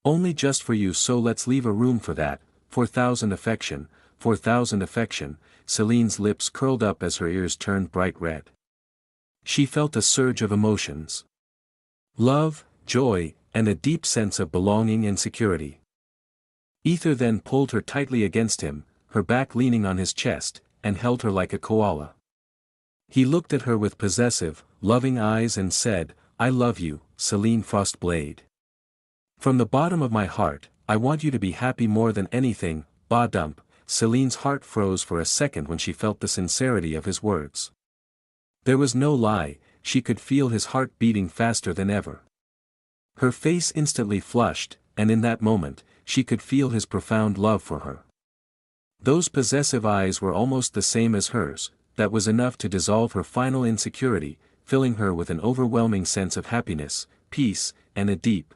Only just for you, so let's leave a room for that. 4,000 affection, 4,000 affection. Celine's lips curled up as her ears turned bright red. She felt a surge of emotions. Love, joy, and a deep sense of belonging and security. Aether then pulled her tightly against him, her back leaning on his chest, and held her like a koala. He looked at her with possessive, loving eyes and said, I love you, Celine Frostblade. From the bottom of my heart, I want you to be happy more than anything. Bah dump. Celine's heart froze for a second when she felt the sincerity of his words. There was no lie, she could feel his heart beating faster than ever. Her face instantly flushed, and in that moment, she could feel his profound love for her. Those possessive eyes were almost the same as hers. That was enough to dissolve her final insecurity, filling her with an overwhelming sense of happiness, peace, and a deep,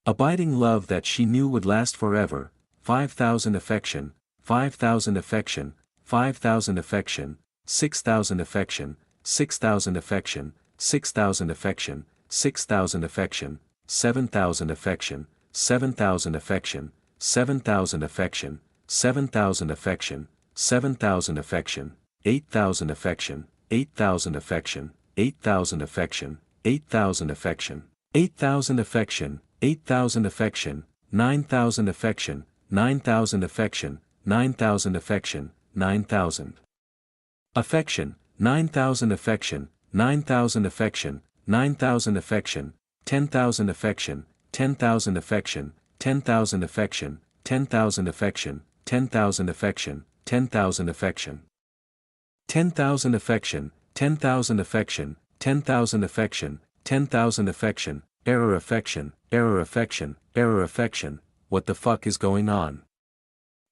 abiding love that she knew would last forever. 5,000 affection, 5,000 affection, 5,000 affection, 6,000 affection, 6,000 affection, 6,000 affection, 6,000 affection, 7,000 affection, 7,000 affection, 7,000 affection, 7,000 affection, 7,000 affection, 8,000 affection, 8,000 affection, 8,000 affection, 8,000 affection, 8,000 affection, 8,000 affection, 9,000 affection, 9,000 affection, 9,000 affection, 9,000 affection, 9,000 affection, 9,000 affection, 9,000 affection, 10,000 affection, 10,000 affection, 10,000 affection, 10,000 affection, 10,000 affection, 10,000 affection, 10,000 affection, 10,000 affection, 10,000 affection, 10,000 affection, error affection, error affection, error affection. What the fuck is going on?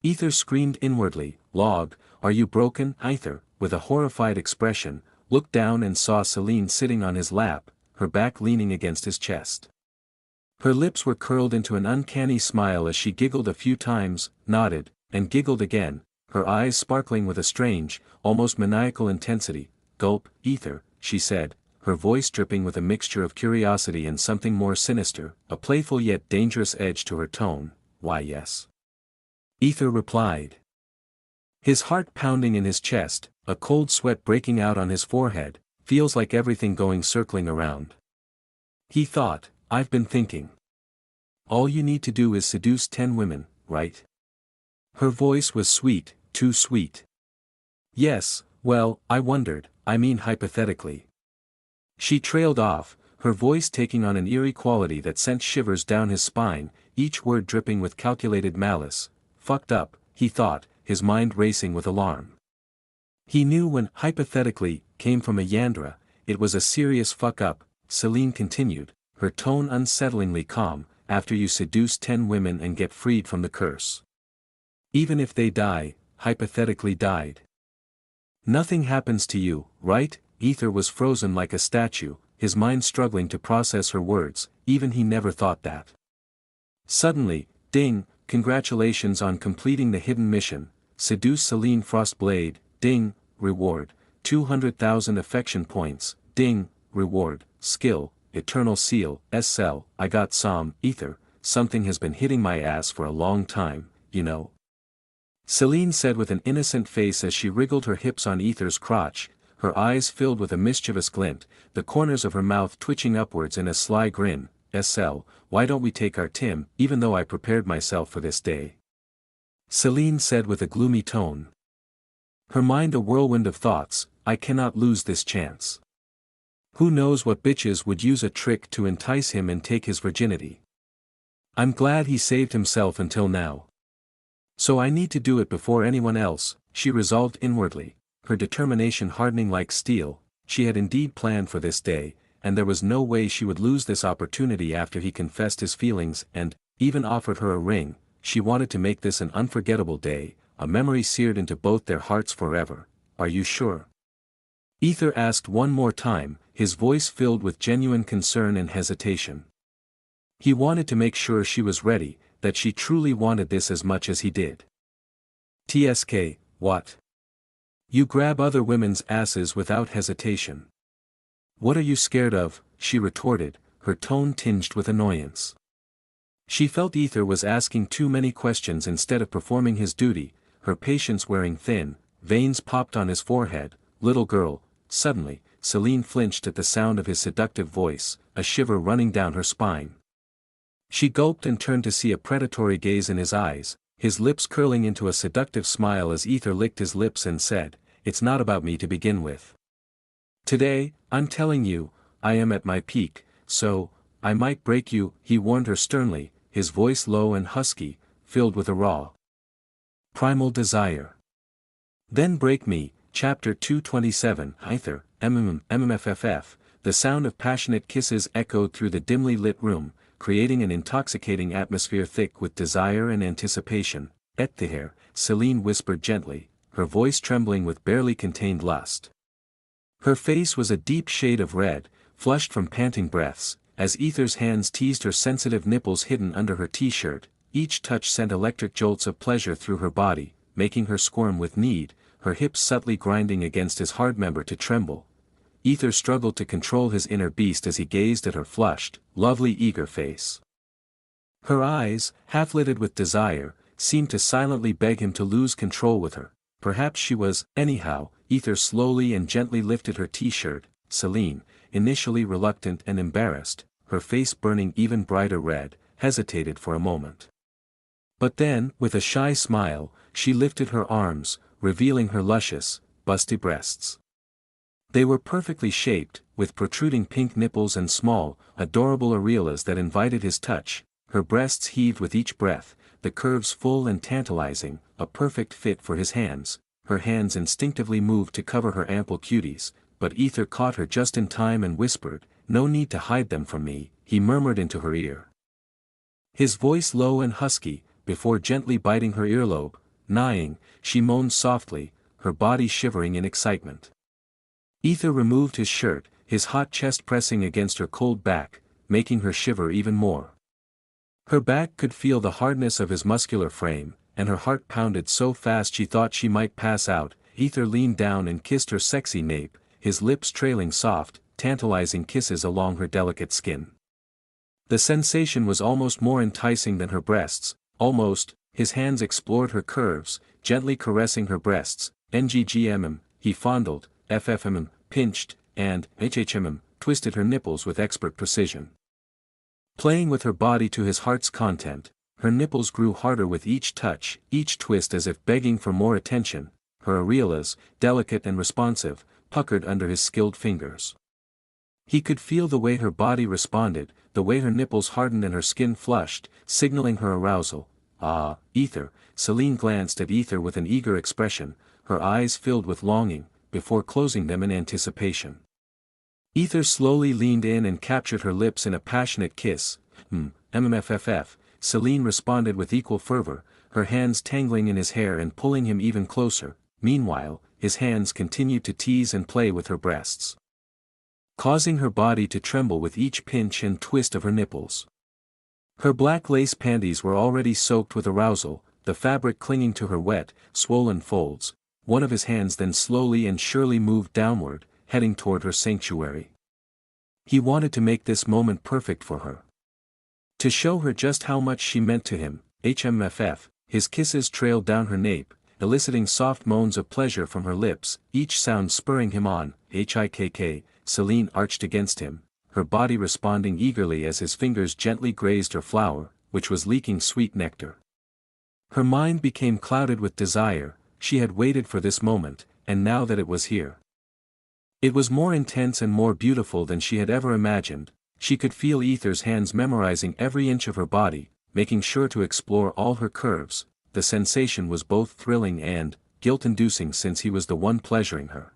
Aether screamed inwardly. Log, are you broken? Aether, with a horrified expression, looked down and saw Celine sitting on his lap, her back leaning against his chest. Her lips were curled into an uncanny smile as she giggled a few times, nodded, and giggled again, her eyes sparkling with a strange, almost maniacal intensity. Gulp, Aether, she said, her voice dripping with a mixture of curiosity and something more sinister, a playful yet dangerous edge to her tone. Why yes. Aether replied. His heart pounding in his chest, a cold sweat breaking out on his forehead, feels like everything going circling around. He thought, I've been thinking. All you need to do is seduce 10 women, right? Her voice was sweet, too sweet. Yes, well, I wondered, I mean hypothetically. She trailed off, her voice taking on an eerie quality that sent shivers down his spine, each word dripping with calculated malice. Fucked up, he thought, his mind racing with alarm. He knew when hypothetically came from a Yandra, it was a serious fuck up. Celine continued, her tone unsettlingly calm, after you seduce 10 women and get freed from the curse. Even if they die, hypothetically died. Nothing happens to you, right? Aether was frozen like a statue, his mind struggling to process her words, even he never thought that. Suddenly, ding, congratulations on completing the hidden mission, seduce Celine Frostblade, ding, reward, 200,000 affection points, ding, reward, skill, eternal seal, SL, I got some, Aether, something has been hitting my ass for a long time, you know. Celine said with an innocent face as she wriggled her hips on Aether's crotch, her eyes filled with a mischievous glint, the corners of her mouth twitching upwards in a sly grin. SL, why don't we take our Tim, even though I prepared myself for this day? Celine said with a gloomy tone. Her mind a whirlwind of thoughts, I cannot lose this chance. Who knows what bitches would use a trick to entice him and take his virginity. I'm glad he saved himself until now. So I need to do it before anyone else, she resolved inwardly, her determination hardening like steel. She had indeed planned for this day, and there was no way she would lose this opportunity after he confessed his feelings and, even offered her a ring. She wanted to make this an unforgettable day, a memory seared into both their hearts forever. Are you sure? Aether asked one more time, his voice filled with genuine concern and hesitation. He wanted to make sure she was ready, that she truly wanted this as much as he did. TSK, what? You grab other women's asses without hesitation. What are you scared of? She retorted, her tone tinged with annoyance. She felt Aether was asking too many questions instead of performing his duty, her patience wearing thin, veins popped on his forehead. Little girl, suddenly, Celine flinched at the sound of his seductive voice, a shiver running down her spine. She gulped and turned to see a predatory gaze in his eyes, his lips curling into a seductive smile as Aether licked his lips and said, it's not about me to begin with. Today, I'm telling you, I am at my peak, so, I might break you, he warned her sternly, his voice low and husky, filled with a raw, primal desire. Then break me, Chapter 227, Aether, MMFFF, the sound of passionate kisses echoed through the dimly lit room, creating an intoxicating atmosphere thick with desire and anticipation. Aether, Celine whispered gently, her voice trembling with barely contained lust. Her face was a deep shade of red, flushed from panting breaths, as Aether's hands teased her sensitive nipples hidden under her t-shirt. Each touch sent electric jolts of pleasure through her body, making her squirm with need, her hips subtly grinding against his hard member to tremble. Aether struggled to control his inner beast as he gazed at her flushed, lovely eager face. Her eyes, half-lidded with desire, seemed to silently beg him to lose control with her. Perhaps she was, anyhow. Aether slowly and gently lifted her t-shirt. Celine, initially reluctant and embarrassed, her face burning even brighter red, hesitated for a moment. But then, with a shy smile, she lifted her arms, revealing her luscious, busty breasts. They were perfectly shaped, with protruding pink nipples and small, adorable areolas that invited his touch. Her breasts heaved with each breath, the curves full and tantalizing, a perfect fit for his hands. Her hands instinctively moved to cover her ample cuties, but Aether caught her just in time and whispered, no need to hide them from me, he murmured into her ear. His voice low and husky, before gently biting her earlobe, nighing, she moaned softly, her body shivering in excitement. Aether removed his shirt, his hot chest pressing against her cold back, making her shiver even more. Her back could feel the hardness of his muscular frame, and her heart pounded so fast she thought she might pass out. Aether leaned down and kissed her sexy nape, his lips trailing soft, tantalizing kisses along her delicate skin. The sensation was almost more enticing than her breasts, almost. His hands explored her curves, gently caressing her breasts. NGGMM, he fondled, FFMM, pinched, and HHMM, twisted her nipples with expert precision. Playing with her body to his heart's content, her nipples grew harder with each touch, each twist as if begging for more attention. Her areolas, delicate and responsive, puckered under his skilled fingers. He could feel the way her body responded, the way her nipples hardened and her skin flushed, signaling her arousal. Ah, Aether, Celine glanced at Aether with an eager expression, her eyes filled with longing, before closing them in anticipation. Aether slowly leaned in and captured her lips in a passionate kiss. MMFFF, Celine responded with equal fervor, her hands tangling in his hair and pulling him even closer. Meanwhile, his hands continued to tease and play with her breasts, causing her body to tremble with each pinch and twist of her nipples. Her black lace panties were already soaked with arousal, the fabric clinging to her wet, swollen folds. One of his hands then slowly and surely moved downward, heading toward her sanctuary. He wanted to make this moment perfect for her, to show her just how much she meant to him. HMFF, his kisses trailed down her nape, eliciting soft moans of pleasure from her lips, each sound spurring him on. HIKK, Celine arched against him, her body responding eagerly as his fingers gently grazed her flower, which was leaking sweet nectar. Her mind became clouded with desire. She had waited for this moment, and now that it was here, it was more intense and more beautiful than she had ever imagined. She could feel Aether's hands memorizing every inch of her body, making sure to explore all her curves. The sensation was both thrilling and guilt-inducing since he was the one pleasuring her.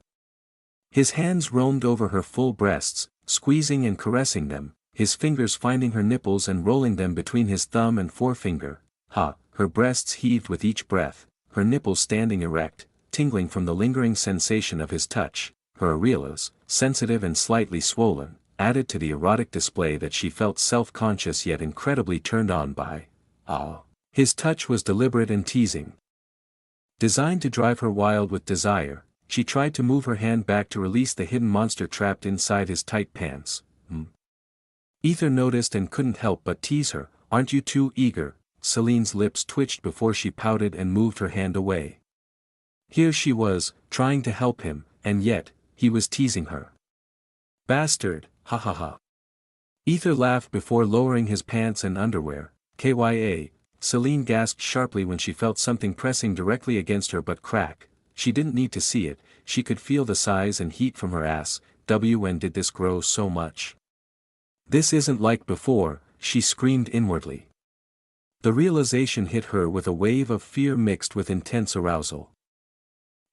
His hands roamed over her full breasts, squeezing and caressing them, his fingers finding her nipples and rolling them between his thumb and forefinger. Her breasts heaved with each breath, her nipples standing erect, tingling from the lingering sensation of his touch. Her areolas, sensitive and slightly swollen, added to the erotic display that she felt self-conscious yet incredibly turned on by. His touch was deliberate and teasing, designed to drive her wild with desire. She tried to move her hand back to release the hidden monster trapped inside his tight pants. Aether noticed and couldn't help but tease her. "Aren't you too eager?" Celine's lips twitched before she pouted and moved her hand away. Here she was, trying to help him, and yet, he was teasing her. "Bastard, ha ha ha." Aether laughed before lowering his pants and underwear. "KYA, Celine gasped sharply when she felt something pressing directly against her butt crack. She didn't need to see it, she could feel the size and heat from her ass. When did this grow so much? This isn't like before, she screamed inwardly. The realization hit her with a wave of fear mixed with intense arousal.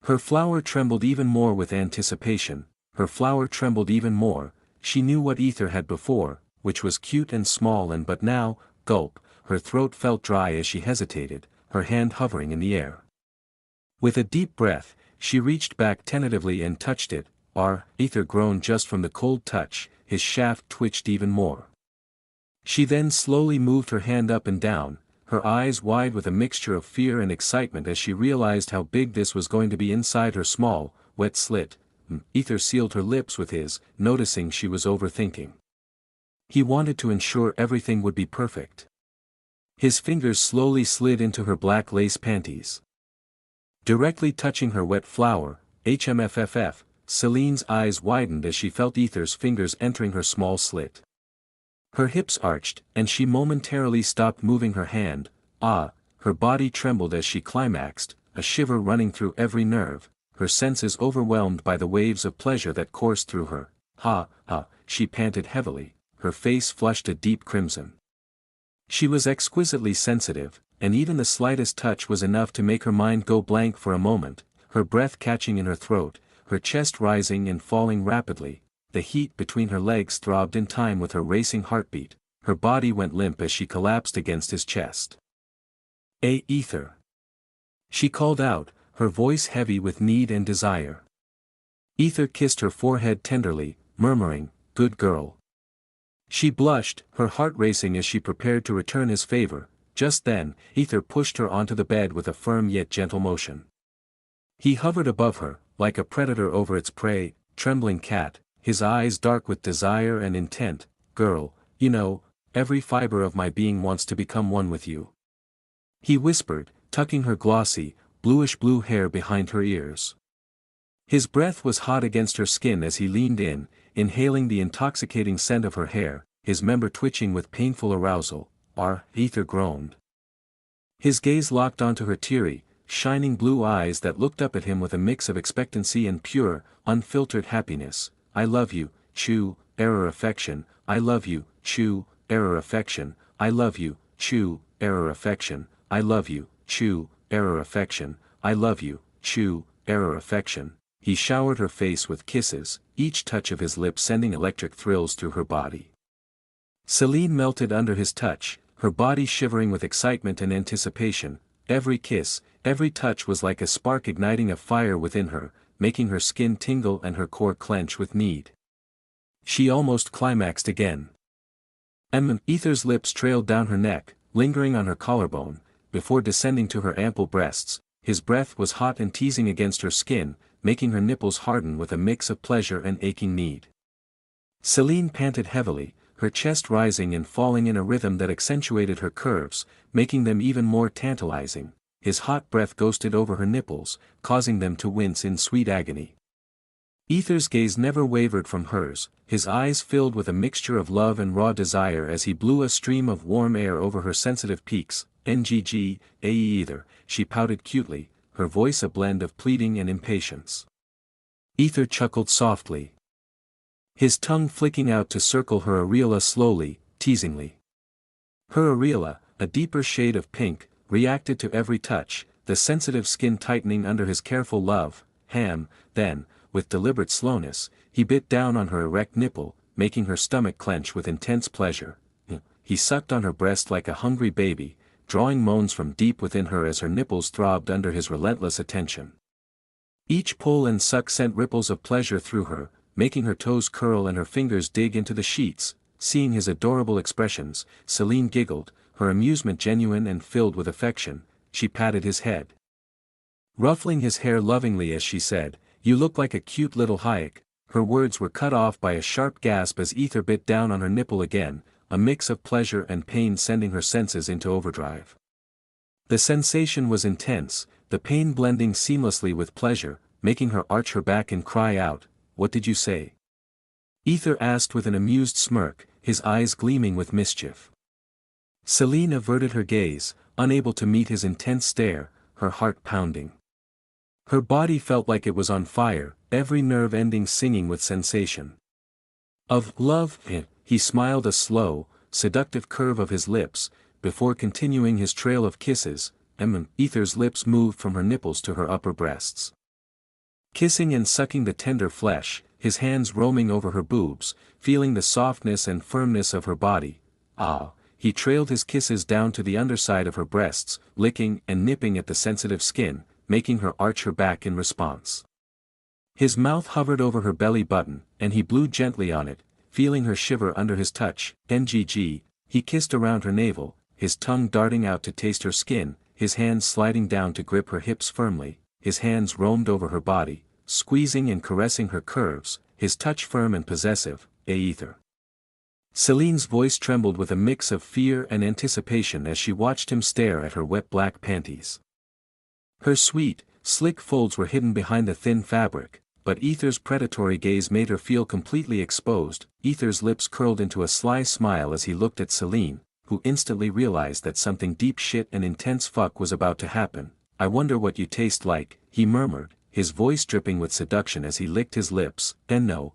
Her flower trembled even more with anticipation, her flower trembled even more. She knew what Aether had before, which was cute and small, and but now, gulp, her throat felt dry as she hesitated, her hand hovering in the air. With a deep breath, she reached back tentatively and touched it. Aether groaned just from the cold touch, his shaft twitched even more. She then slowly moved her hand up and down, her eyes wide with a mixture of fear and excitement as she realized how big this was going to be inside her small, wet slit. Aether sealed her lips with his, noticing she was overthinking. He wanted to ensure everything would be perfect. His fingers slowly slid into her black lace panties, directly touching her wet flower. HMFFF, Celine's eyes widened as she felt Aether's fingers entering her small slit. Her hips arched, and she momentarily stopped moving her hand. Her body trembled as she climaxed, a shiver running through every nerve, her senses overwhelmed by the waves of pleasure that coursed through her. She panted heavily, her face flushed a deep crimson. She was exquisitely sensitive, and even the slightest touch was enough to make her mind go blank for a moment, her breath catching in her throat, her chest rising and falling rapidly. The heat between her legs throbbed in time with her racing heartbeat, her body went limp as she collapsed against his chest. Aether," she called out, her voice heavy with need and desire. Aether kissed her forehead tenderly, murmuring, "Good girl." She blushed, her heart racing as she prepared to return his favor. Just then, Aether pushed her onto the bed with a firm yet gentle motion. He hovered above her, like a predator over its prey, trembling cat, his eyes dark with desire and intent. "Girl, you know, every fiber of my being wants to become one with you," he whispered, tucking her glossy, bluish-blue hair behind her ears. His breath was hot against her skin as he leaned in, inhaling the intoxicating scent of her hair, his member twitching with painful arousal. Aether groaned. His gaze locked onto her teary, shining blue eyes that looked up at him with a mix of expectancy and pure, unfiltered happiness. "I love you, chew, error affection, I love you, chew, error affection, I love you, chew, error affection, I love you, chew, error affection, I love you, chew, error affection. He showered her face with kisses, each touch of his lips sending electric thrills through her body. Celine melted under his touch, her body shivering with excitement and anticipation. Every kiss, every touch was like a spark igniting a fire within her, making her skin tingle and her core clench with need. She almost climaxed again. Aether's lips trailed down her neck, lingering on her collarbone, before descending to her ample breasts. His breath was hot and teasing against her skin, making her nipples harden with a mix of pleasure and aching need. Celine panted heavily, her chest rising and falling in a rhythm that accentuated her curves, making them even more tantalizing. His hot breath ghosted over her nipples, causing them to wince in sweet agony. Aether's gaze never wavered from hers, his eyes filled with a mixture of love and raw desire as he blew a stream of warm air over her sensitive peaks. "NGG, Aether," she pouted cutely, her voice a blend of pleading and impatience. Aether chuckled softly, his tongue flicking out to circle her areola slowly, teasingly. Her areola, a deeper shade of pink, reacted to every touch, the sensitive skin tightening under his careful love. Then, with deliberate slowness, he bit down on her erect nipple, making her stomach clench with intense pleasure. He sucked on her breast like a hungry baby, drawing moans from deep within her as her nipples throbbed under his relentless attention. Each pull and suck sent ripples of pleasure through her, making her toes curl and her fingers dig into the sheets. Seeing his adorable expressions, Celine giggled, her amusement genuine and filled with affection. She patted his head, ruffling his hair lovingly as she said, "You look like a cute little hayek." Her words were cut off by a sharp gasp as Aether bit down on her nipple again, a mix of pleasure and pain sending her senses into overdrive. The sensation was intense, the pain blending seamlessly with pleasure, making her arch her back and cry out, "What did you say?" Aether asked with an amused smirk, his eyes gleaming with mischief. Celine averted her gaze, unable to meet his intense stare, her heart pounding. Her body felt like it was on fire, every nerve ending singing with sensation. Of love, he smiled a slow, seductive curve of his lips, before continuing his trail of kisses. Aether's lips moved from her nipples to her upper breasts, kissing and sucking the tender flesh, his hands roaming over her boobs, feeling the softness and firmness of her body. He trailed his kisses down to the underside of her breasts, licking and nipping at the sensitive skin, making her arch her back in response. His mouth hovered over her belly button, and he blew gently on it, feeling her shiver under his touch. "NGG, he kissed around her navel, his tongue darting out to taste her skin, his hands sliding down to grip her hips firmly, his hands roamed over her body, squeezing and caressing her curves, his touch firm and possessive. Aether." Celine's voice trembled with a mix of fear and anticipation as she watched him stare at her wet black panties. Her sweet, slick folds were hidden behind the thin fabric, but Aether's predatory gaze made her feel completely exposed. Aether's lips curled into a sly smile as he looked at Celine, who instantly realized that something deep shit and intense fuck was about to happen. "I wonder what you taste like," he murmured, his voice dripping with seduction as he licked his lips. "No.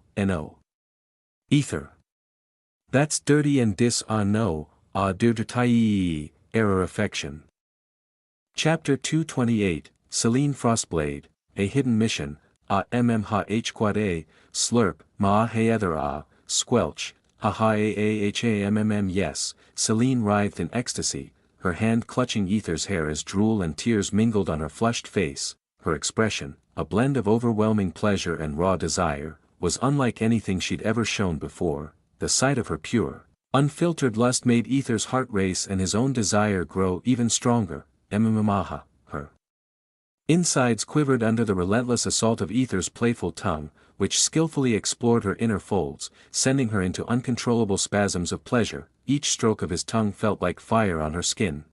Aether. That's dirty and no, dirty, error affection." Chapter 228, Celine Frostblade, A Hidden Mission, mmhquad slurp, ma heather squelch, yes. Celine writhed in ecstasy, her hand clutching Aether's hair as drool and tears mingled on her flushed face. Her expression, a blend of overwhelming pleasure and raw desire, was unlike anything she'd ever shown before. The sight of her pure, unfiltered lust made Aether's heart race and his own desire grow even stronger. Her insides quivered under the relentless assault of Aether's playful tongue, which skillfully explored her inner folds, sending her into uncontrollable spasms of pleasure. Each stroke of his tongue felt like fire on her skin,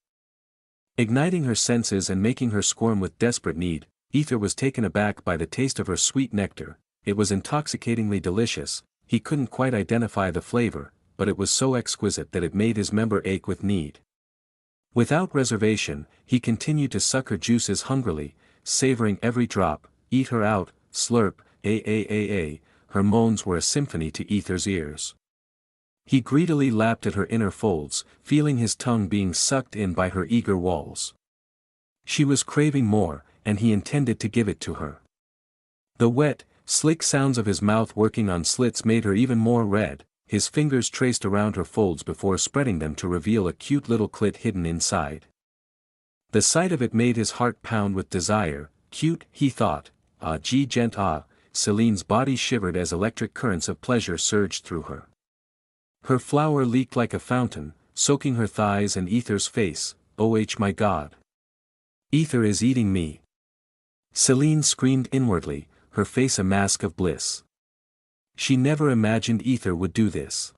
igniting her senses and making her squirm with desperate need. Aether was taken aback by the taste of her sweet nectar. It was intoxicatingly delicious. He couldn't quite identify the flavor, but it was so exquisite that it made his member ache with need. Without reservation, he continued to suck her juices hungrily, savoring every drop. "Eat her out, slurp, Her moans were a symphony to Aether's ears. He greedily lapped at her inner folds, feeling his tongue being sucked in by her eager walls. She was craving more, and he intended to give it to her. The wet, slick sounds of his mouth working on slits made her even more red. His fingers traced around her folds before spreading them to reveal a cute little clit hidden inside. The sight of it made his heart pound with desire. Cute, he thought. Ah, gee, gent, ah. Celine's body shivered as electric currents of pleasure surged through her. Her flower leaked like a fountain, soaking her thighs and Aether's face. Oh my God. Aether is eating me. Celine screamed inwardly, her face a mask of bliss. She never imagined Aether would do this.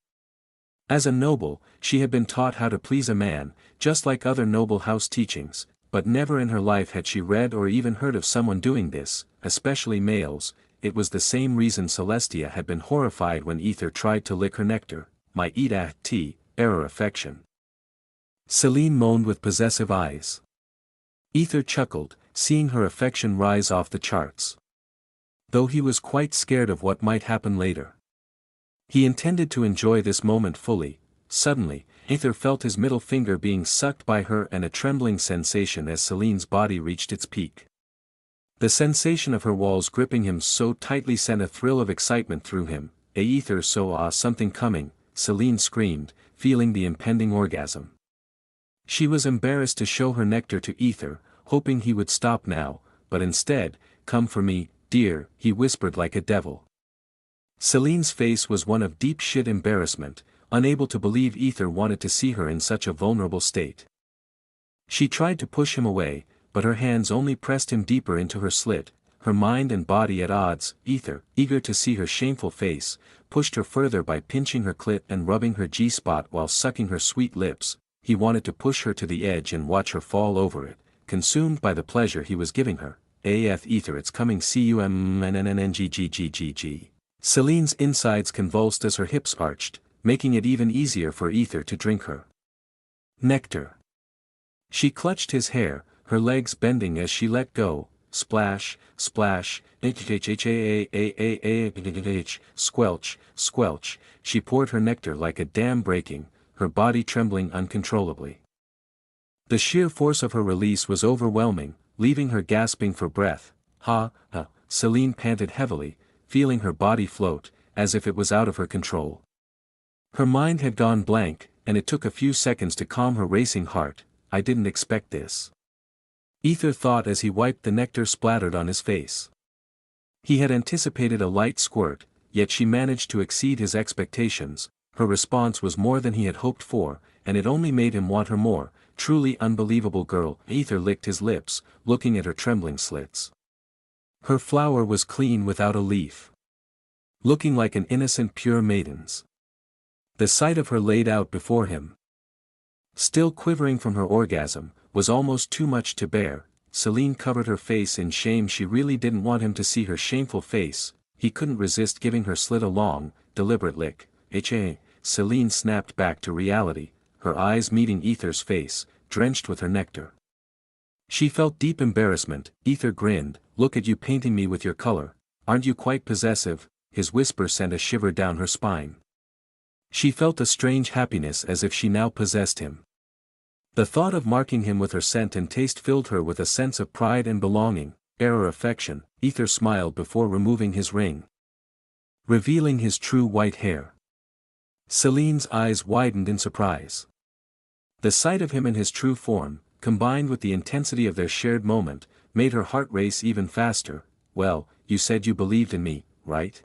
As a noble, she had been taught how to please a man, just like other noble house teachings, but never in her life had she read or even heard of someone doing this, especially males. It was the same reason Celestia had been horrified when Aether tried to lick her nectar. My error affection. Celine moaned with possessive eyes. Aether chuckled, seeing her affection rise off the charts. Though he was quite scared of what might happen later. He intended to enjoy this moment fully. Suddenly, Aether felt his middle finger being sucked by her and a trembling sensation as Celine's body reached its peak. The sensation of her walls gripping him so tightly sent a thrill of excitement through him. Aether, something coming, Celine screamed, feeling the impending orgasm. She was embarrassed to show her nectar to Aether, hoping he would stop now, but instead, come for me, dear, he whispered like a devil. Celine's face was one of deep shit embarrassment, unable to believe Aether wanted to see her in such a vulnerable state. She tried to push him away, but her hands only pressed him deeper into her slit, her mind and body at odds. Aether, eager to see her shameful face, pushed her further by pinching her clit and rubbing her G-spot while sucking her sweet lips. He wanted to push her to the edge and watch her fall over it, consumed by the pleasure he was giving her. Aether, it's coming, cummnnggggg. Celine's insides convulsed as her hips arched, making it even easier for Aether to drink her nectar. She clutched his hair, her legs bending as she let go. Splash, splash, squelch, squelch, she poured her nectar like a dam breaking, her body trembling uncontrollably. The sheer force of her release was overwhelming, leaving her gasping for breath. Celine panted heavily, feeling her body float, as if it was out of her control. Her mind had gone blank, and it took a few seconds to calm her racing heart. I didn't expect this. Aether thought as he wiped the nectar splattered on his face. He had anticipated a light squirt, yet she managed to exceed his expectations. Her response was more than he had hoped for, and it only made him want her more. Truly unbelievable girl. Aether licked his lips, looking at her trembling slits. Her flower was clean without a leaf. Looking like an innocent pure maiden's. The sight of her laid out before him, still quivering from her orgasm, was almost too much to bear. Celine covered her face in shame. She really didn't want him to see her shameful face. He couldn't resist giving her slit a long, deliberate lick. Celine snapped back to reality, her eyes meeting Aether's face, drenched with her nectar. She felt deep embarrassment. Aether grinned. Look at you painting me with your color. Aren't you quite possessive? His whisper sent a shiver down her spine. She felt a strange happiness as if she now possessed him. The thought of marking him with her scent and taste filled her with a sense of pride and belonging. Error affection. Aether smiled before removing his ring, revealing his true white hair. Celine's eyes widened in surprise. The sight of him in his true form, combined with the intensity of their shared moment, made her heart race even faster. Well, you said you believed in me, right?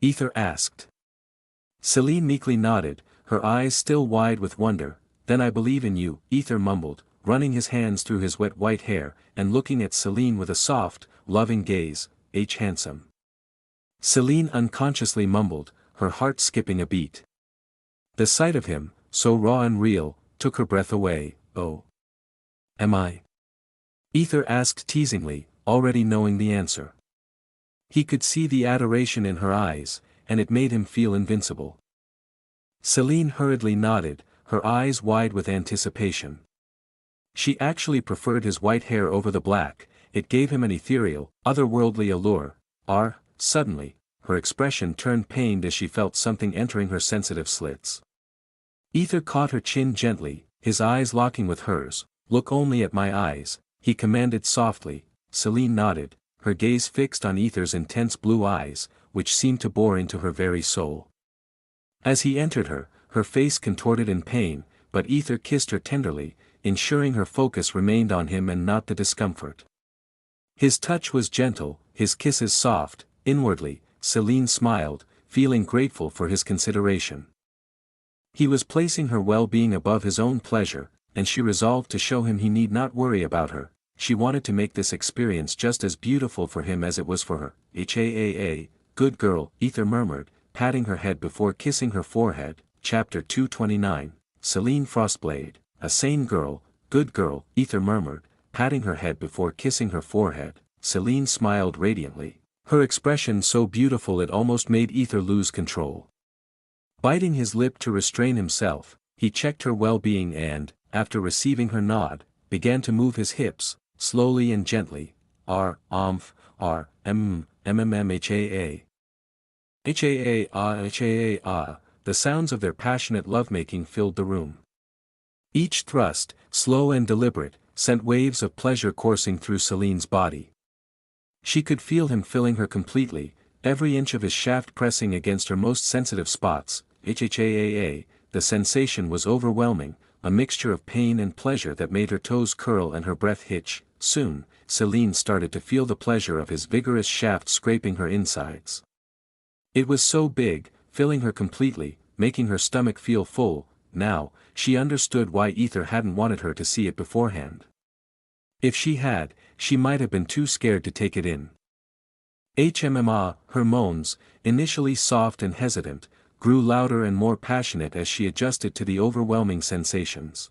Aether asked. Celine meekly nodded, her eyes still wide with wonder. Then I believe in you, Aether mumbled, running his hands through his wet white hair, and looking at Celine with a soft, loving gaze. Handsome. Celine unconsciously mumbled, her heart skipping a beat. The sight of him, so raw and real, took her breath away. Oh. Am I? Aether asked teasingly, already knowing the answer. He could see the adoration in her eyes, and it made him feel invincible. Celine hurriedly nodded, her eyes wide with anticipation. She actually preferred his white hair over the black. It gave him an ethereal, otherworldly allure. Suddenly, her expression turned pained as she felt something entering her sensitive slits. Aether caught her chin gently, his eyes locking with hers. Look only at my eyes, he commanded softly. Celine nodded, her gaze fixed on Aether's intense blue eyes, which seemed to bore into her very soul. As he entered her face contorted in pain, but Aether kissed her tenderly, ensuring her focus remained on him and not the discomfort. His touch was gentle, his kisses soft. Inwardly, Celine smiled, feeling grateful for his consideration. He was placing her well-being above his own pleasure, and she resolved to show him he need not worry about her. She wanted to make this experience just as beautiful for him as it was for her. Good girl, Aether murmured, patting her head before kissing her forehead. Chapter 229, Celine Frostblade, a sane girl, good girl, Aether murmured, patting her head before kissing her forehead. Celine smiled radiantly, her expression so beautiful it almost made Aether lose control. Biting his lip to restrain himself, he checked her well-being and, after receiving her nod, began to move his hips, slowly and gently. The sounds of their passionate lovemaking filled the room. Each thrust, slow and deliberate, sent waves of pleasure coursing through Celine's body. She could feel him filling her completely, every inch of his shaft pressing against her most sensitive spots. The sensation was overwhelming, a mixture of pain and pleasure that made her toes curl and her breath hitch. Soon, Celine started to feel the pleasure of his vigorous shaft scraping her insides. It was so big, filling her completely, making her stomach feel full. Now, she understood why Aether hadn't wanted her to see it beforehand. If she had, she might have been too scared to take it in. Her moans, initially soft and hesitant, grew louder and more passionate as she adjusted to the overwhelming sensations.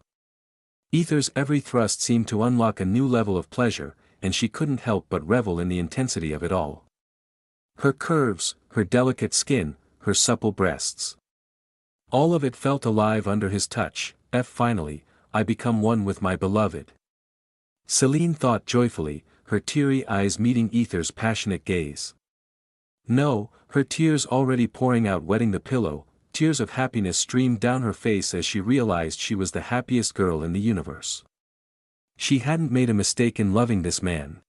Aether's every thrust seemed to unlock a new level of pleasure, and she couldn't help but revel in the intensity of it all. Her curves, her delicate skin, her supple breasts. All of it felt alive under his touch. Finally, I become one with my beloved. Celine thought joyfully, her teary eyes meeting Aether's passionate gaze. No, her tears already pouring out wetting the pillow, tears of happiness streamed down her face as she realized she was the happiest girl in the universe. She hadn't made a mistake in loving this man.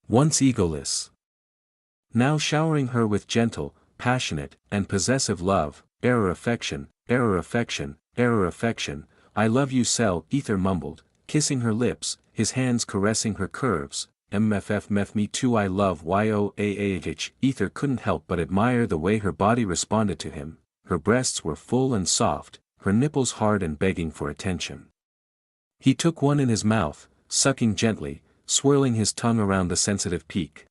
Once egoless. Now showering her with gentle, passionate, and possessive love. Error affection, I love you Aether mumbled, kissing her lips, his hands caressing her curves. Me too I love YOAAH. Aether couldn't help but admire the way her body responded to him. Her breasts were full and soft, her nipples hard and begging for attention. He took one in his mouth, sucking gently, swirling his tongue around the sensitive peak.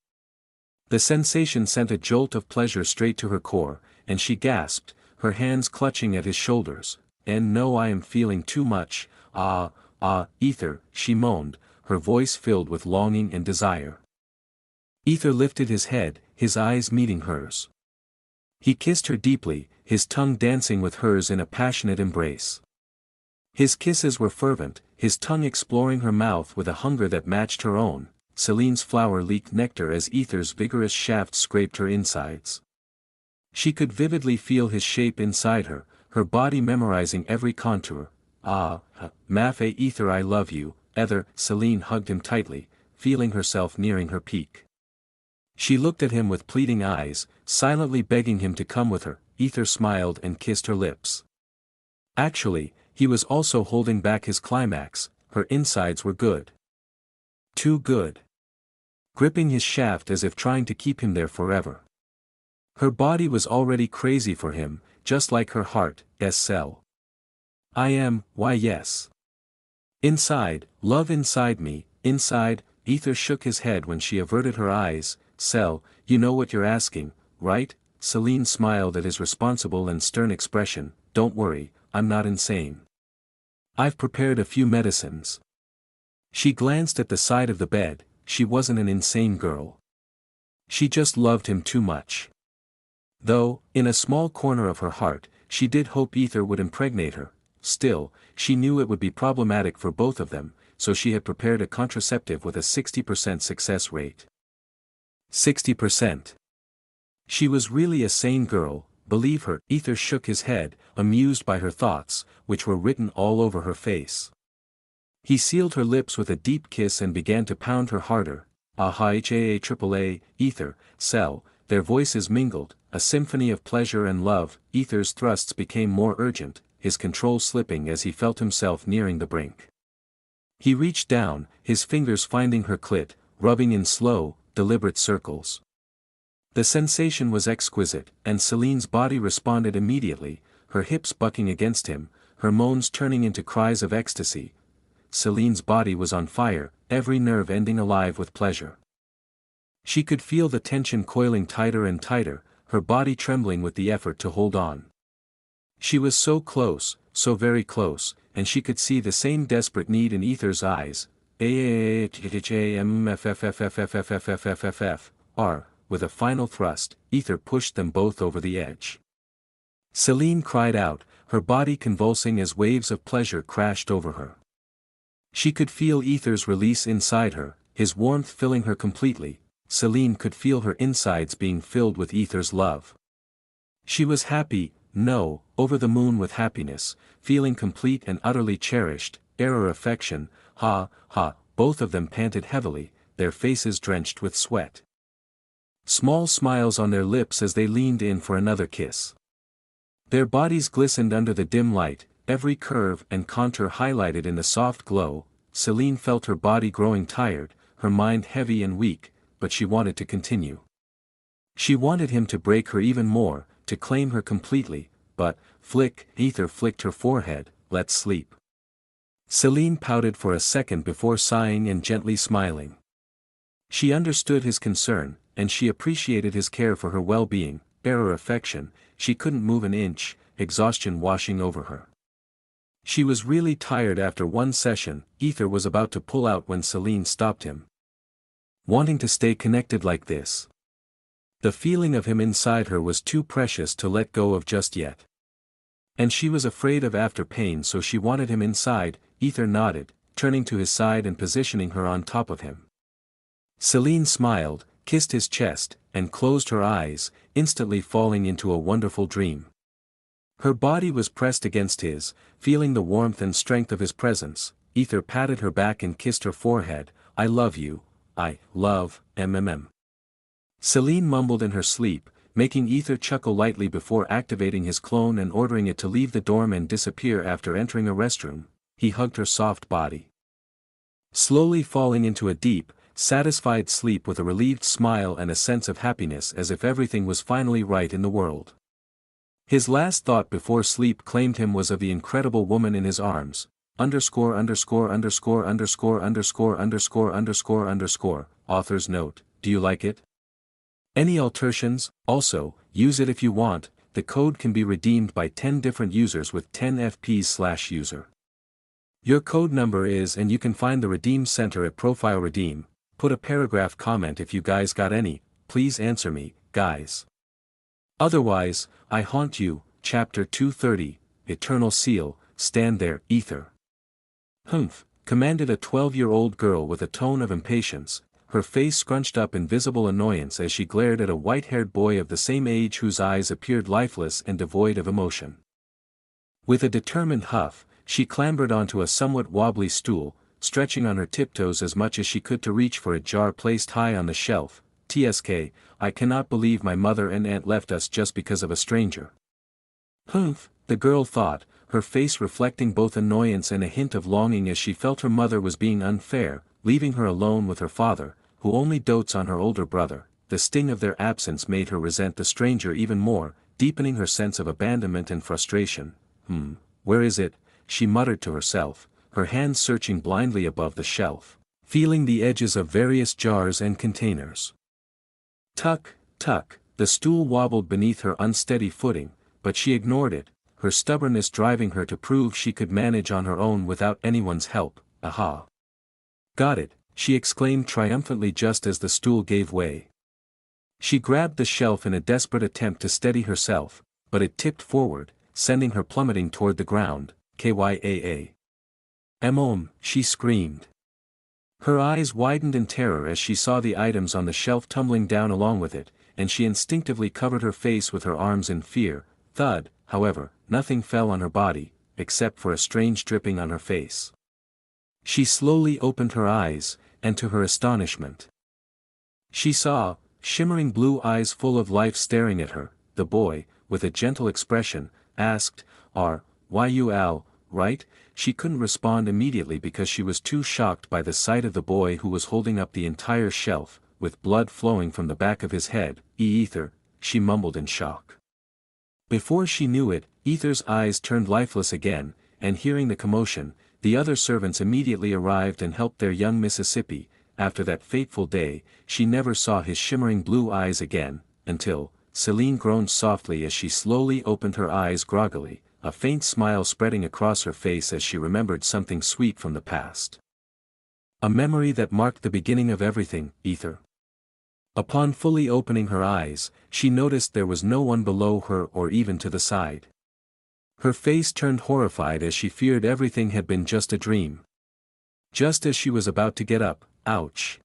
The sensation sent a jolt of pleasure straight to her core, and she gasped, her hands clutching at his shoulders. And no, I am feeling too much. Aether, she moaned, her voice filled with longing and desire. Aether lifted his head, his eyes meeting hers. He kissed her deeply, his tongue dancing with hers in a passionate embrace. His kisses were fervent, his tongue exploring her mouth with a hunger that matched her own. Celine's flower leaked nectar as Aether's vigorous shaft scraped her insides. She could vividly feel his shape inside her, her body memorizing every contour. Aether I love you, Aether. Celine hugged him tightly, feeling herself nearing her peak. She looked at him with pleading eyes, silently begging him to come with her. Aether smiled and kissed her lips. Actually, he was also holding back his climax, her insides were good. Too good. Gripping his shaft as if trying to keep him there forever. Her body was already crazy for him, just like her heart. Cell. I am, why yes. Inside, love inside me, inside. Aether shook his head when she averted her eyes. Cell, you know what you're asking, right? Celine smiled at his responsible and stern expression. Don't worry, I'm not insane. I've prepared a few medicines. She glanced at the side of the bed. She wasn't an insane girl. She just loved him too much. Though, in a small corner of her heart, she did hope Aether would impregnate her. Still, she knew it would be problematic for both of them, so she had prepared a contraceptive with a 60% success rate. 60%. She was really a sane girl, believe her. Aether shook his head, amused by her thoughts, which were written all over her face. He sealed her lips with a deep kiss and began to pound her harder. AAA, Aether, cell, their voices mingled, a symphony of pleasure and love. Aether's thrusts became more urgent, his control slipping as he felt himself nearing the brink. He reached down, his fingers finding her clit, rubbing in slow, deliberate circles. The sensation was exquisite, and Celine's body responded immediately, her hips bucking against him, her moans turning into cries of ecstasy. Celine's body was on fire, every nerve ending alive with pleasure. She could feel the tension coiling tighter and tighter, her body trembling with the effort to hold on. She was so close, so very close, and she could see the same desperate need in Aether's eyes. With a final thrust, Aether pushed them both over the edge. Celine cried out, her body convulsing as waves of pleasure crashed over her. She could feel Aether's release inside her, his warmth filling her completely. Celine could feel her insides being filled with Aether's love. She was happy, no, over the moon with happiness, feeling complete and utterly cherished. Affection, both of them panted heavily, their faces drenched with sweat. Small smiles on their lips as they leaned in for another kiss. Their bodies glistened under the dim light, every curve and contour highlighted in the soft glow. Celine felt her body growing tired, her mind heavy and weak, but she wanted to continue. She wanted him to break her even more, to claim her completely, but, Aether flicked her forehead, let's sleep. Celine pouted for a second before sighing and gently smiling. She understood his concern, and she appreciated his care for her well-being. Affection, she couldn't move an inch, exhaustion washing over her. She was really tired after one session. Aether was about to pull out when Celine stopped him. Wanting to stay connected like this. The feeling of him inside her was too precious to let go of just yet. And she was afraid of after pain, so she wanted him inside. Aether nodded, turning to his side and positioning her on top of him. Celine smiled, kissed his chest, and closed her eyes, instantly falling into a wonderful dream. Her body was pressed against his, feeling the warmth and strength of his presence. Aether patted her back and kissed her forehead. I love you, I love, Celine mumbled in her sleep, making Aether chuckle lightly before activating his clone and ordering it to leave the dorm and disappear after entering a restroom. He hugged her soft body. Slowly falling into a deep, satisfied sleep with a relieved smile and a sense of happiness as if everything was finally right in the world. His last thought before sleep claimed him was of the incredible woman in his arms. Author's note, do you like it? Any alterations? Also, use it if you want. The code can be redeemed by 10 different users with 10 FPs/user. Your code number is, and you can find the redeem center at Profile Redeem. Put a paragraph comment if you guys got any, please answer me, guys. Otherwise, I haunt you. Chapter 230, Eternal Seal, stand there, Aether. Commanded a 12-year-old girl with a tone of impatience, her face scrunched up in visible annoyance as she glared at a white-haired boy of the same age whose eyes appeared lifeless and devoid of emotion. With a determined huff, she clambered onto a somewhat wobbly stool, stretching on her tiptoes as much as she could to reach for a jar placed high on the shelf. TSK, I cannot believe my mother and aunt left us just because of a stranger. The girl thought, her face reflecting both annoyance and a hint of longing as she felt her mother was being unfair, leaving her alone with her father, who only dotes on her older brother. The sting of their absence made her resent the stranger even more, deepening her sense of abandonment and frustration. Where is it? She muttered to herself, her hands searching blindly above the shelf, feeling the edges of various jars and containers. Tuck, the stool wobbled beneath her unsteady footing, but she ignored it, her stubbornness driving her to prove she could manage on her own without anyone's help. Aha! Got it, she exclaimed triumphantly just as the stool gave way. She grabbed the shelf in a desperate attempt to steady herself, but it tipped forward, sending her plummeting toward the ground. KYAA. She screamed. Her eyes widened in terror as she saw the items on the shelf tumbling down along with it, and she instinctively covered her face with her arms in fear. Thud, however, nothing fell on her body, except for a strange dripping on her face. She slowly opened her eyes, and to her astonishment, She saw, shimmering blue eyes full of life staring at her. The boy, with a gentle expression, asked, "Why you Al, right?" She couldn't respond immediately because she was too shocked by the sight of the boy who was holding up the entire shelf, with blood flowing from the back of his head. "Ether," she mumbled in shock. Before she knew it, Ether's eyes turned lifeless again, and hearing the commotion, the other servants immediately arrived and helped their young Mississippi. After that fateful day, she never saw his shimmering blue eyes again, until, Celine groaned softly as she slowly opened her eyes groggily, a faint smile spreading across her face as she remembered something sweet from the past. A memory that marked the beginning of everything. Ether. Upon fully opening her eyes, she noticed there was no one below her or even to the side. Her face turned horrified as she feared everything had been just a dream. Just as she was about to get up, ouch!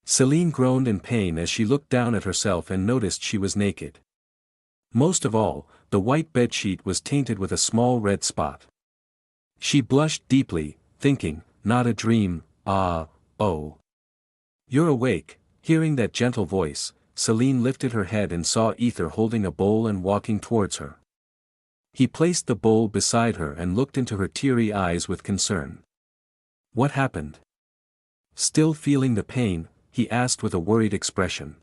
Celine groaned in pain as she looked down at herself and noticed she was naked. Most of all, the white bedsheet was tainted with a small red spot. She blushed deeply, thinking, not a dream, oh. You're awake. Hearing that gentle voice, Celine lifted her head and saw Aether holding a bowl and walking towards her. He placed the bowl beside her and looked into her teary eyes with concern. What happened? Still feeling the pain, he asked with a worried expression.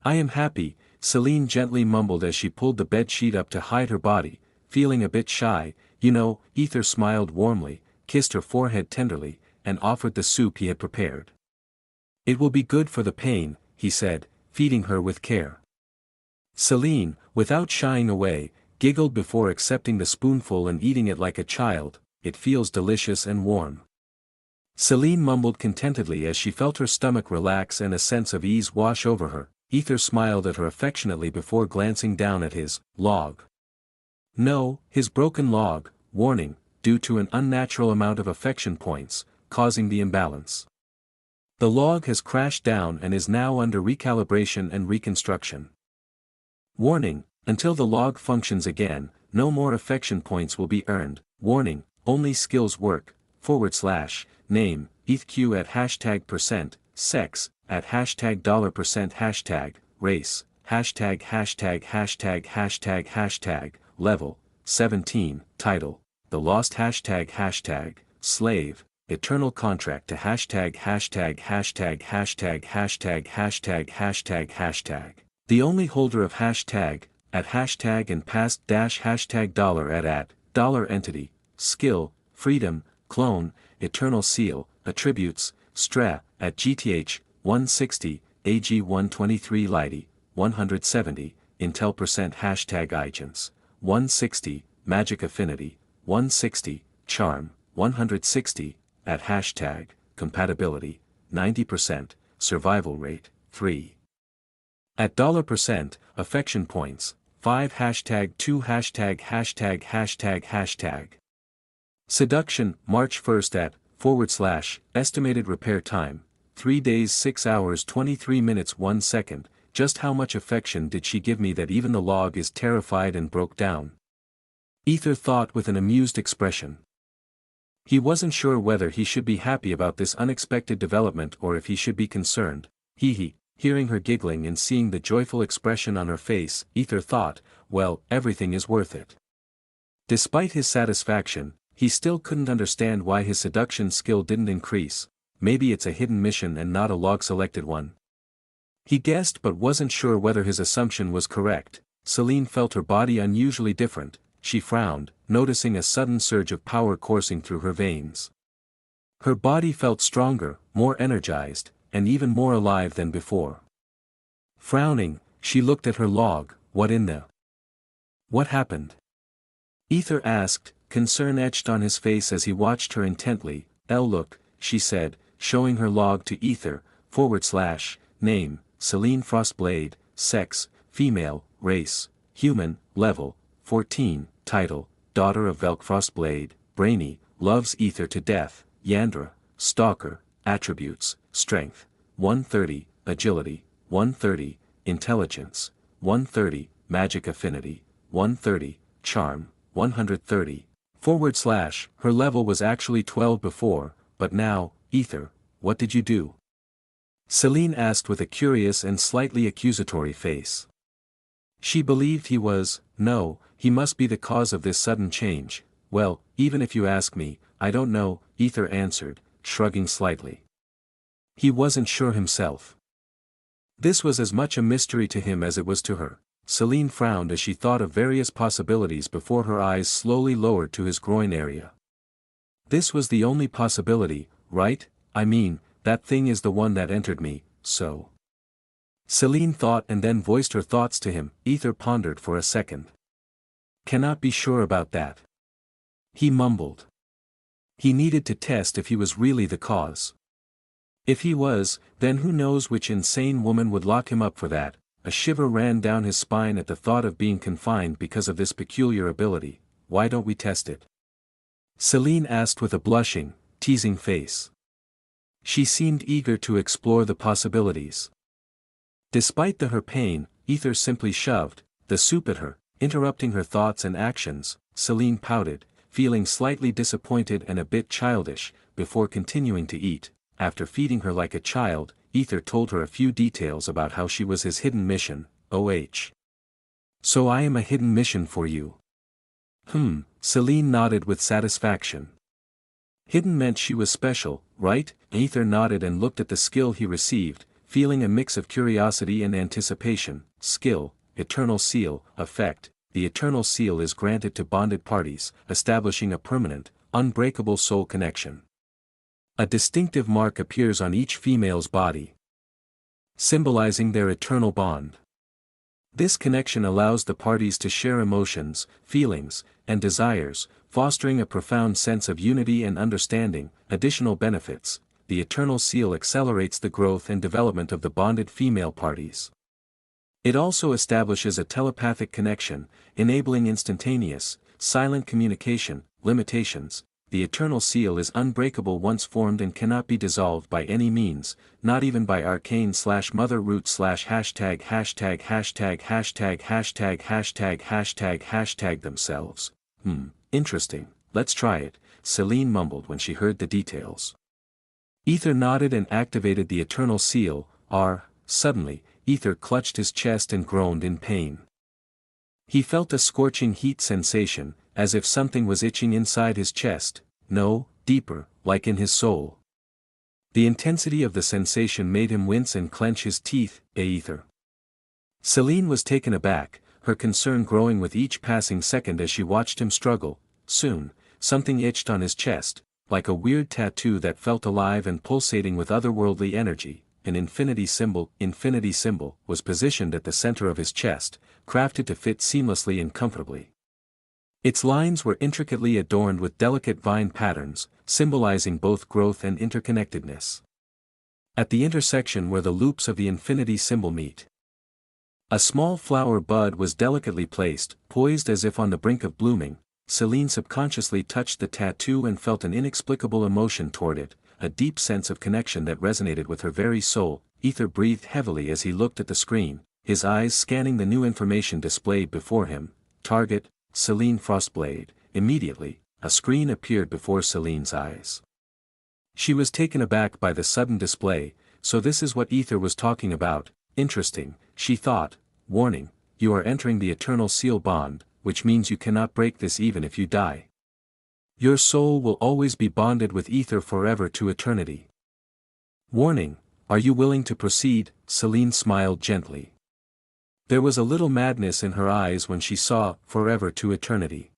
I am happy, Celine gently mumbled as she pulled the bedsheet up to hide her body, feeling a bit shy. You know, Aether smiled warmly, kissed her forehead tenderly, and offered the soup he had prepared. It will be good for the pain, he said, feeding her with care. Celine, without shying away, giggled before accepting the spoonful and eating it like a child. It feels delicious and warm. Celine mumbled contentedly as she felt her stomach relax and a sense of ease wash over her. Aether smiled at her affectionately before glancing down at his log. No, his broken log, warning, due to an unnatural amount of affection points, causing the imbalance. The log has crashed down and is now under recalibration and reconstruction. Warning, until the log functions again, no more affection points will be earned. Warning, only skills work, /name, ETHQ at #%, sex, at $% race, level, 17, title, the lost slave, eternal contract to the only holder of at and past $, entity, skill, freedom, clone, eternal seal, attributes, stra, at GTH, 160, AG 123 Lidi, 170, Intel % agents, 160, magic affinity, 160, charm, 160, at compatibility, 90%, survival rate, 3. At $%, affection points, 5 #2 Seduction, March 1st at, estimated repair time, 3 days 6 hours 23 minutes 1 second, just how much affection did she give me that even the log is terrified and broke down? Aether thought with an amused expression. He wasn't sure whether he should be happy about this unexpected development or if he should be concerned. Hearing her giggling and seeing the joyful expression on her face, Aether thought, well, everything is worth it. Despite his satisfaction, he still couldn't understand why his seduction skill didn't increase. Maybe it's a hidden mission and not a log-selected one. He guessed but wasn't sure whether his assumption was correct. Celine felt her body unusually different. She frowned, noticing a sudden surge of power coursing through her veins. Her body felt stronger, more energized, and even more alive than before. Frowning, she looked at her log. What happened? Aether asked, concern etched on his face as he watched her intently. Look, she said, showing her log to Aether, /name, Celine Frostblade, sex, female, race, human, level, 14, title, daughter of Velk Frostblade, brainy, loves Aether to death, Yandra, stalker, attributes, strength, 130, agility, 130, intelligence, 130, magic affinity, 130, charm, 130, / her level was actually 12 before, but now, Aether, what did you do? Celine asked with a curious and slightly accusatory face. She believed he was, no, he must be the cause of this sudden change. Well, even if you ask me, I don't know, Aether answered, shrugging slightly. He wasn't sure himself. This was as much a mystery to him as it was to her. Celine frowned as she thought of various possibilities before her eyes slowly lowered to his groin area. This was the only possibility, right? I mean, that thing is the one that entered me, so. Celine thought and then voiced her thoughts to him. Aether pondered for a second. Cannot be sure about that. He mumbled. He needed to test if he was really the cause. If he was, then who knows which insane woman would lock him up for that. A shiver ran down his spine at the thought of being confined because of this peculiar ability. Why don't we test it? Celine asked with a blushing, teasing face. She seemed eager to explore the possibilities. Despite her pain, Aether simply shoved the soup at her, interrupting her thoughts and actions. Celine pouted, feeling slightly disappointed and a bit childish, before continuing to eat. After feeding her like a child, Aether told her a few details about how she was his hidden mission. So I am a hidden mission for you. Celine nodded with satisfaction. Hidden meant she was special, right? Aether nodded and looked at the skill he received, feeling a mix of curiosity and anticipation. Skill, Eternal Seal. Effect, the Eternal Seal is granted to bonded parties, establishing a permanent, unbreakable soul connection. A distinctive mark appears on each female's body, symbolizing their eternal bond. This connection allows the parties to share emotions, feelings, and desires, fostering a profound sense of unity and understanding. Additional benefits: the Eternal Seal accelerates the growth and development of the bonded female parties. It also establishes a telepathic connection, enabling instantaneous, silent communication. Limitations: the Eternal Seal is unbreakable once formed and cannot be dissolved by any means, not even by arcane/mother root/ ########## themselves. Interesting, let's try it, Celine mumbled when she heard the details. Aether nodded and activated the Eternal Seal. Suddenly, Aether clutched his chest and groaned in pain. He felt a scorching heat sensation, as if something was itching inside his chest, no, deeper, like in his soul. The intensity of the sensation made him wince and clench his teeth. Aether. Celine was taken aback, her concern growing with each passing second as she watched him struggle. Soon, something itched on his chest, like a weird tattoo that felt alive and pulsating with otherworldly energy. An infinity symbol was positioned at the center of his chest, crafted to fit seamlessly and comfortably. Its lines were intricately adorned with delicate vine patterns, symbolizing both growth and interconnectedness. At the intersection where the loops of the infinity symbol meet, a small flower bud was delicately placed, poised as if on the brink of blooming. Celine subconsciously touched the tattoo and felt an inexplicable emotion toward it, a deep sense of connection that resonated with her very soul. Aether breathed heavily as he looked at the screen, his eyes scanning the new information displayed before him. Target, Celine Frostblade. Immediately, a screen appeared before Celine's eyes. She was taken aback by the sudden display. So this is what Aether was talking about. Interesting, she thought. Warning, you are entering the Eternal Seal bond, which means you cannot break this even if you die. Your soul will always be bonded with Aether forever to eternity. Warning, are you willing to proceed? Celine smiled gently. There was a little madness in her eyes when she saw forever to eternity.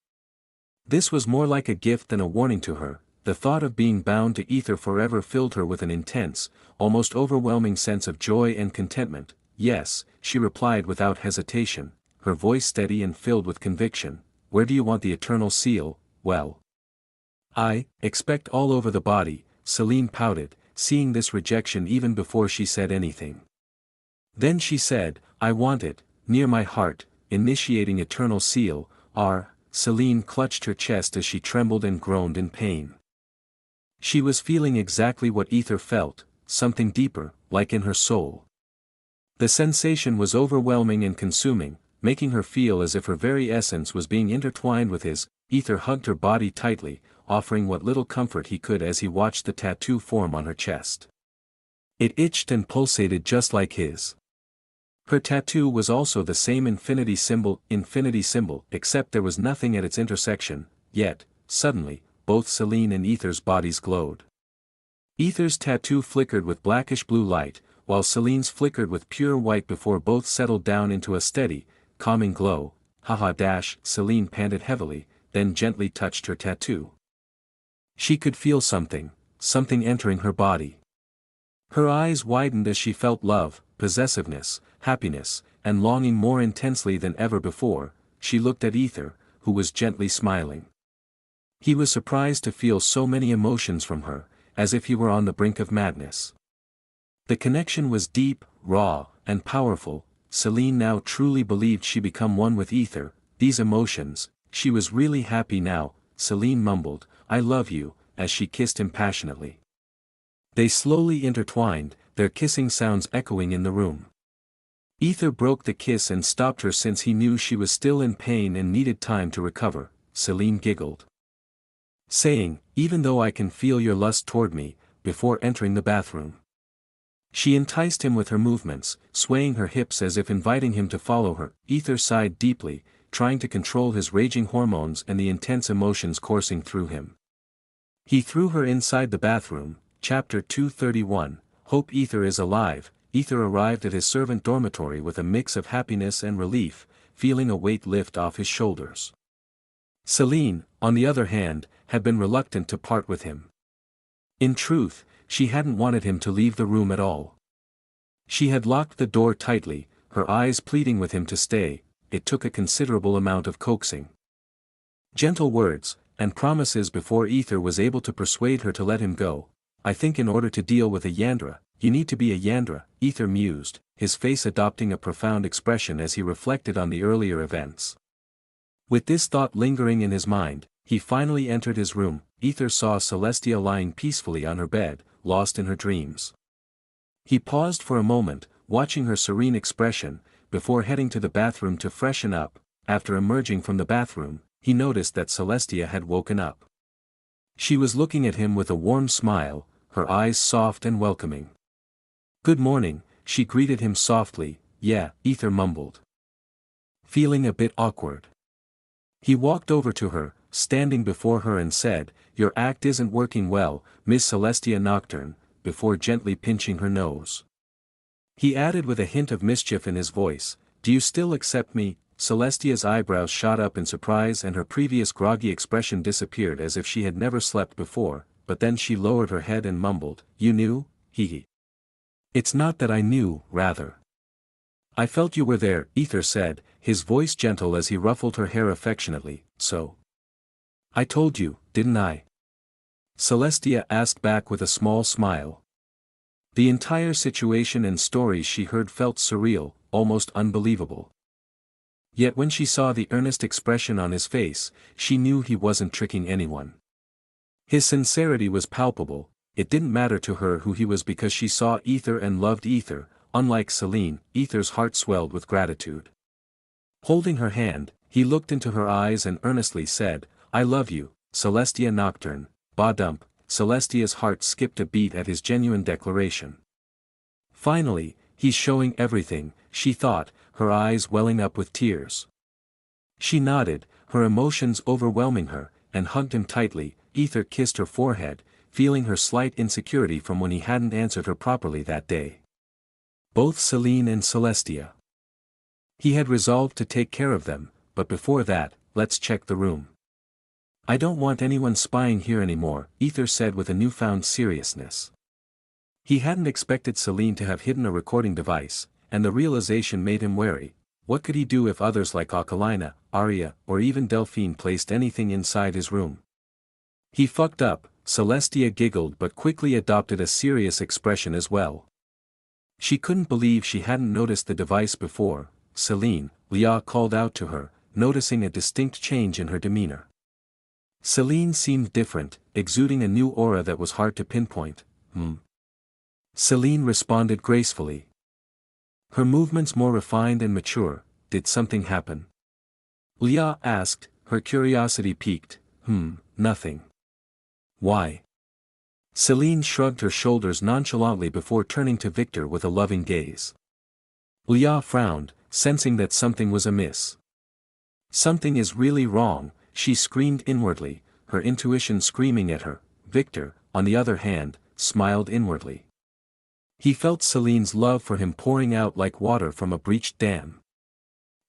This was more like a gift than a warning to her. The thought of being bound to Aether forever filled her with an intense, almost overwhelming sense of joy and contentment. Yes, she replied without hesitation, her voice steady and filled with conviction. Where do you want the Eternal Seal? Well, I expect all over the body, Celine pouted, seeing this rejection even before she said anything. Then she said, I want it, near my heart, initiating Eternal Seal. Celine clutched her chest as she trembled and groaned in pain. She was feeling exactly what Aether felt, something deeper, like in her soul. The sensation was overwhelming and consuming, making her feel as if her very essence was being intertwined with his. Aether hugged her body tightly, offering what little comfort he could as he watched the tattoo form on her chest. It itched and pulsated just like his. Her tattoo was also the same infinity symbol, except there was nothing at its intersection, yet, suddenly, both Celine and Aether's bodies glowed. Aether's tattoo flickered with blackish blue light, while Celine's flickered with pure white before both settled down into a steady, calming glow. Celine panted heavily, then gently touched her tattoo. She could feel something entering her body. Her eyes widened as she felt love, possessiveness, happiness, and longing more intensely than ever before. She looked at Aether, who was gently smiling. He was surprised to feel so many emotions from her, as if he were on the brink of madness. The connection was deep, raw, and powerful. Celine now truly believed she'd become one with Aether. These emotions, she was really happy now. Celine mumbled, "I love you," as she kissed him passionately. They slowly intertwined, their kissing sounds echoing in the room. Aether broke the kiss and stopped her since he knew she was still in pain and needed time to recover. Celine giggled, saying, "Even though I can feel your lust toward me," before entering the bathroom. She enticed him with her movements, swaying her hips as if inviting him to follow her. Aether sighed deeply, trying to control his raging hormones and the intense emotions coursing through him. He threw her inside the bathroom. Chapter 231, Hope Aether is alive. Aether arrived at his servant dormitory with a mix of happiness and relief, feeling a weight lift off his shoulders. Celine, on the other hand, had been reluctant to part with him. In truth, she hadn't wanted him to leave the room at all. She had locked the door tightly, her eyes pleading with him to stay. It took a considerable amount of coaxing, gentle words, and promises before Aether was able to persuade her to let him go. "I think in order to deal with a Yandra, you need to be a Yandra," Aether mused, his face adopting a profound expression as he reflected on the earlier events. With this thought lingering in his mind, he finally entered his room. Aether saw Celestia lying peacefully on her bed, lost in her dreams. He paused for a moment, watching her serene expression, before heading to the bathroom to freshen up. After emerging from the bathroom, he noticed that Celestia had woken up. She was looking at him with a warm smile, her eyes soft and welcoming. "Good morning," she greeted him softly. "Yeah," Aether mumbled, feeling a bit awkward. He walked over to her, standing before her, and said, "Your act isn't working well, Miss Celestia Nocturne," before gently pinching her nose. He added with a hint of mischief in his voice, "Do you still accept me?" Celestia's eyebrows shot up in surprise and her previous groggy expression disappeared as if she had never slept before, but then she lowered her head and mumbled, "You knew? Hee. It's not that I knew, rather. I felt you were there," Aether said, his voice gentle as he ruffled her hair affectionately. "So? I told you, didn't I?" Celestia asked back with a small smile. The entire situation and stories she heard felt surreal, almost unbelievable. Yet when she saw the earnest expression on his face, she knew he wasn't tricking anyone. His sincerity was palpable. It didn't matter to her who he was because she saw Aether and loved Aether. Unlike Celine, Aether's heart swelled with gratitude. Holding her hand, he looked into her eyes and earnestly said, "I love you, Celestia Nocturne." Ba-dump, Celestia's heart skipped a beat at his genuine declaration. Finally, he's showing everything, she thought, her eyes welling up with tears. She nodded, her emotions overwhelming her, and hugged him tightly. Aether kissed her forehead, feeling her slight insecurity from when he hadn't answered her properly that day. Both Celine and Celestia. He had resolved to take care of them, but before that, let's check the room. "I don't want anyone spying here anymore," Aether said with a newfound seriousness. He hadn't expected Celine to have hidden a recording device, and the realization made him wary. What could he do if others like Akalina, Arya, or even Delphine placed anything inside his room? He fucked up. Celestia giggled but quickly adopted a serious expression as well. She couldn't believe she hadn't noticed the device before. "Celine," Leah called out to her, noticing a distinct change in her demeanor. Celine seemed different, exuding a new aura that was hard to pinpoint. Celine responded gracefully. Her movements more refined and mature. "Did something happen?" Leah asked, her curiosity piqued. Nothing." "Why?" Celine shrugged her shoulders nonchalantly before turning to Victor with a loving gaze. Leah frowned, sensing that something was amiss. Something is really wrong, she screamed inwardly, her intuition screaming at her. Victor, on the other hand, smiled inwardly. He felt Celine's love for him pouring out like water from a breached dam.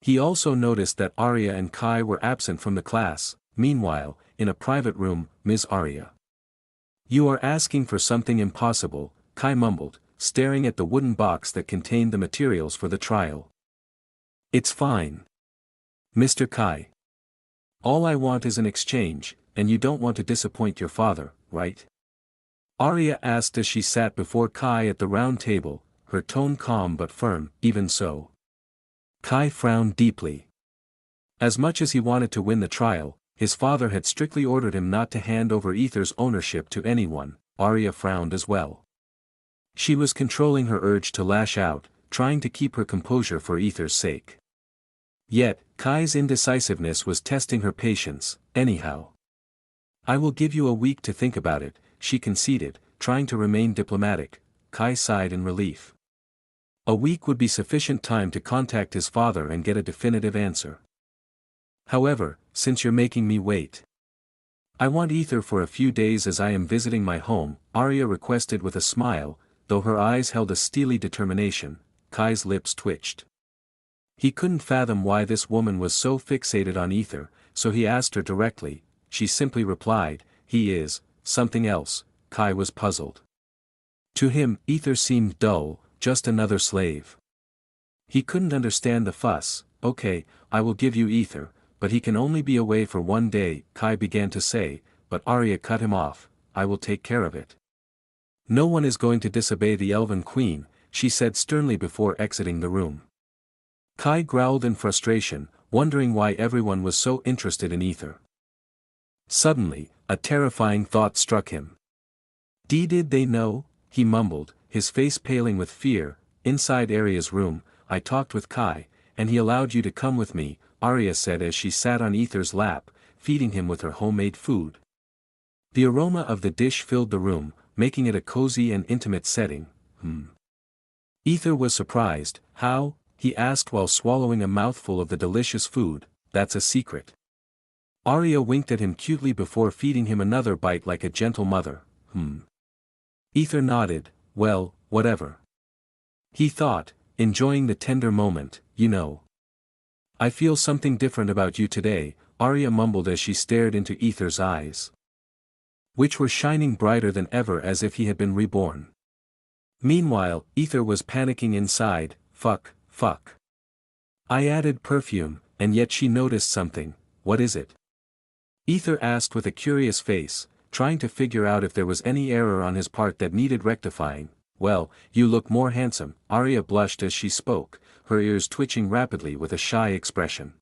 He also noticed that Arya and Kai were absent from the class. Meanwhile, in a private room, Ms. Arya. "You are asking for something impossible," Kai mumbled, staring at the wooden box that contained the materials for the trial. "It's fine, Mr. Kai. All I want is an exchange, and you don't want to disappoint your father, right?" Arya asked as she sat before Kai at the round table, her tone calm but firm. "Even so." Kai frowned deeply. As much as he wanted to win the trial, his father had strictly ordered him not to hand over Aether's ownership to anyone. Arya frowned as well. She was controlling her urge to lash out, trying to keep her composure for Aether's sake. Yet, Kai's indecisiveness was testing her patience. "Anyhow, I will give you a week to think about it," she conceded, trying to remain diplomatic. Kai sighed in relief. A week would be sufficient time to contact his father and get a definitive answer. "However, since you're making me wait, I want Aether for a few days as I am visiting my home," Arya requested with a smile, though her eyes held a steely determination. Kai's lips twitched. He couldn't fathom why this woman was so fixated on Aether, so he asked her directly. She simply replied, "He is something else." Kai was puzzled. To him, Aether seemed dull, just another slave. He couldn't understand the fuss. "Okay, I will give you Aether, but he can only be away for 1 day," Kai began to say, but Arya cut him off. "I will take care of it. No one is going to disobey the Elven Queen," she said sternly before exiting the room. Kai growled in frustration, wondering why everyone was so interested in Aether. Suddenly, a terrifying thought struck him. Did they know?" he mumbled, his face paling with fear. "Inside Arya's room, I talked with Kai, and he allowed you to come with me," Arya said as she sat on Aether's lap, feeding him with her homemade food. The aroma of the dish filled the room, making it a cozy and intimate setting. Aether was surprised. "How?" he asked while swallowing a mouthful of the delicious food. "That's a secret." Arya winked at him cutely before feeding him another bite like a gentle mother. Aether nodded. "Well, whatever," he thought, enjoying the tender moment. "You know, I feel something different about you today," Arya mumbled as she stared into Aether's eyes, which were shining brighter than ever as if he had been reborn. Meanwhile, Aether was panicking inside. Fuck. I added perfume, and yet she noticed something. "What is it?" Aether asked with a curious face, trying to figure out if there was any error on his part that needed rectifying. "Well, you look more handsome." Arya blushed as she spoke, her ears twitching rapidly with a shy expression.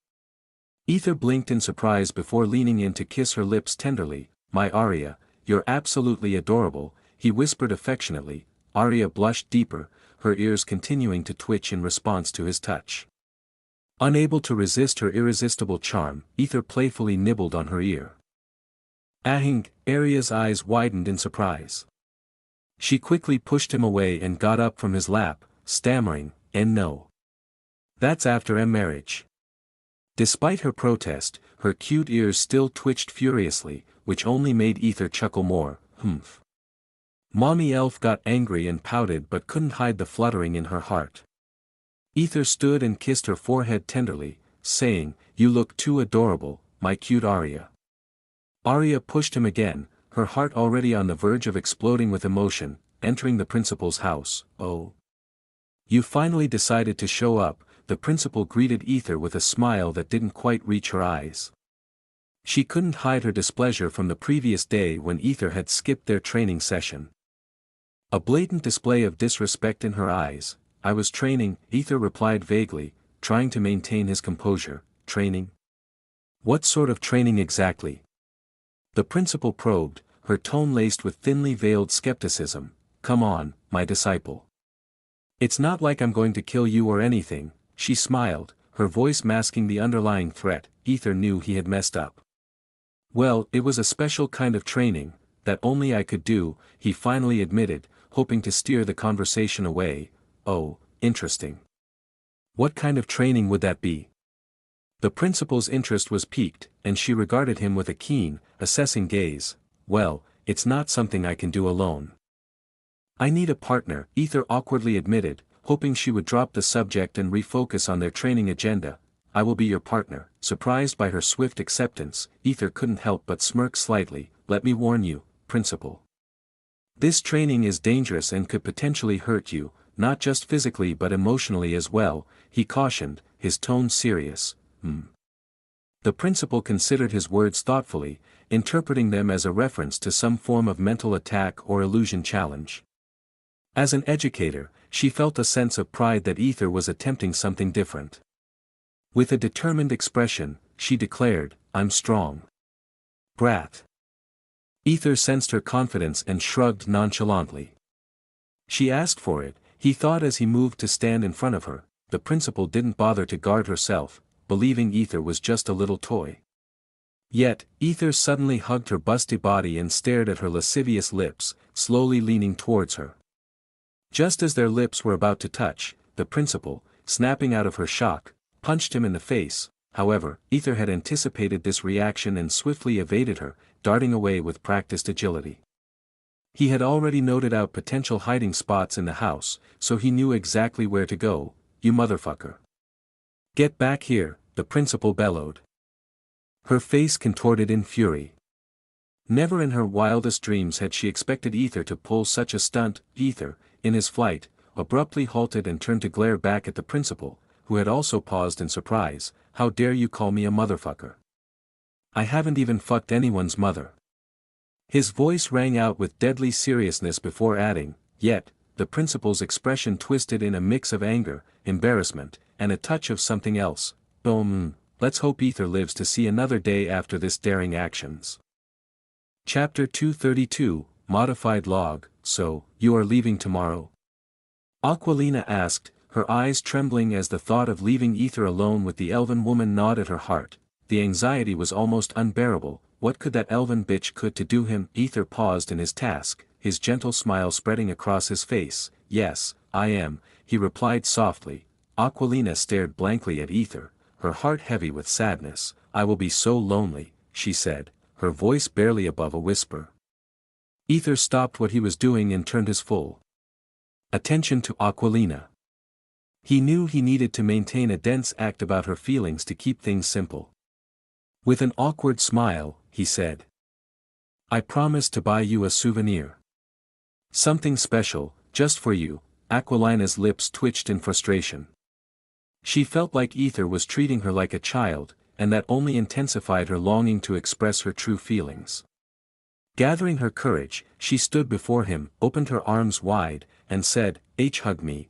Aether blinked in surprise before leaning in to kiss her lips tenderly. "My Arya, you're absolutely adorable," he whispered affectionately. Arya blushed deeper, her ears continuing to twitch in response to his touch. Unable to resist her irresistible charm, Aether playfully nibbled on her ear. "Ahing," Arya's eyes widened in surprise. She quickly pushed him away and got up from his lap, stammering, "And no. That's after a marriage." Despite her protest, her cute ears still twitched furiously, which only made Aether chuckle more. Mommy Elf got angry and pouted but couldn't hide the fluttering in her heart. Aether stood and kissed her forehead tenderly, saying, "You look too adorable, my cute Arya." Arya pushed him again, her heart already on the verge of exploding with emotion. Entering the principal's house. "Oh. You finally decided to show up," the principal greeted Aether with a smile that didn't quite reach her eyes. She couldn't hide her displeasure from the previous day when Aether had skipped their training session. A blatant display of disrespect in her eyes. "I was training," Aether replied vaguely, trying to maintain his composure. "Training? What sort of training exactly?" The principal probed, her tone laced with thinly veiled skepticism. "Come on, my disciple. It's not like I'm going to kill you or anything," she smiled, her voice masking the underlying threat. Aether knew he had messed up. "Well, it was a special kind of training," that only I could do, he finally admitted, hoping to steer the conversation away. Oh, interesting. What kind of training would that be? The principal's interest was piqued, and she regarded him with a keen, assessing gaze. Well, it's not something I can do alone. I need a partner, Aether awkwardly admitted, hoping she would drop the subject and refocus on their training agenda. I will be your partner. Surprised by her swift acceptance, Aether couldn't help but smirk slightly. Let me warn you, Principal. This training is dangerous and could potentially hurt you, not just physically but emotionally as well, he cautioned, his tone serious. The principal considered his words thoughtfully, interpreting them as a reference to some form of mental attack or illusion challenge. As an educator, she felt a sense of pride that Aether was attempting something different. With a determined expression, she declared, I'm strong. Brat. Aether sensed her confidence and shrugged nonchalantly. She asked for it, he thought as he moved to stand in front of her. The principal didn't bother to guard herself, believing Aether was just a little toy. Yet, Aether suddenly hugged her busty body and stared at her lascivious lips, slowly leaning towards her. Just as their lips were about to touch, the principal, snapping out of her shock, punched him in the face. However, Aether had anticipated this reaction and swiftly evaded her, darting away with practiced agility. He had already noted out potential hiding spots in the house, so he knew exactly where to go. You motherfucker. Get back here, the principal bellowed. Her face contorted in fury. Never in her wildest dreams had she expected Aether to pull such a stunt. Aether, in his flight, abruptly halted and turned to glare back at the principal, who had also paused in surprise. How dare you call me a motherfucker? I haven't even fucked anyone's mother. His voice rang out with deadly seriousness before adding, yet, the principal's expression twisted in a mix of anger, embarrassment, and a touch of something else. Let's hope Aether lives to see another day after this daring actions. Chapter 232, Modified Log. So, you are leaving tomorrow? Aquilina asked, her eyes trembling as the thought of leaving Aether alone with the elven woman gnawed at her heart. The anxiety was almost unbearable. What could that elven bitch could to do him? Aether paused in his task, his gentle smile spreading across his face. Yes, I am, he replied softly. Aquilina stared blankly at Aether, her heart heavy with sadness. I will be so lonely, she said, her voice barely above a whisper. Aether stopped what he was doing and turned his full attention to Aquilina. He knew he needed to maintain a dense act about her feelings to keep things simple. With an awkward smile, he said, I promise to buy you a souvenir. Something special, just for you. Aquilina's lips twitched in frustration. She felt like Aether was treating her like a child, and that only intensified her longing to express her true feelings. Gathering her courage, she stood before him, opened her arms wide, and said, hug me.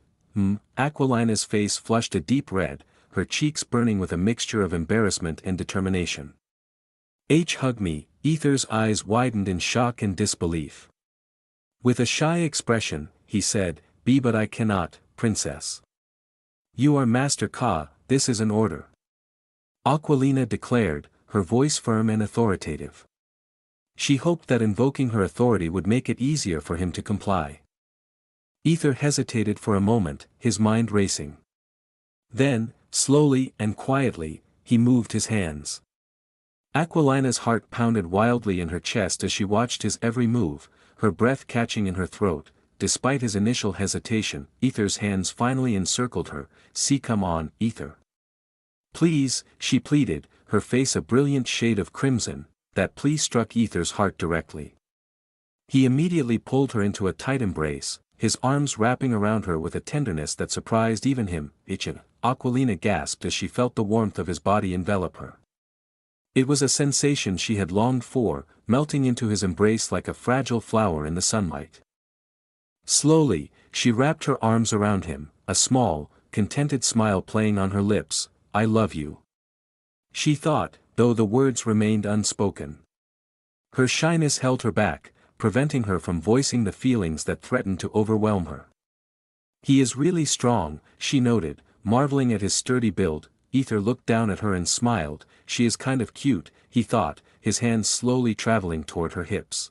Aquilina's face flushed a deep red, her cheeks burning with a mixture of embarrassment and determination. Hug me. Aether's eyes widened in shock and disbelief. With a shy expression, he said, but I cannot, princess. You are Master Ka, this is an order. Aquilina declared, her voice firm and authoritative. She hoped that invoking her authority would make it easier for him to comply. Aether hesitated for a moment, his mind racing. Then, slowly and quietly, he moved his hands. Aquilina's heart pounded wildly in her chest as she watched his every move, her breath catching in her throat. Despite his initial hesitation, Aether's hands finally encircled her. See, come on, Aether. Please, she pleaded, her face a brilliant shade of crimson. That plea struck Aether's heart directly. He immediately pulled her into a tight embrace, his arms wrapping around her with a tenderness that surprised even him. Aquilina gasped as she felt the warmth of his body envelop her. It was a sensation she had longed for, melting into his embrace like a fragile flower in the sunlight. Slowly, she wrapped her arms around him, a small, contented smile playing on her lips. I love you. She thought, though the words remained unspoken. Her shyness held her back, preventing her from voicing the feelings that threatened to overwhelm her. He is really strong, she noted, marveling at his sturdy build. Aether looked down at her and smiled. She is kind of cute, he thought, his hands slowly traveling toward her hips.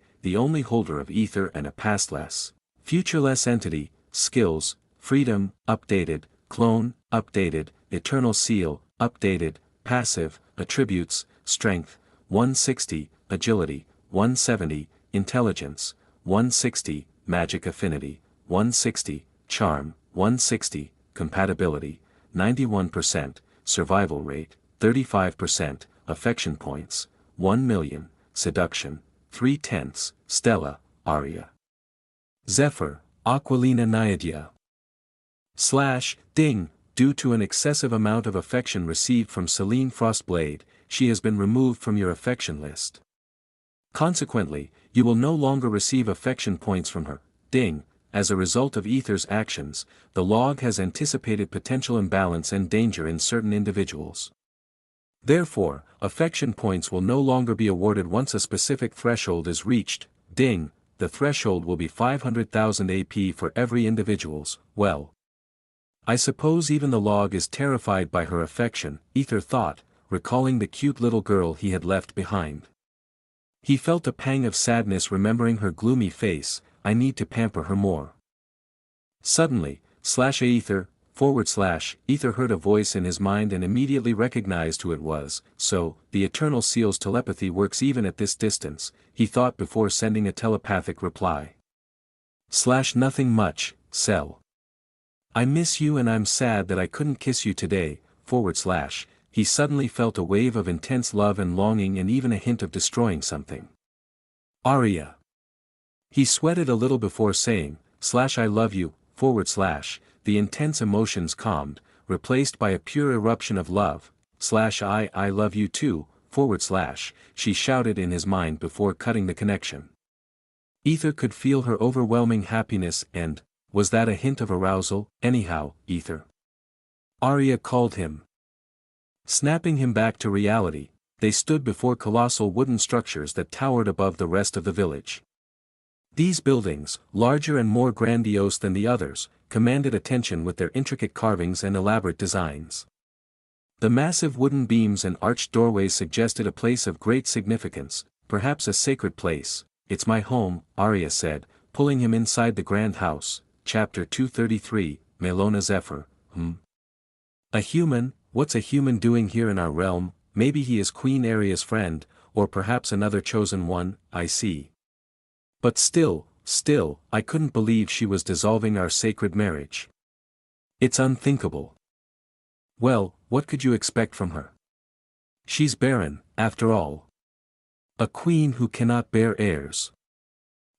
the only holder of Aether and a pastless, futureless entity, skills, freedom, updated, clone, updated, eternal seal, updated, passive, attributes, strength, 160, agility, 170, intelligence, 160, magic affinity, 160, charm, 160, compatibility, 91%, survival rate, 35%, affection points, 1 million, seduction, 3/10, Stella, Aria. Zephyr, Aquilina Naiadia. / Ding, due to an excessive amount of affection received from Celine Frostblade, she has been removed from your affection list. Consequently, you will no longer receive affection points from her. Ding, as a result of Aether's actions, the log has anticipated potential imbalance and danger in certain individuals. Therefore, affection points will no longer be awarded once a specific threshold is reached. Ding, the threshold will be 500,000 AP for every individual's. Well, I suppose even the log is terrified by her affection, Aether thought, recalling the cute little girl he had left behind. He felt a pang of sadness remembering her gloomy face. I need to pamper her more. Suddenly, /Aether, /Aether heard a voice in his mind and immediately recognized who it was. So, the Eternal Seal's telepathy works even at this distance, he thought before sending a telepathic reply. Nothing much, Cell. I miss you and I'm sad that I couldn't kiss you today, / He suddenly felt a wave of intense love and longing and even a hint of destroying something. Aria. He sweated a little before saying, I love you, the intense emotions calmed, replaced by a pure eruption of love, I love you too, she shouted in his mind before cutting the connection. Aether could feel her overwhelming happiness and, was that a hint of arousal? Anyhow, Aether. Aria called him. Snapping him back to reality, they stood before colossal wooden structures that towered above the rest of the village. These buildings, larger and more grandiose than the others, commanded attention with their intricate carvings and elaborate designs. The massive wooden beams and arched doorways suggested a place of great significance, perhaps a sacred place. It's my home, Aria said, pulling him inside the grand house. Chapter 233, Melona Zephyr. A human? What's a human doing here in our realm? Maybe he is Queen Aria's friend, or perhaps another chosen one, I see. But still, I couldn't believe she was dissolving our sacred marriage. It's unthinkable. Well, what could you expect from her? She's barren, after all. A queen who cannot bear heirs.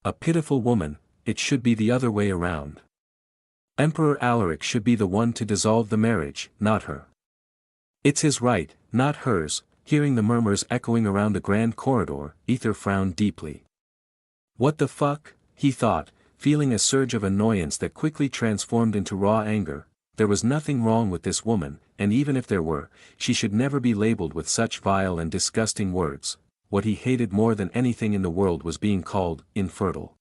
A pitiful woman. It should be the other way around. Emperor Alaric should be the one to dissolve the marriage, not her. It's his right, not hers. Hearing the murmurs echoing around the grand corridor, Aether frowned deeply. What the fuck, he thought, feeling a surge of annoyance that quickly transformed into raw anger. There was nothing wrong with this woman, and even if there were, she should never be labeled with such vile and disgusting words. What he hated more than anything in the world was being called infertile.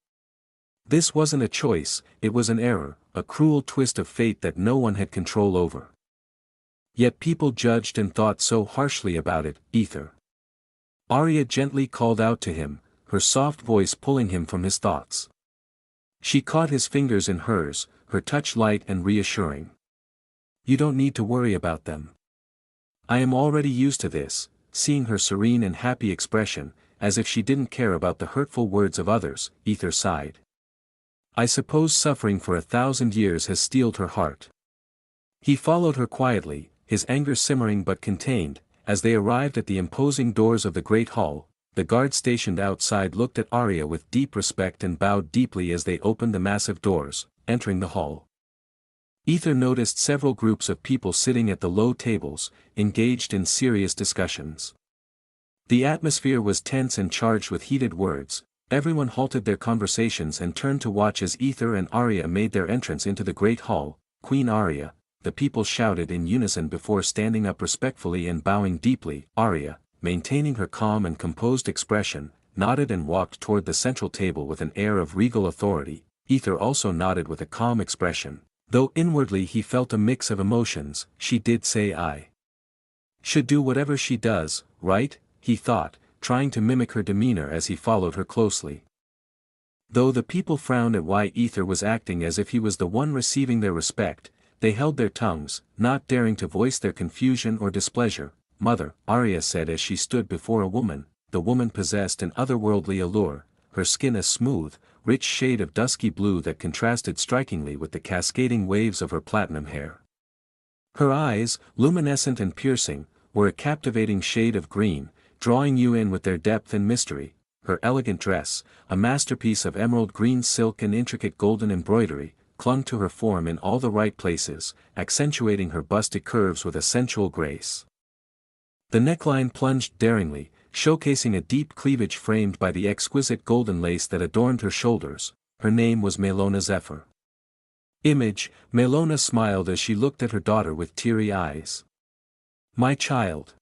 This wasn't a choice, it was an error, a cruel twist of fate that no one had control over. Yet people judged and thought so harshly about it. Aether. Aria gently called out to him, her soft voice pulling him from his thoughts. She caught his fingers in hers, her touch light and reassuring. You don't need to worry about them. I am already used to this. Seeing her serene and happy expression, as if she didn't care about the hurtful words of others, Aether sighed. I suppose suffering for 1,000 years has steeled her heart. He followed her quietly, his anger simmering but contained. As they arrived at the imposing doors of the great hall, the guard stationed outside looked at Aria with deep respect and bowed deeply as they opened the massive doors, entering the hall. Aether noticed several groups of people sitting at the low tables, engaged in serious discussions. The atmosphere was tense and charged with heated words. Everyone halted their conversations and turned to watch as Aether and Aria made their entrance into the great hall. Queen Aria, the people shouted in unison before standing up respectfully and bowing deeply. Aria, maintaining her calm and composed expression, nodded and walked toward the central table with an air of regal authority. Aether also nodded with a calm expression, though inwardly he felt a mix of emotions. She did say I should do whatever she does, right? He thought, trying to mimic her demeanor as he followed her closely. Though the people frowned at why Aether was acting as if he was the one receiving their respect, they held their tongues, not daring to voice their confusion or displeasure. Mother, Aria said as she stood before a woman. The woman possessed an otherworldly allure, her skin a smooth, rich shade of dusky blue that contrasted strikingly with the cascading waves of her platinum hair. Her eyes, luminescent and piercing, were a captivating shade of green, drawing you in with their depth and mystery. Her elegant dress, a masterpiece of emerald green silk and intricate golden embroidery, clung to her form in all the right places, accentuating her busty curves with a sensual grace. The neckline plunged daringly, showcasing a deep cleavage framed by the exquisite golden lace that adorned her shoulders. Her name was Melona Zephyr. Image, Melona smiled as she looked at her daughter with teary eyes. "My child,"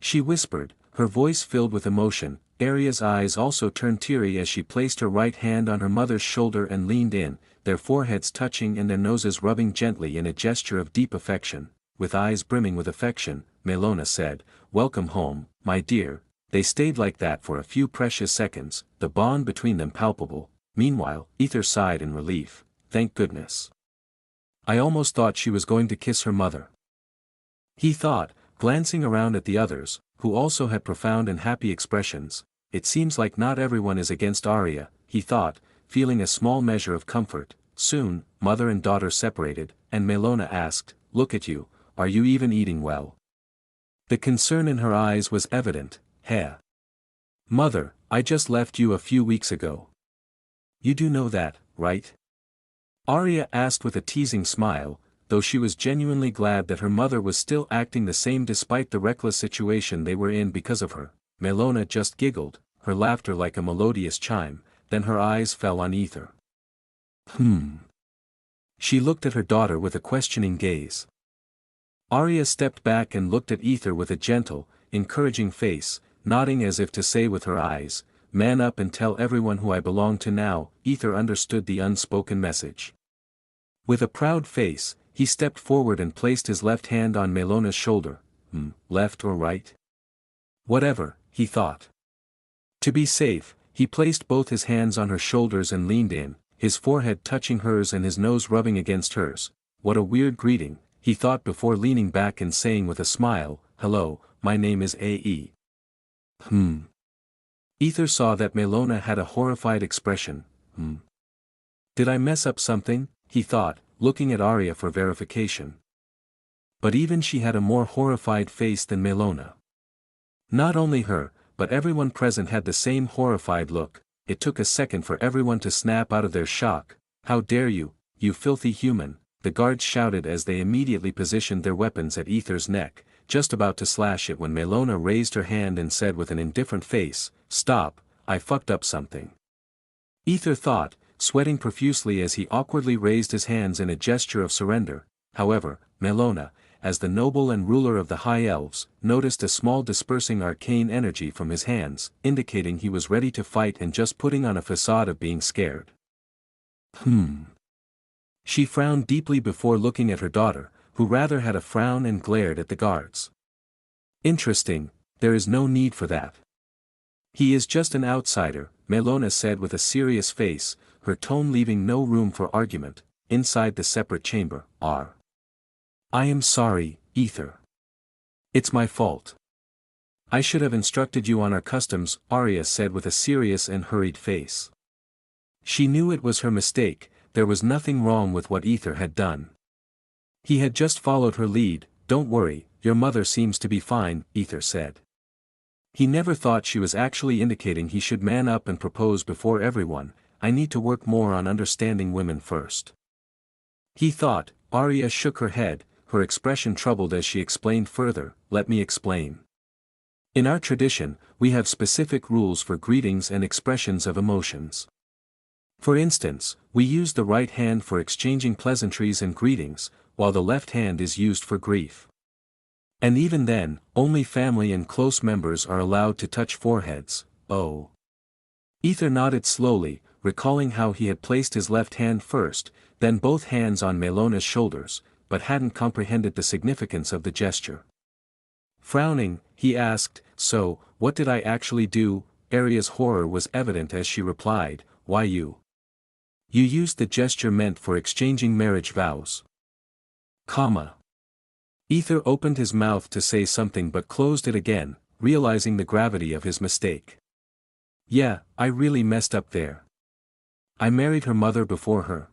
she whispered, her voice filled with emotion. Aria's eyes also turned teary as she placed her right hand on her mother's shoulder and leaned in, their foreheads touching and their noses rubbing gently in a gesture of deep affection. With eyes brimming with affection, Melona said, "Welcome home, my dear." They stayed like that for a few precious seconds, the bond between them palpable. Meanwhile, Aether sighed in relief. Thank goodness. I almost thought she was going to kiss her mother. He thought, glancing around at the others, who also had profound and happy expressions. It seems like not everyone is against Arya, he thought, feeling a small measure of comfort. Soon, mother and daughter separated, and Melona asked, "Look at you, are you even eating well?" The concern in her eyes was evident. "Heh. Mother, I just left you a few weeks ago. You do know that, right?" Arya asked with a teasing smile, though she was genuinely glad that her mother was still acting the same despite the reckless situation they were in because of her. Melona just giggled, her laughter like a melodious chime, then her eyes fell on Aether. She looked at her daughter with a questioning gaze. Arya stepped back and looked at Aether with a gentle, encouraging face, nodding as if to say with her eyes, "Man up and tell everyone who I belong to now." Aether understood the unspoken message. With a proud face, he stepped forward and placed his left hand on Melona's shoulder. Left or right? Whatever, he thought. To be safe, he placed both his hands on her shoulders and leaned in, his forehead touching hers and his nose rubbing against hers. What a weird greeting, he thought before leaning back and saying with a smile, "Hello, my name is A.E." Aether saw that Melona had a horrified expression. Did I mess up something? He thought, looking at Arya for verification. But even she had a more horrified face than Melona. Not only her, but everyone present had the same horrified look. It took a second for everyone to snap out of their shock. "How dare you, you filthy human!" the guards shouted as they immediately positioned their weapons at Aether's neck, just about to slash it when Melona raised her hand and said with an indifferent face, "Stop, I fucked up something." Aether thought, sweating profusely as he awkwardly raised his hands in a gesture of surrender. However, Melona, as the noble and ruler of the High Elves, noticed a small dispersing arcane energy from his hands, indicating he was ready to fight and just putting on a facade of being scared. She frowned deeply before looking at her daughter, who rather had a frown and glared at the guards. "Interesting, there is no need for that. He is just an outsider," Melona said with a serious face, her tone leaving no room for argument. Inside the separate chamber, I am sorry, Aether. It's my fault. I should have instructed you on our customs," Arya said with a serious and hurried face. She knew it was her mistake, there was nothing wrong with what Aether had done. He had just followed her lead. "Don't worry, your mother seems to be fine," Aether said. He never thought she was actually indicating he should man up and propose before everyone. "I need to work more on understanding women first," he thought. Arya shook her head, her expression troubled as she explained further. "Let me explain. In our tradition, we have specific rules for greetings and expressions of emotions. For instance, we use the right hand for exchanging pleasantries and greetings, while the left hand is used for grief. And even then, only family and close members are allowed to touch foreheads." "Oh." Aether nodded slowly, recalling how he had placed his left hand first, then both hands on Melona's shoulders, but hadn't comprehended the significance of the gesture. Frowning, he asked, "So, what did I actually do?" Arya's horror was evident as she replied, "Why you used the gesture meant for exchanging marriage vows." Aether opened his mouth to say something but closed it again, realizing the gravity of his mistake. "Yeah, I really messed up there. I married her mother before her.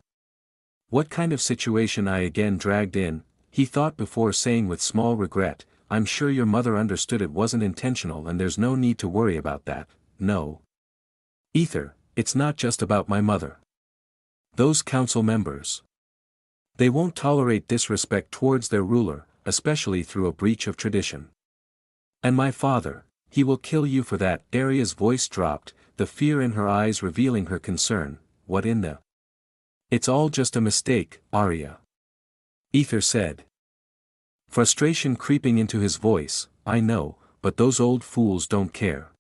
What kind of situation I again dragged in?" he thought before saying with small regret, I'm sure your mother understood it wasn't intentional and there's no need to worry about that, no. Aether, it's not just about my mother. Those council members. They won't tolerate disrespect towards their ruler, especially through a breach of tradition. And my father, he will kill you for that. Arya's voice dropped, the fear in her eyes revealing her concern. What in the? It's all just a mistake, Arya. Aether said. Frustration creeping into his voice, I know, but those old fools don't care.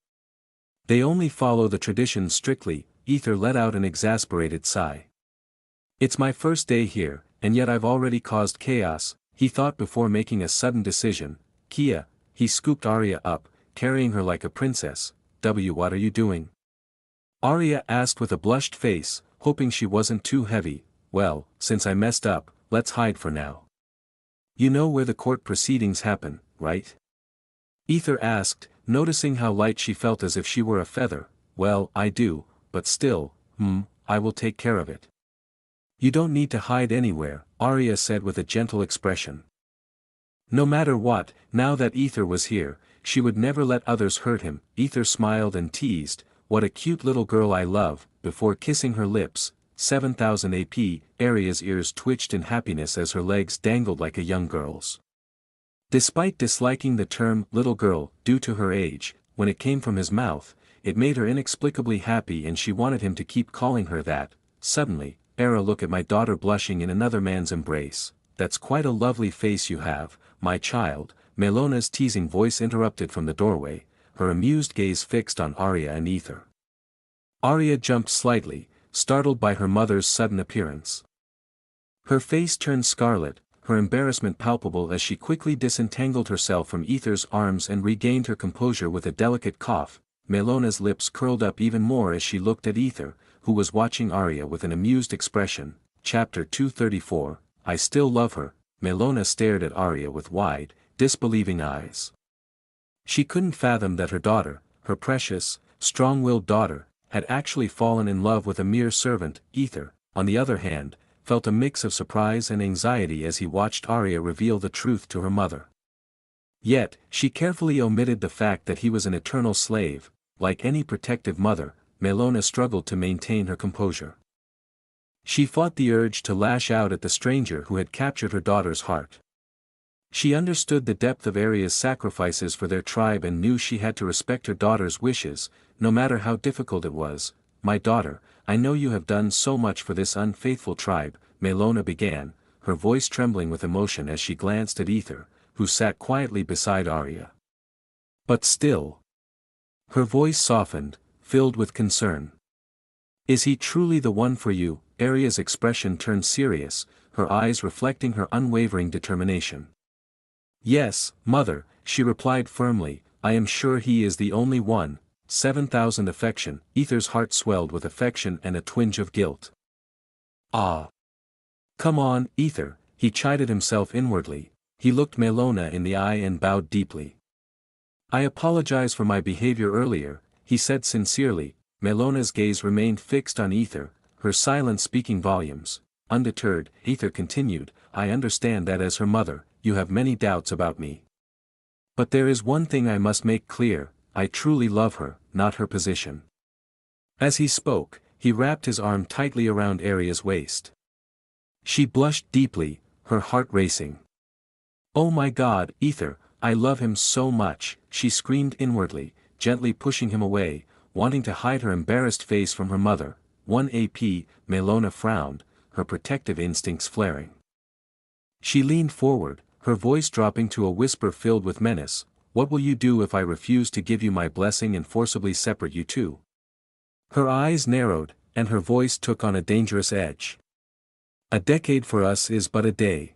They only follow the traditions strictly. Aether let out an exasperated sigh. It's my first day here, and yet I've already caused chaos, he thought before making a sudden decision. Kia, he scooped Arya up, carrying her like a princess. What are you doing? Arya asked with a blushed face, hoping she wasn't too heavy. Well, since I messed up, let's hide for now. You know where the court proceedings happen, right? Aether asked, noticing how light she felt as if she were a feather. Well, I do, but still, I will take care of it. You don't need to hide anywhere, Arya said with a gentle expression. No matter what, now that Aether was here, she would never let others hurt him. Aether smiled and teased, what a cute little girl I love, before kissing her lips. 7000 AP, Arya's ears twitched in happiness as her legs dangled like a young girl's. Despite disliking the term little girl due to her age, when it came from his mouth, it made her inexplicably happy and she wanted him to keep calling her that. Suddenly, Arya, look at my daughter blushing in another man's embrace. That's quite a lovely face you have, my child. Melona's teasing voice interrupted from the doorway, her amused gaze fixed on Arya and Aether. Arya jumped slightly, startled by her mother's sudden appearance. Her face turned scarlet, her embarrassment palpable as she quickly disentangled herself from Aether's arms and regained her composure with a delicate cough. Melona's lips curled up even more as she looked at Aether, who was watching Arya with an amused expression. Chapter 234, I still love her. Melona stared at Arya with wide, disbelieving eyes. She couldn't fathom that her daughter, her precious, strong-willed daughter, had actually fallen in love with a mere servant. Aether, on the other hand, felt a mix of surprise and anxiety as he watched Arya reveal the truth to her mother. Yet, she carefully omitted the fact that he was an eternal slave. Like any protective mother, Melona struggled to maintain her composure. She fought the urge to lash out at the stranger who had captured her daughter's heart. She understood the depth of Arya's sacrifices for their tribe and knew she had to respect her daughter's wishes, no matter how difficult it was. My daughter, I know you have done so much for this unfaithful tribe, Melona began, her voice trembling with emotion as she glanced at Aether, who sat quietly beside Arya. But still. Her voice softened, filled with concern. Is he truly the one for you? Arya's expression turned serious, her eyes reflecting her unwavering determination. Yes, mother, she replied firmly, I am sure he is the only one. 7000 affection. Aether's heart swelled with affection and a twinge of guilt. Ah! Come on, Aether, he chided himself inwardly. He looked Melona in the eye and bowed deeply. I apologize for my behavior earlier, he said sincerely. Melona's gaze remained fixed on Aether, her silence speaking volumes. Undeterred, Aether continued, I understand that as her mother, you have many doubts about me. But there is one thing I must make clear, I truly love her, not her position. As he spoke, he wrapped his arm tightly around Arya's waist. She blushed deeply, her heart racing. Oh my God, Aether, I love him so much, she screamed inwardly, gently pushing him away, wanting to hide her embarrassed face from her mother. 1 AP, Melona frowned, her protective instincts flaring. She leaned forward, her voice dropping to a whisper filled with menace. What will you do if I refuse to give you my blessing and forcibly separate you two? Her eyes narrowed, and her voice took on a dangerous edge. A decade for us is but a day.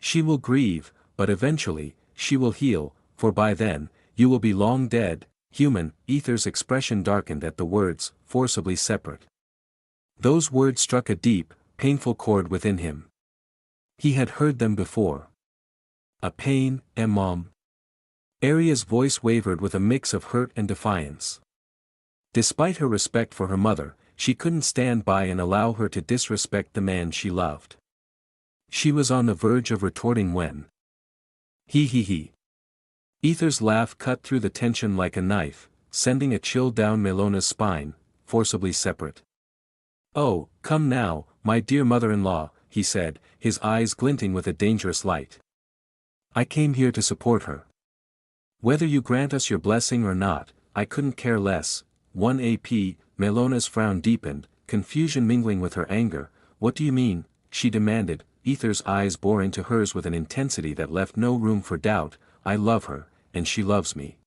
She will grieve, but eventually, she will heal, for by then, you will be long dead. Human. Aether's expression darkened at the words, forcibly separate. Those words struck a deep, painful chord within him. He had heard them before. A pain, mom. Arya's voice wavered with a mix of hurt and defiance. Despite her respect for her mother, she couldn't stand by and allow her to disrespect the man she loved. She was on the verge of retorting when. He. Aether's laugh cut through the tension like a knife, sending a chill down Melona's spine, forcibly separate. "Oh, come now, my dear mother-in-law," he said, his eyes glinting with a dangerous light. "I came here to support her. Whether you grant us your blessing or not, I couldn't care less." 1 AP, Melona's frown deepened, confusion mingling with her anger. "What do you mean?" she demanded, Aether's eyes bore into hers with an intensity that left no room for doubt. "I love her, and she loves me.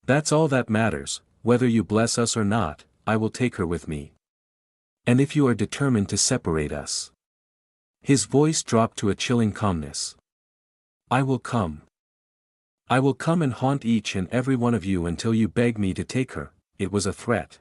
That's all that matters. Whether you bless us or not, I will take her with me. And if you are determined to separate us." His voice dropped to a chilling calmness. "I will come. I will come and haunt each and every one of you until you beg me to take her." It was a threat.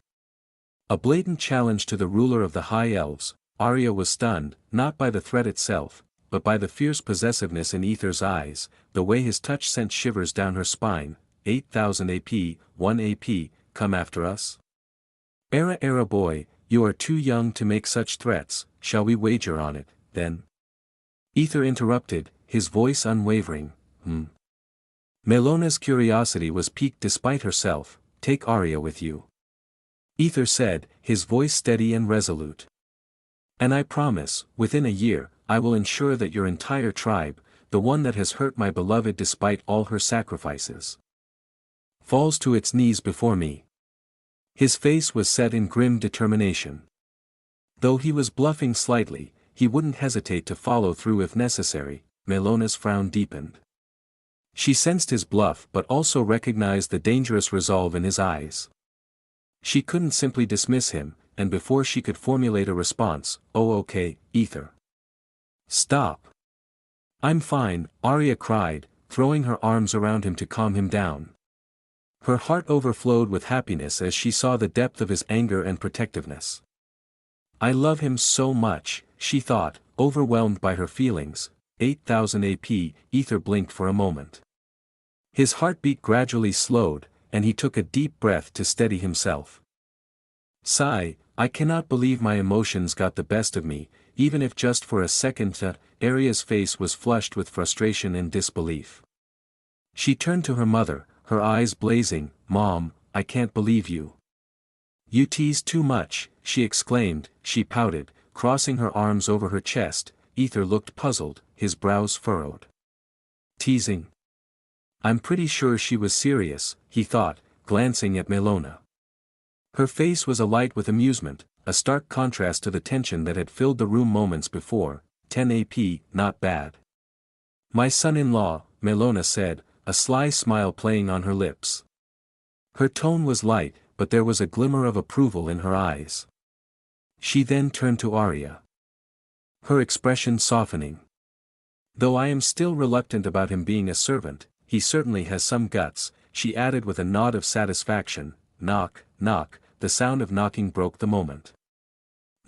A blatant challenge to the ruler of the High Elves. Arya was stunned, not by the threat itself, but by the fierce possessiveness in Aether's eyes, the way his touch sent shivers down her spine. 8000 AP, 1 AP, come after us? Era boy, you are too young to make such threats. Shall we wager on it, then?" Aether interrupted, his voice unwavering. Melona's curiosity was piqued despite herself. "Take Arya with you," Aether said, his voice steady and resolute. "And I promise, within a year, I will ensure that your entire tribe, the one that has hurt my beloved despite all her sacrifices, falls to its knees before me." His face was set in grim determination. Though he was bluffing slightly, he wouldn't hesitate to follow through if necessary. Melona's frown deepened. She sensed his bluff but also recognized the dangerous resolve in his eyes. She couldn't simply dismiss him, and before she could formulate a response, "Oh okay, Aether. Stop." "I'm fine," Arya cried, throwing her arms around him to calm him down. Her heart overflowed with happiness as she saw the depth of his anger and protectiveness. "I love him so much," she thought, overwhelmed by her feelings. 8000 AP, Aether blinked for a moment. His heartbeat gradually slowed, and he took a deep breath to steady himself. Sigh, "I cannot believe my emotions got the best of me, even if just for a second." Arya's face was flushed with frustration and disbelief. She turned to her mother, her eyes blazing. "Mom, I can't believe you. You tease too much," she exclaimed. She pouted, crossing her arms over her chest. Aether looked puzzled, his brows furrowed. "Teasing? I'm pretty sure she was serious," he thought, glancing at Melona. Her face was alight with amusement, a stark contrast to the tension that had filled the room moments before. 10 AP, not bad. "My son-in-law," Melona said, a sly smile playing on her lips. Her tone was light, but there was a glimmer of approval in her eyes. She then turned to Arya, her expression softening. "Though I am still reluctant about him being a servant, he certainly has some guts," she added with a nod of satisfaction. Knock, knock, the sound of knocking broke the moment.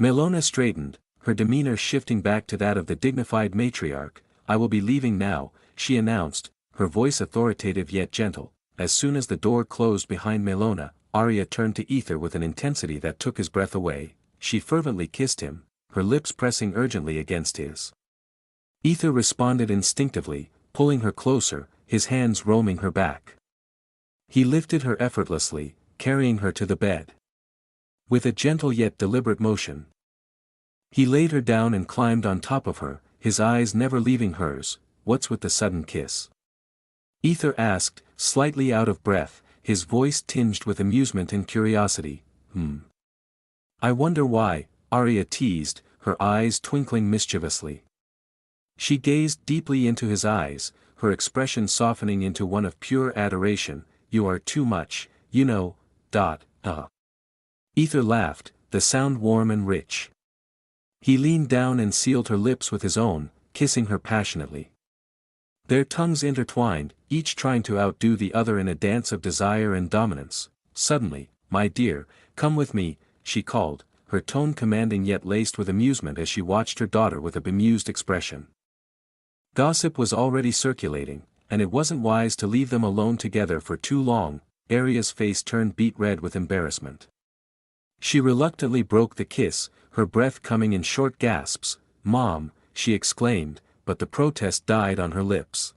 Melona straightened, her demeanor shifting back to that of the dignified matriarch. "I will be leaving now," she announced, her voice authoritative yet gentle. As soon as the door closed behind Melona, Arya turned to Aether with an intensity that took his breath away. She fervently kissed him, her lips pressing urgently against his. Aether responded instinctively, pulling her closer, his hands roaming her back. He lifted her effortlessly, carrying her to the bed. With a gentle yet deliberate motion, he laid her down and climbed on top of her, his eyes never leaving hers. "What's with the sudden kiss?" Aether asked, slightly out of breath, his voice tinged with amusement and curiosity. "I wonder why," Arya teased, her eyes twinkling mischievously. She gazed deeply into his eyes, her expression softening into one of pure adoration. "You are too much, you know, . Aether laughed, the sound warm and rich. He leaned down and sealed her lips with his own, kissing her passionately. Their tongues intertwined, each trying to outdo the other in a dance of desire and dominance. Suddenly, "My dear, come with me," she called, her tone commanding yet laced with amusement as she watched her daughter with a bemused expression. Gossip was already circulating, and it wasn't wise to leave them alone together for too long. Arya's face turned beet red with embarrassment. She reluctantly broke the kiss, her breath coming in short gasps. "Mom," she exclaimed, but the protest died on her lips.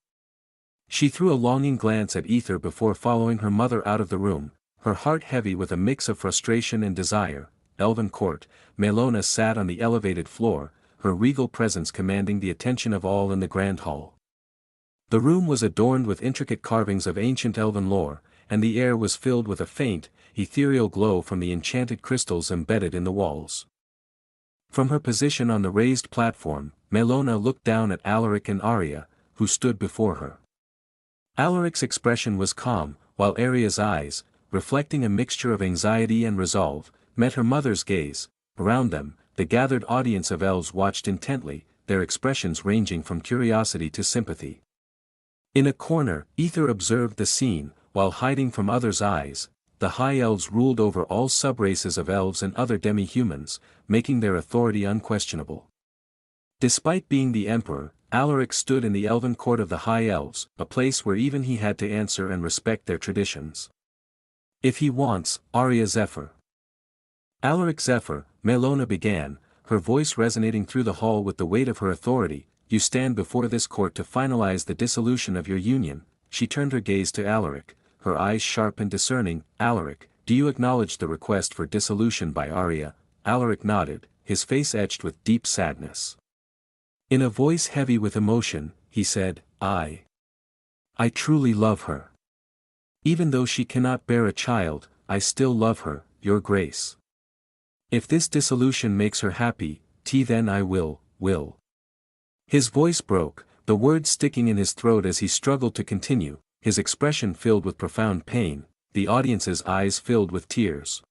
She threw a longing glance at Aether before following her mother out of the room, her heart heavy with a mix of frustration and desire. Elven Court, Melona sat on the elevated floor, her regal presence commanding the attention of all in the grand hall. The room was adorned with intricate carvings of ancient elven lore, and the air was filled with a faint, ethereal glow from the enchanted crystals embedded in the walls. From her position on the raised platform, Melona looked down at Alaric and Arya, who stood before her. Alaric's expression was calm, while Arya's eyes, reflecting a mixture of anxiety and resolve, met her mother's gaze. Around them, the gathered audience of elves watched intently, their expressions ranging from curiosity to sympathy. In a corner, Aether observed the scene, while hiding from others' eyes. The High Elves ruled over all subraces of elves and other demi-humans, making their authority unquestionable. Despite being the Emperor, Alaric stood in the Elven Court of the High Elves, a place where even he had to answer and respect their traditions. If he wants, Arya Zephyr. Alaric Zephyr, Melona began, her voice resonating through the hall with the weight of her authority. You stand before this court to finalize the dissolution of your union. She turned her gaze to Alaric, her eyes sharp and discerning. Alaric, do you acknowledge the request for dissolution by Arya? Alaric nodded, his face etched with deep sadness. In a voice heavy with emotion, he said, I truly love her. Even though she cannot bear a child, I still love her, Your Grace. If this dissolution makes her happy, then I will. His voice broke, the words sticking in his throat as he struggled to continue, his expression filled with profound pain, the audience's eyes filled with tears.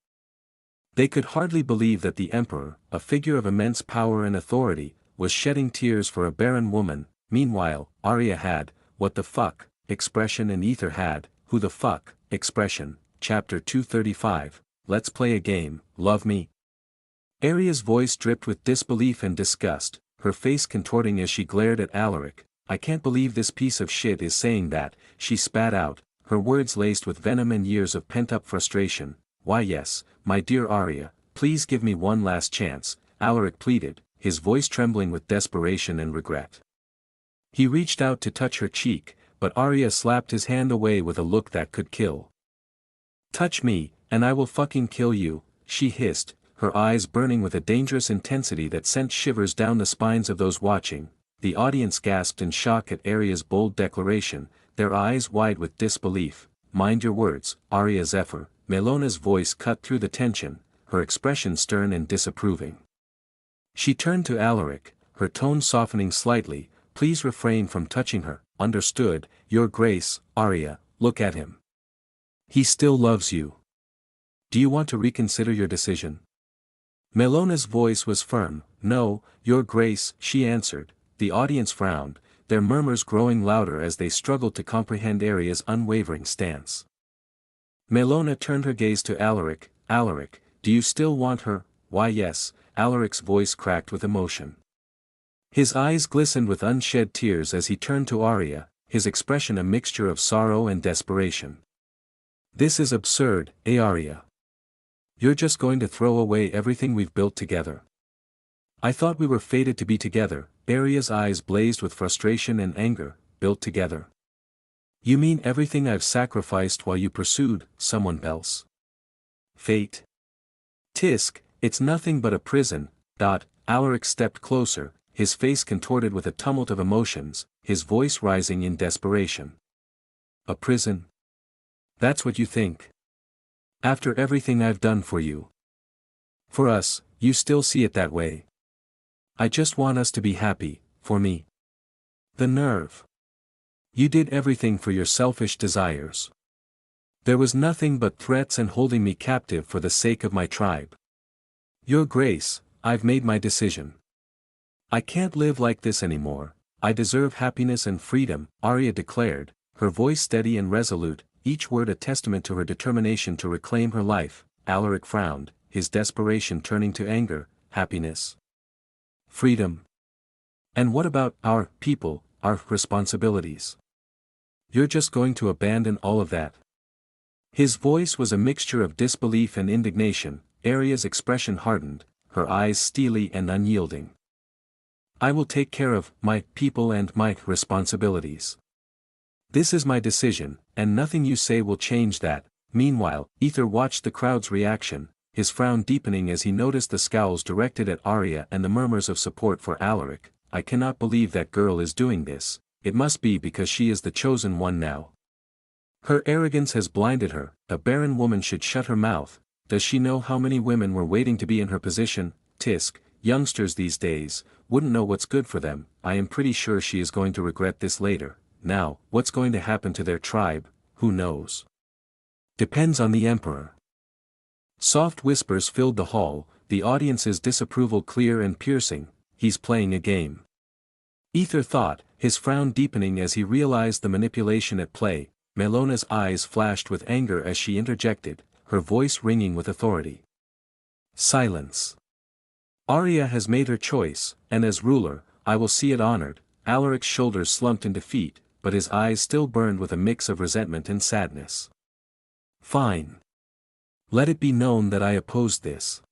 They could hardly believe that the Emperor, a figure of immense power and authority, was shedding tears for a barren woman. Meanwhile, Arya had, what the fuck, expression, and Aether had, who the fuck, expression. Chapter 235, Let's play a game, love me. Arya's voice dripped with disbelief and disgust, her face contorting as she glared at Alaric. I can't believe this piece of shit is saying that, she spat out, her words laced with venom and years of pent-up frustration. Why yes, my dear Arya, please give me one last chance, Alaric pleaded, his voice trembling with desperation and regret. He reached out to touch her cheek, but Arya slapped his hand away with a look that could kill. Touch me, and I will fucking kill you, she hissed, her eyes burning with a dangerous intensity that sent shivers down the spines of those watching. The audience gasped in shock at Arya's bold declaration, their eyes wide with disbelief. Mind your words, Arya Zephyr. Melona's voice cut through the tension, her expression stern and disapproving. She turned to Alaric, her tone softening slightly, please refrain from touching her. Understood, Your Grace. Arya, look at him. He still loves you. Do you want to reconsider your decision? Melona's voice was firm. No, Your Grace, she answered. The audience frowned, their murmurs growing louder as they struggled to comprehend Arya's unwavering stance. Melona turned her gaze to Alaric. Alaric, do you still want her? Why yes, Alaric's voice cracked with emotion. His eyes glistened with unshed tears as he turned to Arya, his expression a mixture of sorrow and desperation. This is absurd, Arya. You're just going to throw away everything we've built together. I thought we were fated to be together. Arya's eyes blazed with frustration and anger. Built together? You mean everything I've sacrificed while you pursued someone else? Fate? Tisk, it's nothing but a prison. Alaric stepped closer, his face contorted with a tumult of emotions, his voice rising in desperation. A prison? That's what you think? After everything I've done for you? For us, you still see it that way? I just want us to be happy, for me. The nerve. You did everything for your selfish desires. There was nothing but threats and holding me captive for the sake of my tribe. Your Grace, I've made my decision. I can't live like this anymore. I deserve happiness and freedom, Arya declared, her voice steady and resolute, each word a testament to her determination to reclaim her life. Alaric frowned, his desperation turning to anger. Happiness? Freedom? And what about our people, our responsibilities? You're just going to abandon all of that? His voice was a mixture of disbelief and indignation. Arya's expression hardened, her eyes steely and unyielding. I will take care of my people and my responsibilities. This is my decision, and nothing you say will change that. Meanwhile, Aether watched the crowd's reaction, his frown deepening as he noticed the scowls directed at Arya and the murmurs of support for Alaric. I cannot believe that girl is doing this, it must be because she is the chosen one now. Her arrogance has blinded her, a barren woman should shut her mouth. Does she know how many women were waiting to be in her position? Tisk, youngsters these days, wouldn't know what's good for them. I am pretty sure she is going to regret this later. Now, what's going to happen to their tribe, who knows? Depends on the emperor. Soft whispers filled the hall, the audience's disapproval clear and piercing. He's playing a game. Aether thought, his frown deepening as he realized the manipulation at play. Melona's eyes flashed with anger as she interjected, her voice ringing with authority. Silence. Arya has made her choice, and as ruler, I will see it honored. Alaric's shoulders slumped in defeat, but his eyes still burned with a mix of resentment and sadness. Fine. Let it be known that I opposed this.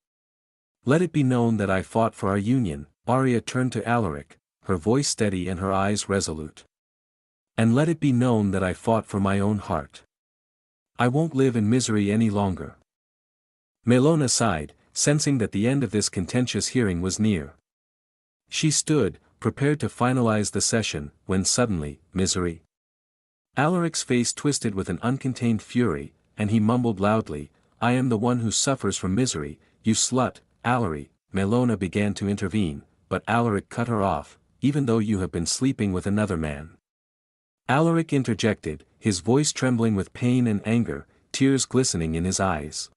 Let it be known that I fought for our union. Arya turned to Alaric, her voice steady and her eyes resolute. And let it be known that I fought for my own heart. I won't live in misery any longer. Melona sighed, sensing that the end of this contentious hearing was near. She stood, prepared to finalize the session, when suddenly, misery. Alaric's face twisted with an uncontained fury, and he mumbled loudly, I am the one who suffers from misery, you slut, Alaric. Melona began to intervene, but Alaric cut her off, even though you have been sleeping with another man. Alaric interjected, his voice trembling with pain and anger, tears glistening in his eyes.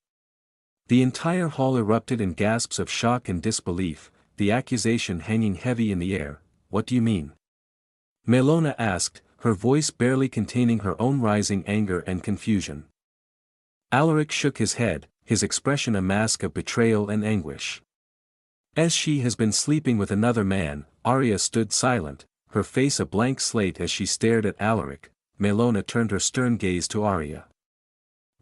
The entire hall erupted in gasps of shock and disbelief, the accusation hanging heavy in the air. What do you mean? Melona asked, her voice barely containing her own rising anger and confusion. Alaric shook his head, his expression a mask of betrayal and anguish. As she has been sleeping with another man, Arya stood silent, her face a blank slate as she stared at Alaric. Melona turned her stern gaze to Arya.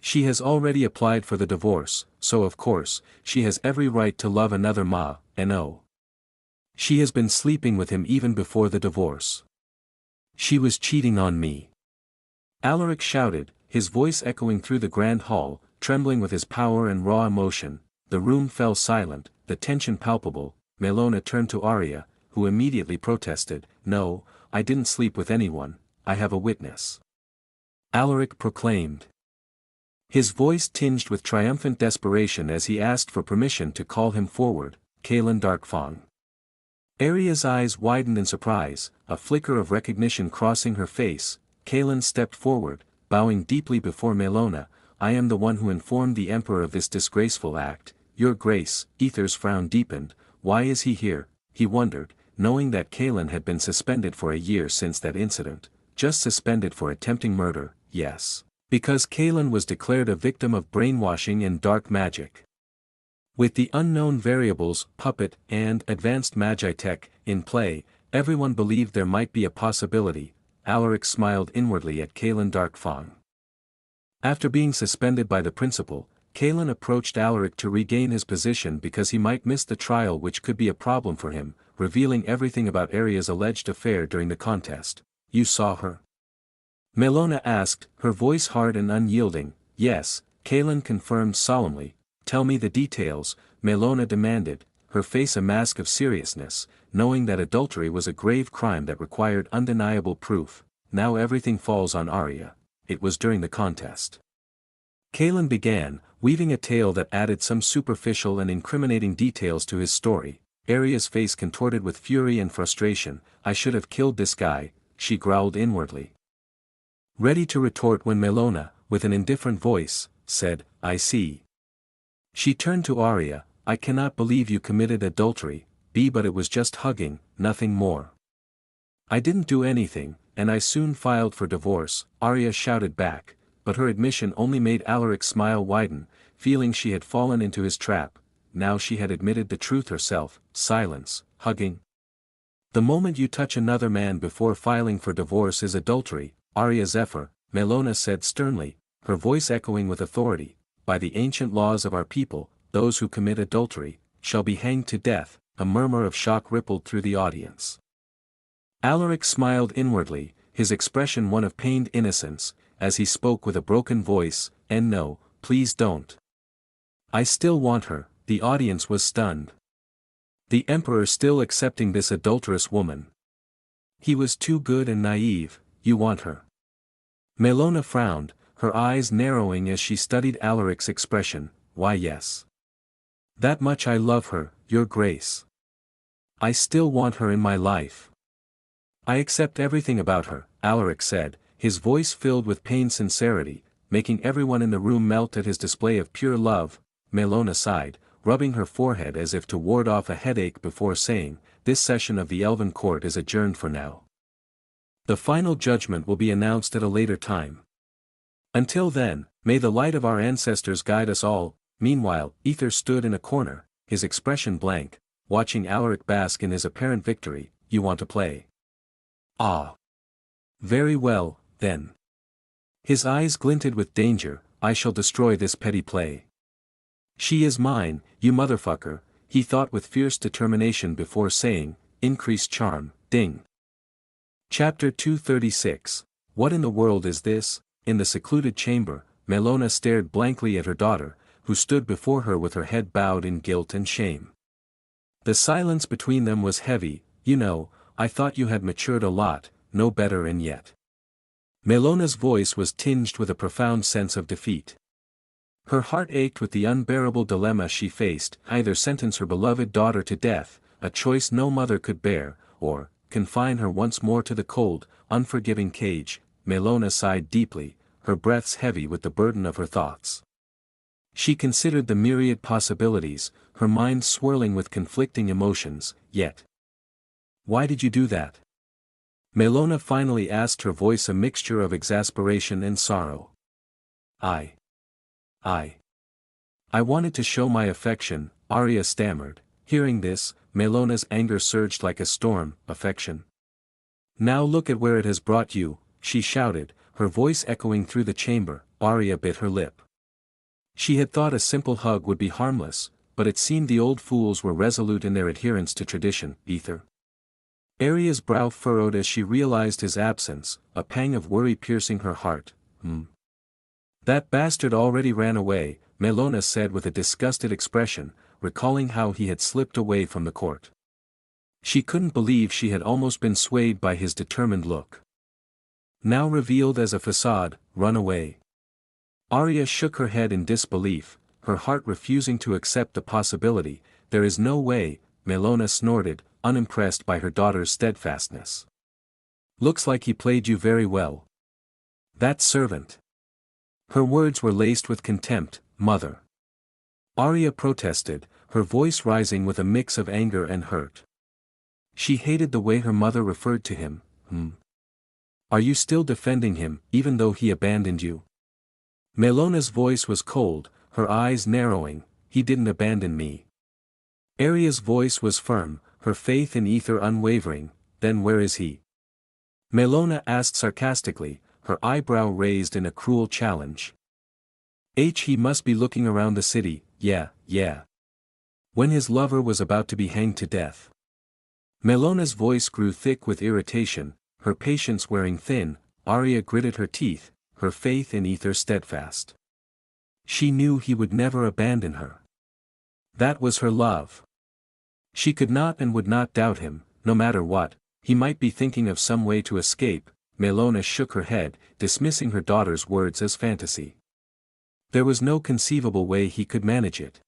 She has already applied for the divorce, so of course, she has every right to love another no. She has been sleeping with him even before the divorce. She was cheating on me. Alaric shouted, his voice echoing through the grand hall, trembling with his power and raw emotion. The room fell silent, the tension palpable. Melona turned to Arya, who immediately protested, no, I didn't sleep with anyone, I have a witness. Alaric proclaimed. His voice tinged with triumphant desperation as he asked for permission to call him forward, Kaelin Darkfang. Arya's eyes widened in surprise, a flicker of recognition crossing her face. Kaelin stepped forward, bowing deeply before Melona. I am the one who informed the Emperor of this disgraceful act, Your Grace. Aether's frown deepened. Why is he here? He wondered, knowing that Kaelin had been suspended for a year since that incident, just suspended for attempting murder, yes. Because Kaelin was declared a victim of brainwashing and dark magic. With the unknown variables, puppet, and advanced magi tech in play, everyone believed there might be a possibility. Alaric smiled inwardly at Kaelin Darkfang. After being suspended by the principal, Kaelin approached Alaric to regain his position because he might miss the trial, which could be a problem for him, revealing everything about Arya's alleged affair during the contest. You saw her? Melona asked, her voice hard and unyielding. Yes, Kaelin confirmed solemnly. Tell me the details, Melona demanded, her face a mask of seriousness, knowing that adultery was a grave crime that required undeniable proof. Now everything falls on Arya. It was during the contest. Kaelin began, weaving a tale that added some superficial and incriminating details to his story. Arya's face contorted with fury and frustration. I should have killed this guy, she growled inwardly. Ready to retort when Melona, with an indifferent voice, said, I see. She turned to Arya, I cannot believe you committed adultery, but it was just hugging, nothing more. I didn't do anything, and I soon filed for divorce, Arya shouted back, but her admission only made Alaric smile widen, feeling she had fallen into his trap. Now she had admitted the truth herself. Silence, hugging. The moment you touch another man before filing for divorce is adultery, Arya Zephyr, Melona said sternly, her voice echoing with authority. By the ancient laws of our people, those who commit adultery, shall be hanged to death. a murmur of shock rippled through the audience. Alaric smiled inwardly, his expression one of pained innocence, as he spoke with a broken voice, "And no, please don't. I still want her." The audience was stunned. The Emperor still accepting this adulterous woman. He was too good and naive. "You want her?" Melona frowned, her eyes narrowing as she studied Alaric's expression. "Why, yes. That much I love her, Your Grace. I still want her in my life. I accept everything about her," Alaric said, his voice filled with pained sincerity, making everyone in the room melt at his display of pure love. Melona sighed, rubbing her forehead as if to ward off a headache before saying, "This session of the Elven Court is adjourned for now. The final judgment will be announced at a later time. Until then, may the light of our ancestors guide us all." Meanwhile, Aether stood in a corner, his expression blank, watching Alaric bask in his apparent victory. "You want to play? Ah. Very well, then." His eyes glinted with danger. "I shall destroy this petty play. She is mine, you motherfucker," he thought with fierce determination before saying, "Increase charm, ding." Chapter 236. What in the world is this? In the secluded chamber, Melona stared blankly at her daughter, who stood before her with her head bowed in guilt and shame. The silence between them was heavy. "You know, I thought you had matured a lot, no better and yet." Melona's voice was tinged with a profound sense of defeat. Her heart ached with the unbearable dilemma she faced: either sentence her beloved daughter to death, a choice no mother could bear, or confine her once more to the cold, unforgiving cage. Melona sighed deeply, her breaths heavy with the burden of her thoughts. She considered the myriad possibilities, her mind swirling with conflicting emotions. "Yet. Why did you do that?" Melona finally asked, her voice a mixture of exasperation and sorrow. I wanted to show my affection," Arya stammered. Hearing this, Melona's anger surged like a storm. "Affection? Now look at where it has brought you," she shouted, her voice echoing through the chamber. Arya bit her lip. She had thought a simple hug would be harmless, but it seemed the old fools were resolute in their adherence to tradition. "Aether?" Arya's brow furrowed as she realized his absence, a pang of worry piercing her heart. That bastard already ran away," Melona said with a disgusted expression, recalling how he had slipped away from the court. She couldn't believe she had almost been swayed by his determined look. Now revealed as a facade. "Run away?" Arya shook her head in disbelief, her heart refusing to accept the possibility. "There is no way," Melona snorted, unimpressed by her daughter's steadfastness. "Looks like he played you very well. That servant." Her words were laced with contempt. "Mother." Arya protested, her voice rising with a mix of anger and hurt. She hated the way her mother referred to him. Are you still defending him, even though he abandoned you?" Melona's voice was cold, her eyes narrowing. "He didn't abandon me." Arya's voice was firm, her faith in Aether unwavering. "Then where is he?" Melona asked sarcastically, her eyebrow raised in a cruel challenge. He must be looking around the city. Yeah. When his lover was about to be hanged to death." Melona's voice grew thick with irritation, her patience wearing thin. Arya gritted her teeth, her faith in Aether steadfast. She knew he would never abandon her. That was her love. She could not and would not doubt him, no matter what. He might be thinking of some way to escape. Melona shook her head, dismissing her daughter's words as fantasy. There was no conceivable way he could manage it.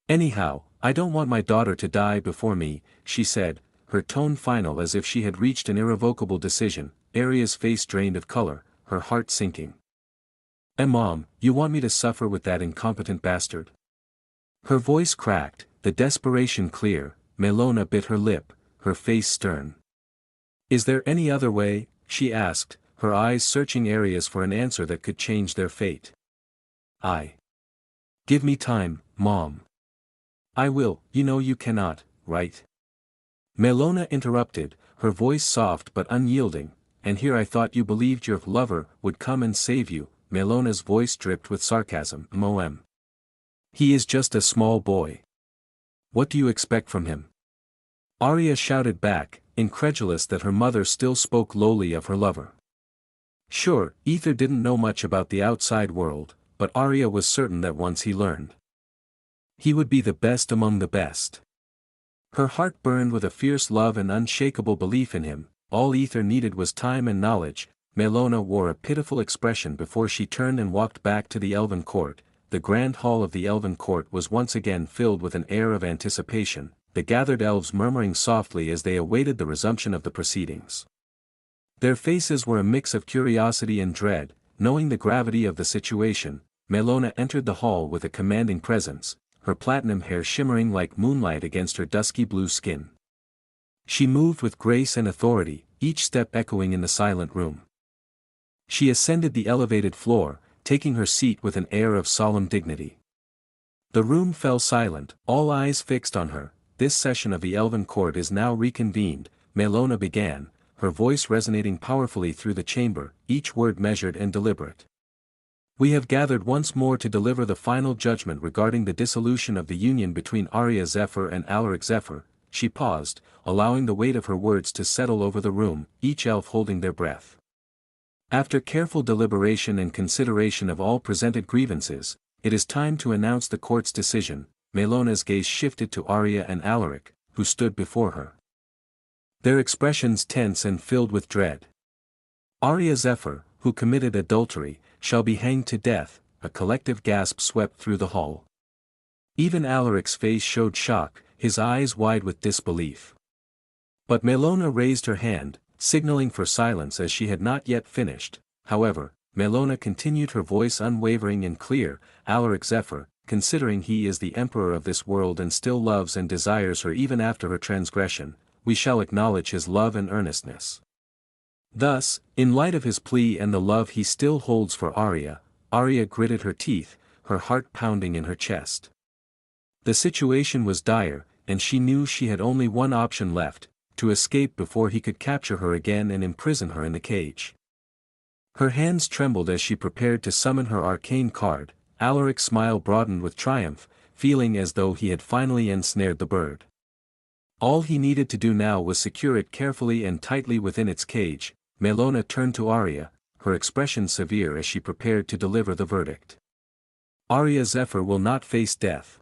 "Anyhow, I don't want my daughter to die before me," she said, her tone final as if she had reached an irrevocable decision. Arya's face drained of color, her heart sinking. Mom, you want me to suffer with that incompetent bastard?" Her voice cracked, the desperation clear. Melona bit her lip, her face stern. "Is there any other way?" she asked, her eyes searching Arya's for an answer that could change their fate. Give me time, Mom. I will. You know you cannot, right?" Melona interrupted, her voice soft but unyielding. "And here I thought you believed your lover would come and save you." Melona's voice dripped with sarcasm. "He is just a small boy. What do you expect from him?" Arya shouted back, incredulous that her mother still spoke lowly of her lover. Sure, Aether didn't know much about the outside world, but Arya was certain that once he learned, he would be the best among the best. Her heart burned with a fierce love and unshakable belief in him. All Aether needed was time and knowledge. Melona wore a pitiful expression before she turned and walked back to the Elven Court. The grand hall of the Elven Court was once again filled with an air of anticipation, the gathered elves murmuring softly as they awaited the resumption of the proceedings. Their faces were a mix of curiosity and dread. Knowing the gravity of the situation, Melona entered the hall with a commanding presence, her platinum hair shimmering like moonlight against her dusky blue skin. She moved with grace and authority, each step echoing in the silent room. She ascended the elevated floor, taking her seat with an air of solemn dignity. The room fell silent, all eyes fixed on her. This session of the Elven Court is now reconvened, Melona began, her voice resonating powerfully through the chamber, each word measured and deliberate. We have gathered once more to deliver the final judgment regarding the dissolution of the union between Arya Zephyr and Alaric Zephyr. She paused, allowing the weight of her words to settle over the room, each elf holding their breath. After careful deliberation and consideration of all presented grievances, it is time to announce the court's decision. Melona's gaze shifted to Arya and Alaric, who stood before her, their expressions tense and filled with dread. Arya Zephyr, who committed adultery, shall be hanged to death. A collective gasp swept through the hall. Even Alaric's face showed shock, his eyes wide with disbelief. But Melona raised her hand, signaling for silence as she had not yet finished. However, Melona continued, her voice unwavering and clear. Alaric Zephyr, considering he is the emperor of this world and still loves and desires her even after her transgression, we shall acknowledge his love and earnestness. Thus, in light of his plea and the love he still holds for Arya, Arya gritted her teeth, her heart pounding in her chest. The situation was dire, and she knew she had only one option left, to escape before he could capture her again and imprison her in the cage. Her hands trembled as she prepared to summon her arcane card. Alaric's smile broadened with triumph, feeling as though he had finally ensnared the bird. All he needed to do now was secure it carefully and tightly within its cage. Melona turned to Arya, her expression severe as she prepared to deliver the verdict. Arya Zephyr will not face death.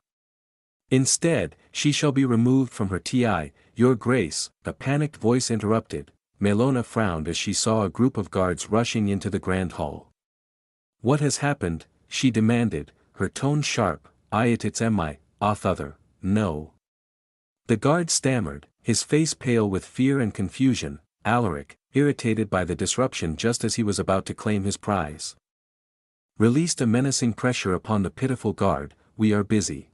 Instead, she shall be removed from her ti, your grace. A panicked voice interrupted. Melona frowned as she saw a group of guards rushing into the grand hall. What has happened? She demanded, her tone sharp. It's mi, other, no. The guard stammered, his face pale with fear and confusion. Alaric, irritated by the disruption just as he was about to claim his prize, released a menacing pressure upon the pitiful guard. We are busy.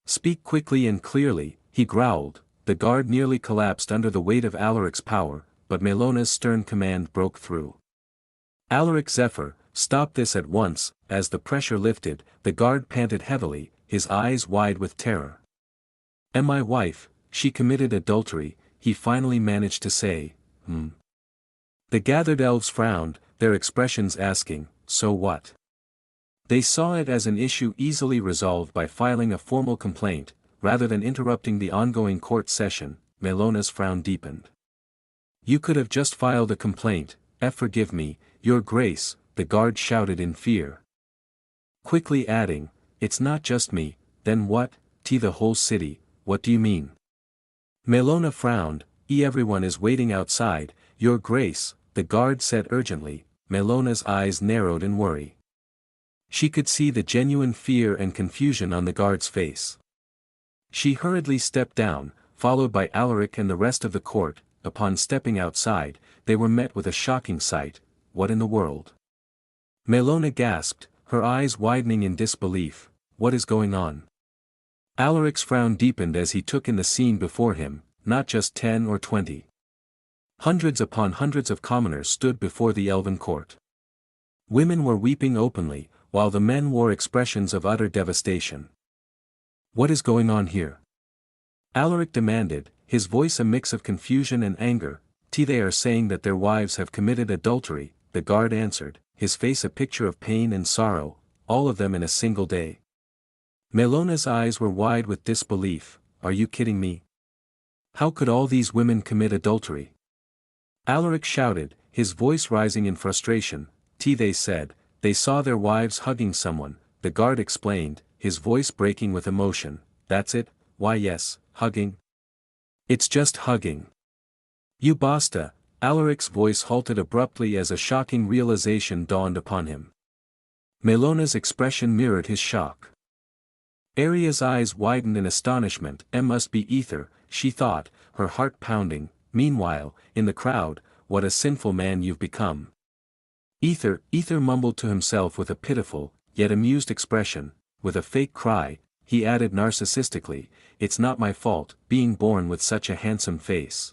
Speak quickly and clearly, he growled. The guard nearly collapsed under the weight of Alaric's power, but Melona's stern command broke through. Alaric Zephyr, stop this at once. As the pressure lifted, the guard panted heavily, his eyes wide with terror. And my wife, she committed adultery, he finally managed to say. The gathered elves frowned, their expressions asking, so what? They saw it as an issue easily resolved by filing a formal complaint, rather than interrupting the ongoing court session. Melona's frown deepened. You could have just filed a complaint. Forgive me, your grace, the guard shouted in fear. Quickly adding, it's not just me. Then what? The whole city, what do you mean? Melona frowned. Everyone is waiting outside, your grace, the guard said urgently. Melona's eyes narrowed in worry. She could see the genuine fear and confusion on the guard's face. She hurriedly stepped down, followed by Alaric and the rest of the court. Upon stepping outside, they were met with a shocking sight. What in the world? Melona gasped, her eyes widening in disbelief. What is going on? Alaric's frown deepened as he took in the scene before him. Not just 10 or 20. Hundreds upon hundreds of commoners stood before the Elven Court. Women were weeping openly, while the men wore expressions of utter devastation. What is going on here? Alaric demanded, his voice a mix of confusion and anger. They are saying that their wives have committed adultery, the guard answered, his face a picture of pain and sorrow, all of them in a single day. Melona's eyes were wide with disbelief. Are you kidding me? How could all these women commit adultery? Alaric shouted, his voice rising in frustration. They said, they saw their wives hugging someone, the guard explained, his voice breaking with emotion. That's it? Why yes, hugging. It's just hugging. You basta. Alaric's voice halted abruptly as a shocking realization dawned upon him. Melona's expression mirrored his shock. Aria's eyes widened in astonishment. Must be Aether, she thought, her heart pounding. Meanwhile, in the crowd, what a sinful man you've become. Aether mumbled to himself with a pitiful, yet amused expression. With a fake cry, he added narcissistically, it's not my fault, being born with such a handsome face.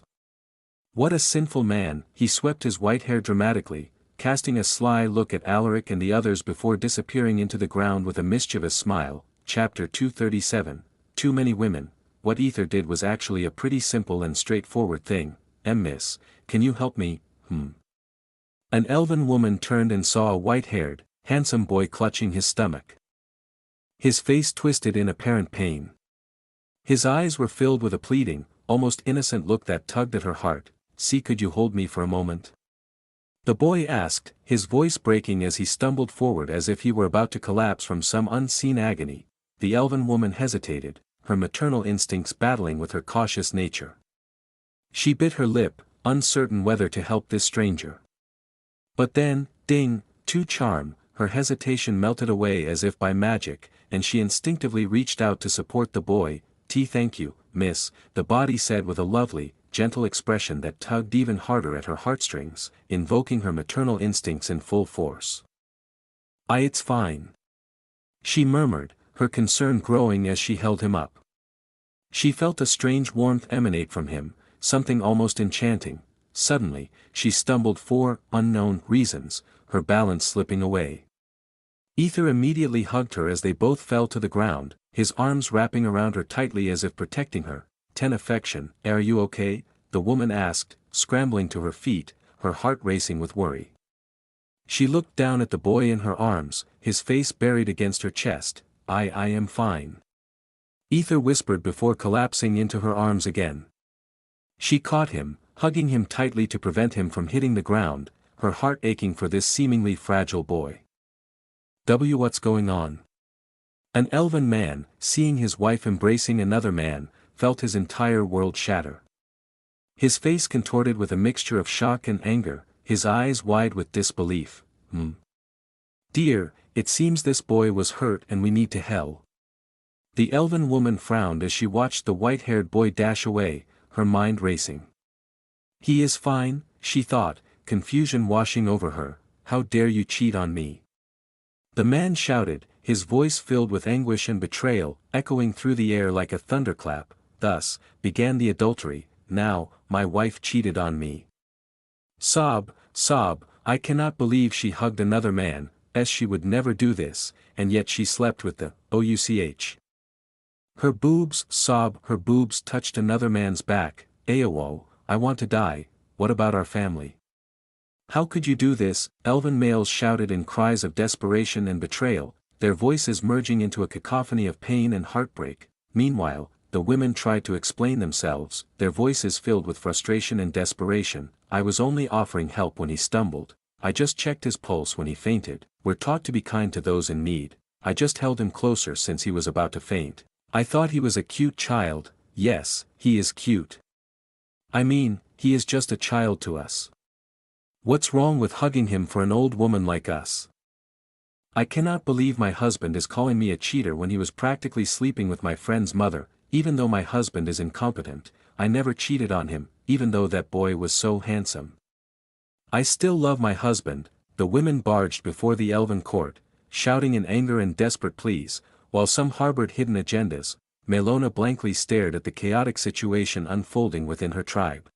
What a sinful man. He swept his white hair dramatically, casting a sly look at Alaric and the others before disappearing into the ground with a mischievous smile. Chapter 237, Too Many Women. What Aether did was actually a pretty simple and straightforward thing. Miss, can you help me? An elven woman turned and saw a white-haired, handsome boy clutching his stomach. His face twisted in apparent pain. His eyes were filled with a pleading, almost innocent look that tugged at her heart. See, could you hold me for a moment? The boy asked, his voice breaking as he stumbled forward as if he were about to collapse from some unseen agony. The elven woman hesitated, her maternal instincts battling with her cautious nature. She bit her lip, uncertain whether to help this stranger. But then, ding, to charm, her hesitation melted away as if by magic, and she instinctively reached out to support the boy. Thank you, miss, the body said with a lovely, gentle expression that tugged even harder at her heartstrings, invoking her maternal instincts in full force. It's fine. She murmured, her concern growing as she held him up. She felt a strange warmth emanate from him, something almost enchanting. Suddenly, she stumbled for unknown reasons, her balance slipping away. Aether immediately hugged her as they both fell to the ground, his arms wrapping around her tightly as if protecting her. Affection, are you okay? The woman asked, scrambling to her feet, her heart racing with worry. She looked down at the boy in her arms, his face buried against her chest. I am fine. Aether whispered before collapsing into her arms again. She caught him, hugging him tightly to prevent him from hitting the ground, her heart aching for this seemingly fragile boy. What's going on? An elven man, seeing his wife embracing another man, felt his entire world shatter. His face contorted with a mixture of shock and anger, his eyes wide with disbelief. Dear, it seems this boy was hurt and we need to help. The elven woman frowned as she watched the white-haired boy dash away, her mind racing. He is fine, she thought, confusion washing over her. How dare you cheat on me? The man shouted, his voice filled with anguish and betrayal, echoing through the air like a thunderclap. Thus began the adultery. Now, my wife cheated on me. Sob, I cannot believe she hugged another man, as she would never do this, and yet she slept with the OUCH. Her boobs touched another man's back. Ayo, I want to die. What about our family? How could you do this? Elven males shouted in cries of desperation and betrayal, their voices merging into a cacophony of pain and heartbreak. Meanwhile, the women tried to explain themselves, their voices filled with frustration and desperation. I was only offering help when he stumbled. I just checked his pulse when he fainted. We're taught to be kind to those in need. I just held him closer since he was about to faint. I thought he was a cute child. Yes, he is cute. I mean, he is just a child to us. What's wrong with hugging him for an old woman like us? I cannot believe my husband is calling me a cheater when he was practically sleeping with my friend's mother. Even though my husband is incompetent, I never cheated on him, even though that boy was so handsome. I still love my husband. The women barged before the elven court, shouting in anger and desperate pleas, while some harbored hidden agendas. Melona blankly stared at the chaotic situation unfolding within her tribe.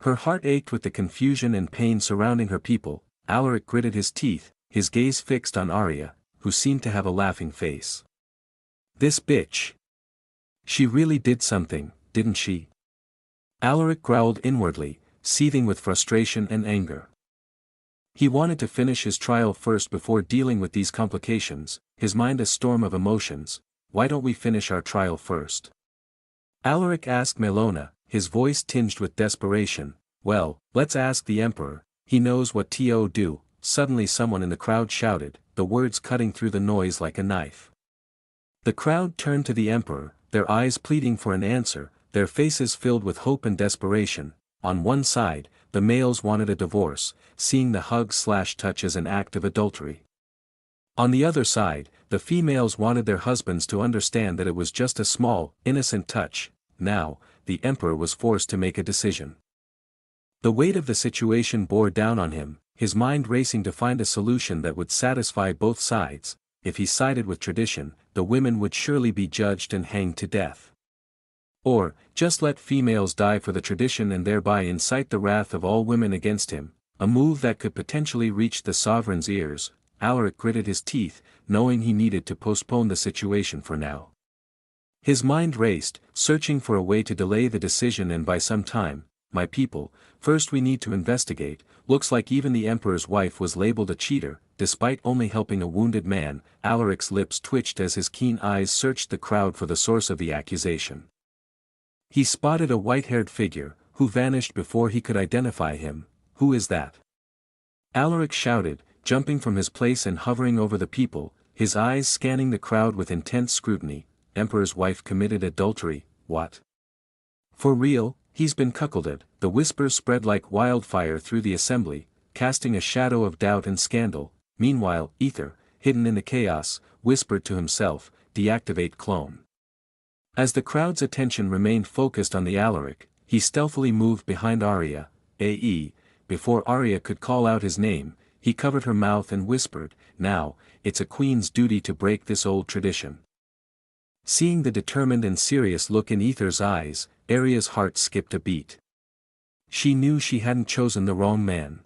Her heart ached with the confusion and pain surrounding her people. Alaric gritted his teeth, his gaze fixed on Arya, who seemed to have a laughing face. This bitch. She really did something, didn't she? Alaric growled inwardly, seething with frustration and anger. He wanted to finish his trial first before dealing with these complications, his mind a storm of emotions. Why don't we finish our trial first? Alaric asked Melona, his voice tinged with desperation. "Well, let's ask the Emperor, he knows what to do." Suddenly someone in the crowd shouted, the words cutting through the noise like a knife. The crowd turned to the Emperor, their eyes pleading for an answer, their faces filled with hope and desperation. On one side, the males wanted a divorce, seeing the hug/touch as an act of adultery. On the other side, the females wanted their husbands to understand that it was just a small, innocent touch. Now, the Emperor was forced to make a decision. The weight of the situation bore down on him, his mind racing to find a solution that would satisfy both sides. If he sided with tradition, the women would surely be judged and hanged to death. Or, just let females die for the tradition and thereby incite the wrath of all women against him, a move that could potentially reach the sovereign's ears. Alaric gritted his teeth, knowing he needed to postpone the situation for now. His mind raced, searching for a way to delay the decision and buy some time. "My people, first we need to investigate." Looks like even the Emperor's wife was labeled a cheater, despite only helping a wounded man. Alaric's lips twitched as his keen eyes searched the crowd for the source of the accusation. He spotted a white-haired figure, who vanished before he could identify him. "Who is that?" Alaric shouted, jumping from his place and hovering over the people, his eyes scanning the crowd with intense scrutiny. "Emperor's wife committed adultery, what? For real? He's been cuckolded." The whispers spread like wildfire through the assembly, casting a shadow of doubt and scandal. Meanwhile, Aether, hidden in the chaos, whispered to himself, "Deactivate clone." As the crowd's attention remained focused on the Alaric, he stealthily moved behind Arya. Before Arya could call out his name, he covered her mouth and whispered, "Now, it's a queen's duty to break this old tradition." Seeing the determined and serious look in Aether's eyes, Arya's heart skipped a beat. She knew she hadn't chosen the wrong man.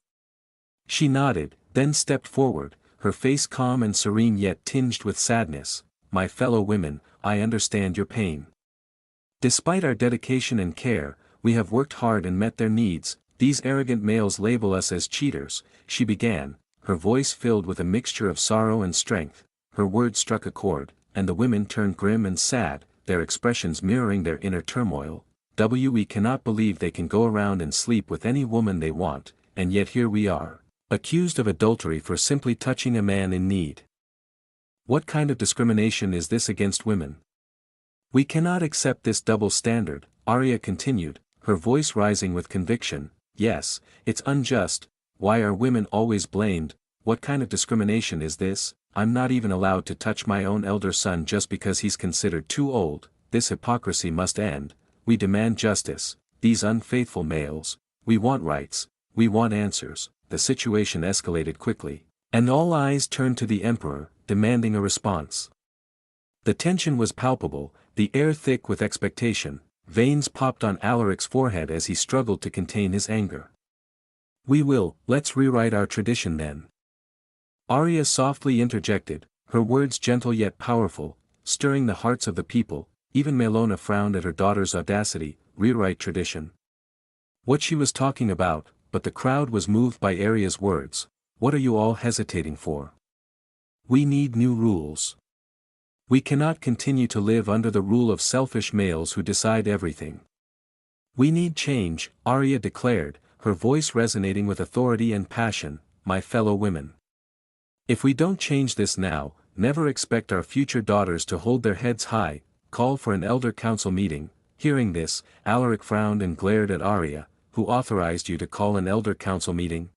She nodded, then stepped forward, her face calm and serene yet tinged with sadness. "My fellow women, I understand your pain. Despite our dedication and care, we have worked hard and met their needs. These arrogant males label us as cheaters," she began, her voice filled with a mixture of sorrow and strength. Her words struck a chord, and the women turned grim and sad, their expressions mirroring their inner turmoil. "We cannot believe they can go around and sleep with any woman they want, and yet here we are, accused of adultery for simply touching a man in need. What kind of discrimination is this against women? We cannot accept this double standard," Arya continued, her voice rising with conviction. "Yes, it's unjust. Why are women always blamed? What kind of discrimination is this? I'm not even allowed to touch my own elder son just because he's considered too old. This hypocrisy must end. We demand justice. These unfaithful males. We want rights. We want answers." The situation escalated quickly, and all eyes turned to the Emperor, demanding a response. The tension was palpable, the air thick with expectation. Veins popped on Alaric's forehead as he struggled to contain his anger. Let's rewrite our tradition then." Arya softly interjected, her words gentle yet powerful, stirring the hearts of the people. Even Melona frowned at her daughter's audacity. Rewrite tradition. What she was talking about, but the crowd was moved by Arya's words. "What are you all hesitating for? We need new rules. We cannot continue to live under the rule of selfish males who decide everything. We need change," Arya declared, her voice resonating with authority and passion. "My fellow women. If we don't change this now, never expect our future daughters to hold their heads high. Call for an elder council meeting." Hearing this, Alaric frowned and glared at Arya. "Who authorized you to call an elder council meeting?"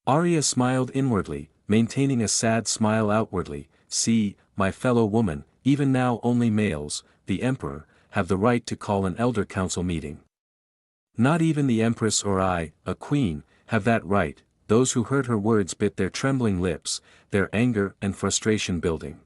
Arya smiled inwardly, maintaining a sad smile outwardly. "See, my fellow woman, even now only males, the Emperor, have the right to call an elder council meeting. Not even the Empress or I, a queen, have that right." Those who heard her words bit their trembling lips, their anger and frustration building.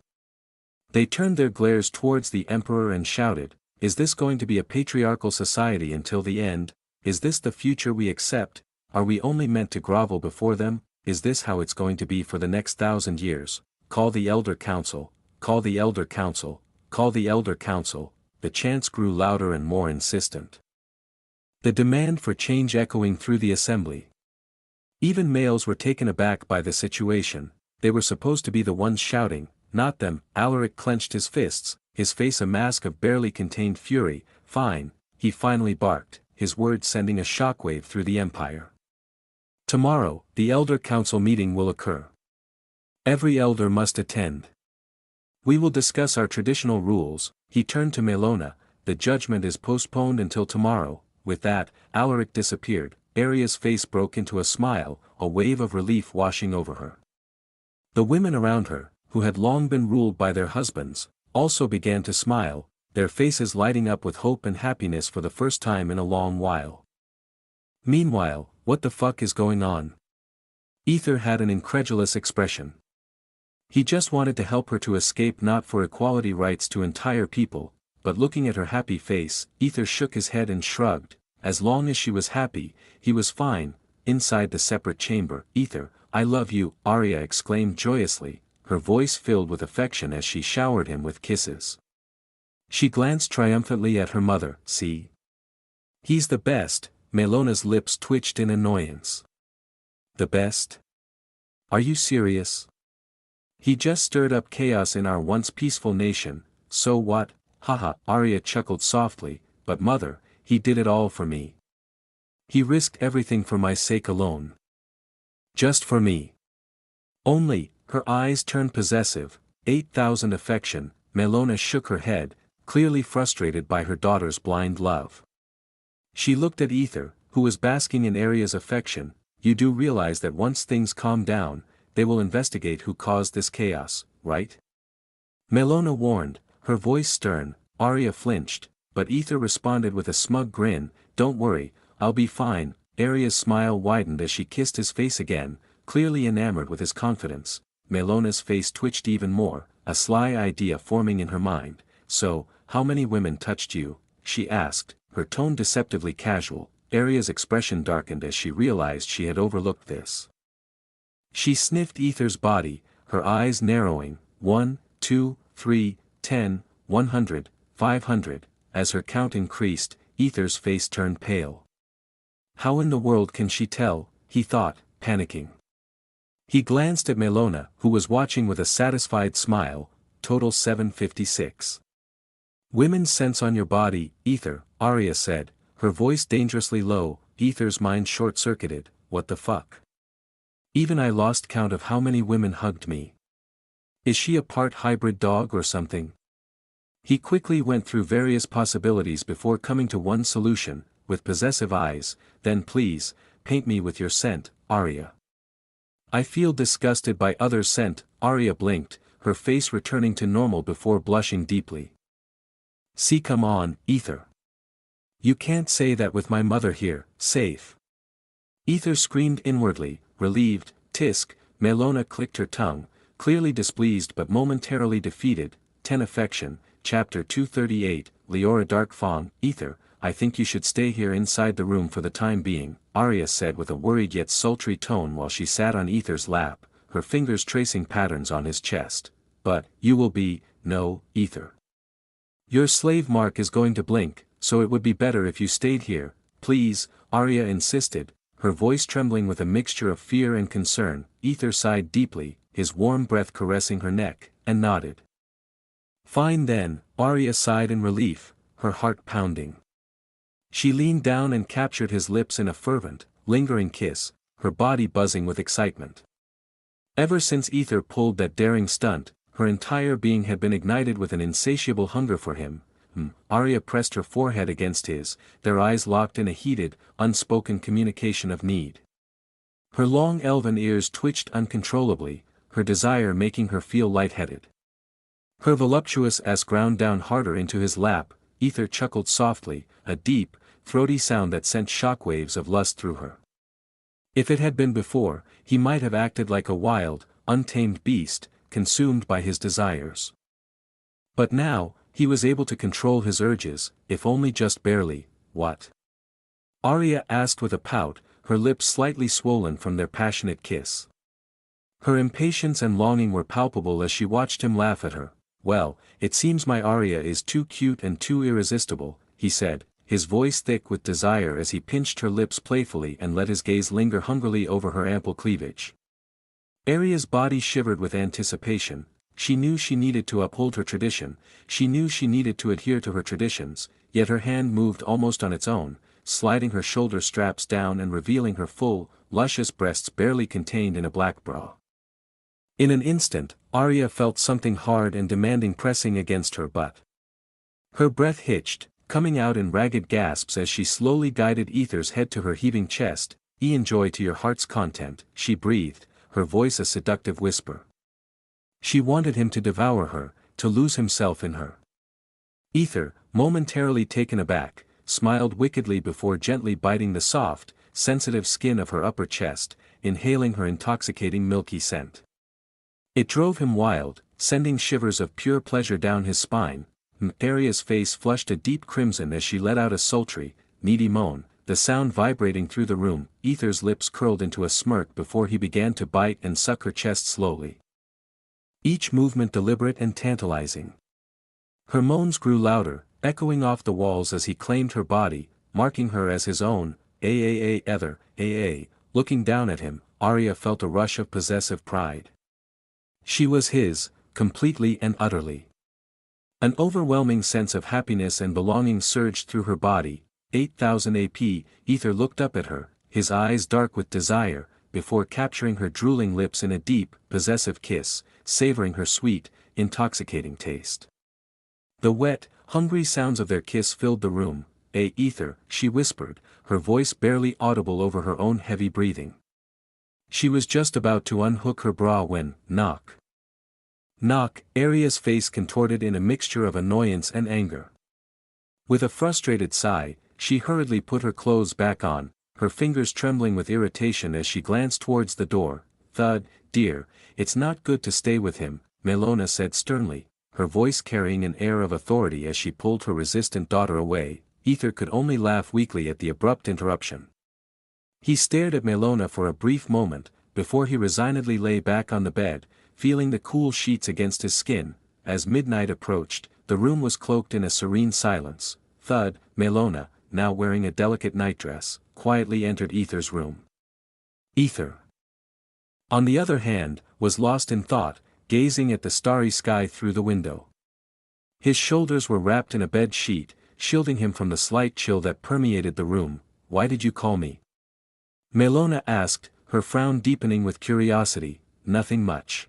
They turned their glares towards the Emperor and shouted, "Is this going to be a patriarchal society until the end? Is this the future we accept? Are we only meant to grovel before them? Is this how it's going to be for the next 1,000 years? Call the Elder Council, call the Elder Council, call the Elder Council." The chants grew louder and more insistent, the demand for change echoing through the assembly. Even males were taken aback by the situation. They were supposed to be the ones shouting, not them. Alaric clenched his fists, his face a mask of barely contained fury. "Fine, he finally barked, his words sending a shockwave through the empire. Tomorrow, the Elder Council meeting will occur. Every elder must attend. We will discuss our traditional rules. He turned to Melona. The judgment is postponed until tomorrow. With that, Alaric disappeared. Aria's face broke into a smile, a wave of relief washing over her. The women around her, who had long been ruled by their husbands, also began to smile, their faces lighting up with hope and happiness for the first time in a long while. Meanwhile, what the fuck is going on? Aether had an incredulous expression. He just wanted to help her to escape, not for equality rights to entire people, but looking at her happy face, Aether shook his head and shrugged. As long as she was happy, he was fine. Inside the separate chamber, Aether, I love you, Arya exclaimed joyously, her voice filled with affection as she showered him with kisses. She glanced triumphantly at her mother. See? He's the best. Melona's lips twitched in annoyance. The best? Are you serious? He just stirred up chaos in our once peaceful nation, so what? Haha, Arya chuckled softly, but mother, he did it all for me. He risked everything for my sake alone. Just for me. Only, her eyes turned possessive, 8,000 affection. Melona shook her head, clearly frustrated by her daughter's blind love. She looked at Aether, who was basking in Arya's affection. You do realize that once things calm down, they will investigate who caused this chaos, right? Melona warned, her voice stern. Arya flinched, but Aether responded with a smug grin, don't worry, I'll be fine. Arya's smile widened as she kissed his face again, clearly enamored with his confidence. Melona's face twitched even more, a sly idea forming in her mind. So, how many women touched you? She asked, her tone deceptively casual. Arya's expression darkened as she realized she had overlooked this. She sniffed Aether's body, her eyes narrowing. 1, 2, 3, 10, 100, 500. As her count increased, Aether's face turned pale. How in the world can she tell? He thought, panicking. He glanced at Melona, who was watching with a satisfied smile. Total 756. Women's sense on your body, Aether, Arya said, her voice dangerously low. Aether's mind short-circuited. What the fuck? Even I lost count of how many women hugged me. Is she a part hybrid dog or something? He quickly went through various possibilities before coming to one solution, with possessive eyes. Then please, paint me with your scent, Arya. I feel disgusted by other scent. Arya blinked, her face returning to normal before blushing deeply. See, come on, Aether. You can't say that with my mother here, safe. Aether screamed inwardly, relieved. Tisk, Melona clicked her tongue, clearly displeased but momentarily defeated. 10 Affection, Chapter 238, Leora Darkfang. Aether, I think you should stay here inside the room for the time being, Arya said with a worried yet sultry tone while she sat on Aether's lap, her fingers tracing patterns on his chest. But, you will be, no, Aether. Your slave mark is going to blink, so it would be better if you stayed here, please, Arya insisted, her voice trembling with a mixture of fear and concern. Aether sighed deeply, his warm breath caressing her neck, and nodded. Fine then, Arya sighed in relief, her heart pounding. She leaned down and captured his lips in a fervent, lingering kiss, her body buzzing with excitement. Ever since Aether pulled that daring stunt, her entire being had been ignited with an insatiable hunger for him. Arya pressed her forehead against his, their eyes locked in a heated, unspoken communication of need. Her long elven ears twitched uncontrollably, her desire making her feel lightheaded. Her voluptuous ass ground down harder into his lap. Aether chuckled softly, a deep, throaty sound that sent shockwaves of lust through her. If it had been before, he might have acted like a wild, untamed beast, consumed by his desires. But now, he was able to control his urges, if only just barely. What? Arya asked with a pout, her lips slightly swollen from their passionate kiss. Her impatience and longing were palpable as she watched him laugh at her. Well, it seems my Arya is too cute and too irresistible, he said, his voice thick with desire as he pinched her lips playfully and let his gaze linger hungrily over her ample cleavage. Arya's body shivered with anticipation. she knew she needed to uphold her tradition, she knew she needed to adhere to her traditions, yet her hand moved almost on its own, sliding her shoulder straps down and revealing her full, luscious breasts barely contained in a black bra. In an instant, Arya felt something hard and demanding pressing against her butt. Her breath hitched, coming out in ragged gasps as she slowly guided Aether's head to her heaving chest. "Enjoy to your heart's content," she breathed, her voice a seductive whisper. She wanted him to devour her, to lose himself in her. Aether, momentarily taken aback, smiled wickedly before gently biting the soft, sensitive skin of her upper chest, inhaling her intoxicating milky scent. It drove him wild, sending shivers of pure pleasure down his spine. Arya's face flushed a deep crimson as she let out a sultry, needy moan, the sound vibrating through the room. Aether's lips curled into a smirk before he began to bite and suck her chest slowly. Each movement deliberate and tantalizing. Her moans grew louder, echoing off the walls as he claimed her body, marking her as his own. Aether. Looking down at him, Arya felt a rush of possessive pride. She was his, completely and utterly. An overwhelming sense of happiness and belonging surged through her body. 8000 AP, Aether looked up at her, his eyes dark with desire, before capturing her drooling lips in a deep, possessive kiss, savoring her sweet, intoxicating taste. The wet, hungry sounds of their kiss filled the room. Aether, she whispered, her voice barely audible over her own heavy breathing. She was just about to unhook her bra when, knock. Knock, Arya's face contorted in a mixture of annoyance and anger. With a frustrated sigh, she hurriedly put her clothes back on, her fingers trembling with irritation as she glanced towards the door. "Thud, dear, it's not good to stay with him," Melona said sternly, her voice carrying an air of authority as she pulled her resistant daughter away. Aether could only laugh weakly at the abrupt interruption. He stared at Melona for a brief moment, before he resignedly lay back on the bed, feeling the cool sheets against his skin. As midnight approached, the room was cloaked in a serene silence. Thud, Melona, now wearing a delicate nightdress, quietly entered Aether's room. Aether, on the other hand, was lost in thought, gazing at the starry sky through the window. His shoulders were wrapped in a bed sheet, shielding him from the slight chill that permeated the room. "Why did you call me?" Melona asked, her frown deepening with curiosity. "Nothing much.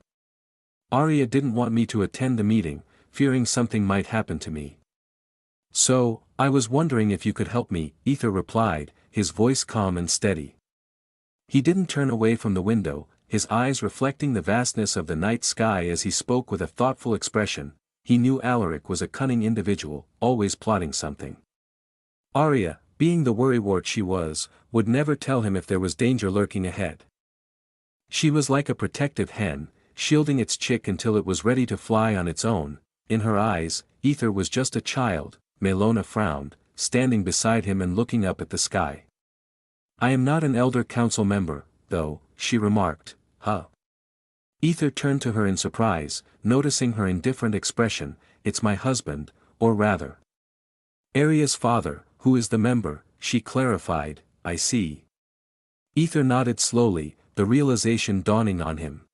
Arya didn't want me to attend the meeting, fearing something might happen to me. So, I was wondering if you could help me," Aether replied, his voice calm and steady. He didn't turn away from the window, his eyes reflecting the vastness of the night sky as he spoke with a thoughtful expression. He knew Alaric was a cunning individual, always plotting something. Arya, being the worrywart she was, would never tell him if there was danger lurking ahead. She was like a protective hen, shielding its chick until it was ready to fly on its own. In her eyes, Aether was just a child. Melona frowned, standing beside him and looking up at the sky. "I am not an elder council member, though," she remarked. "Huh?" Aether turned to her in surprise, noticing her indifferent expression. "It's my husband, or rather, Arya's father, who is the member," she clarified. "I see." Aether nodded slowly, the realization dawning on him.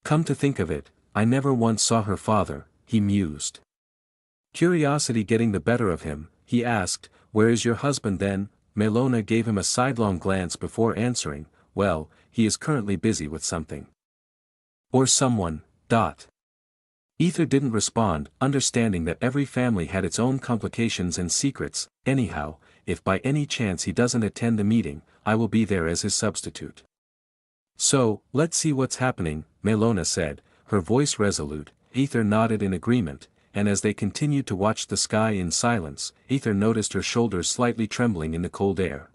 "Come to think of it, I never once saw her father," he mused. Curiosity getting the better of him, he asked, "Where is your husband then?" Melona gave him a sidelong glance before answering, "Well, he is currently busy with something. Or someone. Aether didn't respond, understanding that every family had its own complications and secrets. "Anyhow, if by any chance he doesn't attend the meeting, I will be there as his substitute." "So, let's see what's happening," Melona said, her voice resolute. Aether nodded in agreement, and as they continued to watch the sky in silence, Aether noticed her shoulders slightly trembling in the cold air.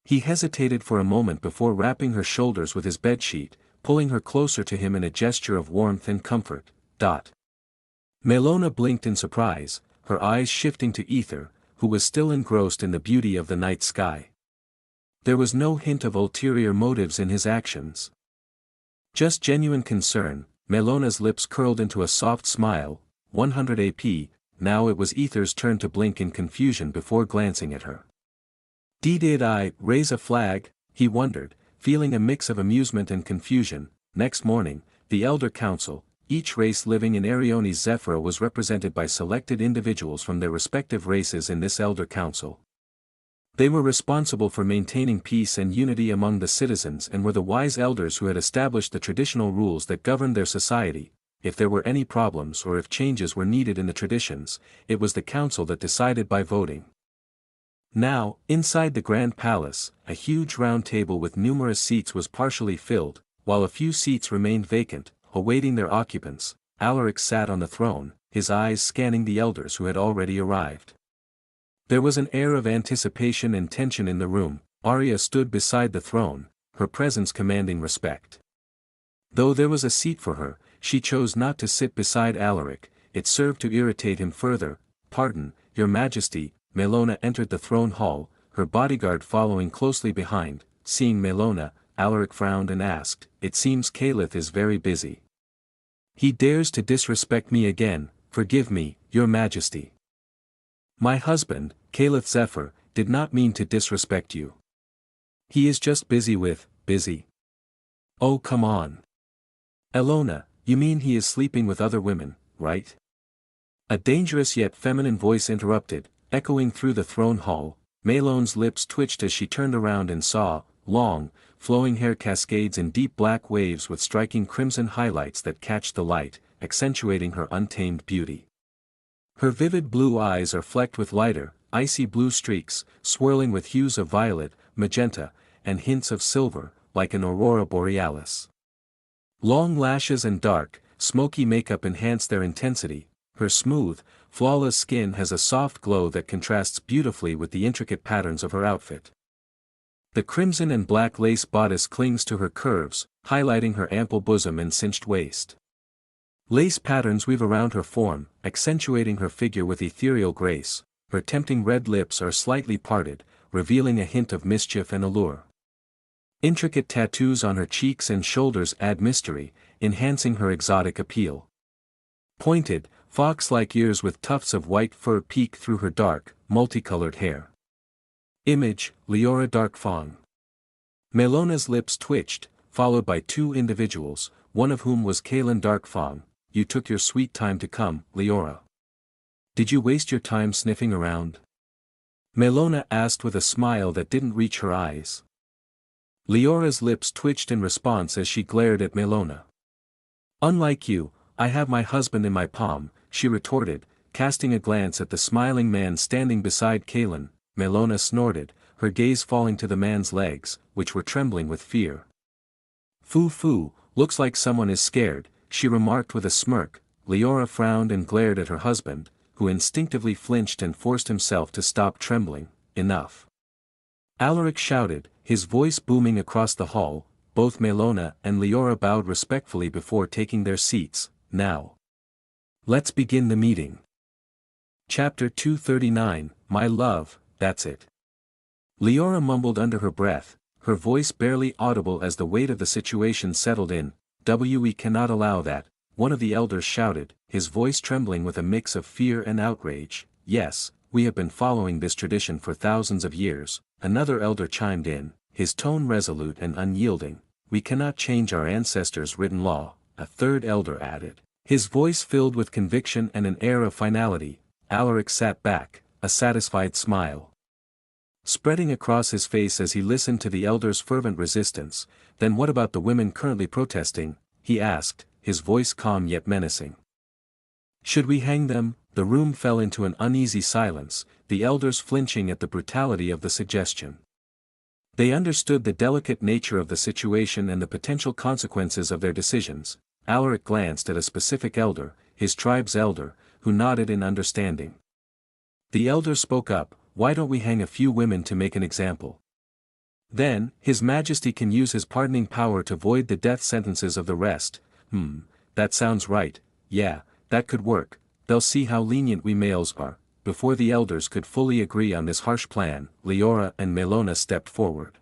He hesitated for a moment before wrapping her shoulders with his bedsheet, pulling her closer to him in a gesture of warmth and comfort. Melona blinked in surprise, her eyes shifting to Aether, who was still engrossed in the beauty of the night sky. There was no hint of ulterior motives in his actions. Just genuine concern. Melona's lips curled into a soft smile. 100 AP, now it was Aether's turn to blink in confusion before glancing at her. Did I raise a flag? He wondered, feeling a mix of amusement and confusion. Next morning, the Elder Council, each race living in Eriones Zephyr was represented by selected individuals from their respective races in this Elder Council. They were responsible for maintaining peace and unity among the citizens and were the wise elders who had established the traditional rules that governed their society. If there were any problems or if changes were needed in the traditions, it was the council that decided by voting. Now, inside the Grand Palace, a huge round table with numerous seats was partially filled, while a few seats remained vacant, awaiting their occupants. Alaric sat on the throne, his eyes scanning the elders who had already arrived. There was an air of anticipation and tension in the room. Arya stood beside the throne, her presence commanding respect. Though there was a seat for her, she chose not to sit beside Alaric. It served to irritate him further. "Pardon, your majesty." Melona entered the throne hall, her bodyguard following closely behind. Seeing Melona, Alaric frowned and asked, "It seems Caliph is very busy. He dares to disrespect me again. Forgive me, your majesty." "My husband, Caliph Zephyr, did not mean to disrespect you. He is just busy. Oh, come on. Elona, you mean he is sleeping with other women, right?" A dangerous yet feminine voice interrupted, echoing through the throne hall. Melone's lips twitched as she turned around and saw, long, flowing hair cascades in deep black waves with striking crimson highlights that catch the light, accentuating her untamed beauty. Her vivid blue eyes are flecked with lighter, icy blue streaks, swirling with hues of violet, magenta, and hints of silver, like an aurora borealis. Long lashes and dark, smoky makeup enhance their intensity. Her smooth, flawless skin has a soft glow that contrasts beautifully with the intricate patterns of her outfit. The crimson and black lace bodice clings to her curves, highlighting her ample bosom and cinched waist. Lace patterns weave around her form, accentuating her figure with ethereal grace. Her tempting red lips are slightly parted, revealing a hint of mischief and allure. Intricate tattoos on her cheeks and shoulders add mystery, enhancing her exotic appeal. Pointed, fox-like ears with tufts of white fur peek through her dark, multicolored hair. Image, Leora Darkfang. Melona's lips twitched, followed by two individuals, one of whom was Kaelin Darkfang. "You took your sweet time to come, Leora. Did you waste your time sniffing around?" Melona asked with a smile that didn't reach her eyes. Leora's lips twitched in response as she glared at Melona. "Unlike you, I have my husband in my palm," she retorted, casting a glance at the smiling man standing beside Kaelin. Melona snorted, her gaze falling to the man's legs, which were trembling with fear. Foo, looks like someone is scared," she remarked with a smirk. Leora frowned and glared at her husband, who instinctively flinched and forced himself to stop trembling. "Enough." Alaric shouted, his voice booming across the hall. Both Melona and Leora bowed respectfully before taking their seats. "Now, let's begin the meeting." Chapter 239, My Love, That's It. Leora mumbled under her breath, her voice barely audible as the weight of the situation settled in. "We cannot allow that," one of the elders shouted, his voice trembling with a mix of fear and outrage. "Yes, we have been following this tradition for thousands of years," another elder chimed in, his tone resolute and unyielding. "We cannot change our ancestors' written law," a third elder added, his voice filled with conviction and an air of finality. Alaric sat back, a satisfied smile spreading across his face as he listened to the elders' fervent resistance. "Then what about the women currently protesting?" he asked, his voice calm yet menacing. "Should we hang them?" The room fell into an uneasy silence, the elders flinching at the brutality of the suggestion. They understood the delicate nature of the situation and the potential consequences of their decisions. Alaric glanced at a specific elder, his tribe's elder, who nodded in understanding. The elder spoke up, "Why don't we hang a few women to make an example? Then, His Majesty can use his pardoning power to void the death sentences of the rest." That sounds right. Yeah, that could work. They'll see how lenient we males are." Before the elders could fully agree on this harsh plan, Leora and Melona stepped forward.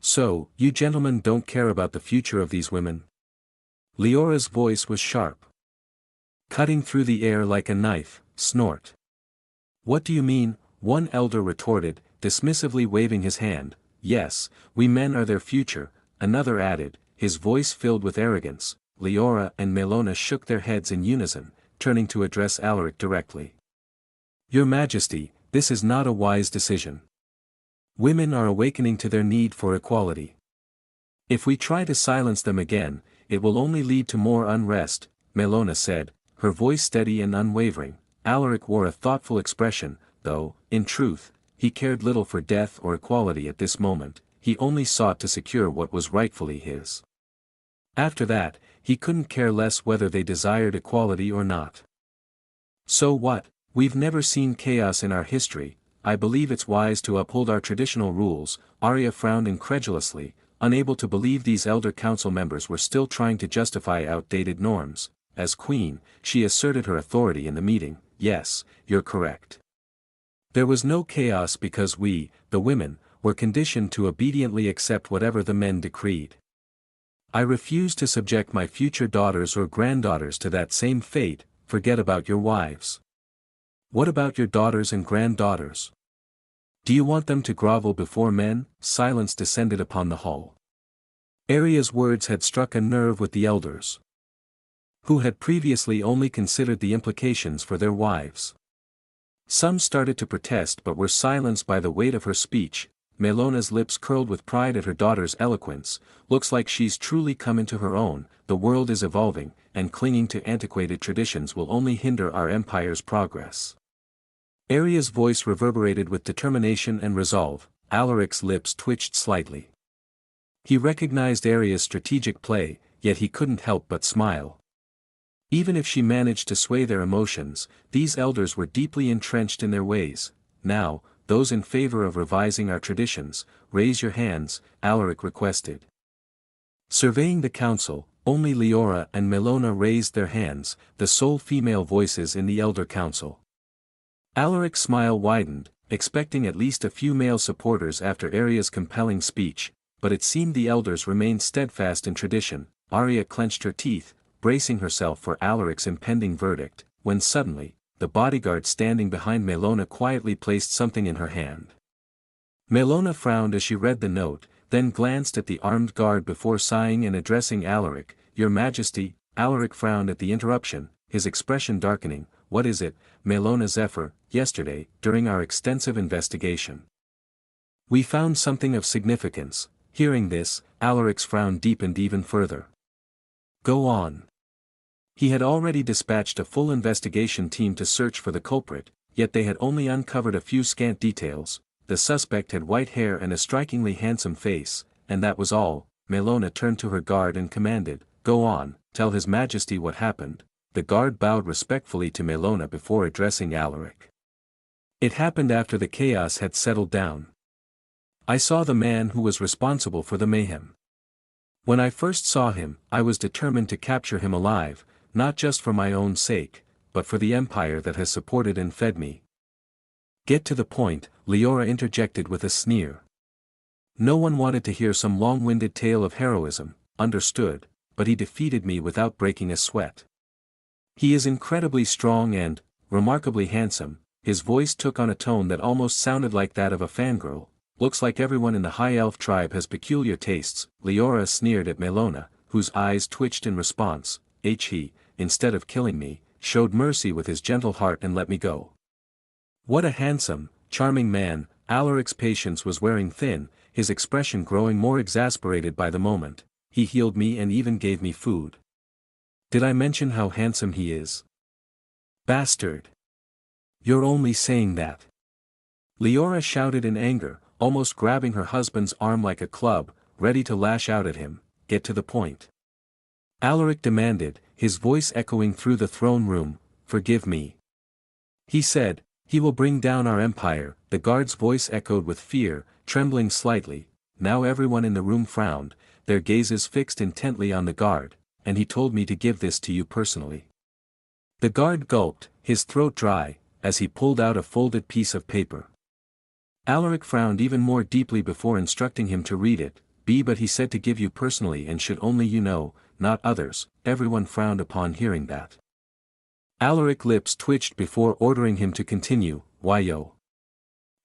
"So, you gentlemen don't care about the future of these women?" Leora's voice was sharp, cutting through the air like a knife. Snort. "What do you mean?" one elder retorted, dismissively waving his hand. "Yes, we men are their future," another added, his voice filled with arrogance. Leora and Melona shook their heads in unison, turning to address Alaric directly. Your Majesty, this is not a wise decision. Women are awakening to their need for equality. If we try to silence them again, it will only lead to more unrest, Melona said, her voice steady and unwavering. Alaric wore a thoughtful expression, though, in truth, he cared little for death or equality at this moment, he only sought to secure what was rightfully his. After that, he couldn't care less whether they desired equality or not. So what? We've never seen chaos in our history. I believe it's wise to uphold our traditional rules. Arya frowned incredulously, unable to believe these elder council members were still trying to justify outdated norms. As queen, she asserted her authority in the meeting. Yes, you're correct. There was no chaos because we, the women, were conditioned to obediently accept whatever the men decreed. I refuse to subject my future daughters or granddaughters to that same fate. Forget about your wives. What about your daughters and granddaughters? Do you want them to grovel before men? Silence descended upon the hall. Arya's words had struck a nerve with the elders, who had previously only considered the implications for their wives. Some started to protest but were silenced by the weight of her speech. Melona's lips curled with pride at her daughter's eloquence. Looks like she's truly come into her own. The world is evolving, and clinging to antiquated traditions will only hinder our empire's progress. Arya's voice reverberated with determination and resolve. Alaric's lips twitched slightly. He recognized Arya's strategic play, yet he couldn't help but smile. Even if she managed to sway their emotions, these elders were deeply entrenched in their ways. Now, those in favor of revising our traditions, raise your hands, Alaric requested. Surveying the council, only Leora and Melona raised their hands, the sole female voices in the elder council. Alaric's smile widened, expecting at least a few male supporters after Arya's compelling speech, but it seemed the elders remained steadfast in tradition. Arya clenched her teeth, bracing herself for Alaric's impending verdict, when suddenly, the bodyguard standing behind Melona quietly placed something in her hand. Melona frowned as she read the note, then glanced at the armed guard before sighing and addressing Alaric. Your Majesty. Alaric frowned at the interruption, his expression darkening. What is it, Melona Zephyr? Yesterday, during our extensive investigation, we found something of significance. Hearing this, Alaric's frown deepened even further. Go on. He had already dispatched a full investigation team to search for the culprit, yet they had only uncovered a few scant details. The suspect had white hair and a strikingly handsome face, and that was all. Melona turned to her guard and commanded, Go on, tell His Majesty what happened. The guard bowed respectfully to Melona before addressing Alaric. It happened after the chaos had settled down. I saw the man who was responsible for the mayhem. When I first saw him, I was determined to capture him alive, not just for my own sake, but for the empire that has supported and fed me. Get to the point, Leora interjected with a sneer. No one wanted to hear some long-winded tale of heroism. Understood, but he defeated me without breaking a sweat. He is incredibly strong and, remarkably handsome. His voice took on a tone that almost sounded like that of a fangirl. Looks like everyone in the High Elf tribe has peculiar tastes. Leora sneered at Melona, whose eyes twitched in response. He, instead of killing me, showed mercy with his gentle heart and let me go. What a handsome, charming man. Alaric's patience was wearing thin, his expression growing more exasperated by the moment. He healed me and even gave me food. Did I mention how handsome he is? Bastard! You're only saying that. Leora shouted in anger, almost grabbing her husband's arm like a club, ready to lash out at him. Get to the point. Alaric demanded, his voice echoing through the throne room. Forgive me. He said, he will bring down our empire. The guard's voice echoed with fear, trembling slightly. Now everyone in the room frowned, their gazes fixed intently on the guard, and he told me to give this to you personally. The guard gulped, his throat dry, as he pulled out a folded piece of paper. Alaric frowned even more deeply before instructing him to read it. But he said to give you personally and should only you know, not others. Everyone frowned upon hearing that. Alaric's lips twitched before ordering him to continue. Why yo?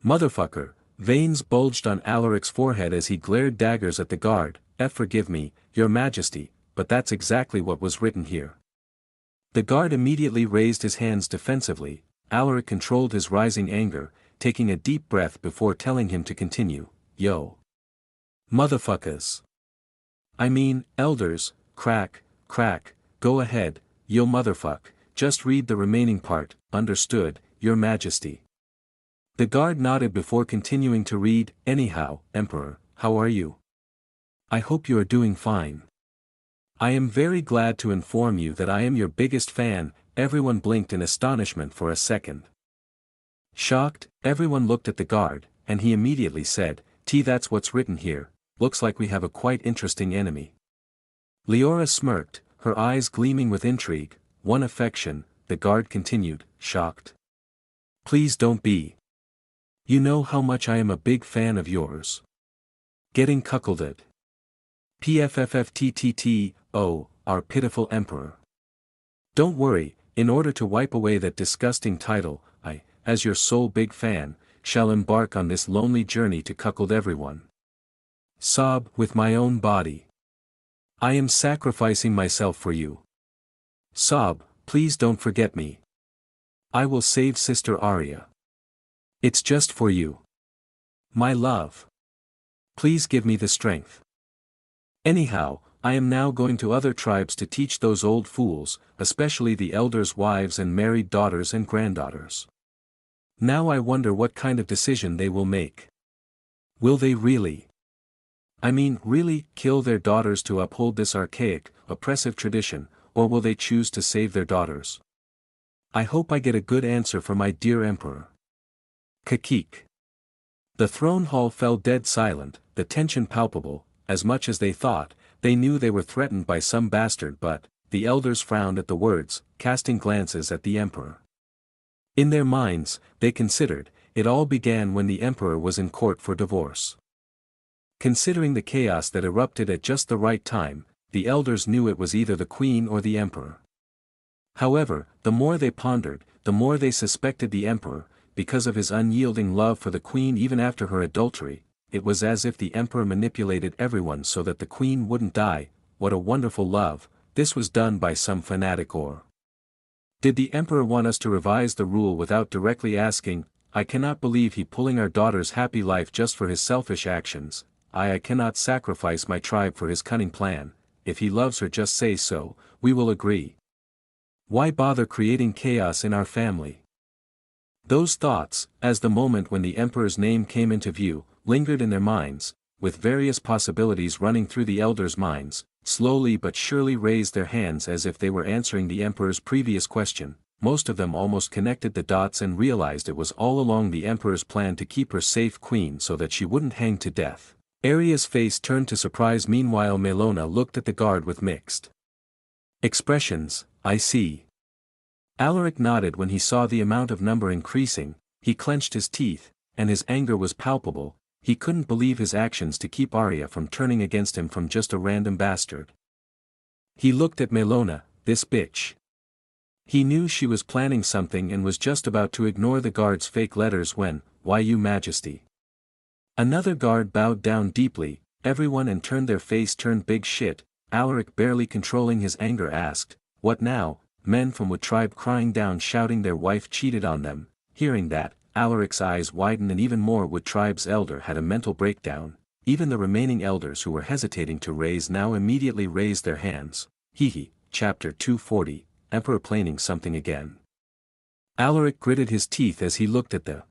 Motherfucker. Veins bulged on Alaric's forehead as he glared daggers at the guard. Forgive me, Your Majesty. but that's exactly what was written here. The guard immediately raised his hands defensively. Alaric controlled his rising anger, taking a deep breath before telling him to continue. Yo. Motherfuckers. I mean, elders, crack, go ahead, yo motherfuck, just read the remaining part. Understood, your majesty. The guard nodded before continuing to read. Anyhow, Emperor, how are you? I hope you are doing fine. I am very glad to inform you that I am your biggest fan. Everyone blinked in astonishment for a second. Shocked, everyone looked at the guard, and he immediately said, That's what's written here, looks like we have a quite interesting enemy. Leora smirked, her eyes gleaming with intrigue. One affection, the guard continued, shocked. Please don't be. You know how much I am a big fan of yours. Getting cuckolded. PFFFTTT, oh, our pitiful emperor. Don't worry, in order to wipe away that disgusting title, I, as your sole big fan, shall embark on this lonely journey to cuckold everyone. Sob, with my own body. I am sacrificing myself for you. Sob, please don't forget me. I will save Sister Arya. It's just for you. My love. Please give me the strength. Anyhow, I am now going to other tribes to teach those old fools, especially the elders' wives and married daughters and granddaughters. Now I wonder what kind of decision they will make. Will they really? Really kill their daughters to uphold this archaic, oppressive tradition, or will they choose to save their daughters? I hope I get a good answer for my dear emperor. Kakik. The throne hall fell dead silent, the tension palpable. As much as they thought, they knew they were threatened by some bastard, but the elders frowned at the words, casting glances at the emperor. In their minds, they considered, it all began when the emperor was in court for divorce. Considering the chaos that erupted at just the right time, the elders knew it was either the queen or the emperor. However, the more they pondered, the more they suspected the emperor, because of his unyielding love for the queen even after her adultery. It was as if the emperor manipulated everyone so that the queen wouldn't die. What a wonderful love. This was done by some fanatic, or did the emperor want us to revise the rule without directly asking? I cannot believe he pulling our daughter's happy life just for his selfish actions. I cannot sacrifice my tribe for his cunning plan. If he loves her, just say so, we will agree. Why bother creating chaos in our family? Those thoughts, as the moment when the emperor's name came into view, lingered in their minds, with various possibilities running through the elders' minds, slowly but surely raised their hands as if they were answering the emperor's previous question. Most of them almost connected the dots and realized it was all along the emperor's plan to keep her safe queen so that she wouldn't hang to death. Arya's face turned to surprise. Meanwhile Melona looked at the guard with mixed expressions. I see. Alaric nodded when he saw the amount of number increasing. He clenched his teeth, and his anger was palpable. He couldn't believe his actions to keep Arya from turning against him from just a random bastard. He looked at Melona, this bitch. He knew she was planning something and was just about to ignore the guard's fake letters when, why you majesty. Another guard bowed down deeply, everyone and turned their face turned big shit. Alaric, barely controlling his anger, asked, what now? Men from Wood tribe crying down shouting their wife cheated on them. Hearing that, Alaric's eyes widened and even more Wood tribe's elder had a mental breakdown. Even the remaining elders who were hesitating to raise now immediately raised their hands. Chapter 240, Emperor planning something again. Alaric gritted his teeth as he looked at the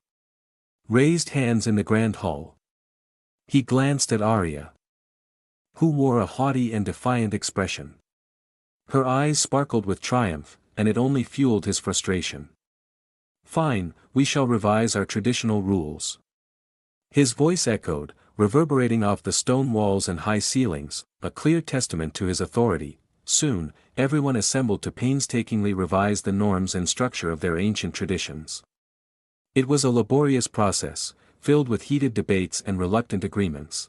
raised hands in the grand hall. He glanced at Arya, who wore a haughty and defiant expression. Her eyes sparkled with triumph, and it only fueled his frustration. Fine, we shall revise our traditional rules. His voice echoed, reverberating off the stone walls and high ceilings, a clear testament to his authority. Soon, everyone assembled to painstakingly revise the norms and structure of their ancient traditions. It was a laborious process, filled with heated debates and reluctant agreements.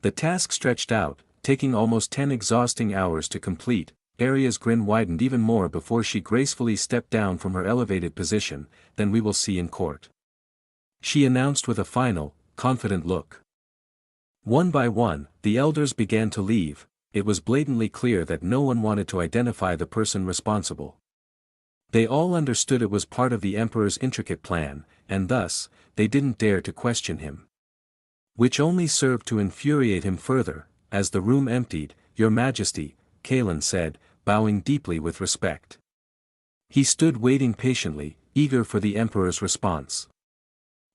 The task stretched out, taking almost 10 exhausting hours to complete. Arya's grin widened even more before she gracefully stepped down from her elevated position. Then we will see in court, she announced with a final, confident look. One by one, the elders began to leave. it was blatantly clear that no one wanted to identify the person responsible. They all understood it was part of the Emperor's intricate plan, and thus, they didn't dare to question him. Which only served to infuriate him further. As the room emptied, "Your Majesty," Kalen said, bowing deeply with respect. He stood waiting patiently, eager for the Emperor's response.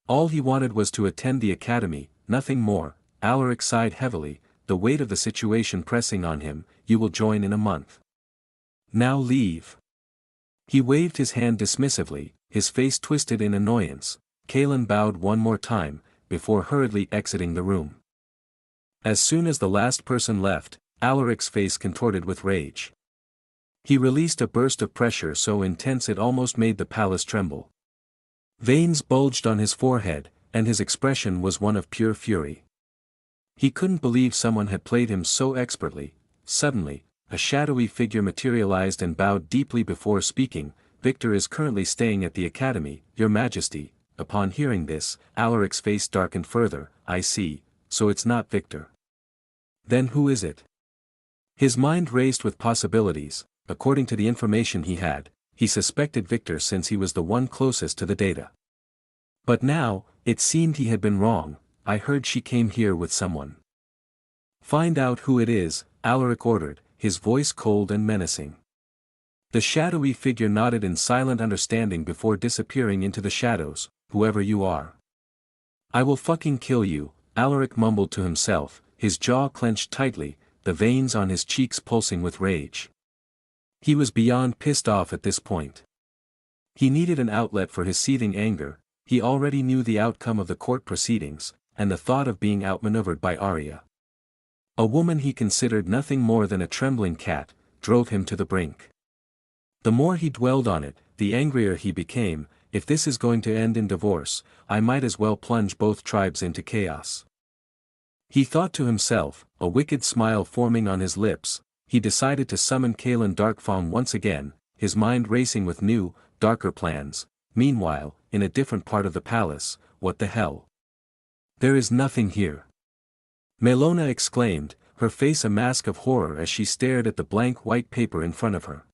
All he wanted was to attend the academy, nothing more. Alaric sighed heavily, the weight of the situation pressing on him. "You will join in a month. Now leave." He waved his hand dismissively, his face twisted in annoyance. Kalen bowed one more time, before hurriedly exiting the room. As soon as the last person left, Alaric's face contorted with rage. He released a burst of pressure so intense it almost made the palace tremble. Veins bulged on his forehead, and his expression was one of pure fury. He couldn't believe someone had played him so expertly. Suddenly, a shadowy figure materialized and bowed deeply before speaking. "Victor is currently staying at the academy, Your Majesty." Upon hearing this, Alaric's face darkened further. "I see, so it's not Victor. Then who is it?" His mind raced with possibilities. According to the information he had, he suspected Victor since he was the one closest to the data. But now, it seemed he had been wrong. "I heard she came here with someone." "Find out who it is," Alaric ordered, his voice cold and menacing. The shadowy figure nodded in silent understanding before disappearing into the shadows. "Whoever you are, I will fucking kill you," Alaric mumbled to himself, his jaw clenched tightly, the veins on his cheeks pulsing with rage. He was beyond pissed off at this point. He needed an outlet for his seething anger. He already knew the outcome of the court proceedings, and the thought of being outmaneuvered by Arya, a woman he considered nothing more than a trembling cat, drove him to the brink. The more he dwelled on it, the angrier he became. "If this is going to end in divorce, I might as well plunge both tribes into chaos." He thought to himself, a wicked smile forming on his lips. He decided to summon Kalen Darkfang once again, his mind racing with new, darker plans. Meanwhile, in a different part of the palace, "What the hell? There is nothing here," Melona exclaimed, her face a mask of horror as she stared at the blank white paper in front of her.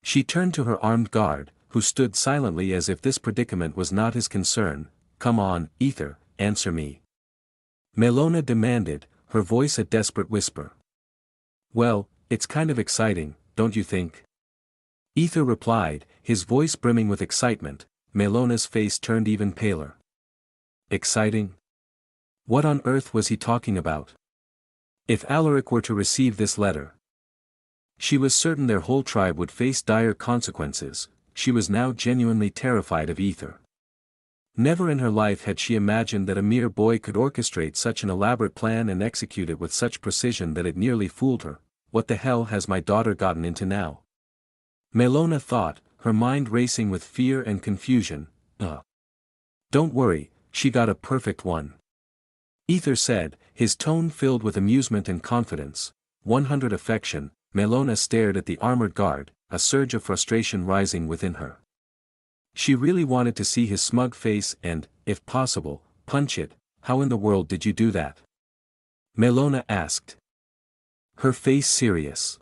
She turned to her armed guard, who stood silently as if this predicament was not his concern. "Come on, Aether, answer me," Melona demanded, her voice a desperate whisper. "Well, it's kind of exciting, don't you think?" Aether replied, his voice brimming with excitement. Melona's face turned even paler. Exciting? What on earth was he talking about? If Alaric were to receive this letter, she was certain their whole tribe would face dire consequences. She was now genuinely terrified of Aether. Never in her life had she imagined that a mere boy could orchestrate such an elaborate plan and execute it with such precision that it nearly fooled her. What the hell has my daughter gotten into now? Melona thought, her mind racing with fear and confusion. Don't worry, she got a perfect one, Aether said, his tone filled with amusement and confidence. 100 affection. Melona stared at the armored guard, a surge of frustration rising within her. She really wanted to see his smug face and, if possible, punch it. How in the world did you do that? Melona asked, her face serious.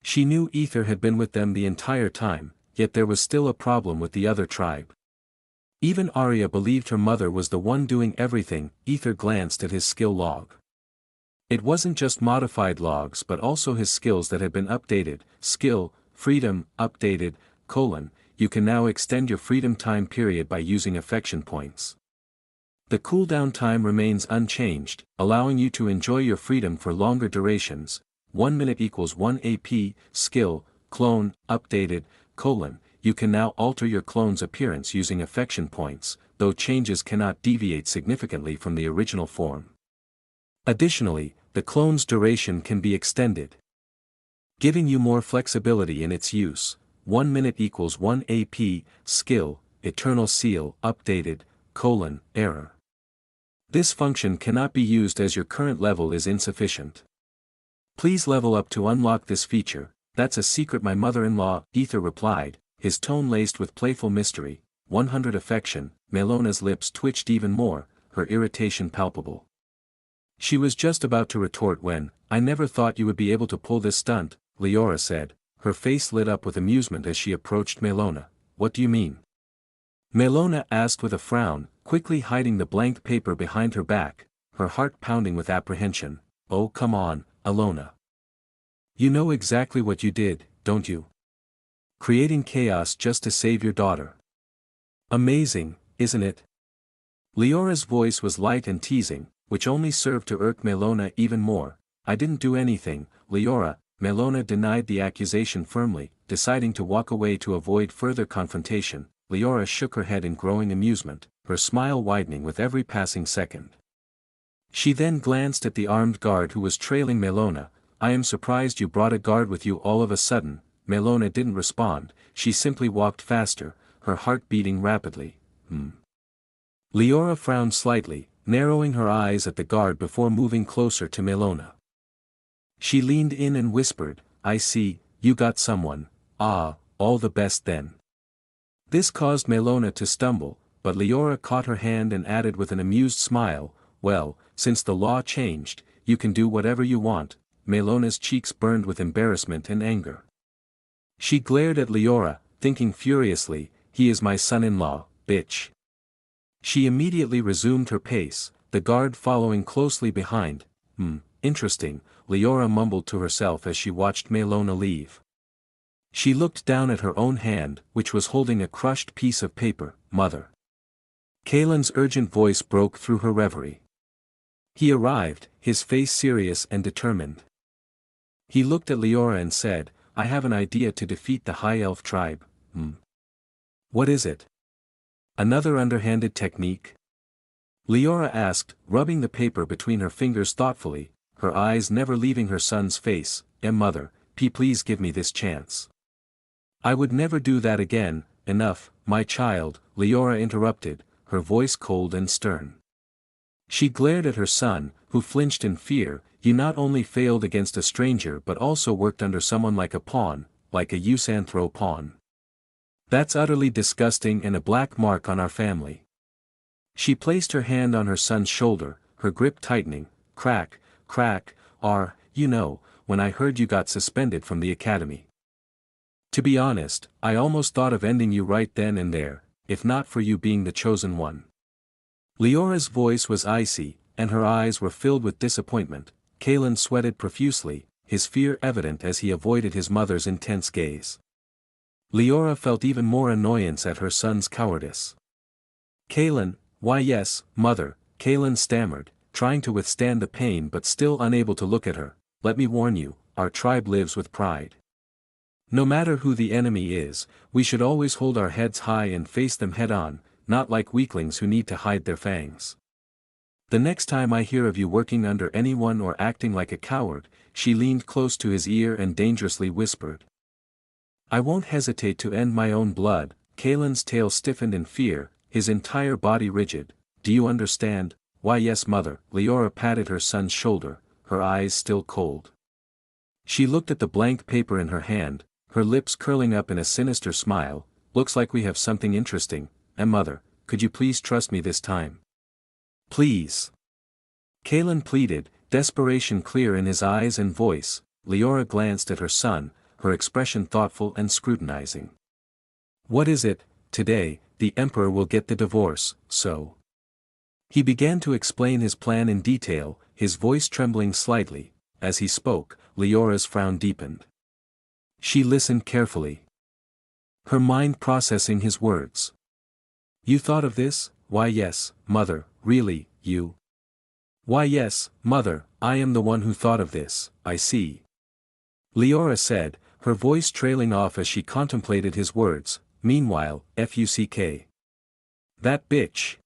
She knew Aether had been with them the entire time, yet there was still a problem with the other tribe. Even Arya believed her mother was the one doing everything. Aether glanced at his skill log. It wasn't just modified logs but also his skills that had been updated. Skill, freedom, updated, : you can now extend your freedom time period by using affection points. The cooldown time remains unchanged, allowing you to enjoy your freedom for longer durations. 1 minute equals 1 AP. Skill, clone, updated, : you can now alter your clone's appearance using affection points, though changes cannot deviate significantly from the original form. Additionally, the clone's duration can be extended, giving you more flexibility in its use. 1 minute equals 1 AP. Skill, eternal seal, updated, : error. This function cannot be used as your current level is insufficient. Please level up to unlock this feature. That's a secret, my mother-in-law, Aether replied, his tone laced with playful mystery. 100 affection. Melona's lips twitched even more, her irritation palpable. She was just about to retort when, I never thought you would be able to pull this stunt, Leora said, her face lit up with amusement as she approached Melona. What do you mean? Melona asked with a frown, quickly hiding the blank paper behind her back, her heart pounding with apprehension. Oh come on, Alona. You know exactly what you did, don't you? Creating chaos just to save your daughter. Amazing, isn't it? Leora's voice was light and teasing, which only served to irk Melona even more. I didn't do anything, Leora. Melona denied the accusation firmly, deciding to walk away to avoid further confrontation. Leora shook her head in growing amusement, her smile widening with every passing second. She then glanced at the armed guard who was trailing Melona. I am surprised you brought a guard with you all of a sudden. Melona didn't respond, she simply walked faster, her heart beating rapidly. Leora frowned slightly, narrowing her eyes at the guard before moving closer to Melona. She leaned in and whispered, I see, you got someone. Ah, all the best then. This caused Melona to stumble, but Leora caught her hand and added with an amused smile, well, since the law changed, you can do whatever you want. Melona's cheeks burned with embarrassment and anger. She glared at Leora, thinking furiously, he is my son-in-law, bitch. She immediately resumed her pace, the guard following closely behind. Interesting, Leora mumbled to herself as she watched Melona leave. She looked down at her own hand, which was holding a crushed piece of paper. Mother. Kalen's urgent voice broke through her reverie. He arrived, his face serious and determined. He looked at Leora and said, I have an idea to defeat the High Elf tribe. What is it? Another underhanded technique? Leora asked, rubbing the paper between her fingers thoughtfully, her eyes never leaving her son's face. Mother, please give me this chance. I would never do that again. Enough, my child, Leora interrupted, her voice cold and stern. She glared at her son, who flinched in fear. You not only failed against a stranger but also worked under someone like a pawn, like a Eusanthro pawn. That's utterly disgusting and a black mark on our family. She placed her hand on her son's shoulder, her grip tightening. Crack, crack, you know, when I heard you got suspended from the academy. To be honest, I almost thought of ending you right then and there, if not for you being the chosen one. Leora's voice was icy, and her eyes were filled with disappointment. Kalen sweated profusely, his fear evident as he avoided his mother's intense gaze. Leora felt even more annoyance at her son's cowardice. Kalen, why yes, mother, Kalen stammered, trying to withstand the pain but still unable to look at her. Let me warn you, our tribe lives with pride. No matter who the enemy is, we should always hold our heads high and face them head-on, not like weaklings who need to hide their fangs. The next time I hear of you working under anyone or acting like a coward, she leaned close to his ear and dangerously whispered. I won't hesitate to end my own blood. Kalen's tail stiffened in fear, his entire body rigid. Do you understand? Why yes mother. Leora patted her son's shoulder, her eyes still cold. She looked at the blank paper in her hand, her lips curling up in a sinister smile. Looks like we have something interesting. Mother, could you please trust me this time? Please. Kalen pleaded, desperation clear in his eyes and voice. Leora glanced at her son, her expression thoughtful and scrutinizing. What is it? Today, the Emperor will get the divorce, so. He began to explain his plan in detail, his voice trembling slightly. As he spoke, Leora's frown deepened. She listened carefully, her mind processing his words. You thought of this? Why yes, mother, really, you? Why yes, mother, I am the one who thought of this, I see. Leora said, her voice trailing off as she contemplated his words. Meanwhile, fuck. That bitch.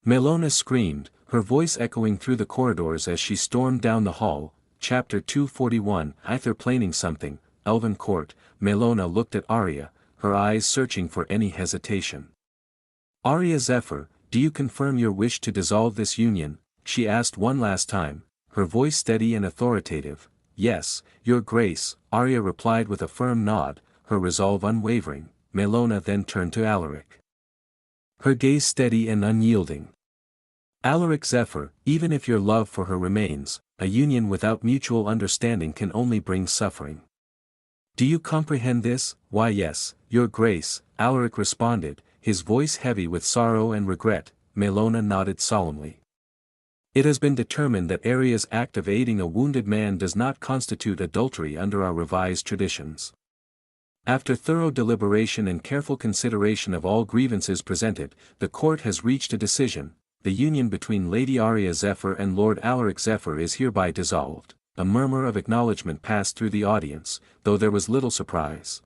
Melona screamed, her voice echoing through the corridors as she stormed down the hall. Chapter 241. Aether planning something. Elven Court. Melona looked at Arya, her eyes searching for any hesitation. Arya Zephyr, do you confirm your wish to dissolve this union? She asked one last time, her voice steady and authoritative. Yes, your grace, Arya replied with a firm nod, her resolve unwavering. Melona then turned to Alaric, her gaze steady and unyielding. Alaric Zephyr, even if your love for her remains, a union without mutual understanding can only bring suffering. Do you comprehend this? Why yes, your grace, Alaric responded, his voice heavy with sorrow and regret. Melona nodded solemnly. It has been determined that Aria's act of aiding a wounded man does not constitute adultery under our revised traditions. After thorough deliberation and careful consideration of all grievances presented, the court has reached a decision. The union between Lady Aria Zephyr and Lord Alaric Zephyr is hereby dissolved. A murmur of acknowledgement passed through the audience, though there was little surprise.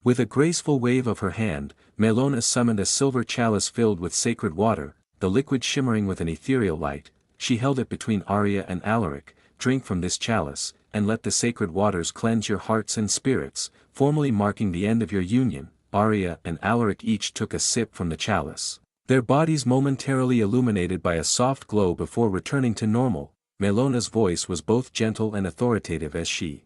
With a graceful wave of her hand, Melona summoned a silver chalice filled with sacred water, the liquid shimmering with an ethereal light. She held it between Aria and Alaric. Drink from this chalice, and let the sacred waters cleanse your hearts and spirits, formally marking the end of your union. Aria and Alaric each took a sip from the chalice, their bodies momentarily illuminated by a soft glow before returning to normal. Melona's voice was both gentle and authoritative as she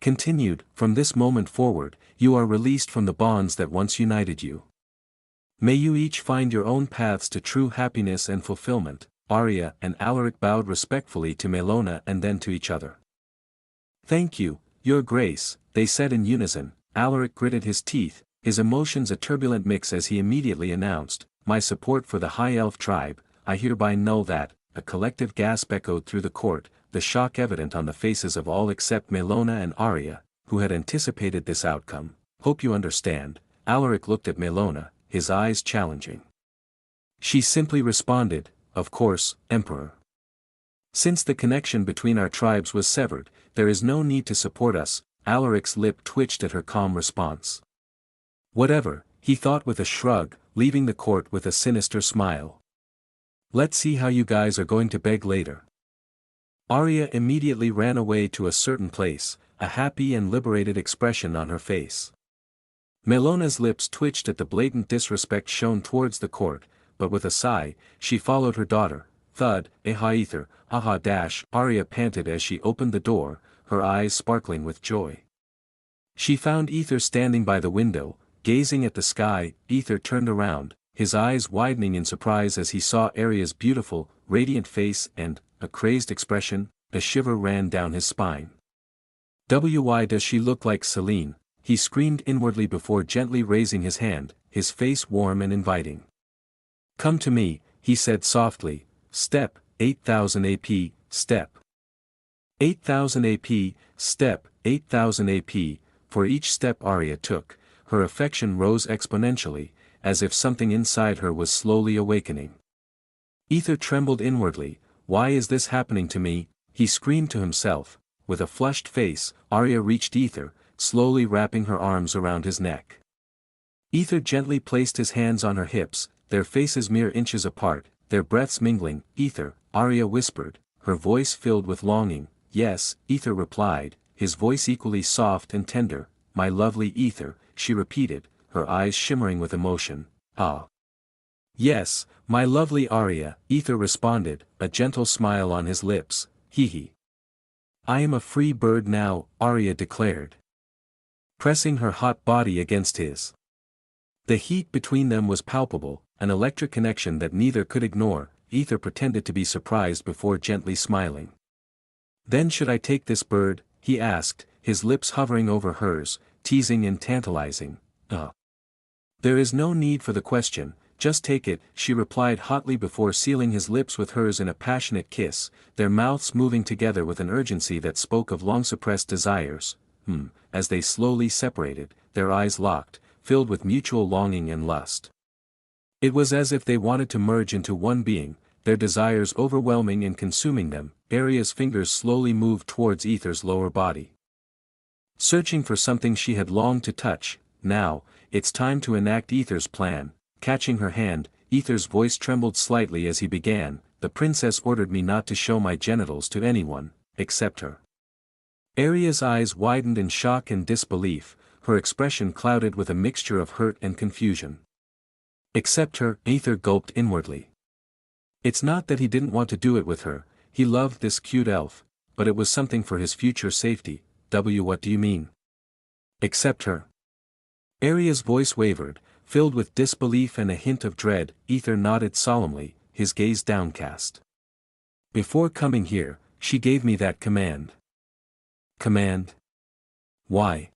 continued, "From this moment forward, you are released from the bonds that once united you. May you each find your own paths to true happiness and fulfillment." Aria and Alaric bowed respectfully to Melona and then to each other. "Thank you, your grace," they said in unison. Alaric gritted his teeth, his emotions a turbulent mix as he immediately announced, "My support for the High Elf tribe, I hereby null that." A collective gasp echoed through the court, the shock evident on the faces of all except Melona and Aria, who had anticipated this outcome. "Hope you understand." Alaric looked at Melona, his eyes challenging. She simply responded, "Of course, Emperor. Since the connection between our tribes was severed, there is no need to support us." Alaric's lip twitched at her calm response. "Whatever," he thought with a shrug, leaving the court with a sinister smile. "Let's see how you guys are going to beg later." Aria immediately ran away to a certain place, a happy and liberated expression on her face. Melona's lips twitched at the blatant disrespect shown towards the court, but with a sigh, she followed her daughter. "Thud, Aether, aha dash," Aria panted as she opened the door, her eyes sparkling with joy. She found Aether standing by the window, gazing at the sky. Aether turned around, his eyes widening in surprise as he saw Aria's beautiful, radiant face and, a crazed expression. A shiver ran down his spine. "Why does she look like Selene?" he screamed inwardly before gently raising his hand, his face warm and inviting. "Come to me," he said softly. "Step, 8000 AP, step. 8000 AP, step, 8000 AP." For each step Aria took, her affection rose exponentially, as if something inside her was slowly awakening. Aether trembled inwardly. "Why is this happening to me?" he screamed to himself. With a flushed face, Aria reached Aether, slowly wrapping her arms around his neck. Aether gently placed his hands on her hips, their faces mere inches apart, their breaths mingling. "Aether," Aria whispered, her voice filled with longing. "Yes," Aether replied, his voice equally soft and tender. "My lovely Aether," she repeated, her eyes shimmering with emotion. "Ah. Yes, my lovely Aria," Aether responded, a gentle smile on his lips. "Hee." "I am a free bird now," Aria declared, pressing her hot body against his. The heat between them was palpable, an electric connection that neither could ignore. Aether pretended to be surprised before gently smiling. "Then should I take this bird?" he asked, his lips hovering over hers, teasing and tantalizing. "There is no need for the question, just take it," she replied hotly before sealing his lips with hers in a passionate kiss, their mouths moving together with an urgency that spoke of long-suppressed desires. As they slowly separated, their eyes locked, filled with mutual longing and lust. It was as if they wanted to merge into one being, their desires overwhelming and consuming them. Aria's fingers slowly moved towards Aether's lower body, searching for something she had longed to touch. "Now, it's time to enact Aether's plan." Catching her hand, Aether's voice trembled slightly as he began. "The princess ordered me not to show my genitals to anyone, except her." Aria's eyes widened in shock and disbelief, her expression clouded with a mixture of hurt and confusion. "Except her," Aether gulped inwardly. It's not that he didn't want to do it with her, he loved this cute elf, but it was something for his future safety. What do you mean? Except her?" Aria's voice wavered, filled with disbelief and a hint of dread. Aether nodded solemnly, his gaze downcast. "Before coming here, she gave me that command. Command? Why?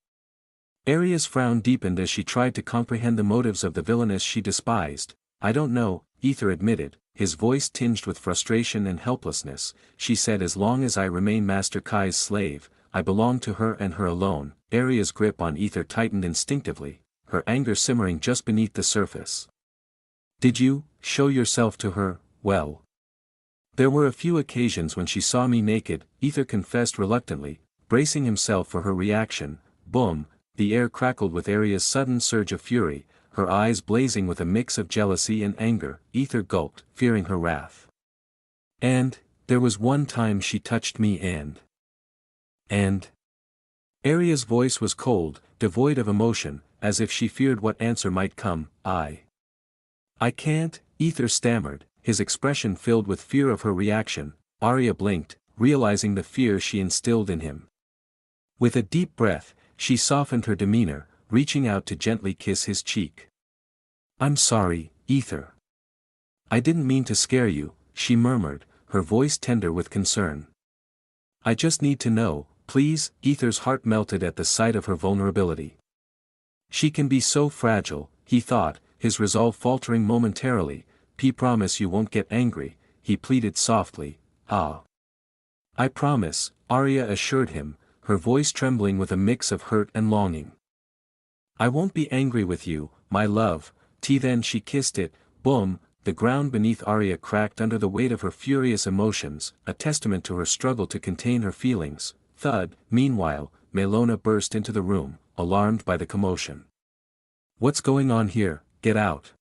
Aria's frown deepened as she tried to comprehend the motives of the villainess she despised. I don't know, Aether admitted, his voice tinged with frustration and helplessness. She said, as long as I remain Master Kai's slave, I belong to her and her alone. Aria's grip on Aether tightened instinctively, her anger simmering just beneath the surface. Did you show yourself to her? Well, there were a few occasions when she saw me naked, Aether confessed reluctantly, bracing himself for her reaction. Boom! The air crackled with Aria's sudden surge of fury, her eyes blazing with a mix of jealousy and anger. Aether gulped, fearing her wrath. And, there was one time she touched me and... Aria's voice was cold, devoid of emotion, as if she feared what answer might come. I can't, Aether stammered, his expression filled with fear of her reaction. Aria blinked, realizing the fear she instilled in him. With a deep breath, she softened her demeanor, reaching out to gently kiss his cheek. I'm sorry, Aether. I didn't mean to scare you, she murmured, her voice tender with concern. I just need to know, please. Aether's heart melted at the sight of her vulnerability. She can be so fragile, he thought, his resolve faltering momentarily. Promise you won't get angry, he pleaded softly. Ah. I promise, Aria assured him, her voice trembling with a mix of hurt and longing. I won't be angry with you, my love. Then she kissed it. Boom! The ground beneath Aria cracked under the weight of her furious emotions, a testament to her struggle to contain her feelings. Thud! Meanwhile, Melona burst into the room, alarmed by the commotion. What's going on here? Get out!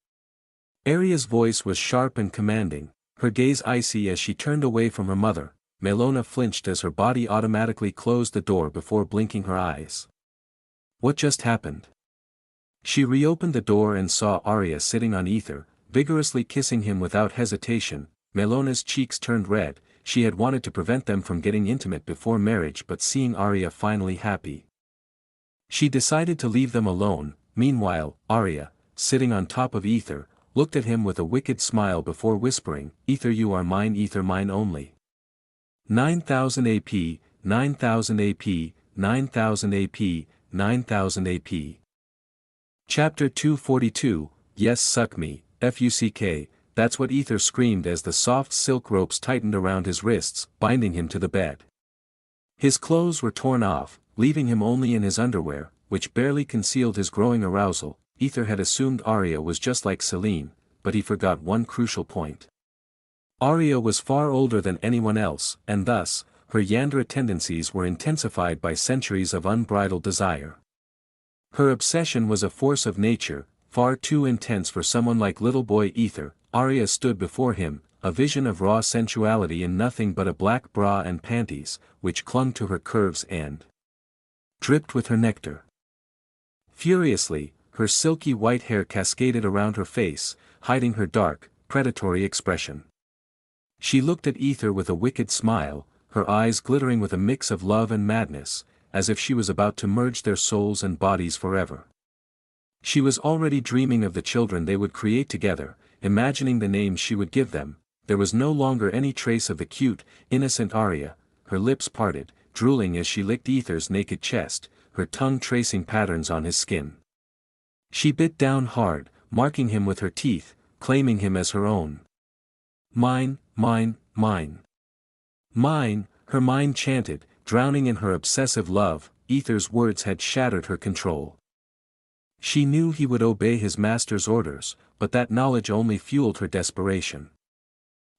Aria's voice was sharp and commanding, her gaze icy as she turned away from her mother. Melona flinched as her body automatically closed the door before blinking her eyes. What just happened? She reopened the door and saw Aria sitting on Aether, vigorously kissing him without hesitation. Melona's cheeks turned red. She had wanted to prevent them from getting intimate before marriage, but seeing Aria finally happy, she decided to leave them alone. Meanwhile, Aria, sitting on top of Aether, looked at him with a wicked smile before whispering, Aether, you are mine, Aether, mine only. 9000 AP, 9000 AP, 9000 AP, 9000 AP. Chapter 242, Yes, suck me, fuck, that's what Aether screamed as the soft silk ropes tightened around his wrists, binding him to the bed. His clothes were torn off, leaving him only in his underwear, which barely concealed his growing arousal. Aether had assumed Aria was just like Celine, but he forgot one crucial point. Aria was far older than anyone else, and thus, her Yandra tendencies were intensified by centuries of unbridled desire. Her obsession was a force of nature, far too intense for someone like little boy Aether. Aria stood before him, a vision of raw sensuality in nothing but a black bra and panties, which clung to her curves and dripped with her nectar. Furiously, her silky white hair cascaded around her face, hiding her dark, predatory expression. She looked at Aether with a wicked smile, her eyes glittering with a mix of love and madness, as if she was about to merge their souls and bodies forever. She was already dreaming of the children they would create together, imagining the names she would give them. There was no longer any trace of the cute, innocent Aria. Her lips parted, drooling as she licked Aether's naked chest, her tongue tracing patterns on his skin. She bit down hard, marking him with her teeth, claiming him as her own. Mine, mine, mine. Mine, her mind chanted, drowning in her obsessive love. Aether's words had shattered her control. She knew he would obey his master's orders, but that knowledge only fueled her desperation.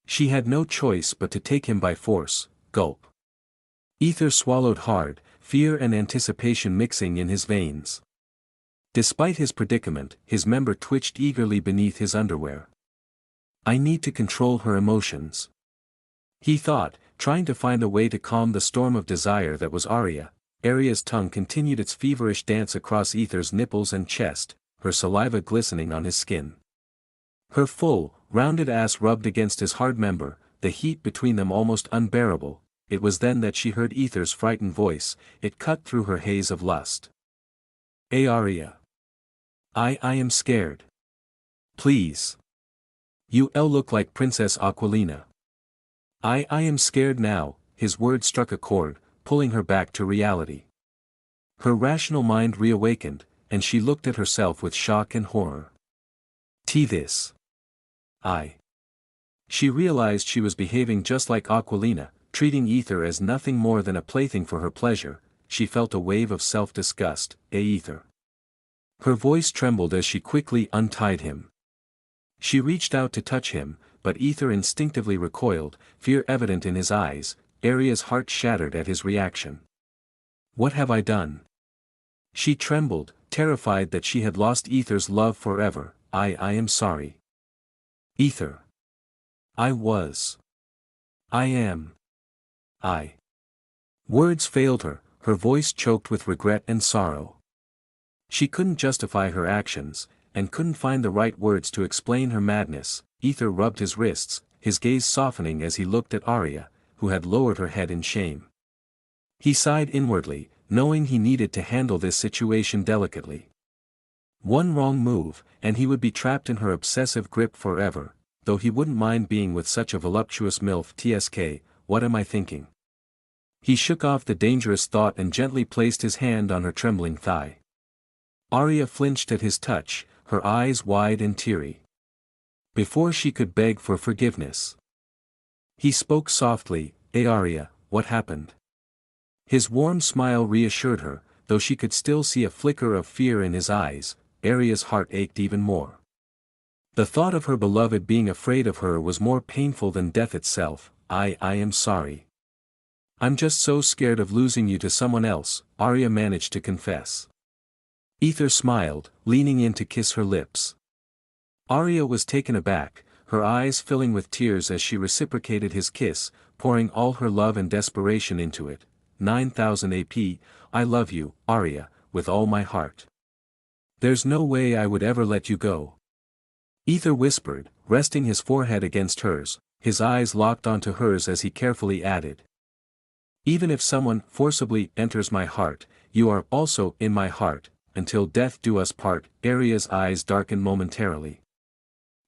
She had no choice but to take him by force. Gulp. Aether swallowed hard, fear and anticipation mixing in his veins. Despite his predicament, his member twitched eagerly beneath his underwear. I need to control her emotions, he thought, trying to find a way to calm the storm of desire that was Aria. Aria's tongue continued its feverish dance across Aether's nipples and chest, her saliva glistening on his skin. Her full, rounded ass rubbed against his hard member, the heat between them almost unbearable. It was then that she heard Aether's frightened voice. It cut through her haze of lust. Aria. I am scared. Please. You look like Princess Aquilina. I am scared now. his words struck a chord, pulling her back to reality. Her rational mind reawakened, and she looked at herself with shock and horror. This. She realized she was behaving just like Aquilina, treating Aether as nothing more than a plaything for her pleasure. She felt a wave of self-disgust. Aether. Her voice trembled as she quickly untied him. She reached out to touch him, but Aether instinctively recoiled, fear evident in his eyes. Aria's heart shattered at his reaction. What have I done? She trembled, terrified that she had lost Aether's love forever. I am sorry. Aether. I am. Words failed her, her voice choked with regret and sorrow. She couldn't justify her actions, and couldn't find the right words to explain her madness. Aether rubbed his wrists, his gaze softening as he looked at Aria, who had lowered her head in shame. He sighed inwardly, knowing he needed to handle this situation delicately. One wrong move, and he would be trapped in her obsessive grip forever, though he wouldn't mind being with such a voluptuous MILF. What am I thinking? He shook off the dangerous thought and gently placed his hand on her trembling thigh. Aria flinched at his touch, her eyes wide and teary. Before she could beg for forgiveness, he spoke softly. Aria, what happened? His warm smile reassured her, though she could still see a flicker of fear in his eyes. Aria's heart ached even more. The thought of her beloved being afraid of her was more painful than death itself. I am sorry. I'm just so scared of losing you to someone else, Aria managed to confess. Aether smiled, leaning in to kiss her lips. Aria was taken aback, her eyes filling with tears as she reciprocated his kiss, pouring all her love and desperation into it. 9000 AP, I love you, Aria, with all my heart. There's no way I would ever let you go. Aether whispered, resting his forehead against hers, his eyes locked onto hers as he carefully added. Even if someone forcibly enters my heart, you are also in my heart, until death do us part. Aria's eyes darkened momentarily.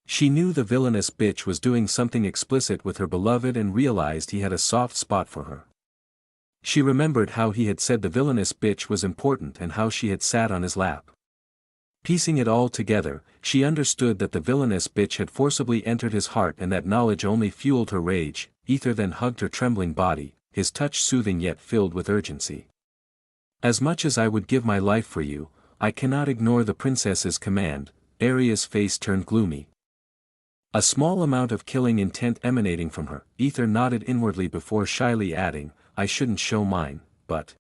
She knew the villainous bitch was doing something explicit with her beloved and realized he had a soft spot for her. She remembered how he had said the villainous bitch was important and how she had sat on his lap. Piecing it all together, she understood that the villainous bitch had forcibly entered his heart and that knowledge only fueled her rage. Aether then hugged her trembling body, his touch soothing yet filled with urgency. As much as I would give my life for you, I cannot ignore the princess's command. Aria's face turned gloomy. A small amount of killing intent emanating from her. Aether nodded inwardly before shyly adding, I shouldn't show mine, but...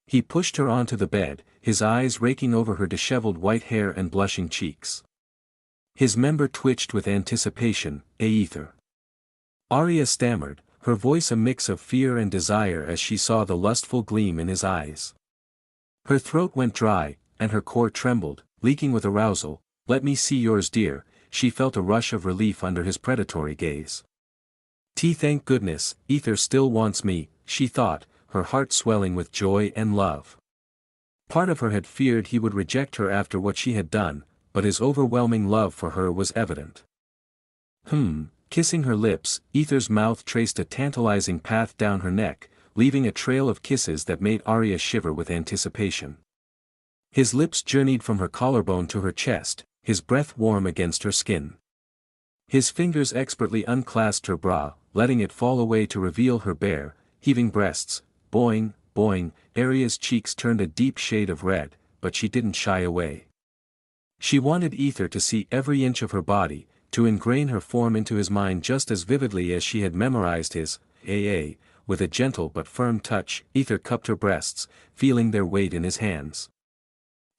He pushed her onto the bed, his eyes raking over her disheveled white hair and blushing cheeks. His member twitched with anticipation. Aether. Aria stammered, her voice a mix of fear and desire as she saw the lustful gleam in his eyes. Her throat went dry, and her core trembled, leaking with arousal. Let me see yours, dear. She felt a rush of relief under his predatory gaze. Thank goodness, Aether still wants me, she thought, her heart swelling with joy and love. Part of her had feared he would reject her after what she had done, but his overwhelming love for her was evident. Kissing her lips, Aether's mouth traced a tantalizing path down her neck, leaving a trail of kisses that made Aria shiver with anticipation. His lips journeyed from her collarbone to her chest, his breath warm against her skin. His fingers expertly unclasped her bra, letting it fall away to reveal her bare, heaving breasts. Boing, boing, Aria's cheeks turned a deep shade of red, but she didn't shy away. She wanted Aether to see every inch of her body, to ingrain her form into his mind just as vividly as she had memorized his. With a gentle but firm touch, Aether cupped her breasts, feeling their weight in his hands.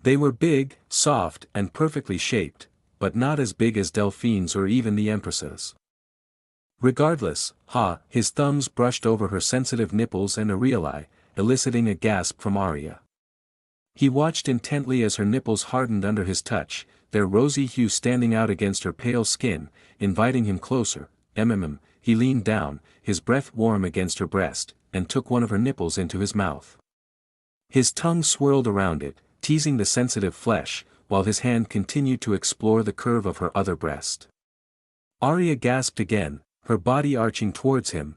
They were big, soft, and perfectly shaped, but not as big as Delphine's or even the Empress's. Regardless, his thumbs brushed over her sensitive nipples and areolae, eliciting a gasp from Aria. He watched intently as her nipples hardened under his touch, their rosy hue standing out against her pale skin, inviting him closer. He leaned down, his breath warm against her breast, and took one of her nipples into his mouth. His tongue swirled around it, teasing the sensitive flesh, while his hand continued to explore the curve of her other breast. Aria gasped again, her body arching towards him,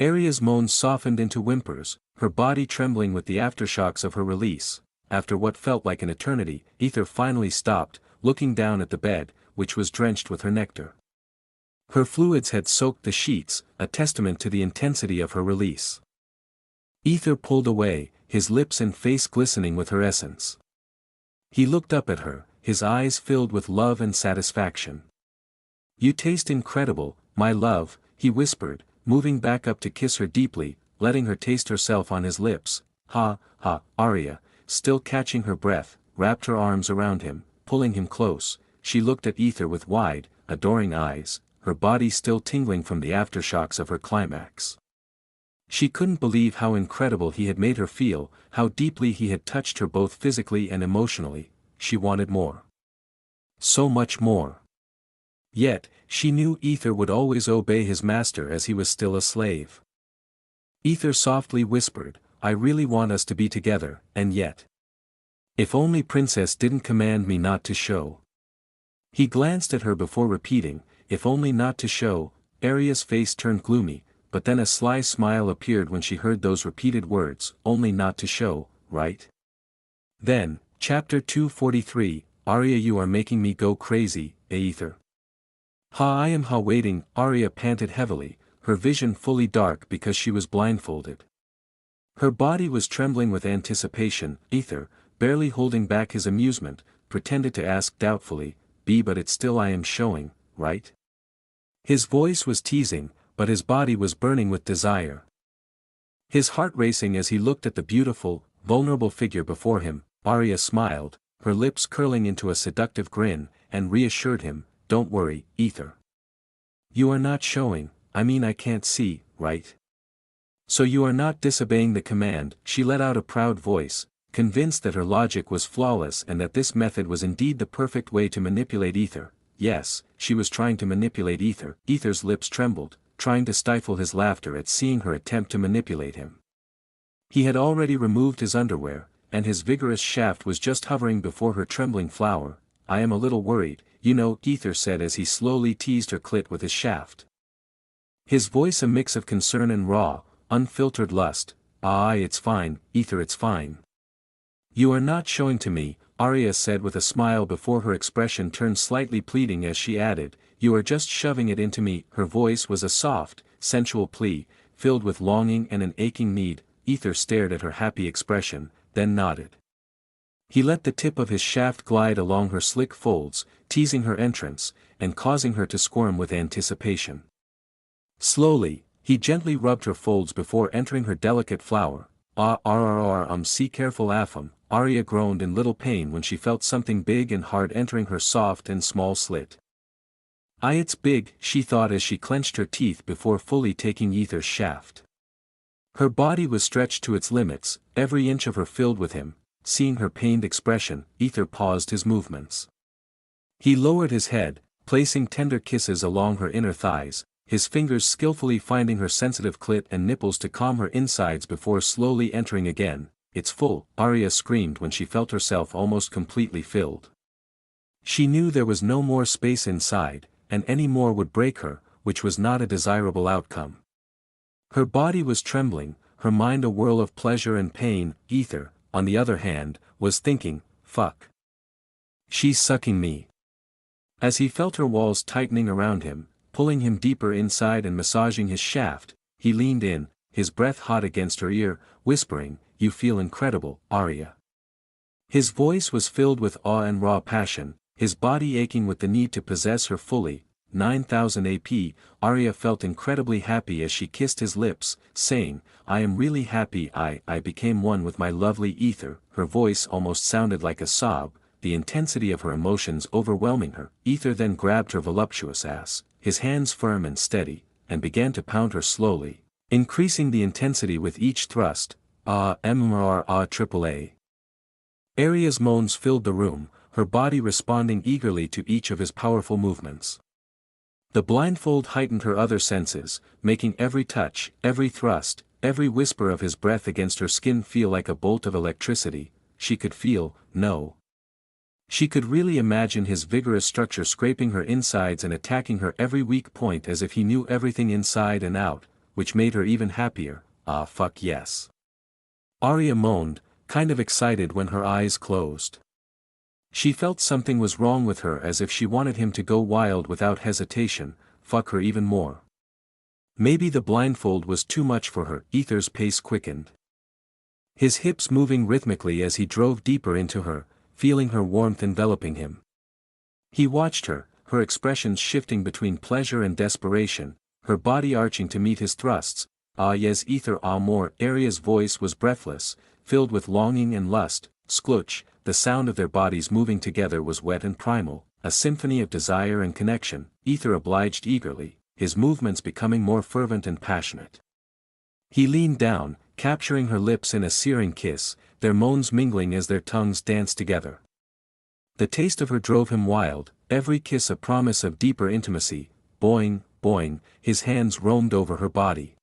Aria's moans softened into whimpers, her body trembling with the aftershocks of her release. After what felt like an eternity, Aether finally stopped, looking down at the bed, which was drenched with her nectar. Her fluids had soaked the sheets, a testament to the intensity of her release. Aether pulled away, his lips and face glistening with her essence. He looked up at her, his eyes filled with love and satisfaction. "You taste incredible, my love," he whispered, moving back up to kiss her deeply, letting her taste herself on his lips. "Ha, ha." Aria, still catching her breath, wrapped her arms around him, pulling him close. She looked at Aether with wide, adoring eyes, her body still tingling from the aftershocks of her climax. She couldn't believe how incredible he had made her feel, how deeply he had touched her both physically and emotionally. She wanted more. So much more. Yet, she knew Aether would always obey his master as he was still a slave. Aether softly whispered, I really want us to be together, and yet. If only Princess didn't command me not to show. He glanced at her before repeating, if only not to show. Aria's face turned gloomy, but then a sly smile appeared when she heard those repeated words, only not to show, right? Then, chapter 243, Arya, you are making me go crazy, Aether. I am waiting, Arya panted heavily, her vision fully dark because she was blindfolded. Her body was trembling with anticipation. Aether, barely holding back his amusement, pretended to ask doubtfully, but it's still I am showing, right? His voice was teasing, but his body was burning with desire. His heart racing as he looked at the beautiful, vulnerable figure before him. Arya smiled, her lips curling into a seductive grin, and reassured him, don't worry, Aether. You are not showing, I can't see, right? So you are not disobeying the command. She let out a proud voice, convinced that her logic was flawless and that this method was indeed the perfect way to manipulate Aether. Yes, she was trying to manipulate Aether. Aether's lips trembled, trying to stifle his laughter at seeing her attempt to manipulate him. He had already removed his underwear, and his vigorous shaft was just hovering before her trembling flower. I am a little worried, Aether said as he slowly teased her clit with his shaft. His voice a mix of concern and raw, unfiltered lust. It's fine, Aether, it's fine. You are not showing to me, Arya said with a smile before her expression turned slightly pleading as she added, you are just shoving it into me. Her voice was a soft, sensual plea, filled with longing and an aching need. Aether stared at her happy expression, then nodded. He let the tip of his shaft glide along her slick folds, teasing her entrance, and causing her to squirm with anticipation. Slowly, he gently rubbed her folds before entering her delicate flower. See careful Afam. Arya groaned in little pain when she felt something big and hard entering her soft and small slit. It's big, she thought as she clenched her teeth before fully taking Aether's shaft. Her body was stretched to its limits, every inch of her filled with him. Seeing her pained expression, Aether paused his movements. He lowered his head, placing tender kisses along her inner thighs, his fingers skillfully finding her sensitive clit and nipples to calm her insides before slowly entering again. It's full, Arya screamed when she felt herself almost completely filled. She knew there was no more space inside, and any more would break her, which was not a desirable outcome. Her body was trembling, her mind a whirl of pleasure and pain. Aether, on the other hand, was thinking, fuck. She's sucking me. As he felt her walls tightening around him, pulling him deeper inside and massaging his shaft, he leaned in, his breath hot against her ear, whispering, you feel incredible, Arya. His voice was filled with awe and raw passion, his body aching with the need to possess her fully. 9000 AP, Arya felt incredibly happy as she kissed his lips, saying, I am really happy I became one with my lovely Aether. Her voice almost sounded like a sob, the intensity of her emotions overwhelming her. Aether then grabbed her voluptuous ass, his hands firm and steady, and began to pound her slowly, increasing the intensity with each thrust. AAA. Arya's moans filled the room, her body responding eagerly to each of his powerful movements. The blindfold heightened her other senses, making every touch, every thrust, every whisper of his breath against her skin feel like a bolt of electricity. She could feel, no. She could really imagine his vigorous structure scraping her insides and attacking her every weak point as if he knew everything inside and out, which made her even happier. Fuck yes. Arya moaned, kind of excited when her eyes closed. She felt something was wrong with her as if she wanted him to go wild without hesitation, fuck her even more. Maybe the blindfold was too much for her. Aether's pace quickened. His hips moving rhythmically as he drove deeper into her, feeling her warmth enveloping him. He watched her, her expressions shifting between pleasure and desperation, her body arching to meet his thrusts. Yes Aether, more. Arya's voice was breathless, filled with longing and lust. Sklutch, the sound of their bodies moving together was wet and primal, a symphony of desire and connection. Aether obliged eagerly, his movements becoming more fervent and passionate. He leaned down, capturing her lips in a searing kiss, their moans mingling as their tongues danced together. The taste of her drove him wild, every kiss a promise of deeper intimacy. Boing, boing, his hands roamed over her body,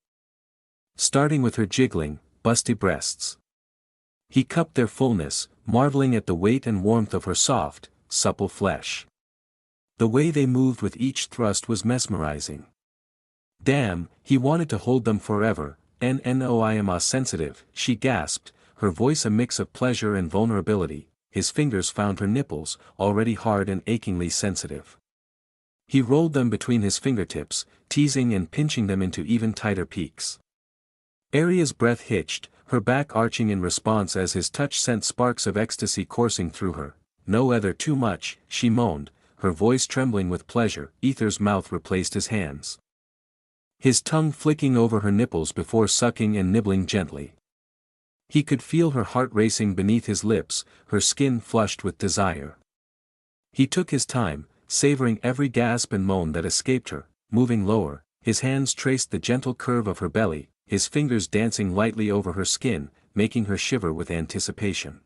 starting with her jiggling, busty breasts. He cupped their fullness, marveling at the weight and warmth of her soft, supple flesh. The way they moved with each thrust was mesmerizing. Damn, he wanted to hold them forever. No, I am sensitive, she gasped, her voice a mix of pleasure and vulnerability. His fingers found her nipples, already hard and achingly sensitive. He rolled them between his fingertips, teasing and pinching them into even tighter peaks. Aria's breath hitched, her back arching in response as his touch sent sparks of ecstasy coursing through her. No other too much, she moaned, her voice trembling with pleasure. Aether's mouth replaced his hands, his tongue flicking over her nipples before sucking and nibbling gently. He could feel her heart racing beneath his lips, her skin flushed with desire. He took his time, savoring every gasp and moan that escaped her, moving lower, his hands traced the gentle curve of her belly, his fingers dancing lightly over her skin, making her shiver with anticipation.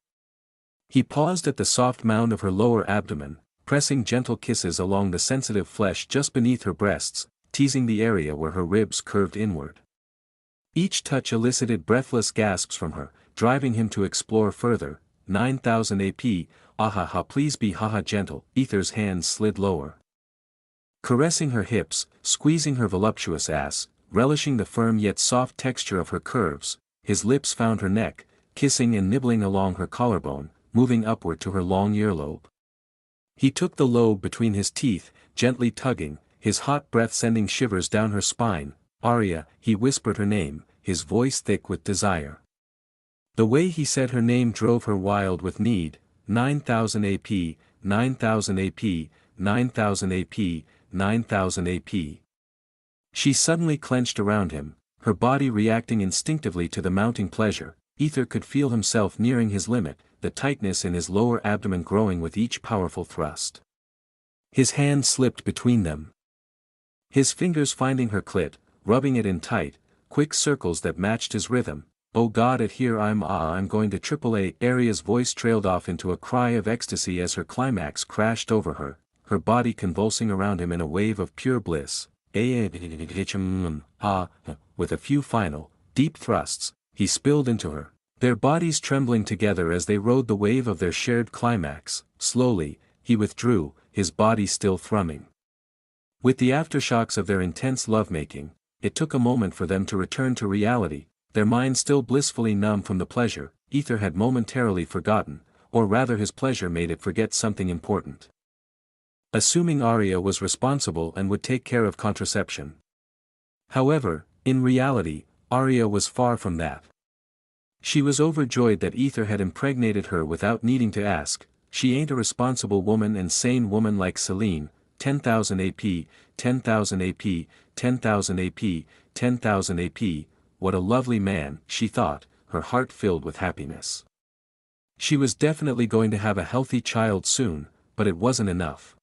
He paused at the soft mound of her lower abdomen, pressing gentle kisses along the sensitive flesh just beneath her breasts, teasing the area where her ribs curved inward. Each touch elicited breathless gasps from her, driving him to explore further. 9000 AP, ahaha, please be haha gentle. Aether's hands slid lower, caressing her hips, squeezing her voluptuous ass, relishing the firm yet soft texture of her curves. His lips found her neck, kissing and nibbling along her collarbone, moving upward to her long earlobe. He took the lobe between his teeth, gently tugging, his hot breath sending shivers down her spine. Aria, he whispered her name, his voice thick with desire. The way he said her name drove her wild with need. 9000 AP, 9000 AP, 9000 AP, 9000 AP. She suddenly clenched around him, her body reacting instinctively to the mounting pleasure. Aether could feel himself nearing his limit, the tightness in his lower abdomen growing with each powerful thrust. His hand slipped between them, his fingers finding her clit, rubbing it in tight, quick circles that matched his rhythm. Oh God, at here I'm going to AAA. Aria's voice trailed off into a cry of ecstasy as her climax crashed over her, her body convulsing around him in a wave of pure bliss. With a few final, deep thrusts, he spilled into her, their bodies trembling together as they rode the wave of their shared climax. Slowly, he withdrew, his body still thrumming with the aftershocks of their intense lovemaking. It took a moment for them to return to reality, their minds still blissfully numb from the pleasure. Aether had momentarily forgotten, or rather his pleasure made it forget something important. Assuming Aria was responsible and would take care of contraception. However, in reality, Aria was far from that. She was overjoyed that Aether had impregnated her without needing to ask. She ain't a responsible woman and sane woman like Celine. 10,000 AP, 10,000 AP, 10,000 AP, 10,000 AP, what a lovely man, she thought, her heart filled with happiness. She was definitely going to have a healthy child soon, but it wasn't enough.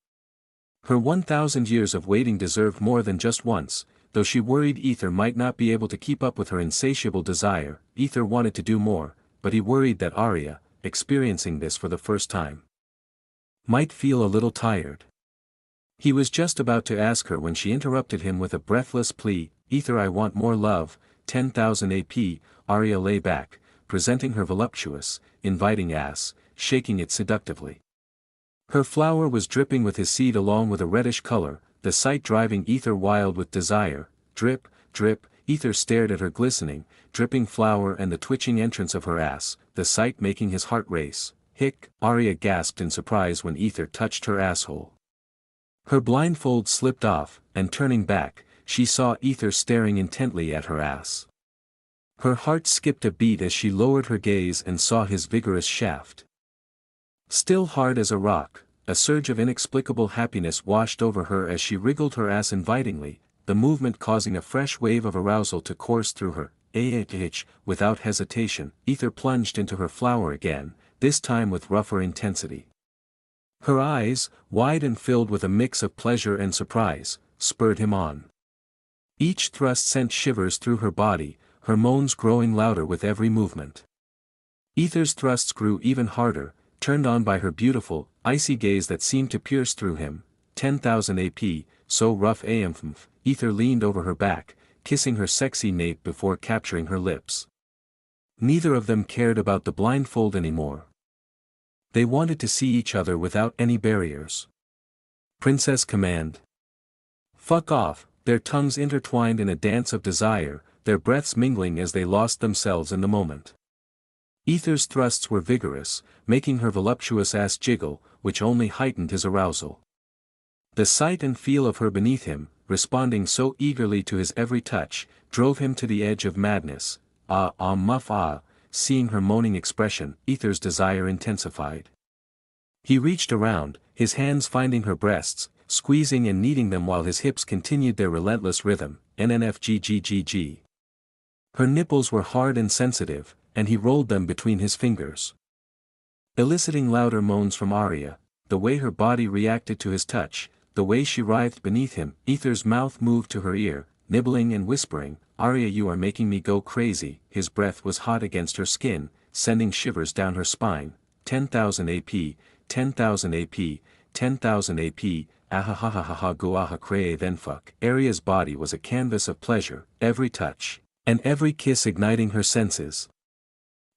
Her 1,000 years of waiting deserved more than just once, though she worried Aether might not be able to keep up with her insatiable desire. Aether wanted to do more, but he worried that Aria, experiencing this for the first time, might feel a little tired. He was just about to ask her when she interrupted him with a breathless plea. Aether, I want more love. 10,000 AP. Aria lay back, presenting her voluptuous, inviting ass, shaking it seductively. Her flower was dripping with his seed along with a reddish color, the sight driving Aether wild with desire. Drip, drip. Aether stared at her glistening, dripping flower and the twitching entrance of her ass, the sight making his heart race. Hic. Aria gasped in surprise when Aether touched her asshole. Her blindfold slipped off, and turning back, she saw Aether staring intently at her ass. Her heart skipped a beat as she lowered her gaze and saw his vigorous shaft. Still hard as a rock, a surge of inexplicable happiness washed over her as she wriggled her ass invitingly, the movement causing a fresh wave of arousal to course through her. Without hesitation, Aether plunged into her flower again, this time with rougher intensity. Her eyes, wide and filled with a mix of pleasure and surprise, spurred him on. Each thrust sent shivers through her body, her moans growing louder with every movement. Aether's thrusts grew even harder, turned on by her beautiful, icy gaze that seemed to pierce through him. 10,000 AP, so rough AMF. Aether leaned over her back, kissing her sexy nape before capturing her lips. Neither of them cared about the blindfold anymore. They wanted to see each other without any barriers. Princess command. Fuck off, their tongues intertwined in a dance of desire, their breaths mingling as they lost themselves in the moment. Aether's thrusts were vigorous, making her voluptuous ass jiggle, which only heightened his arousal. The sight and feel of her beneath him, responding so eagerly to his every touch, drove him to the edge of madness. Muff ah, seeing her moaning expression, Aether's desire intensified. He reached around, his hands finding her breasts, squeezing and kneading them while his hips continued their relentless rhythm, nnfggggg. Her nipples were hard and sensitive, and he rolled them between his fingers. Eliciting louder moans from Arya, the way her body reacted to his touch, the way she writhed beneath him, Aether's mouth moved to her ear, nibbling and whispering, "Arya, you are making me go crazy." His breath was hot against her skin, sending shivers down her spine. 10,000 AP, 10,000 AP, 10,000 AP, ahahahaha guaha cree then fuck. Arya's body was a canvas of pleasure, every touch, and every kiss igniting her senses.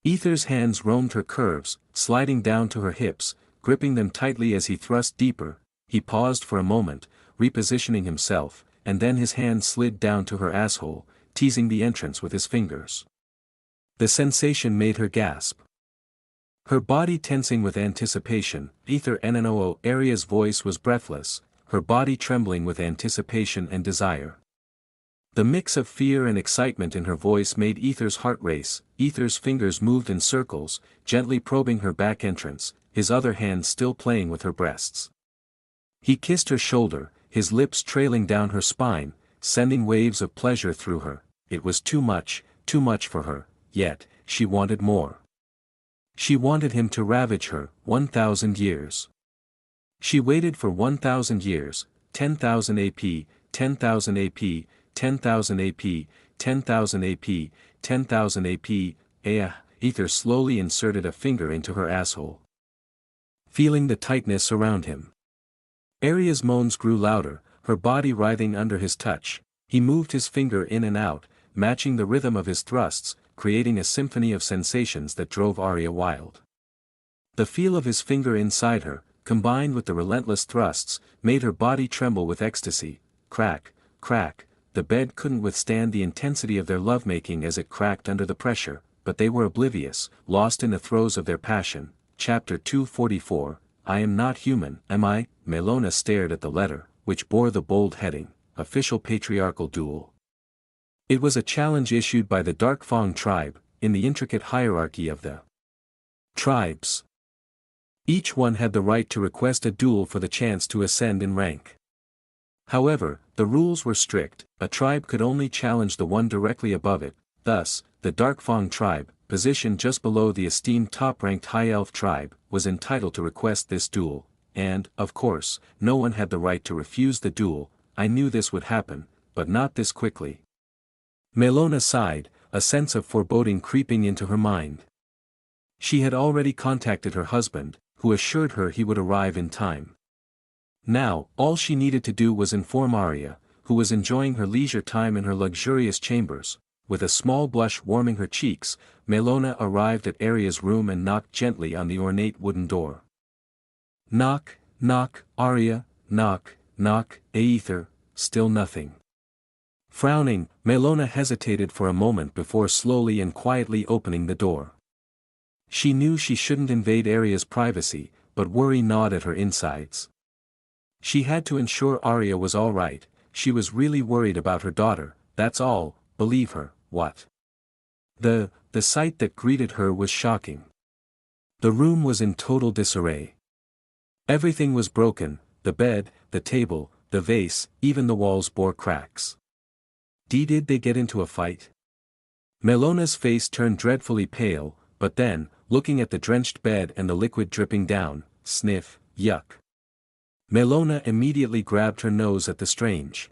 Aether's hands roamed her curves, sliding down to her hips, gripping them tightly as he thrust deeper. He paused for a moment, repositioning himself, and then his hand slid down to her asshole, teasing the entrance with his fingers. The sensation made her gasp. Her body tensing with anticipation, Aether nnoo. Arya's voice was breathless, her body trembling with anticipation and desire. The mix of fear and excitement in her voice made Aether's heart race. Aether's fingers moved in circles, gently probing her back entrance, his other hand still playing with her breasts. He kissed her shoulder, his lips trailing down her spine, sending waves of pleasure through her. It was too much for her, yet, she wanted more. She wanted him to ravage her, 1,000 years. She waited for 1,000 years, 10,000 AP, 10,000 AP, 10,000 AP, 10,000 AP, 10,000 AP, Aether slowly inserted a finger into her asshole. Feeling the tightness around him. Arya's moans grew louder, her body writhing under his touch. He moved his finger in and out, matching the rhythm of his thrusts, creating a symphony of sensations that drove Arya wild. The feel of his finger inside her, combined with the relentless thrusts, made her body tremble with ecstasy. Crack, crack, the bed couldn't withstand the intensity of their lovemaking as it cracked under the pressure, but they were oblivious, lost in the throes of their passion. Chapter 244, I am not human, am I? Melona stared at the letter, which bore the bold heading, Official Patriarchal Duel. It was a challenge issued by the Dark Fang tribe, in the intricate hierarchy of the tribes. Each one had the right to request a duel for the chance to ascend in rank. However, the rules were strict, a tribe could only challenge the one directly above it. Thus, the Dark Fang tribe, positioned just below the esteemed top-ranked High Elf tribe, was entitled to request this duel, and, of course, no one had the right to refuse the duel. I knew this would happen, but not this quickly. Melona sighed, a sense of foreboding creeping into her mind. She had already contacted her husband, who assured her he would arrive in time. Now, all she needed to do was inform Arya, who was enjoying her leisure time in her luxurious chambers. With a small blush warming her cheeks, Melona arrived at Arya's room and knocked gently on the ornate wooden door. Knock, knock, Arya, knock, knock, Aether, still nothing. Frowning, Melona hesitated for a moment before slowly and quietly opening the door. She knew she shouldn't invade Arya's privacy, but worry gnawed at her insides. She had to ensure Arya was all right. She was really worried about her daughter, that's all. Believe her. What? The sight that greeted her was shocking. The room was in total disarray. Everything was broken, the bed, the table, the vase, even the walls bore cracks. Did they get into a fight? Melona's face turned dreadfully pale, but then, looking at the drenched bed and the liquid dripping down, sniff, yuck. Melona immediately grabbed her nose at the strange,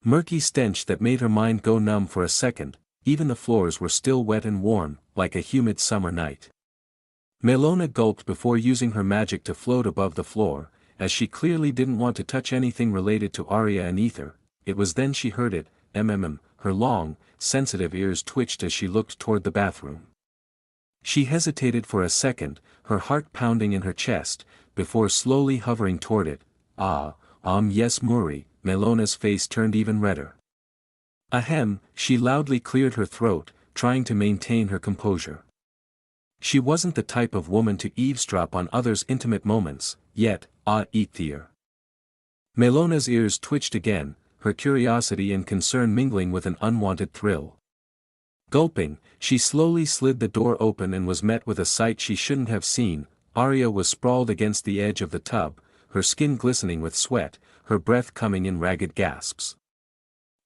murky stench that made her mind go numb for a second. even the floors were still wet and warm, like a humid summer night. Melona gulped before using her magic to float above the floor, as she clearly didn't want to touch anything related to Arya and Aether. It was then she heard it, her long, sensitive ears twitched as she looked toward the bathroom. She hesitated for a second, her heart pounding in her chest, before slowly hovering toward it. Yes Muri, Melona's face turned even redder. Ahem, she loudly cleared her throat, trying to maintain her composure. She wasn't the type of woman to eavesdrop on others' intimate moments, yet, Aether. Melona's ears twitched again, her curiosity and concern mingling with an unwanted thrill. Gulping, she slowly slid the door open and was met with a sight she shouldn't have seen. Arya was sprawled against the edge of the tub, her skin glistening with sweat, her breath coming in ragged gasps.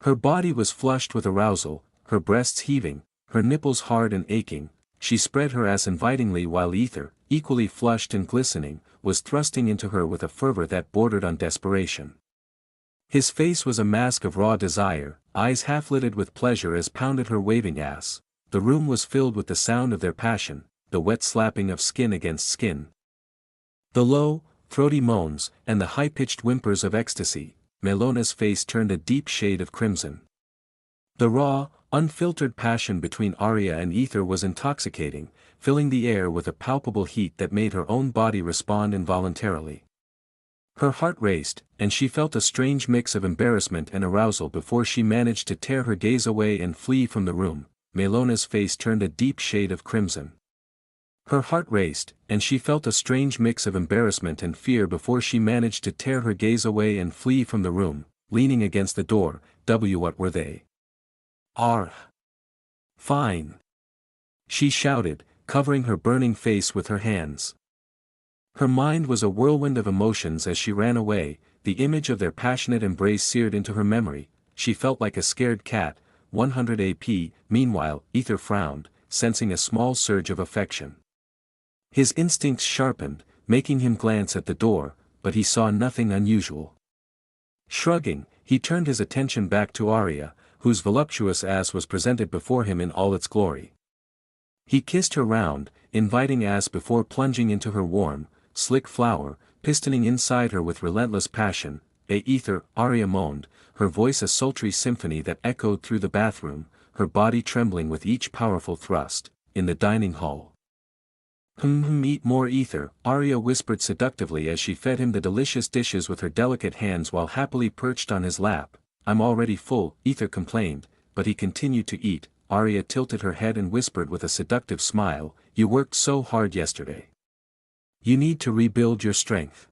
Her body was flushed with arousal, her breasts heaving, her nipples hard and aching. She spread her ass invitingly while Aether, equally flushed and glistening, was thrusting into her with a fervor that bordered on desperation. His face was a mask of raw desire, eyes half-lidded with pleasure as pounded her waving ass. The room was filled with the sound of their passion, the wet slapping of skin against skin. The low, throaty moans, and the high-pitched whimpers of ecstasy. Melona's face turned a deep shade of crimson. The raw, unfiltered passion between Arya and Aether was intoxicating, filling the air with a palpable heat that made her own body respond involuntarily. Her heart raced, and she felt a strange mix of embarrassment and arousal before she managed to tear her gaze away and flee from the room. Melona's face turned a deep shade of crimson. Her heart raced, and she felt a strange mix of embarrassment and fear before she managed to tear her gaze away and flee from the room, leaning against the door. What were they? Fine. She shouted, covering her burning face with her hands. Her mind was a whirlwind of emotions as she ran away, the image of their passionate embrace seared into her memory. She felt like a scared cat. 100 AP. Meanwhile, Aether frowned, sensing a small surge of affection. His instincts sharpened, making him glance at the door, but he saw nothing unusual. Shrugging, he turned his attention back to Arya, whose voluptuous ass was presented before him in all its glory. He kissed her round, inviting ass before plunging into her warm, slick flower, pistoning inside her with relentless passion. Aether, Arya moaned, her voice a sultry symphony that echoed through the bathroom, her body trembling with each powerful thrust. In the dining hall. Eat more Aether, Arya whispered seductively as she fed him the delicious dishes with her delicate hands while happily perched on his lap. I'm already full, Aether complained, but he continued to eat. Arya tilted her head and whispered with a seductive smile, you worked so hard yesterday. You need to rebuild your strength.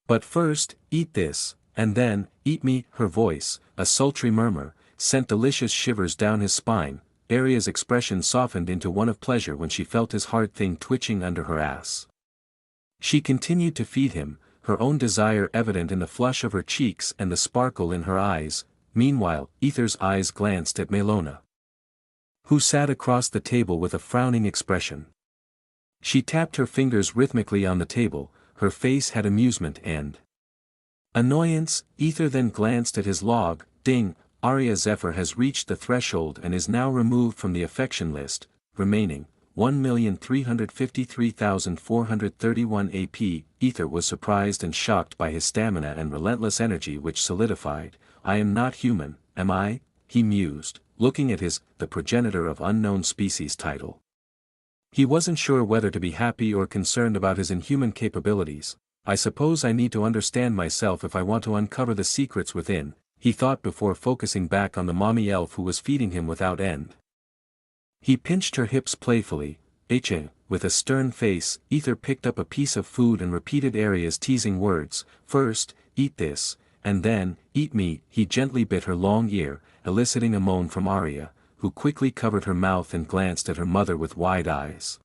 But first, eat this, and then, eat me. Her voice, a sultry murmur, sent delicious shivers down his spine. Arya's expression softened into one of pleasure when she felt his hard thing twitching under her ass. She continued to feed him, her own desire evident in the flush of her cheeks and the sparkle in her eyes. Meanwhile, Aether's eyes glanced at Melona, who sat across the table with a frowning expression. She tapped her fingers rhythmically on the table, her face had amusement and annoyance. Aether then glanced at his log. Ding, Arya Zephyr has reached the threshold and is now removed from the affection list, remaining 1,353,431 AP. Aether was surprised and shocked by his stamina and relentless energy which solidified. I am not human, am I? He mused, looking at his, the progenitor of unknown species title. He wasn't sure whether to be happy or concerned about his inhuman capabilities. I suppose I need to understand myself if I want to uncover the secrets within, he thought before focusing back on the mommy elf who was feeding him without end. He pinched her hips playfully. With a stern face, Aether picked up a piece of food and repeated Arya's teasing words. First, eat this, and then, eat me. He gently bit her long ear, eliciting a moan from Arya, who quickly covered her mouth and glanced at her mother with wide eyes.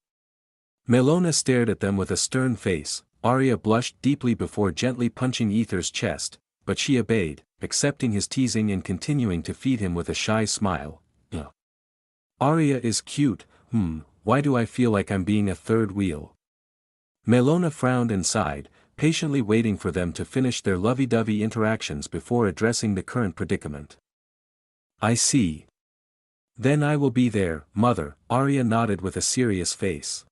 Melona stared at them with a stern face. Arya blushed deeply before gently punching Aether's chest, but she obeyed, accepting his teasing and continuing to feed him with a shy smile. Arya is cute. Why do I feel like I'm being a third wheel? Melona frowned and sighed, patiently waiting for them to finish their lovey-dovey interactions before addressing the current predicament. I see. Then I will be there, mother, Arya nodded with a serious face.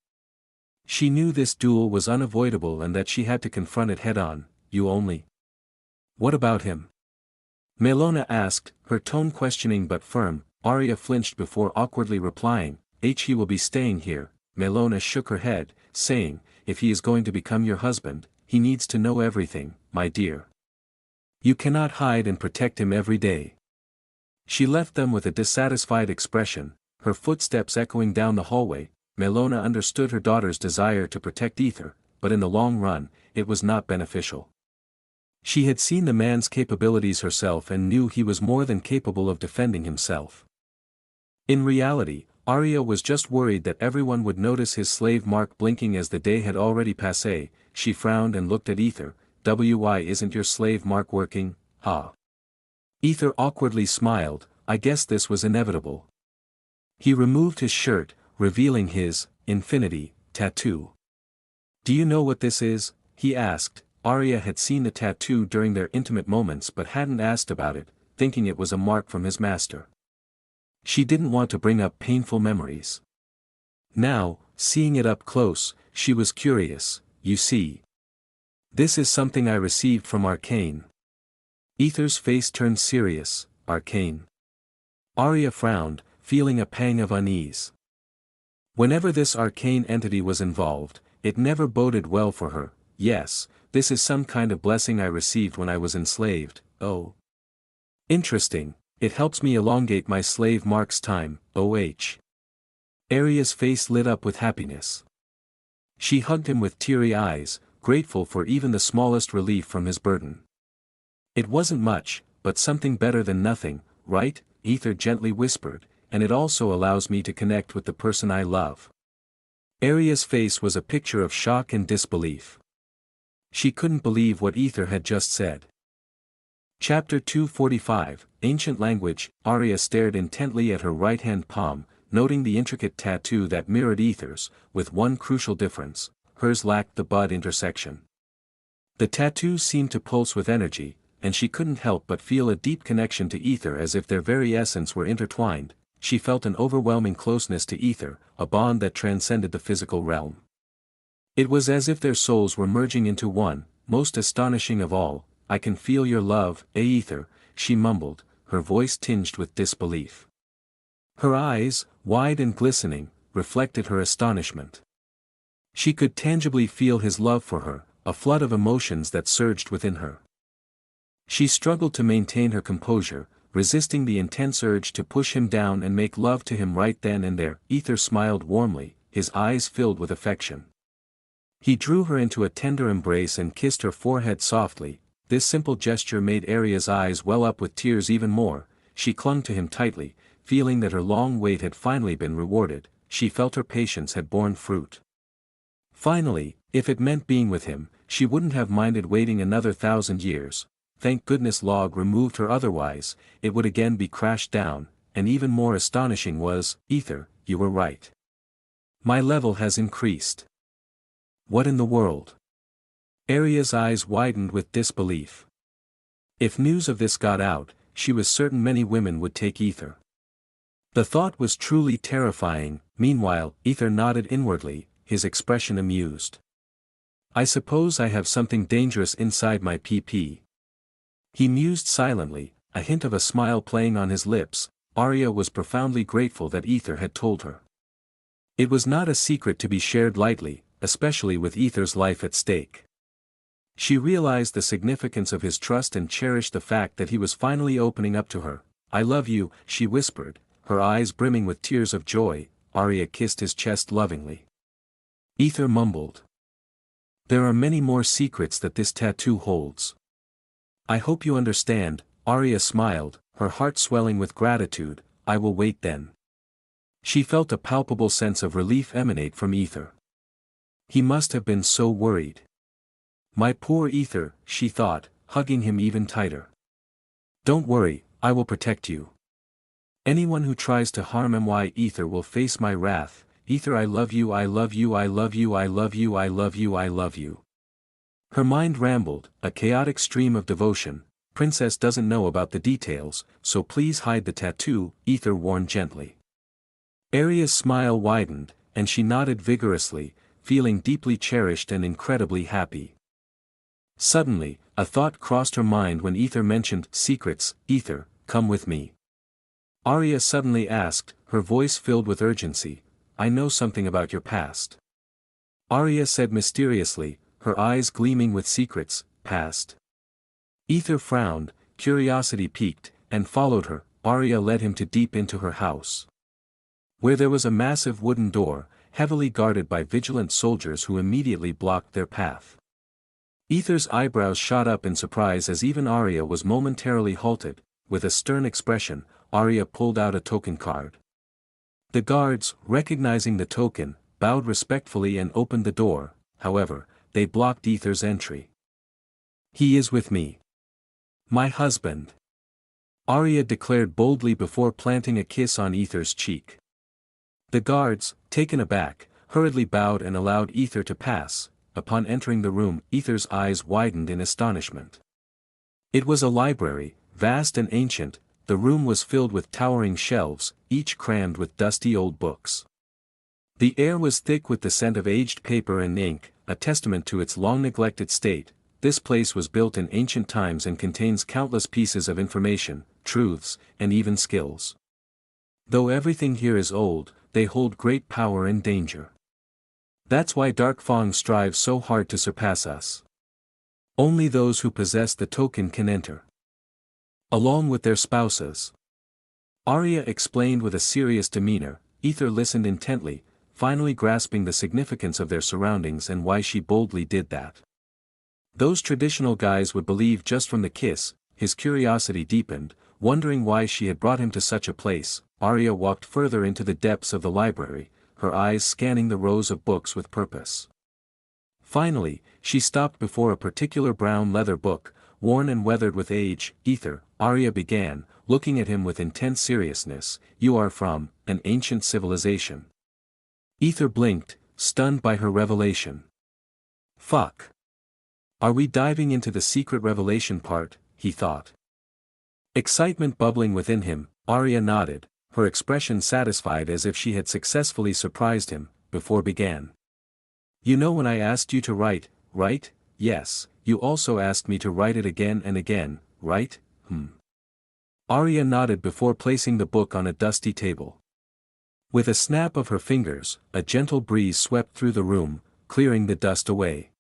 She knew this duel was unavoidable and that she had to confront it head-on. You only. What about him? Melona asked, her tone questioning but firm. Arya flinched before awkwardly replying, he will be staying here. Melona shook her head, saying, if he is going to become your husband, he needs to know everything, my dear. You cannot hide and protect him every day. She left them with a dissatisfied expression, her footsteps echoing down the hallway. Melona understood her daughter's desire to protect Aether, but in the long run, it was not beneficial. She had seen the man's capabilities herself and knew he was more than capable of defending himself. In reality, Arya was just worried that everyone would notice his slave mark blinking as the day had already passé. She frowned and looked at Aether. Why isn't your slave mark working, huh? Aether awkwardly smiled. I guess this was inevitable. He removed his shirt, revealing his infinity tattoo. Do you know what this is? He asked. Arya had seen the tattoo during their intimate moments but hadn't asked about it, thinking it was a mark from his master. She didn't want to bring up painful memories. Now, seeing it up close, she was curious. You see. This is something I received from Arcane. Aether's face turned serious. Arcane. Arya frowned, feeling a pang of unease. Whenever this arcane entity was involved, it never boded well for her. Yes, this is some kind of blessing I received when I was enslaved. Oh. Interesting, it helps me elongate my slave mark's time, Arya's face lit up with happiness. She hugged him with teary eyes, grateful for even the smallest relief from his burden. It wasn't much, but something better than nothing, right? Aether gently whispered, and it also allows me to connect with the person I love. Arya's face was a picture of shock and disbelief. She couldn't believe what Aether had just said. Chapter 245, Ancient Language. Arya stared intently at her right-hand palm, noting the intricate tattoo that mirrored Aether's, with one crucial difference: hers lacked the bud intersection. The tattoo seemed to pulse with energy, and she couldn't help but feel a deep connection to Aether as if their very essence were intertwined. She felt an overwhelming closeness to Aether, a bond that transcended the physical realm. It was as if their souls were merging into one. Most astonishing of all, I can feel your love, Aether, she mumbled, her voice tinged with disbelief. Her eyes, wide and glistening, reflected her astonishment. She could tangibly feel his love for her, a flood of emotions that surged within her. She struggled to maintain her composure, resisting the intense urge to push him down and make love to him right then and there. Aether smiled warmly, his eyes filled with affection. He drew her into a tender embrace and kissed her forehead softly. This simple gesture made Arya's eyes well up with tears even more. She clung to him tightly, feeling that her long wait had finally been rewarded. She felt her patience had borne fruit. Finally, if it meant being with him, she wouldn't have minded waiting another 1,000 years. Thank goodness Log removed her, otherwise, it would again be crashed down. And even more astonishing was, Aether, you were right. My level has increased. What in the world? Arya's eyes widened with disbelief. If news of this got out, she was certain many women would take Aether. The thought was truly terrifying. Meanwhile, Aether nodded inwardly, his expression amused. I suppose I have something dangerous inside my PP. He mused silently, a hint of a smile playing on his lips. Arya was profoundly grateful that Aether had told her. It was not a secret to be shared lightly, especially with Aether's life at stake. She realized the significance of his trust and cherished the fact that he was finally opening up to her. I love you, she whispered, her eyes brimming with tears of joy. Arya kissed his chest lovingly. Aether mumbled. There are many more secrets that this tattoo holds. I hope you understand. Arya smiled, her heart swelling with gratitude. I will wait then. She felt a palpable sense of relief emanate from Aether. He must have been so worried. My poor Aether, she thought, hugging him even tighter. Don't worry, I will protect you. Anyone who tries to harm my Aether will face my wrath. Aether, I love you, I love you, I love you, I love you, I love you, I love you. Her mind rambled, a chaotic stream of devotion. Princess doesn't know about the details, so please hide the tattoo, Aether warned gently. Arya's smile widened, and she nodded vigorously, feeling deeply cherished and incredibly happy. Suddenly, a thought crossed her mind when Aether mentioned secrets. Aether, come with me. Arya suddenly asked, her voice filled with urgency, I know something about your past. Arya said mysteriously, her eyes gleaming with secrets. Past? Aether frowned, curiosity piqued, and followed her. Arya led him to deep into her house, where there was a massive wooden door, heavily guarded by vigilant soldiers who immediately blocked their path. Aether's eyebrows shot up in surprise as even Arya was momentarily halted. With a stern expression, Arya pulled out a token card. The guards, recognizing the token, bowed respectfully and opened the door. However, they blocked Aether's entry. He is with me. My husband. Arya declared boldly before planting a kiss on Aether's cheek. The guards, taken aback, hurriedly bowed and allowed Aether to pass. Upon entering the room, Aether's eyes widened in astonishment. It was a library, vast and ancient. The room was filled with towering shelves, each crammed with dusty old books. The air was thick with the scent of aged paper and ink, a testament to its long-neglected state. This place was built in ancient times and contains countless pieces of information, truths, and even skills. Though everything here is old, they hold great power and danger. That's why Darkfang strives so hard to surpass us. Only those who possess the token can enter, along with their spouses. Arya explained with a serious demeanor. Aether listened intently, finally grasping the significance of their surroundings and why she boldly did that. Those traditional guys would believe just from the kiss. His curiosity deepened, wondering why she had brought him to such a place. Arya walked further into the depths of the library, her eyes scanning the rows of books with purpose. Finally, she stopped before a particular brown leather book, worn and weathered with age. Aether, Arya began, looking at him with intense seriousness, you are from an ancient civilization. Aether blinked, stunned by her revelation. Fuck. Are we diving into the secret revelation part, he thought. Excitement bubbling within him, Arya nodded, her expression satisfied as if she had successfully surprised him, before began. You know when I asked you to write, right? Yes, you also asked me to write it again and again, right? Arya nodded before placing the book on a dusty table. With a snap of her fingers, a gentle breeze swept through the room, clearing the dust away.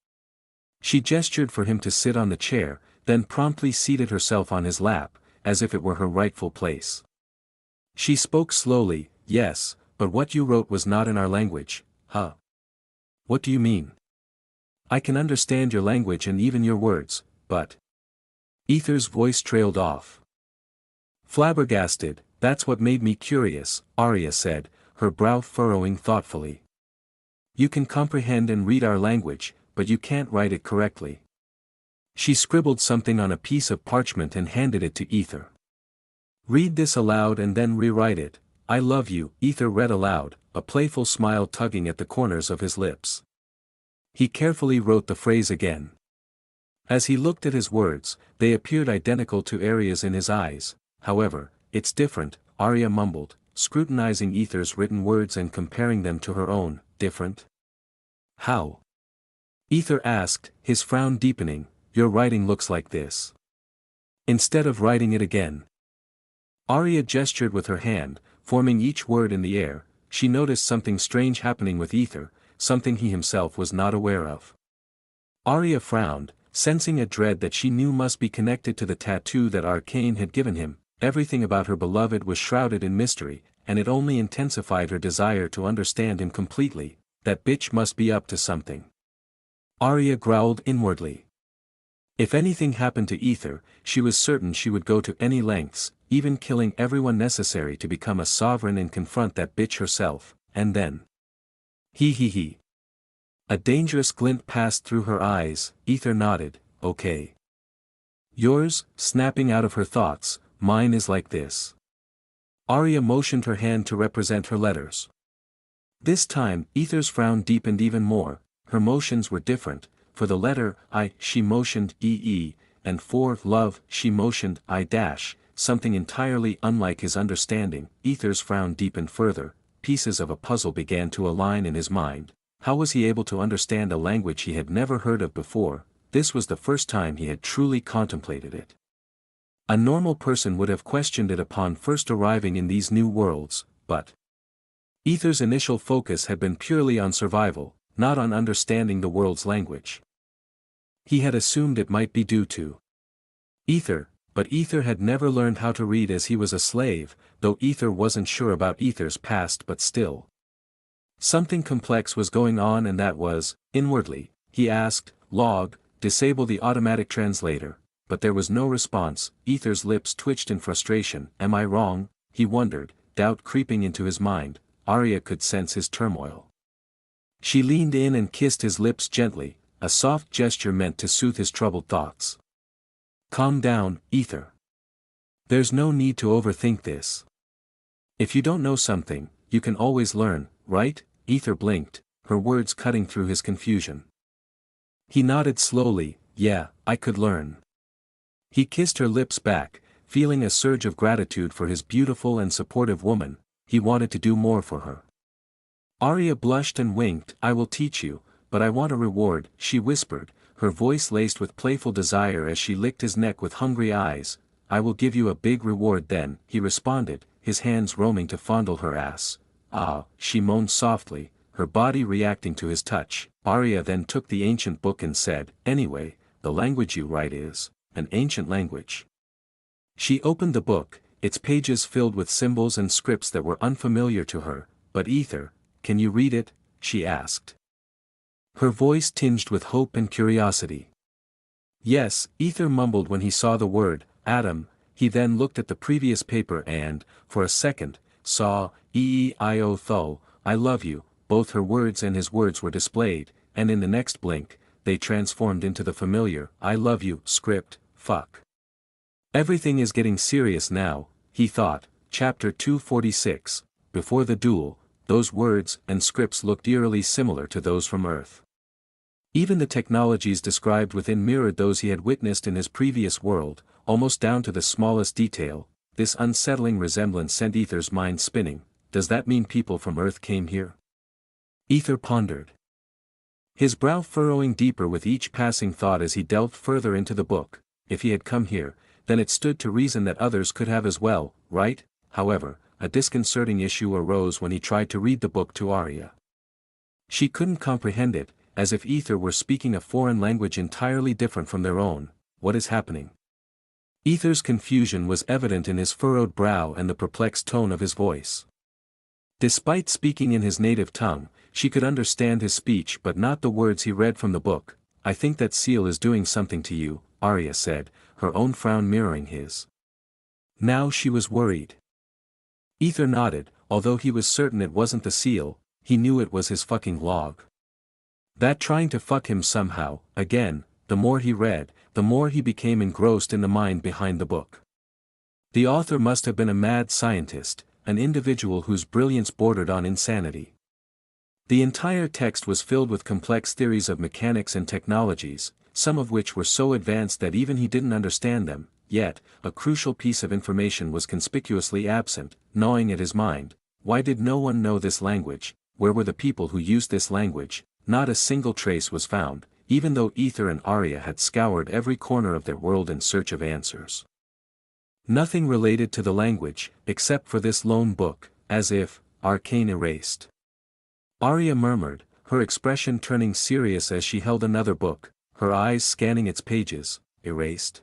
She gestured for him to sit on the chair, then promptly seated herself on his lap, as if it were her rightful place. She spoke slowly, yes, but what you wrote was not in our language, huh? What do you mean? I can understand your language and even your words, but... Aether's voice trailed off. Flabbergasted, that's what made me curious, Arya said, her brow furrowing thoughtfully. You can comprehend and read our language, but you can't write it correctly. She scribbled something on a piece of parchment and handed it to Aether. Read this aloud and then rewrite it. I love you, Aether read aloud, a playful smile tugging at the corners of his lips. He carefully wrote the phrase again. As he looked at his words, they appeared identical to Arya's in his eyes. However, it's different, Arya mumbled, scrutinizing Aether's written words and comparing them to her own. Different? How? Aether asked, his frown deepening. Your writing looks like this. Instead of writing it again. Arya gestured with her hand, forming each word in the air. She noticed something strange happening with Aether, something he himself was not aware of. Arya frowned, sensing a dread that she knew must be connected to the tattoo that Arcane had given him. Everything about her beloved was shrouded in mystery, and it only intensified her desire to understand him completely. That bitch must be up to something. Arya growled inwardly. If anything happened to Aether, she was certain she would go to any lengths, even killing everyone necessary to become a sovereign and confront that bitch herself, and then. He. A dangerous glint passed through her eyes. Aether nodded, okay. Yours, snapping out of her thoughts, mine is like this. Arya motioned her hand to represent her letters. This time, Aether's frown deepened even more. Her motions were different. For the letter I, she motioned EE, and 4 love, she motioned, something entirely unlike his understanding. Aether's frown deepened further, pieces of a puzzle began to align in his mind. How was he able to understand a language he had never heard of before? This was the first time he had truly contemplated it. A normal person would have questioned it upon first arriving in these new worlds, but Aether's initial focus had been purely on survival, not on understanding the world's language. He had assumed it might be due to Aether, but Aether had never learned how to read as he was a slave, though Aether wasn't sure about Aether's past, but still. Something complex was going on, and that was, inwardly, he asked, log, disable the automatic translator, but there was no response. Aether's lips twitched in frustration. Am I wrong? He wondered, doubt creeping into his mind. Arya could sense his turmoil. She leaned in and kissed his lips gently, a soft gesture meant to soothe his troubled thoughts. Calm down, Aether. There's no need to overthink this. If you don't know something, you can always learn, right? Aether blinked, her words cutting through his confusion. He nodded slowly. Yeah, I could learn. He kissed her lips back, feeling a surge of gratitude for his beautiful and supportive woman. He wanted to do more for her. Arya blushed and winked. I will teach you, but I want a reward, she whispered, her voice laced with playful desire as she licked his neck with hungry eyes. I will give you a big reward then, he responded, his hands roaming to fondle her ass. Ah, she moaned softly, her body reacting to his touch. Arya then took the ancient book and said, anyway, the language you write is an ancient language. She opened the book, its pages filled with symbols and scripts that were unfamiliar to her. But Aether, can you read it? She asked. Her voice tinged with hope and curiosity. Yes, Aether mumbled when he saw the word, Adam. He then looked at the previous paper and, for a second, saw, E-E-I-O Thul, I love you. Both her words and his words were displayed, and in the next blink, they transformed into the familiar, I love you, script. Fuck. Everything is getting serious now, he thought. Chapter 246, Before the Duel. Those words and scripts looked eerily similar to those from Earth. Even the technologies described within mirrored those he had witnessed in his previous world, almost down to the smallest detail. This unsettling resemblance sent Aether's mind spinning. Does that mean people from Earth came here? Aether pondered, his brow furrowing deeper with each passing thought as he delved further into the book. If he had come here, then it stood to reason that others could have as well, right? However, a disconcerting issue arose when he tried to read the book to Arya. She couldn't comprehend it, as if Aether were speaking a foreign language entirely different from their own. What is happening? Aether's confusion was evident in his furrowed brow and the perplexed tone of his voice. Despite speaking in his native tongue, she could understand his speech but not the words he read from the book. I think that seal is doing something to you, Arya said, her own frown mirroring his. Now she was worried. Aether nodded, although he was certain it wasn't the seal, he knew it was his fucking log. That trying to fuck him somehow. Again, the more he read, the more he became engrossed in the mind behind the book. The author must have been a mad scientist, an individual whose brilliance bordered on insanity. The entire text was filled with complex theories of mechanics and technologies, some of which were so advanced that even he didn't understand them. Yet, a crucial piece of information was conspicuously absent, gnawing at his mind. Why did no one know this language? Where were the people who used this language? Not a single trace was found, even though Aether and Arya had scoured every corner of their world in search of answers. Nothing related to the language, except for this lone book, as if, arcane erased. Arya murmured, her expression turning serious as she held another book, her eyes scanning its pages. Erased?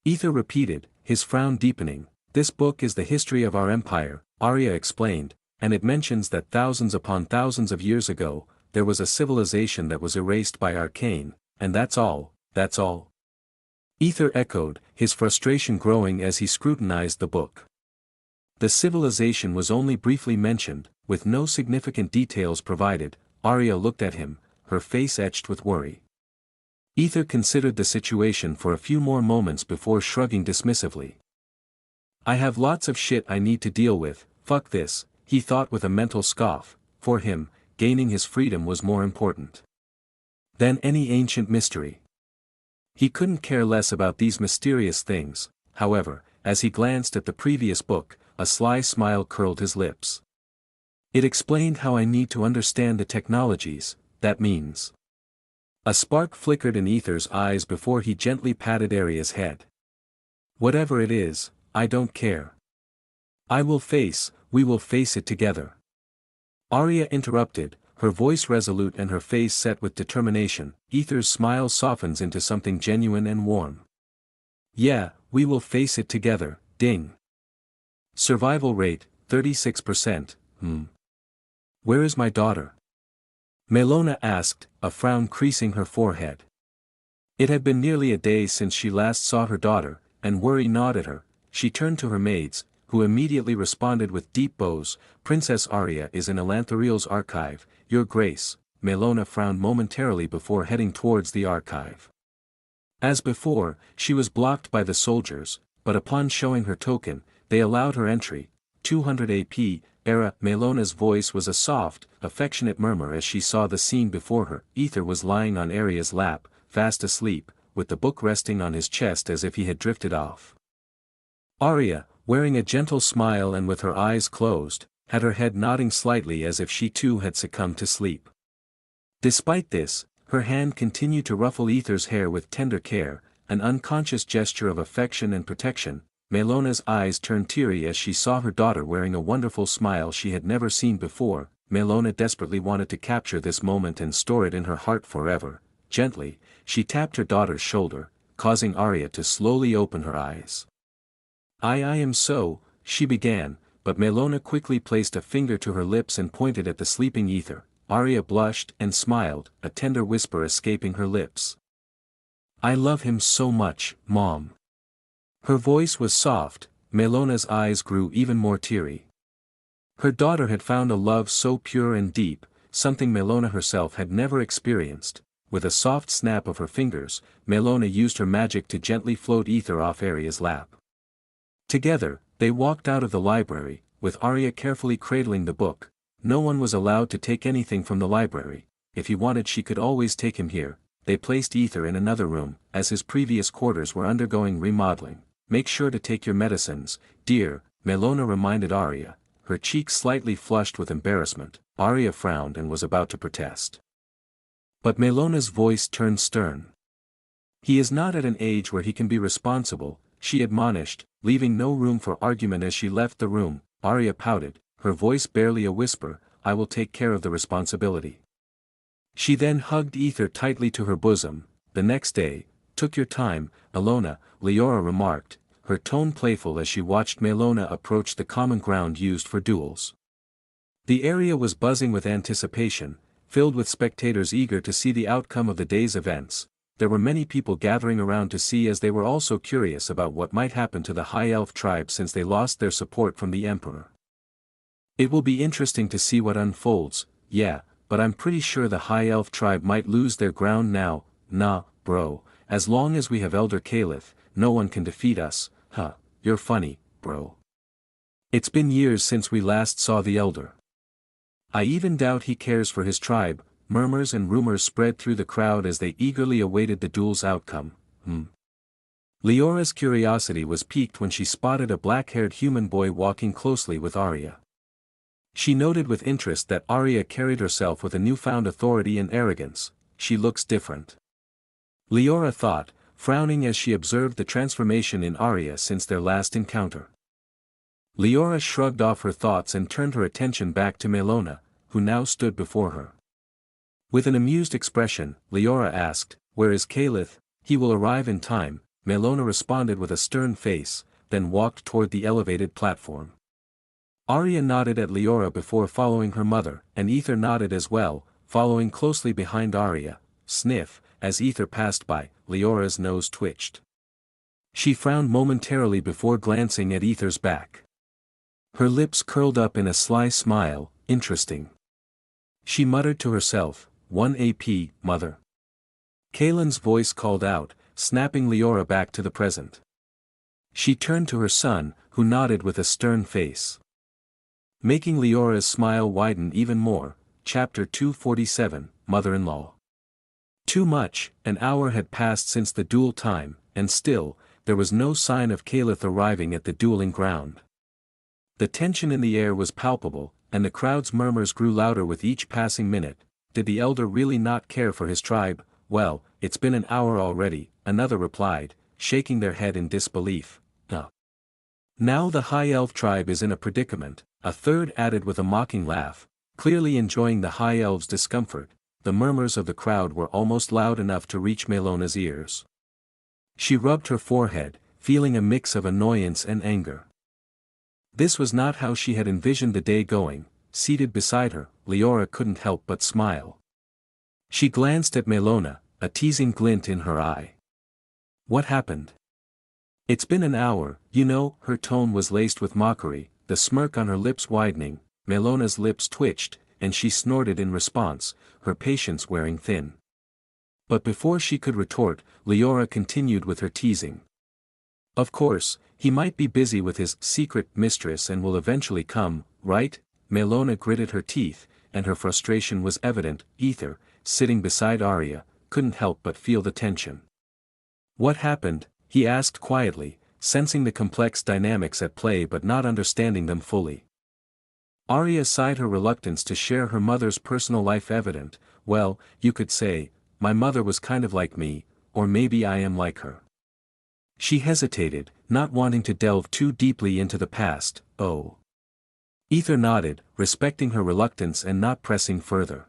Aether repeated, his frown deepening. This book is the history of our empire, Arya explained, and it mentions that thousands upon thousands of years ago, there was a civilization that was erased by arcane, and that's all, that's all. Aether echoed, his frustration growing as he scrutinized the book. The civilization was only briefly mentioned, with no significant details provided. Arya looked at him, her face etched with worry. Aether considered the situation for a few more moments before shrugging dismissively. I have lots of shit I need to deal with, fuck this, he thought with a mental scoff. For him, gaining his freedom was more important than any ancient mystery. He couldn't care less about these mysterious things, however, as he glanced at the previous book, a sly smile curled his lips. It explained how I need to understand the technologies, that means. A spark flickered in Aether's eyes before he gently patted Arya's head. Whatever it is, I don't care. We will face it together. Arya interrupted, her voice resolute and her face set with determination. Aether's smile softens into something genuine and warm. Yeah, we will face it together, ding. Survival rate, 36%, Where is my daughter? Melona asked, a frown creasing her forehead. It had been nearly a day since she last saw her daughter, and worry gnawed at her. She turned to her maids, who immediately responded with deep bows. Princess Arya is in Elantharil's archive, Your Grace. Melona frowned momentarily before heading towards the archive. As before, she was blocked by the soldiers, but upon showing her token, they allowed her entry. 200 AP, Melona's voice was a soft, affectionate murmur as she saw the scene before her. Aether was lying on Arya's lap, fast asleep, with the book resting on his chest as if he had drifted off. Arya, wearing a gentle smile and with her eyes closed, had her head nodding slightly as if she too had succumbed to sleep. Despite this, her hand continued to ruffle Aether's hair with tender care, an unconscious gesture of affection and protection. Melona's eyes turned teary as she saw her daughter wearing a wonderful smile she had never seen before. Melona desperately wanted to capture this moment and store it in her heart forever. Gently, she tapped her daughter's shoulder, causing Arya to slowly open her eyes. I am so, she began, but Melona quickly placed a finger to her lips and pointed at the sleeping Aether. Arya blushed and smiled, a tender whisper escaping her lips. I love him so much, Mom. Her voice was soft. Melona's eyes grew even more teary. Her daughter had found a love so pure and deep, something Melona herself had never experienced. With a soft snap of her fingers, Melona used her magic to gently float Aether off Arya's lap. Together, they walked out of the library, with Arya carefully cradling the book. No one was allowed to take anything from the library. If he wanted she could always take him here. They placed Aether in another room, as his previous quarters were undergoing remodeling. Make sure to take your medicines, dear, Melona reminded Arya, her cheeks slightly flushed with embarrassment. Arya frowned and was about to protest. But Melona's voice turned stern. He is not at an age where he can be responsible, she admonished, leaving no room for argument as she left the room. Arya pouted, her voice barely a whisper, I will take care of the responsibility. She then hugged Aether tightly to her bosom. The next day, took your time, Melona, Leora remarked, her tone playful as she watched Melona approach the common ground used for duels. The area was buzzing with anticipation, filled with spectators eager to see the outcome of the day's events. There were many people gathering around to see as they were also curious about what might happen to the High Elf tribe since they lost their support from the Emperor. It will be interesting to see what unfolds, yeah, but I'm pretty sure the High Elf tribe might lose their ground now. Nah, bro, as long as we have Elder Caliph, no one can defeat us. You're funny, bro. It's been years since we last saw the Elder. I even doubt he cares for his tribe. Murmurs and rumors spread through the crowd as they eagerly awaited the duel's outcome. Leora's curiosity was piqued when she spotted a black-haired human boy walking closely with Arya. She noted with interest that Arya carried herself with a newfound authority and arrogance. She looks different. Leora thought, frowning as she observed the transformation in Arya since their last encounter. Leora shrugged off her thoughts and turned her attention back to Melona, who now stood before her. With an amused expression, Leora asked, Where is Caliph? He will arrive in time. Melona responded with a stern face, then walked toward the elevated platform. Arya nodded at Leora before following her mother, and Aether nodded as well, following closely behind Arya. Sniff, as Aether passed by, Leora's nose twitched. She frowned momentarily before glancing at Aether's back. Her lips curled up in a sly smile, interesting. She muttered to herself, 1 AP, mother. Kaelin's voice called out, snapping Leora back to the present. She turned to her son, who nodded with a stern face. Making Leora's smile widen even more. Chapter 247, Mother-in-Law. Too much, an hour had passed since the duel time, and still, there was no sign of Caliph arriving at the dueling ground. The tension in the air was palpable, and the crowd's murmurs grew louder with each passing minute. Did the elder really not care for his tribe? Well, it's been an hour already, another replied, shaking their head in disbelief. Now the High Elf tribe is in a predicament, a third added with a mocking laugh, clearly enjoying the High Elf's discomfort. The murmurs of the crowd were almost loud enough to reach Melona's ears. She rubbed her forehead, feeling a mix of annoyance and anger. This was not how she had envisioned the day going. Seated beside her, Leora couldn't help but smile. She glanced at Melona, a teasing glint in her eye. What happened? It's been an hour, you know. Her tone was laced with mockery, the smirk on her lips widening. Melona's lips twitched, and she snorted in response, her patience wearing thin. But before she could retort, Leora continued with her teasing. Of course, he might be busy with his secret mistress and will eventually come, right? Melona gritted her teeth, and her frustration was evident. Aether, sitting beside Arya, couldn't help but feel the tension. What happened? He asked quietly, sensing the complex dynamics at play but not understanding them fully. Arya sighed, her reluctance to share her mother's personal life evident. Well, you could say, my mother was kind of like me, or maybe I am like her. She hesitated, not wanting to delve too deeply into the past. Oh. Aether nodded, respecting her reluctance and not pressing further.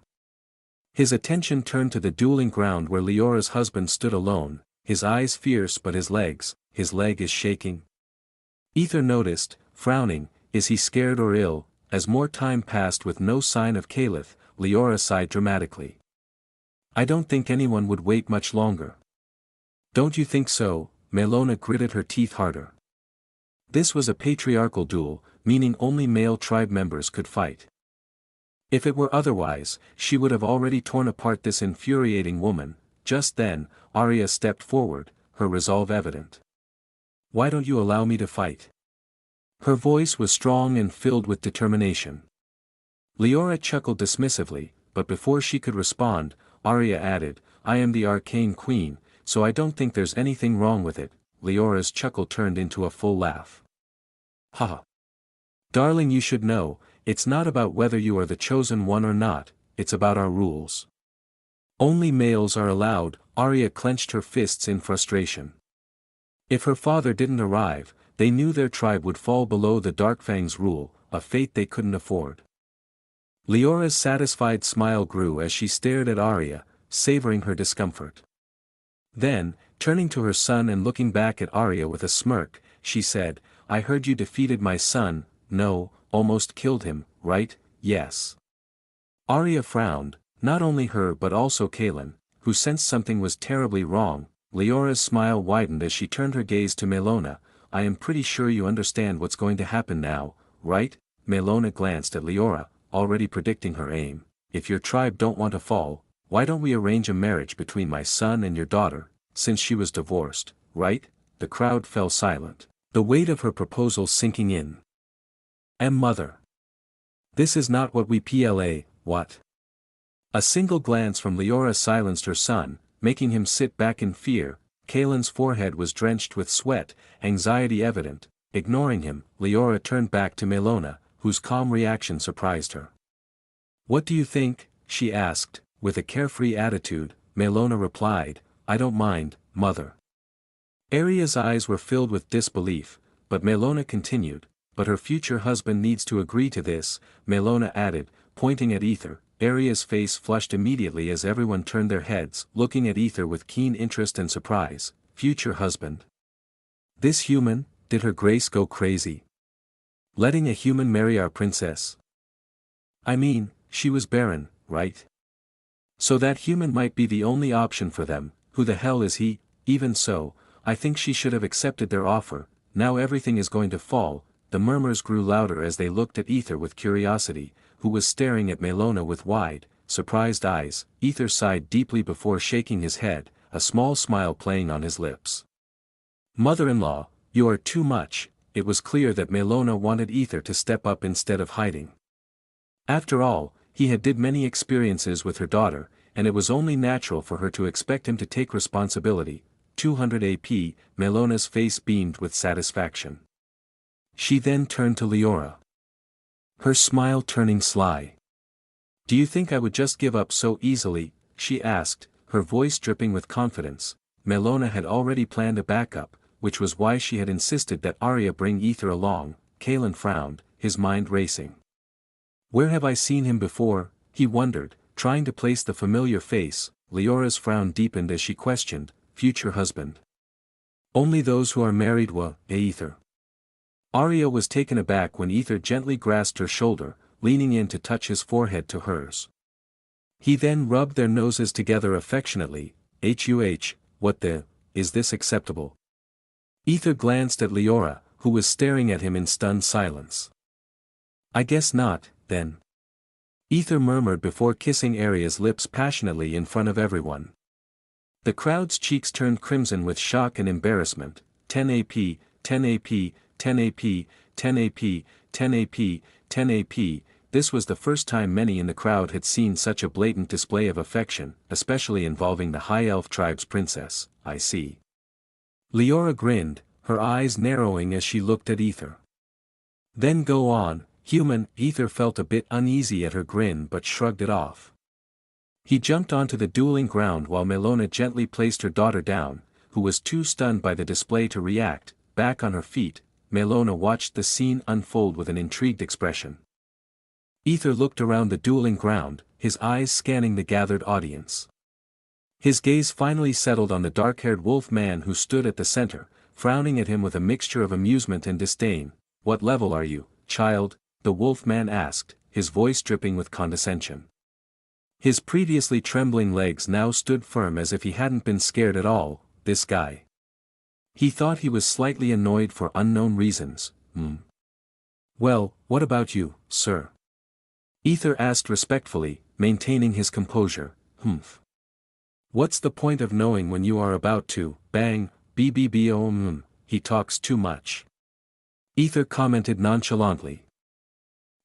His attention turned to the dueling ground where Leora's husband stood alone, his eyes fierce but his leg is shaking. Aether noticed, frowning, is he scared or ill? As more time passed with no sign of Caliph, Leora sighed dramatically. I don't think anyone would wait much longer. Don't you think so? Melona gritted her teeth harder. This was a patriarchal duel, meaning only male tribe members could fight. If it were otherwise, she would have already torn apart this infuriating woman. Just then, Arya stepped forward, her resolve evident. Why don't you allow me to fight? Her voice was strong and filled with determination. Leora chuckled dismissively, but before she could respond, Arya added, I am the Arcane Queen, so I don't think there's anything wrong with it. Leora's chuckle turned into a full laugh. Haha. Darling, you should know, it's not about whether you are the chosen one or not, it's about our rules. Only males are allowed. Arya clenched her fists in frustration. If her father didn't arrive, they knew their tribe would fall below the Darkfang's rule, a fate they couldn't afford. Leora's satisfied smile grew as she stared at Arya, savoring her discomfort. Then, turning to her son and looking back at Arya with a smirk, she said, I heard you defeated my son. No, almost killed him, right? Yes. Arya frowned, not only her but also Kaelin, who sensed something was terribly wrong. Leora's smile widened as she turned her gaze to Melona. I am pretty sure you understand what's going to happen now, right? Melona glanced at Leora, already predicting her aim. If your tribe don't want to fall, why don't we arrange a marriage between my son and your daughter, since she was divorced, right? The crowd fell silent, the weight of her proposal sinking in. Mother. This is not what we PLA, what? A single glance from Leora silenced her son, making him sit back in fear. Kaelin's forehead was drenched with sweat, anxiety evident. Ignoring him, Leora turned back to Melona, whose calm reaction surprised her. What do you think? She asked, with a carefree attitude. Melona replied, I don't mind, mother. Arya's eyes were filled with disbelief, but Melona continued, but her future husband needs to agree to this, Melona added, pointing at Aether. Arya's face flushed immediately as everyone turned their heads, looking at Aether with keen interest and surprise. Future husband? This human? Did her grace go crazy? Letting a human marry our princess? I mean, she was barren, right? So that human might be the only option for them. Who the hell is he? Even so, I think she should have accepted their offer. Now everything is going to fall. The murmurs grew louder as they looked at Aether with curiosity, who was staring at Melona with wide, surprised eyes. Aether sighed deeply before shaking his head, a small smile playing on his lips. Mother-in-law, you are too much. It was clear that Melona wanted Aether to step up instead of hiding. After all, he had many experiences with her daughter, and it was only natural for her to expect him to take responsibility. 200 AP, Melona's face beamed with satisfaction. She then turned to Leora. Her smile turning sly. Do you think I would just give up so easily? She asked, her voice dripping with confidence. Melona had already planned a backup, which was why she had insisted that Arya bring Aether along. Kalen frowned, his mind racing. Where have I seen him before? He wondered, trying to place the familiar face. Leora's frown deepened as she questioned, future husband. Only those who are married will, Aether. Arya was taken aback when Aether gently grasped her shoulder, leaning in to touch his forehead to hers. He then rubbed their noses together affectionately. What the, is this acceptable? Aether glanced at Leora, who was staring at him in stunned silence. I guess not, then. Aether murmured before kissing Arya's lips passionately in front of everyone. The crowd's cheeks turned crimson with shock and embarrassment. 10 AP, 10 AP, 10 AP, 10 AP, 10 AP, 10 AP. This was the first time many in the crowd had seen such a blatant display of affection, especially involving the High Elf tribe's princess. I see. Leora grinned, her eyes narrowing as she looked at Aether. Then go on, human. Aether felt a bit uneasy at her grin but shrugged it off. He jumped onto the dueling ground while Melona gently placed her daughter down, who was too stunned by the display to react. Back on her feet, Melona watched the scene unfold with an intrigued expression. Aether looked around the dueling ground, his eyes scanning the gathered audience. His gaze finally settled on the dark-haired wolf man who stood at the center, frowning at him with a mixture of amusement and disdain. What level are you, child? The wolf man asked, his voice dripping with condescension. His previously trembling legs now stood firm as if he hadn't been scared at all. This guy. He thought he was slightly annoyed for unknown reasons. Well, what about you, sir? Aether asked respectfully, maintaining his composure. What's the point of knowing when you are about to, bang, BBBO? He talks too much. Aether commented nonchalantly.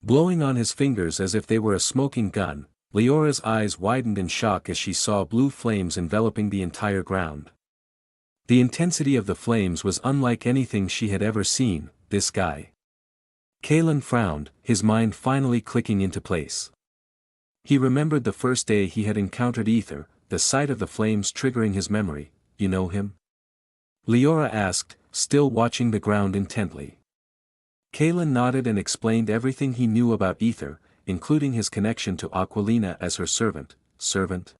Blowing on his fingers as if they were a smoking gun, Leora's eyes widened in shock as she saw blue flames enveloping the entire ground. The intensity of the flames was unlike anything she had ever seen. This guy. Kalen frowned, his mind finally clicking into place. He remembered the first day he had encountered Aether, the sight of the flames triggering his memory. You know him? Leora asked, still watching the ground intently. Kalen nodded and explained everything he knew about Aether, including his connection to Aquilina as her servant. Servant?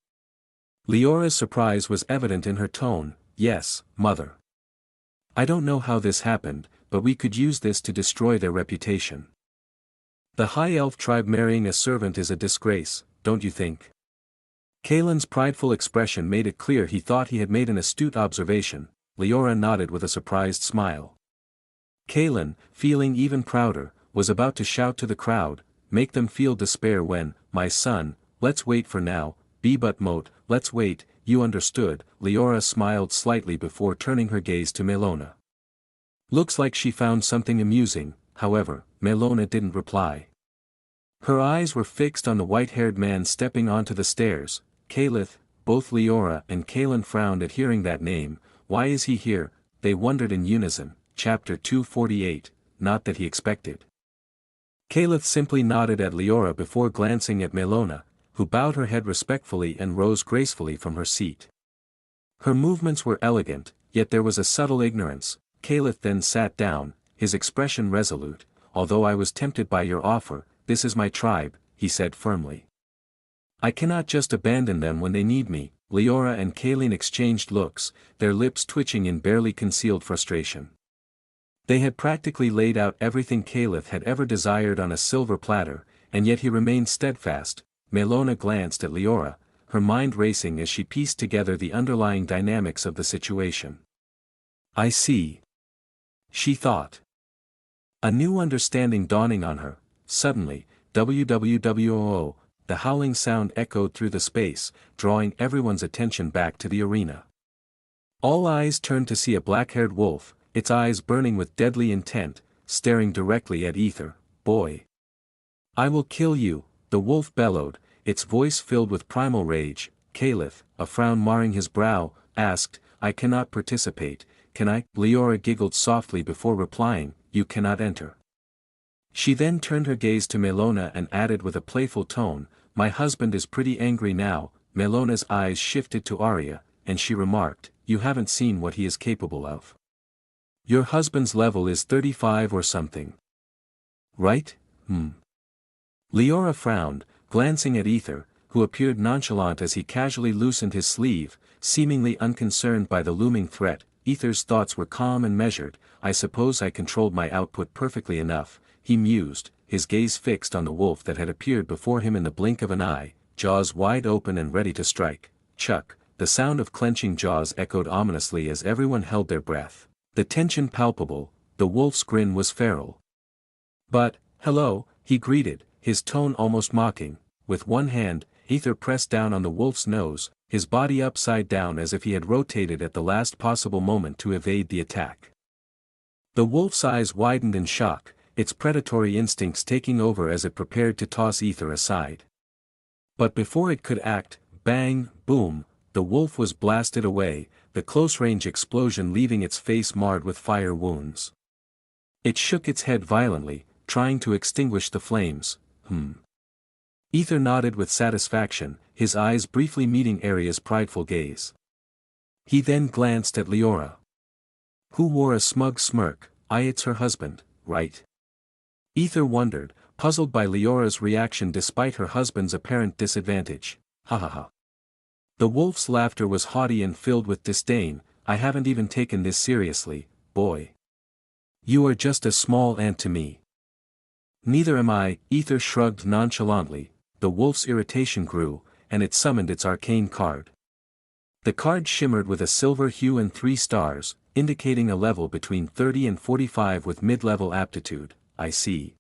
Leora's surprise was evident in her tone. Yes, mother. I don't know how this happened, but we could use this to destroy their reputation. The High Elf tribe marrying a servant is a disgrace, don't you think? Kalen's prideful expression made it clear he thought he had made an astute observation. Leora nodded with a surprised smile. Kalen, feeling even prouder, was about to shout to the crowd, make them feel despair when, my son, let's wait for now, but moat, let's wait, you understood. Leora smiled slightly before turning her gaze to Melona. Looks like she found something amusing. However, Melona didn't reply. Her eyes were fixed on the white-haired man stepping onto the stairs. Kaleth. Both Leora and Kalen frowned at hearing that name. Why is he here? They wondered in unison. Chapter 248, not that he expected. Kaleth simply nodded at Leora before glancing at Melona, who bowed her head respectfully and rose gracefully from her seat. Her movements were elegant, yet there was a subtle ignorance. Kaleth then sat down, his expression resolute. Although I was tempted by your offer, this is my tribe, he said firmly. I cannot just abandon them when they need me. Leora and Kalen exchanged looks, their lips twitching in barely concealed frustration. They had practically laid out everything Kaleth had ever desired on a silver platter, and yet he remained steadfast. Melona glanced at Leora, her mind racing as she pieced together the underlying dynamics of the situation. I see. She thought. A new understanding dawning on her. Suddenly, WWWO, the howling sound echoed through the space, drawing everyone's attention back to the arena. All eyes turned to see a black-haired wolf, its eyes burning with deadly intent, staring directly at Aether. Boy! I will kill you, the wolf bellowed, its voice filled with primal rage. Caliph, a frown marring his brow, asked, I cannot participate, can I? Leora giggled softly before replying, you cannot enter. She then turned her gaze to Melona and added with a playful tone, my husband is pretty angry now. Melona's eyes shifted to Arya, and she remarked, you haven't seen what he is capable of. Your husband's level is 35 or something. Right? Leora frowned, glancing at Aether, who appeared nonchalant as he casually loosened his sleeve, seemingly unconcerned by the looming threat. Aether's thoughts were calm and measured. I suppose I controlled my output perfectly enough, he mused, his gaze fixed on the wolf that had appeared before him in the blink of an eye, jaws wide open and ready to strike. Chuck, the sound of clenching jaws echoed ominously as everyone held their breath. The tension palpable, the wolf's grin was feral. But, hello, he greeted, his tone almost mocking. With one hand, Aether pressed down on the wolf's nose, his body upside down as if he had rotated at the last possible moment to evade the attack. The wolf's eyes widened in shock, its predatory instincts taking over as it prepared to toss Aether aside. But before it could act, bang, boom, the wolf was blasted away, the close-range explosion leaving its face marred with fire wounds. It shook its head violently, trying to extinguish the flames. Aether nodded with satisfaction, his eyes briefly meeting Arya's prideful gaze. He then glanced at Leora, who wore a smug smirk. It's her husband, right? Aether wondered, puzzled by Leora's reaction despite her husband's apparent disadvantage. Ha ha ha. The wolf's laughter was haughty and filled with disdain. I haven't even taken this seriously, boy. You are just a small ant to me. Neither am I. Aether shrugged nonchalantly. The wolf's irritation grew, and it summoned its arcane card. The card shimmered with a silver hue and 3 stars, indicating a level between 30 and 45 with mid-level aptitude. I see.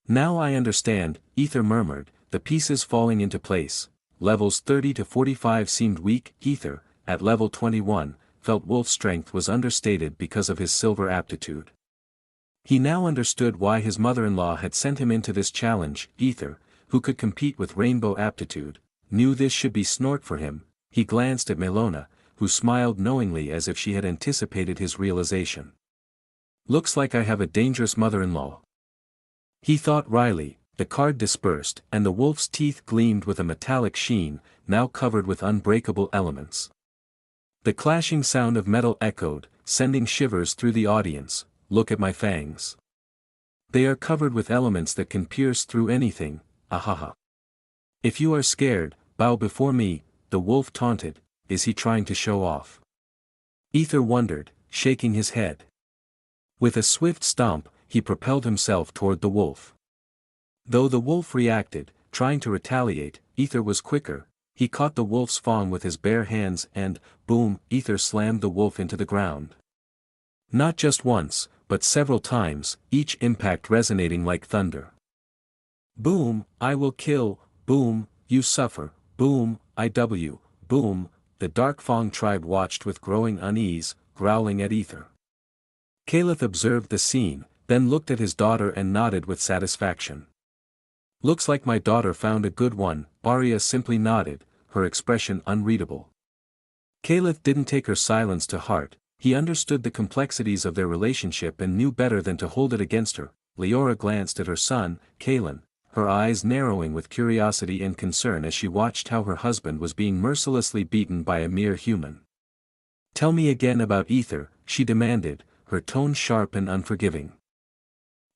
Now I understand, Aether murmured, the pieces falling into place. Levels 30 to 45 seemed weak. Aether, at level 21, felt wolf's strength was understated because of his silver aptitude. He now understood why his mother-in-law had sent him into this challenge. Aether, who could compete with rainbow aptitude, knew this should be snort for him. He glanced at Melona, who smiled knowingly as if she had anticipated his realization. Looks like I have a dangerous mother-in-law. He thought wryly. The card dispersed, and the wolf's teeth gleamed with a metallic sheen, now covered with unbreakable elements. The clashing sound of metal echoed, sending shivers through the audience. Look at my fangs. They are covered with elements that can pierce through anything. Ahaha. If you are scared, bow before me, the wolf taunted. Is he trying to show off? Aether wondered, shaking his head. With a swift stomp, he propelled himself toward the wolf. Though the wolf reacted, trying to retaliate, Aether was quicker. He caught the wolf's fawn with his bare hands and, boom, Aether slammed the wolf into the ground. Not just once, but several times, each impact resonating like thunder. Boom, I will kill, boom, you suffer, boom, IW, boom, the Dark Fang tribe watched with growing unease, growling at Aether. Caliph observed the scene, then looked at his daughter and nodded with satisfaction. Looks like my daughter found a good one. Arya simply nodded, her expression unreadable. Caliph didn't take her silence to heart. He understood the complexities of their relationship and knew better than to hold it against her. Leora glanced at her son, Kaelin, her eyes narrowing with curiosity and concern as she watched how her husband was being mercilessly beaten by a mere human. Tell me again about Aether, she demanded, her tone sharp and unforgiving.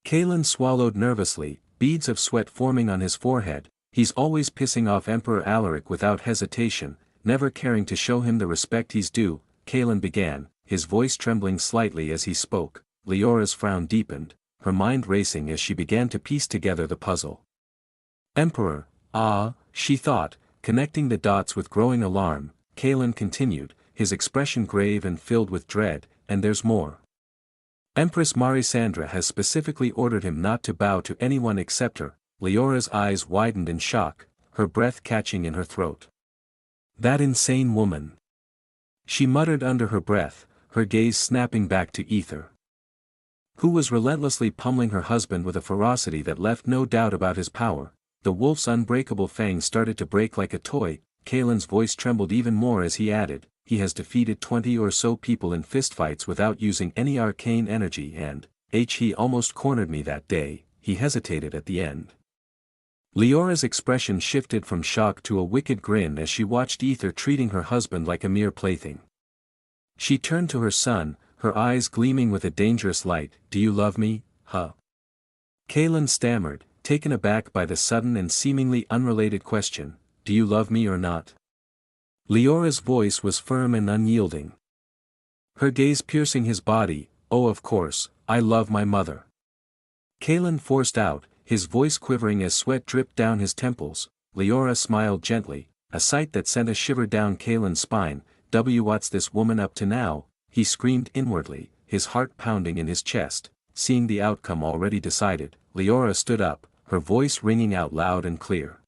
Kaelin swallowed nervously, beads of sweat forming on his forehead. He's always pissing off Emperor Alaric without hesitation, never caring to show him the respect he's due. Kaelin began, his voice trembling slightly as he spoke. Leora's frown deepened, her mind racing as she began to piece together the puzzle. Emperor, she thought, connecting the dots with growing alarm. Kaelin continued, his expression grave and filled with dread, and there's more. Empress Marisandra has specifically ordered him not to bow to anyone except her. Leora's eyes widened in shock, her breath catching in her throat. That insane woman. She muttered under her breath, her gaze snapping back to Aether, who was relentlessly pummeling her husband with a ferocity that left no doubt about his power. The wolf's unbreakable fangs started to break like a toy. Kalen's voice trembled even more as he added, he has defeated 20 or so people in fistfights without using any arcane energy and, he almost cornered me that day, he hesitated at the end. Leora's expression shifted from shock to a wicked grin as she watched Aether treating her husband like a mere plaything. She turned to her son, her eyes gleaming with a dangerous light, do you love me, huh? Kalen stammered, taken aback by the sudden and seemingly unrelated question, do you love me or not? Leora's voice was firm and unyielding. Her gaze piercing his body, oh of course, I love my mother. Kalen forced out, his voice quivering as sweat dripped down his temples. Leora smiled gently, a sight that sent a shiver down Kalen's spine. What's this woman up to now? He screamed inwardly, his heart pounding in his chest, seeing the outcome already decided. Leora stood up, her voice ringing out loud and clear.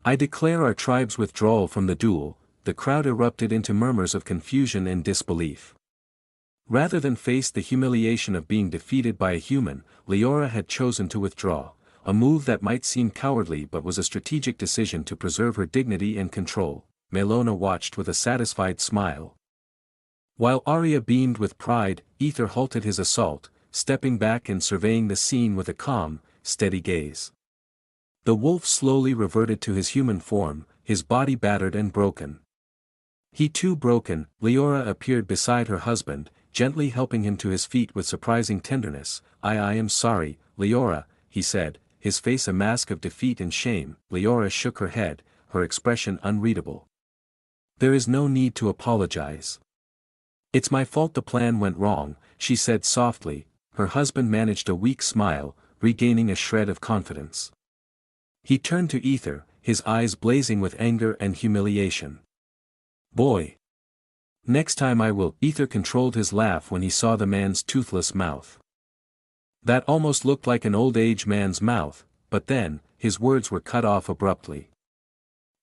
I declare our tribe's withdrawal from the duel. The crowd erupted into murmurs of confusion and disbelief. Rather than face the humiliation of being defeated by a human, Leora had chosen to withdraw, a move that might seem cowardly but was a strategic decision to preserve her dignity and control. Melona watched with a satisfied smile. While Arya beamed with pride, Aether halted his assault, stepping back and surveying the scene with a calm, steady gaze. The wolf slowly reverted to his human form, his body battered and broken. He too broken, Leora appeared beside her husband, gently helping him to his feet with surprising tenderness. I am sorry, Leora, he said, his face a mask of defeat and shame. Leora shook her head, her expression unreadable. There is no need to apologize. It's my fault the plan went wrong, she said softly. Her husband managed a weak smile, regaining a shred of confidence. He turned to Aether, his eyes blazing with anger and humiliation. Boy! Next time I will. Aether controlled his laugh when he saw the man's toothless mouth. That almost looked like an old-age man's mouth, but then, his words were cut off abruptly.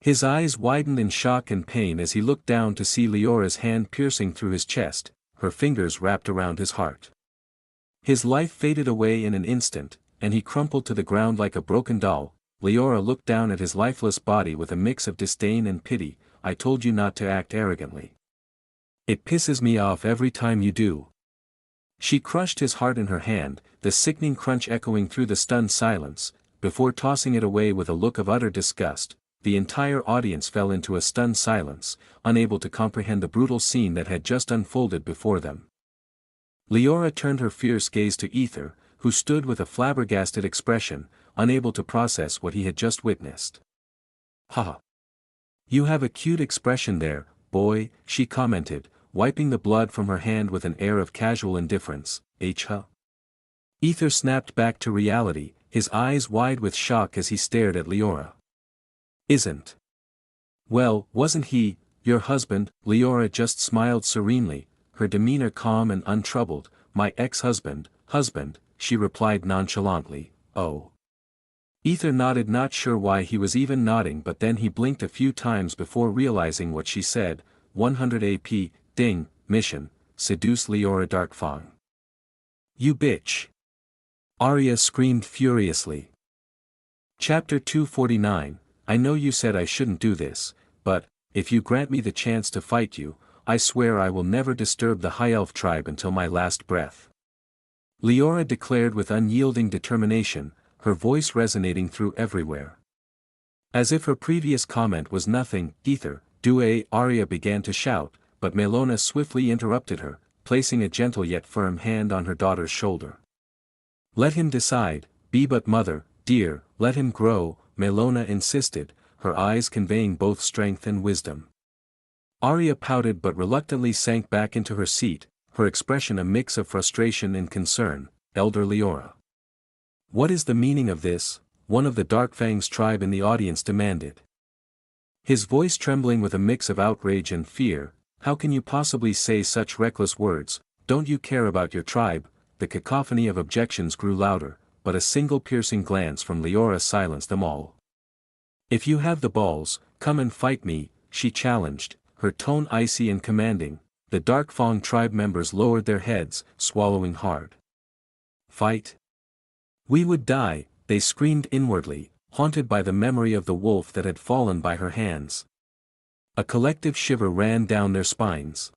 His eyes widened in shock and pain as he looked down to see Leora's hand piercing through his chest, her fingers wrapped around his heart. His life faded away in an instant, and he crumpled to the ground like a broken doll. Leora looked down at his lifeless body with a mix of disdain and pity. I told you not to act arrogantly. It pisses me off every time you do. She crushed his heart in her hand, the sickening crunch echoing through the stunned silence, before tossing it away with a look of utter disgust. The entire audience fell into a stunned silence, unable to comprehend the brutal scene that had just unfolded before them. Leora turned her fierce gaze to Aether, who stood with a flabbergasted expression, unable to process what he had just witnessed. Ha! You have a cute expression there, boy, she commented, wiping the blood from her hand with an air of casual indifference. Huh? Aether snapped back to reality, his eyes wide with shock as he stared at Leora. Isn't. Well, wasn't he, your husband? Leora just smiled serenely, her demeanor calm and untroubled. My ex-husband, she replied nonchalantly. Oh. Aether nodded, not sure why he was even nodding, but then he blinked a few times before realizing what she said. 100 AP, ding, mission, seduce Leora Darkfang. You bitch. Arya screamed furiously. Chapter 249, I know you said I shouldn't do this, but, if you grant me the chance to fight you, I swear I will never disturb the High Elf tribe until my last breath. Leora declared with unyielding determination, her voice resonating through everywhere. As if her previous comment was nothing. Aether, Arya began to shout, but Melona swiftly interrupted her, placing a gentle yet firm hand on her daughter's shoulder. Let him decide, be but mother, dear, let him grow, Melona insisted, her eyes conveying both strength and wisdom. Arya pouted but reluctantly sank back into her seat, her expression a mix of frustration and concern. Elder Leora. What is the meaning of this? One of the Darkfang's tribe in the audience demanded. His voice trembling with a mix of outrage and fear. How can you possibly say such reckless words? Don't you care about your tribe? The cacophony of objections grew louder, but a single piercing glance from Leora silenced them all. If you have the balls, come and fight me, she challenged, her tone icy and commanding. The Darkfang tribe members lowered their heads, swallowing hard. Fight? We would die, they screamed inwardly, haunted by the memory of the wolf that had fallen by her hands. A collective shiver ran down their spines.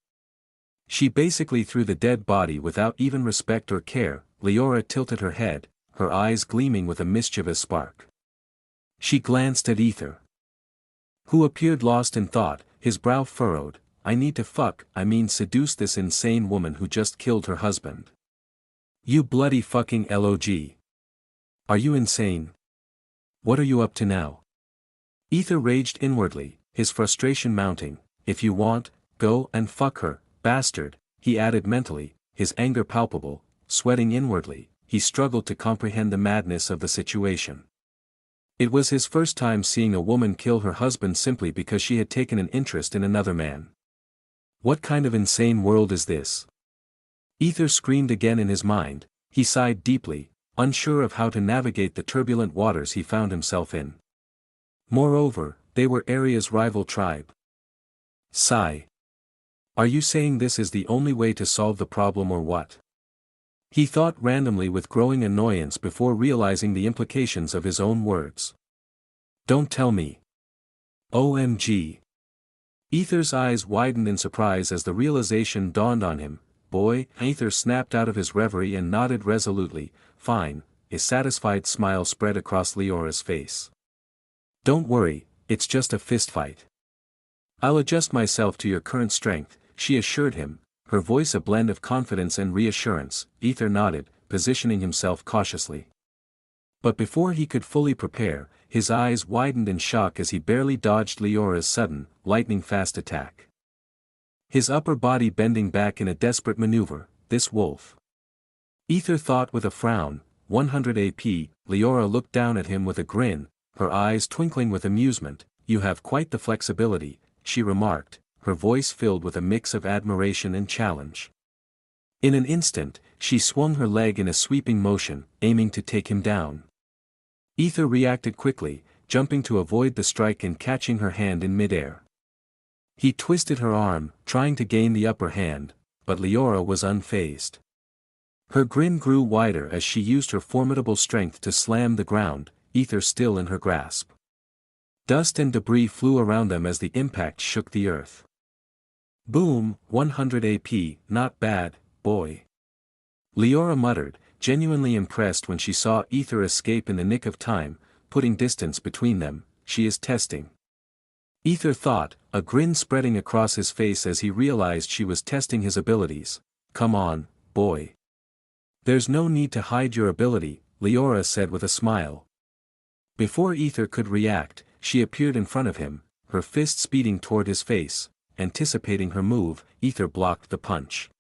She basically threw the dead body without even respect or care. Leora tilted her head, her eyes gleaming with a mischievous spark. She glanced at Aether, who appeared lost in thought, his brow furrowed. I need to seduce this insane woman who just killed her husband. You bloody fucking LOG. Are you insane? What are you up to now? Aether raged inwardly, his frustration mounting. If you want, go and fuck her, bastard, he added mentally, his anger palpable. Sweating inwardly, he struggled to comprehend the madness of the situation. It was his first time seeing a woman kill her husband simply because she had taken an interest in another man. What kind of insane world is this? Aether screamed again in his mind. He sighed deeply, unsure of how to navigate the turbulent waters he found himself in. Moreover, they were Aria's rival tribe. Sigh. Are you saying this is the only way to solve the problem or what? He thought randomly with growing annoyance before realizing the implications of his own words. Don't tell me. OMG. Aether's eyes widened in surprise as the realization dawned on him. Boy, Aether snapped out of his reverie and nodded resolutely. Fine, a satisfied smile spread across Leora's face. Don't worry, it's just a fistfight. I'll adjust myself to your current strength, she assured him, her voice a blend of confidence and reassurance. Aether nodded, positioning himself cautiously. But before he could fully prepare, his eyes widened in shock as he barely dodged Leora's sudden, lightning-fast attack. His upper body bending back in a desperate maneuver. This wolf. Aether thought with a frown. 100 AP. Leora looked down at him with a grin, her eyes twinkling with amusement. You have quite the flexibility, she remarked, her voice filled with a mix of admiration and challenge. In an instant, she swung her leg in a sweeping motion, aiming to take him down. Aether reacted quickly, jumping to avoid the strike and catching her hand in midair. He twisted her arm, trying to gain the upper hand, but Leora was unfazed. Her grin grew wider as she used her formidable strength to slam the ground, Aether still in her grasp. Dust and debris flew around them as the impact shook the earth. Boom, 100 AP, not bad, boy. Leora muttered, genuinely impressed when she saw Aether escape in the nick of time, putting distance between them. She is testing. Aether thought, a grin spreading across his face as he realized she was testing his abilities. Come on, boy. There's no need to hide your ability, Leora said with a smile. Before Aether could react, she appeared in front of him, her fist speeding toward his face. Anticipating her move, Aether blocked the punch.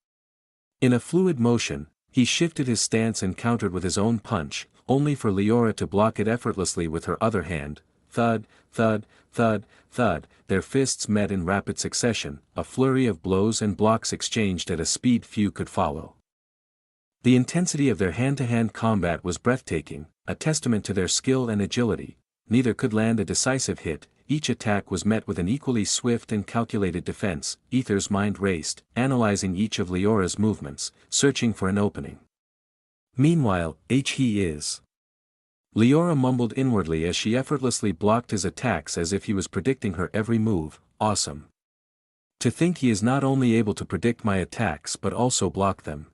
In a fluid motion, he shifted his stance and countered with his own punch, only for Leora to block it effortlessly with her other hand. Thud, thud, thud, thud, their fists met in rapid succession, a flurry of blows and blocks exchanged at a speed few could follow. The intensity of their hand-to-hand combat was breathtaking, a testament to their skill and agility. Neither could land a decisive hit. Each attack was met with an equally swift and calculated defense. Aether's mind raced, analyzing each of Leora's movements, searching for an opening. Meanwhile, he is. Leora mumbled inwardly as she effortlessly blocked his attacks as if he was predicting her every move. Awesome. To think he is not only able to predict my attacks but also block them.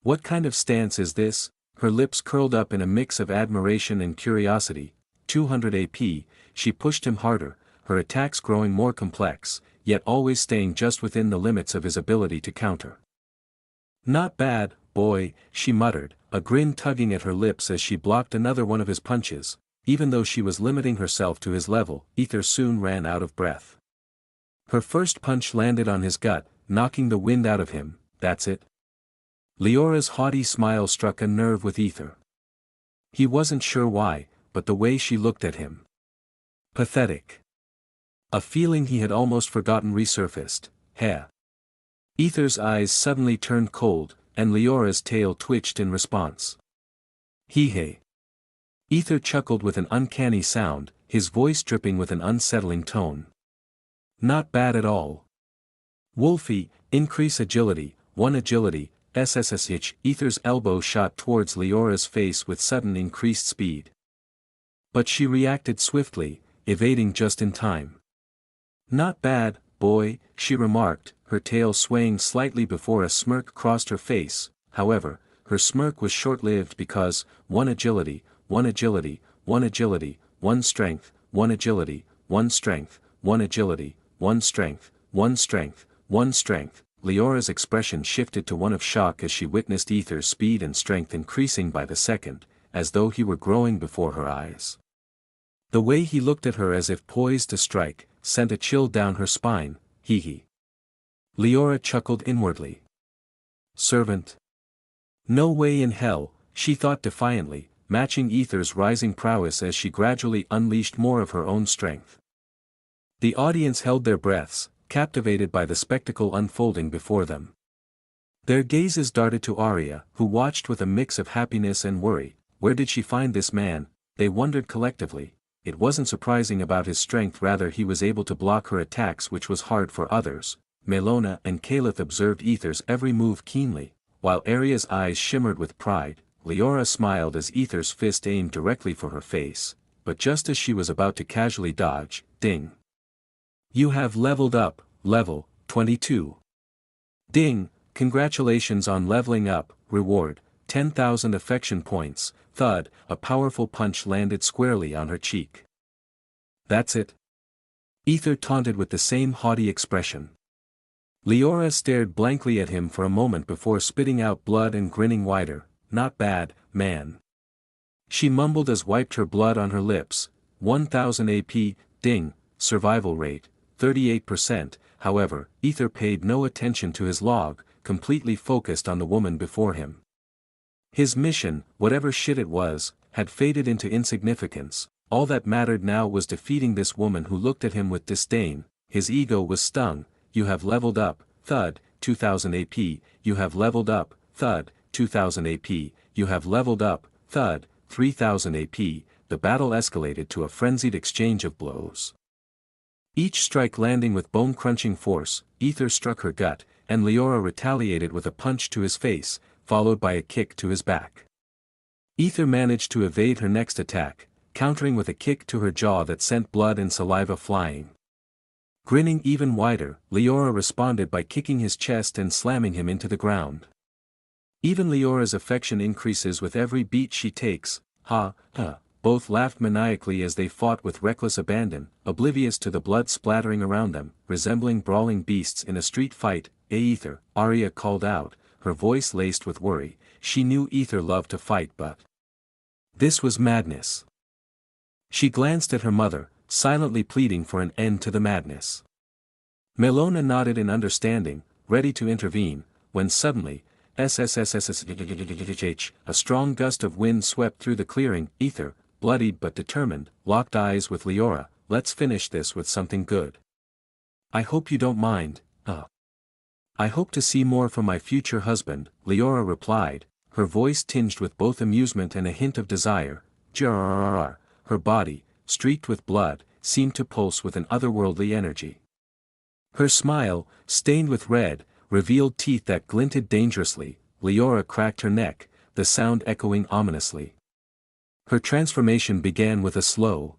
What kind of stance is this? Her lips curled up in a mix of admiration and curiosity. 200 AP, she pushed him harder, her attacks growing more complex, yet always staying just within the limits of his ability to counter. Not bad, boy, she muttered, a grin tugging at her lips as she blocked another one of his punches. Even though she was limiting herself to his level, Aether soon ran out of breath. Her first punch landed on his gut, knocking the wind out of him. That's it. Leora's haughty smile struck a nerve with Aether. He wasn't sure why, but the way she looked at him. Pathetic. A feeling he had almost forgotten resurfaced. Heh. Aether's eyes suddenly turned cold, and Leora's tail twitched in response. Hee-hey. Aether chuckled with an uncanny sound, his voice dripping with an unsettling tone. Not bad at all. Wolfie, increase agility, 1 agility, SSSH. Aether's elbow shot towards Leora's face with sudden increased speed. But she reacted swiftly, evading just in time. Not bad, boy, she remarked, her tail swaying slightly before a smirk crossed her face. However, her smirk was short-lived because, one agility, one agility, one agility, one strength, one agility, one strength, one agility, one strength, one strength, one strength. Leora's expression shifted to one of shock as she witnessed Aether's speed and strength increasing by the second, as though he were growing before her eyes. The way he looked at her as if poised to strike, sent a chill down her spine. Hee. Leora chuckled inwardly. Servant. No way in hell, she thought defiantly, matching Aether's rising prowess as she gradually unleashed more of her own strength. The audience held their breaths, captivated by the spectacle unfolding before them. Their gazes darted to Arya, who watched with a mix of happiness and worry. Where did she find this man? They wondered collectively. It wasn't surprising about his strength, rather he was able to block her attacks, which was hard for others. Melona and Caliph observed Aether's every move keenly, while Arya's eyes shimmered with pride. Leora smiled as Aether's fist aimed directly for her face, but just as she was about to casually dodge, ding. You have leveled up, level 22. Ding, congratulations on leveling up, reward, 10,000 affection points. Thud, a powerful punch landed squarely on her cheek. That's it? Aether taunted with the same haughty expression. Leora stared blankly at him for a moment before spitting out blood and grinning wider. Not bad, man. She mumbled as wiped her blood on her lips. 1000 AP, ding, survival rate, 38%, however, Aether paid no attention to his log, completely focused on the woman before him. His mission, whatever shit it was, had faded into insignificance. All that mattered now was defeating this woman who looked at him with disdain. His ego was stung. You have leveled up, thud, 2000 AP, you have leveled up, thud, 2000 AP, you have leveled up, thud, 3000 AP. The battle escalated to a frenzied exchange of blows. Each strike landing with bone-crunching force. Aether struck her gut, and Leora retaliated with a punch to his face, followed by a kick to his back. Aether managed to evade her next attack, countering with a kick to her jaw that sent blood and saliva flying. Grinning even wider, Leora responded by kicking his chest and slamming him into the ground. Even Leora's affection increases with every beat she takes. Ha. Both laughed maniacally as they fought with reckless abandon, oblivious to the blood splattering around them, resembling brawling beasts in a street fight. Aether, Arya called out, her voice laced with worry. She knew Aether loved to fight, but this was madness. She glanced at her mother, silently pleading for an end to the madness. Melona nodded in understanding, ready to intervene, when suddenly, a strong gust of wind swept through the clearing. Aether, bloodied but determined, locked eyes with Leora. Let's finish this with something good. I hope you don't mind. I hope to see more from my future husband, Leora replied, her voice tinged with both amusement and a hint of desire. Her body, streaked with blood, seemed to pulse with an otherworldly energy. Her smile, stained with red, revealed teeth that glinted dangerously. Leora cracked her neck, the sound echoing ominously. Her transformation began with a slow,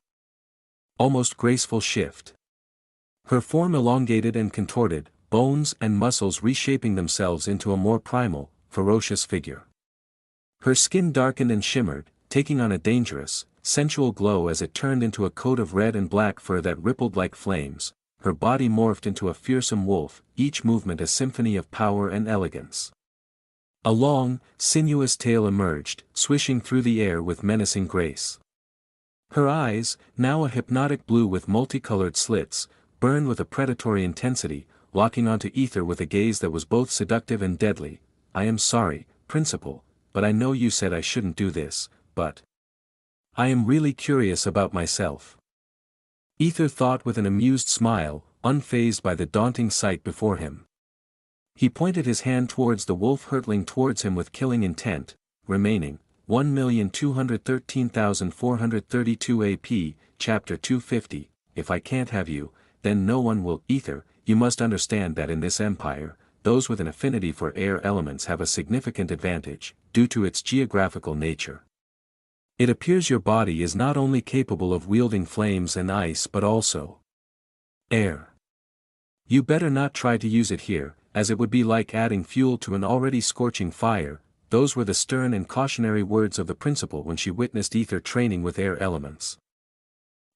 almost graceful shift. Her form elongated and contorted, bones and muscles reshaping themselves into a more primal, ferocious figure. Her skin darkened and shimmered, taking on a dangerous, sensual glow as it turned into a coat of red and black fur that rippled like flames. Her body morphed into a fearsome wolf, each movement a symphony of power and elegance. A long, sinuous tail emerged, swishing through the air with menacing grace. Her eyes, now a hypnotic blue with multicolored slits, burned with a predatory intensity, locking onto Aether with a gaze that was both seductive and deadly. I am sorry, Principal, but I know you said I shouldn't do this, but I am really curious about myself. Aether thought with an amused smile, unfazed by the daunting sight before him. He pointed his hand towards the wolf hurtling towards him with killing intent, remaining, 1,213,432 AP, Chapter 250, If I can't have you, then no one will. Aether, you must understand that in this empire, those with an affinity for air elements have a significant advantage, due to its geographical nature. It appears your body is not only capable of wielding flames and ice but also air. You better not try to use it here, as it would be like adding fuel to an already scorching fire. Those were the stern and cautionary words of the principal when she witnessed Aether training with air elements.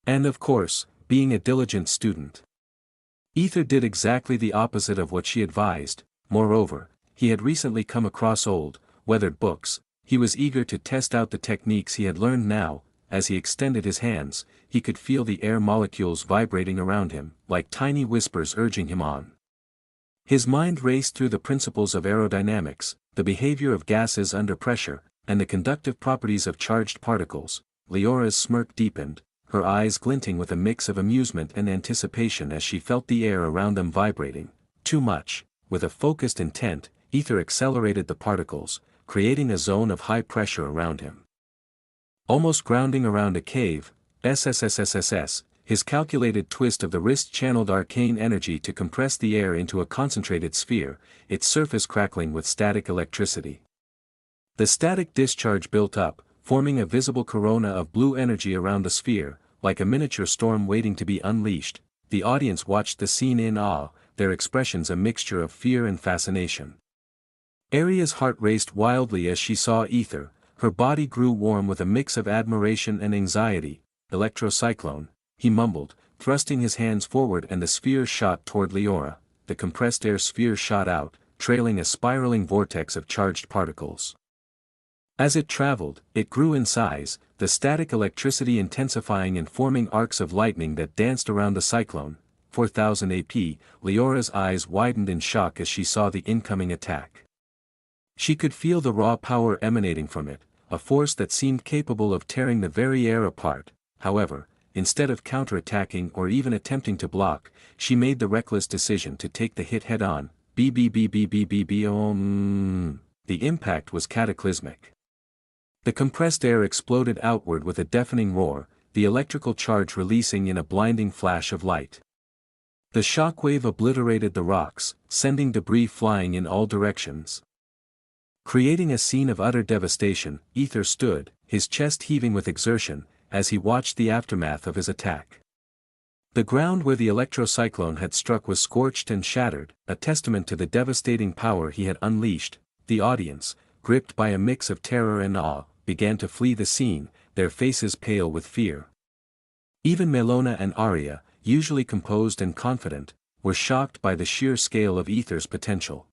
And of course, being a diligent student, Aether did exactly the opposite of what she advised. Moreover, he had recently come across old, weathered books. He was eager to test out the techniques he had learned now. As he extended his hands, he could feel the air molecules vibrating around him, like tiny whispers urging him on. His mind raced through the principles of aerodynamics, the behavior of gases under pressure, and the conductive properties of charged particles. Leora's smirk deepened, her eyes glinting with a mix of amusement and anticipation as she felt the air around them vibrating. Too much. With a focused intent, Aether accelerated the particles, creating a zone of high pressure around him. Almost grounding around a cave, SSSSSS, his calculated twist of the wrist channeled arcane energy to compress the air into a concentrated sphere, its surface crackling with static electricity. The static discharge built up, forming a visible corona of blue energy around the sphere, like a miniature storm waiting to be unleashed. The audience watched the scene in awe, their expressions a mixture of fear and fascination. Aria's heart raced wildly as she saw Aether. Her body grew warm with a mix of admiration and anxiety. Electrocyclone, he mumbled, thrusting his hands forward, and the sphere shot toward Leora. The compressed air sphere shot out, trailing a spiraling vortex of charged particles. As it traveled, it grew in size, the static electricity intensifying and forming arcs of lightning that danced around the cyclone. 4000 AP, Leora's eyes widened in shock as she saw the incoming attack. She could feel the raw power emanating from it, a force that seemed capable of tearing the very air apart. However, instead of counterattacking or even attempting to block, she made the reckless decision to take the hit head-on. The impact was cataclysmic. The compressed air exploded outward with a deafening roar, the electrical charge releasing in a blinding flash of light. The shockwave obliterated the rocks, sending debris flying in all directions. Creating a scene of utter devastation, Aether stood, his chest heaving with exertion, as he watched the aftermath of his attack. The ground where the electrocyclone had struck was scorched and shattered, a testament to the devastating power he had unleashed. The audience, gripped by a mix of terror and awe, began to flee the scene, their faces pale with fear. Even Melona and Aria, usually composed and confident, were shocked by the sheer scale of Aether's potential.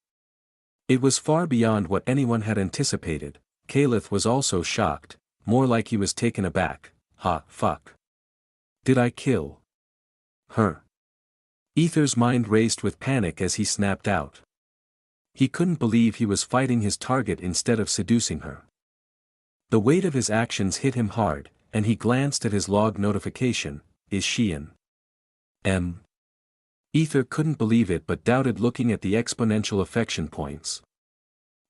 It was far beyond what anyone had anticipated. Caliph was also shocked, more like he was taken aback. Fuck. Did I kill her? Aether's mind raced with panic as he snapped out. He couldn't believe he was fighting his target instead of seducing her. The weight of his actions hit him hard, and he glanced at his log notification. Is she in M? Aether couldn't believe it but doubted, looking at the exponential affection points.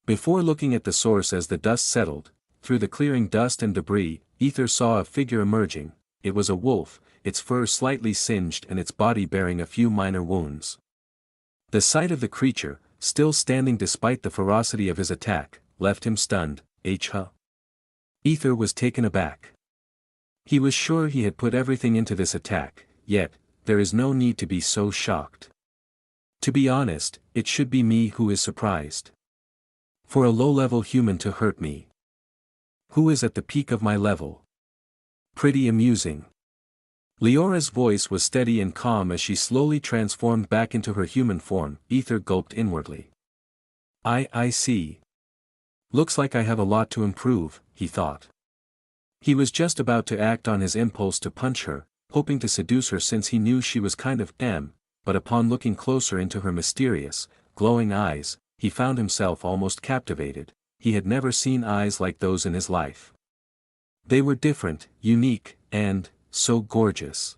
Before looking at the source as the dust settled, through the clearing dust and debris, Aether saw a figure emerging. It was a wolf, its fur slightly singed and its body bearing a few minor wounds. The sight of the creature, still standing despite the ferocity of his attack, left him stunned. Aether was taken aback. He was sure he had put everything into this attack, yet, there is no need to be so shocked. To be honest, it should be me who is surprised. For a low-level human to hurt me, who is at the peak of my level. Pretty amusing. Leora's voice was steady and calm as she slowly transformed back into her human form. Aether gulped inwardly. I see. Looks like I have a lot to improve, he thought. He was just about to act on his impulse to punch her, hoping to seduce her since he knew she was kind of but upon looking closer into her mysterious, glowing eyes, he found himself almost captivated. He had never seen eyes like those in his life. They were different, unique, and so gorgeous.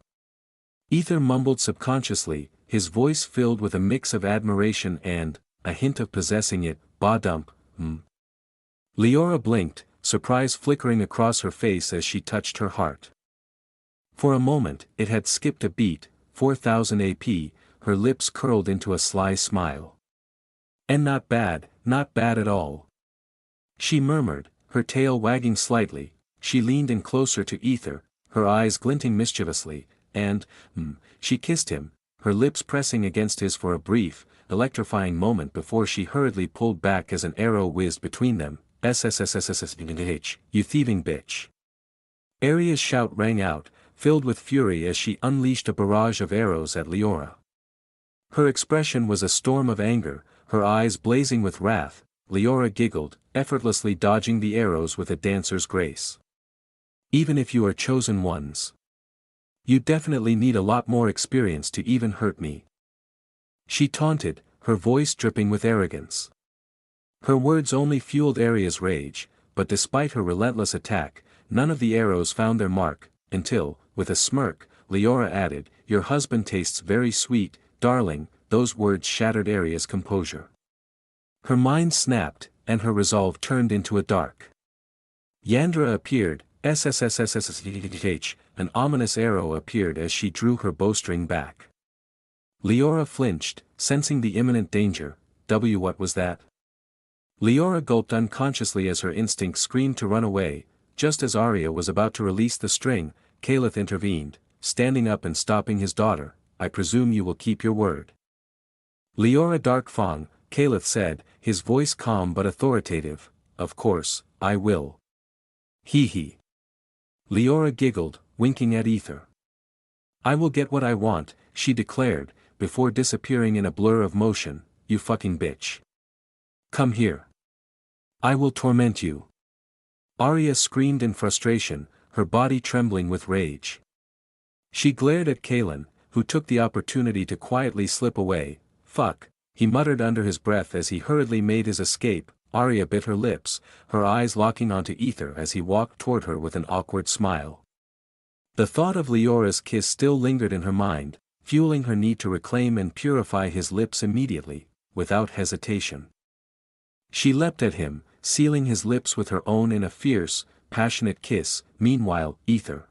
Aether mumbled subconsciously, his voice filled with a mix of admiration and a hint of possessing it. Ba-dump. Leora blinked, surprise flickering across her face as she touched her heart. For a moment, it had skipped a beat. 4000 AP, her lips curled into a sly smile. And not bad at all. She murmured, her tail wagging slightly. She leaned in closer to Aether, her eyes glinting mischievously, and, she kissed him, her lips pressing against his for a brief, electrifying moment before she hurriedly pulled back as an arrow whizzed between them. SSSSSSH, you thieving bitch. Arya's shout rang out, filled with fury as she unleashed a barrage of arrows at Leora. Her expression was a storm of anger, her eyes blazing with wrath. Leora giggled, effortlessly dodging the arrows with a dancer's grace. Even if you are chosen ones, you definitely need a lot more experience to even hurt me. She taunted, her voice dripping with arrogance. Her words only fueled Arya's rage, but despite her relentless attack, none of the arrows found their mark, until, with a smirk, Leora added, "Your husband tastes very sweet, darling." Those words shattered Arya's composure. Her mind snapped, and her resolve turned into a dark. Yandra appeared, SSSSSH, an ominous arrow appeared as she drew her bowstring back. Leora flinched, sensing the imminent danger. What was that? Leora gulped unconsciously as her instinct screamed to run away. Just as Arya was about to release the string, Caliph intervened, standing up and stopping his daughter. "I presume you will keep your word." Leora Darkfang, Caliph said, his voice calm but authoritative. "Of course, I will." Hee. Leora giggled, winking at Aether. "I will get what I want," she declared, before disappearing in a blur of motion. "You fucking bitch. Come here. I will torment you." Arya screamed in frustration, her body trembling with rage. She glared at Kaelin, who took the opportunity to quietly slip away. "Fuck," he muttered under his breath as he hurriedly made his escape. Arya bit her lips, her eyes locking onto Aether as he walked toward her with an awkward smile. The thought of Leora's kiss still lingered in her mind, fueling her need to reclaim and purify his lips immediately, without hesitation. She leapt at him, sealing his lips with her own in a fierce, passionate kiss. Meanwhile, Aether,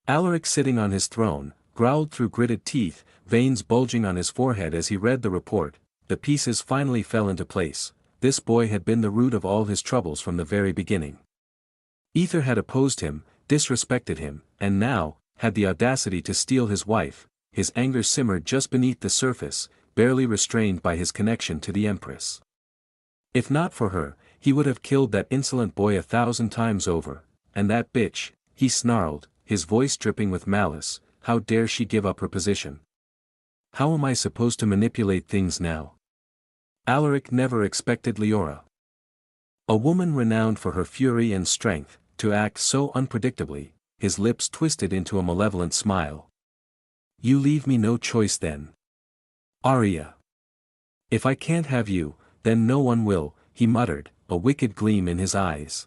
Alaric sitting on his throne, growled through gritted teeth, veins bulging on his forehead as he read the report. The pieces finally fell into place. This boy had been the root of all his troubles from the very beginning. Aether had opposed him, disrespected him, and now, had the audacity to steal his wife. His anger simmered just beneath the surface, barely restrained by his connection to the Empress. If not for her, he would have killed that insolent boy 1,000 times over. "And that bitch," he snarled, his voice dripping with malice. "How dare she give up her position? How am I supposed to manipulate things now?" Alaric never expected Leora, a woman renowned for her fury and strength, to act so unpredictably. His lips twisted into a malevolent smile. "You leave me no choice then, Arya. If I can't have you, then no one will," he muttered, a wicked gleam in his eyes.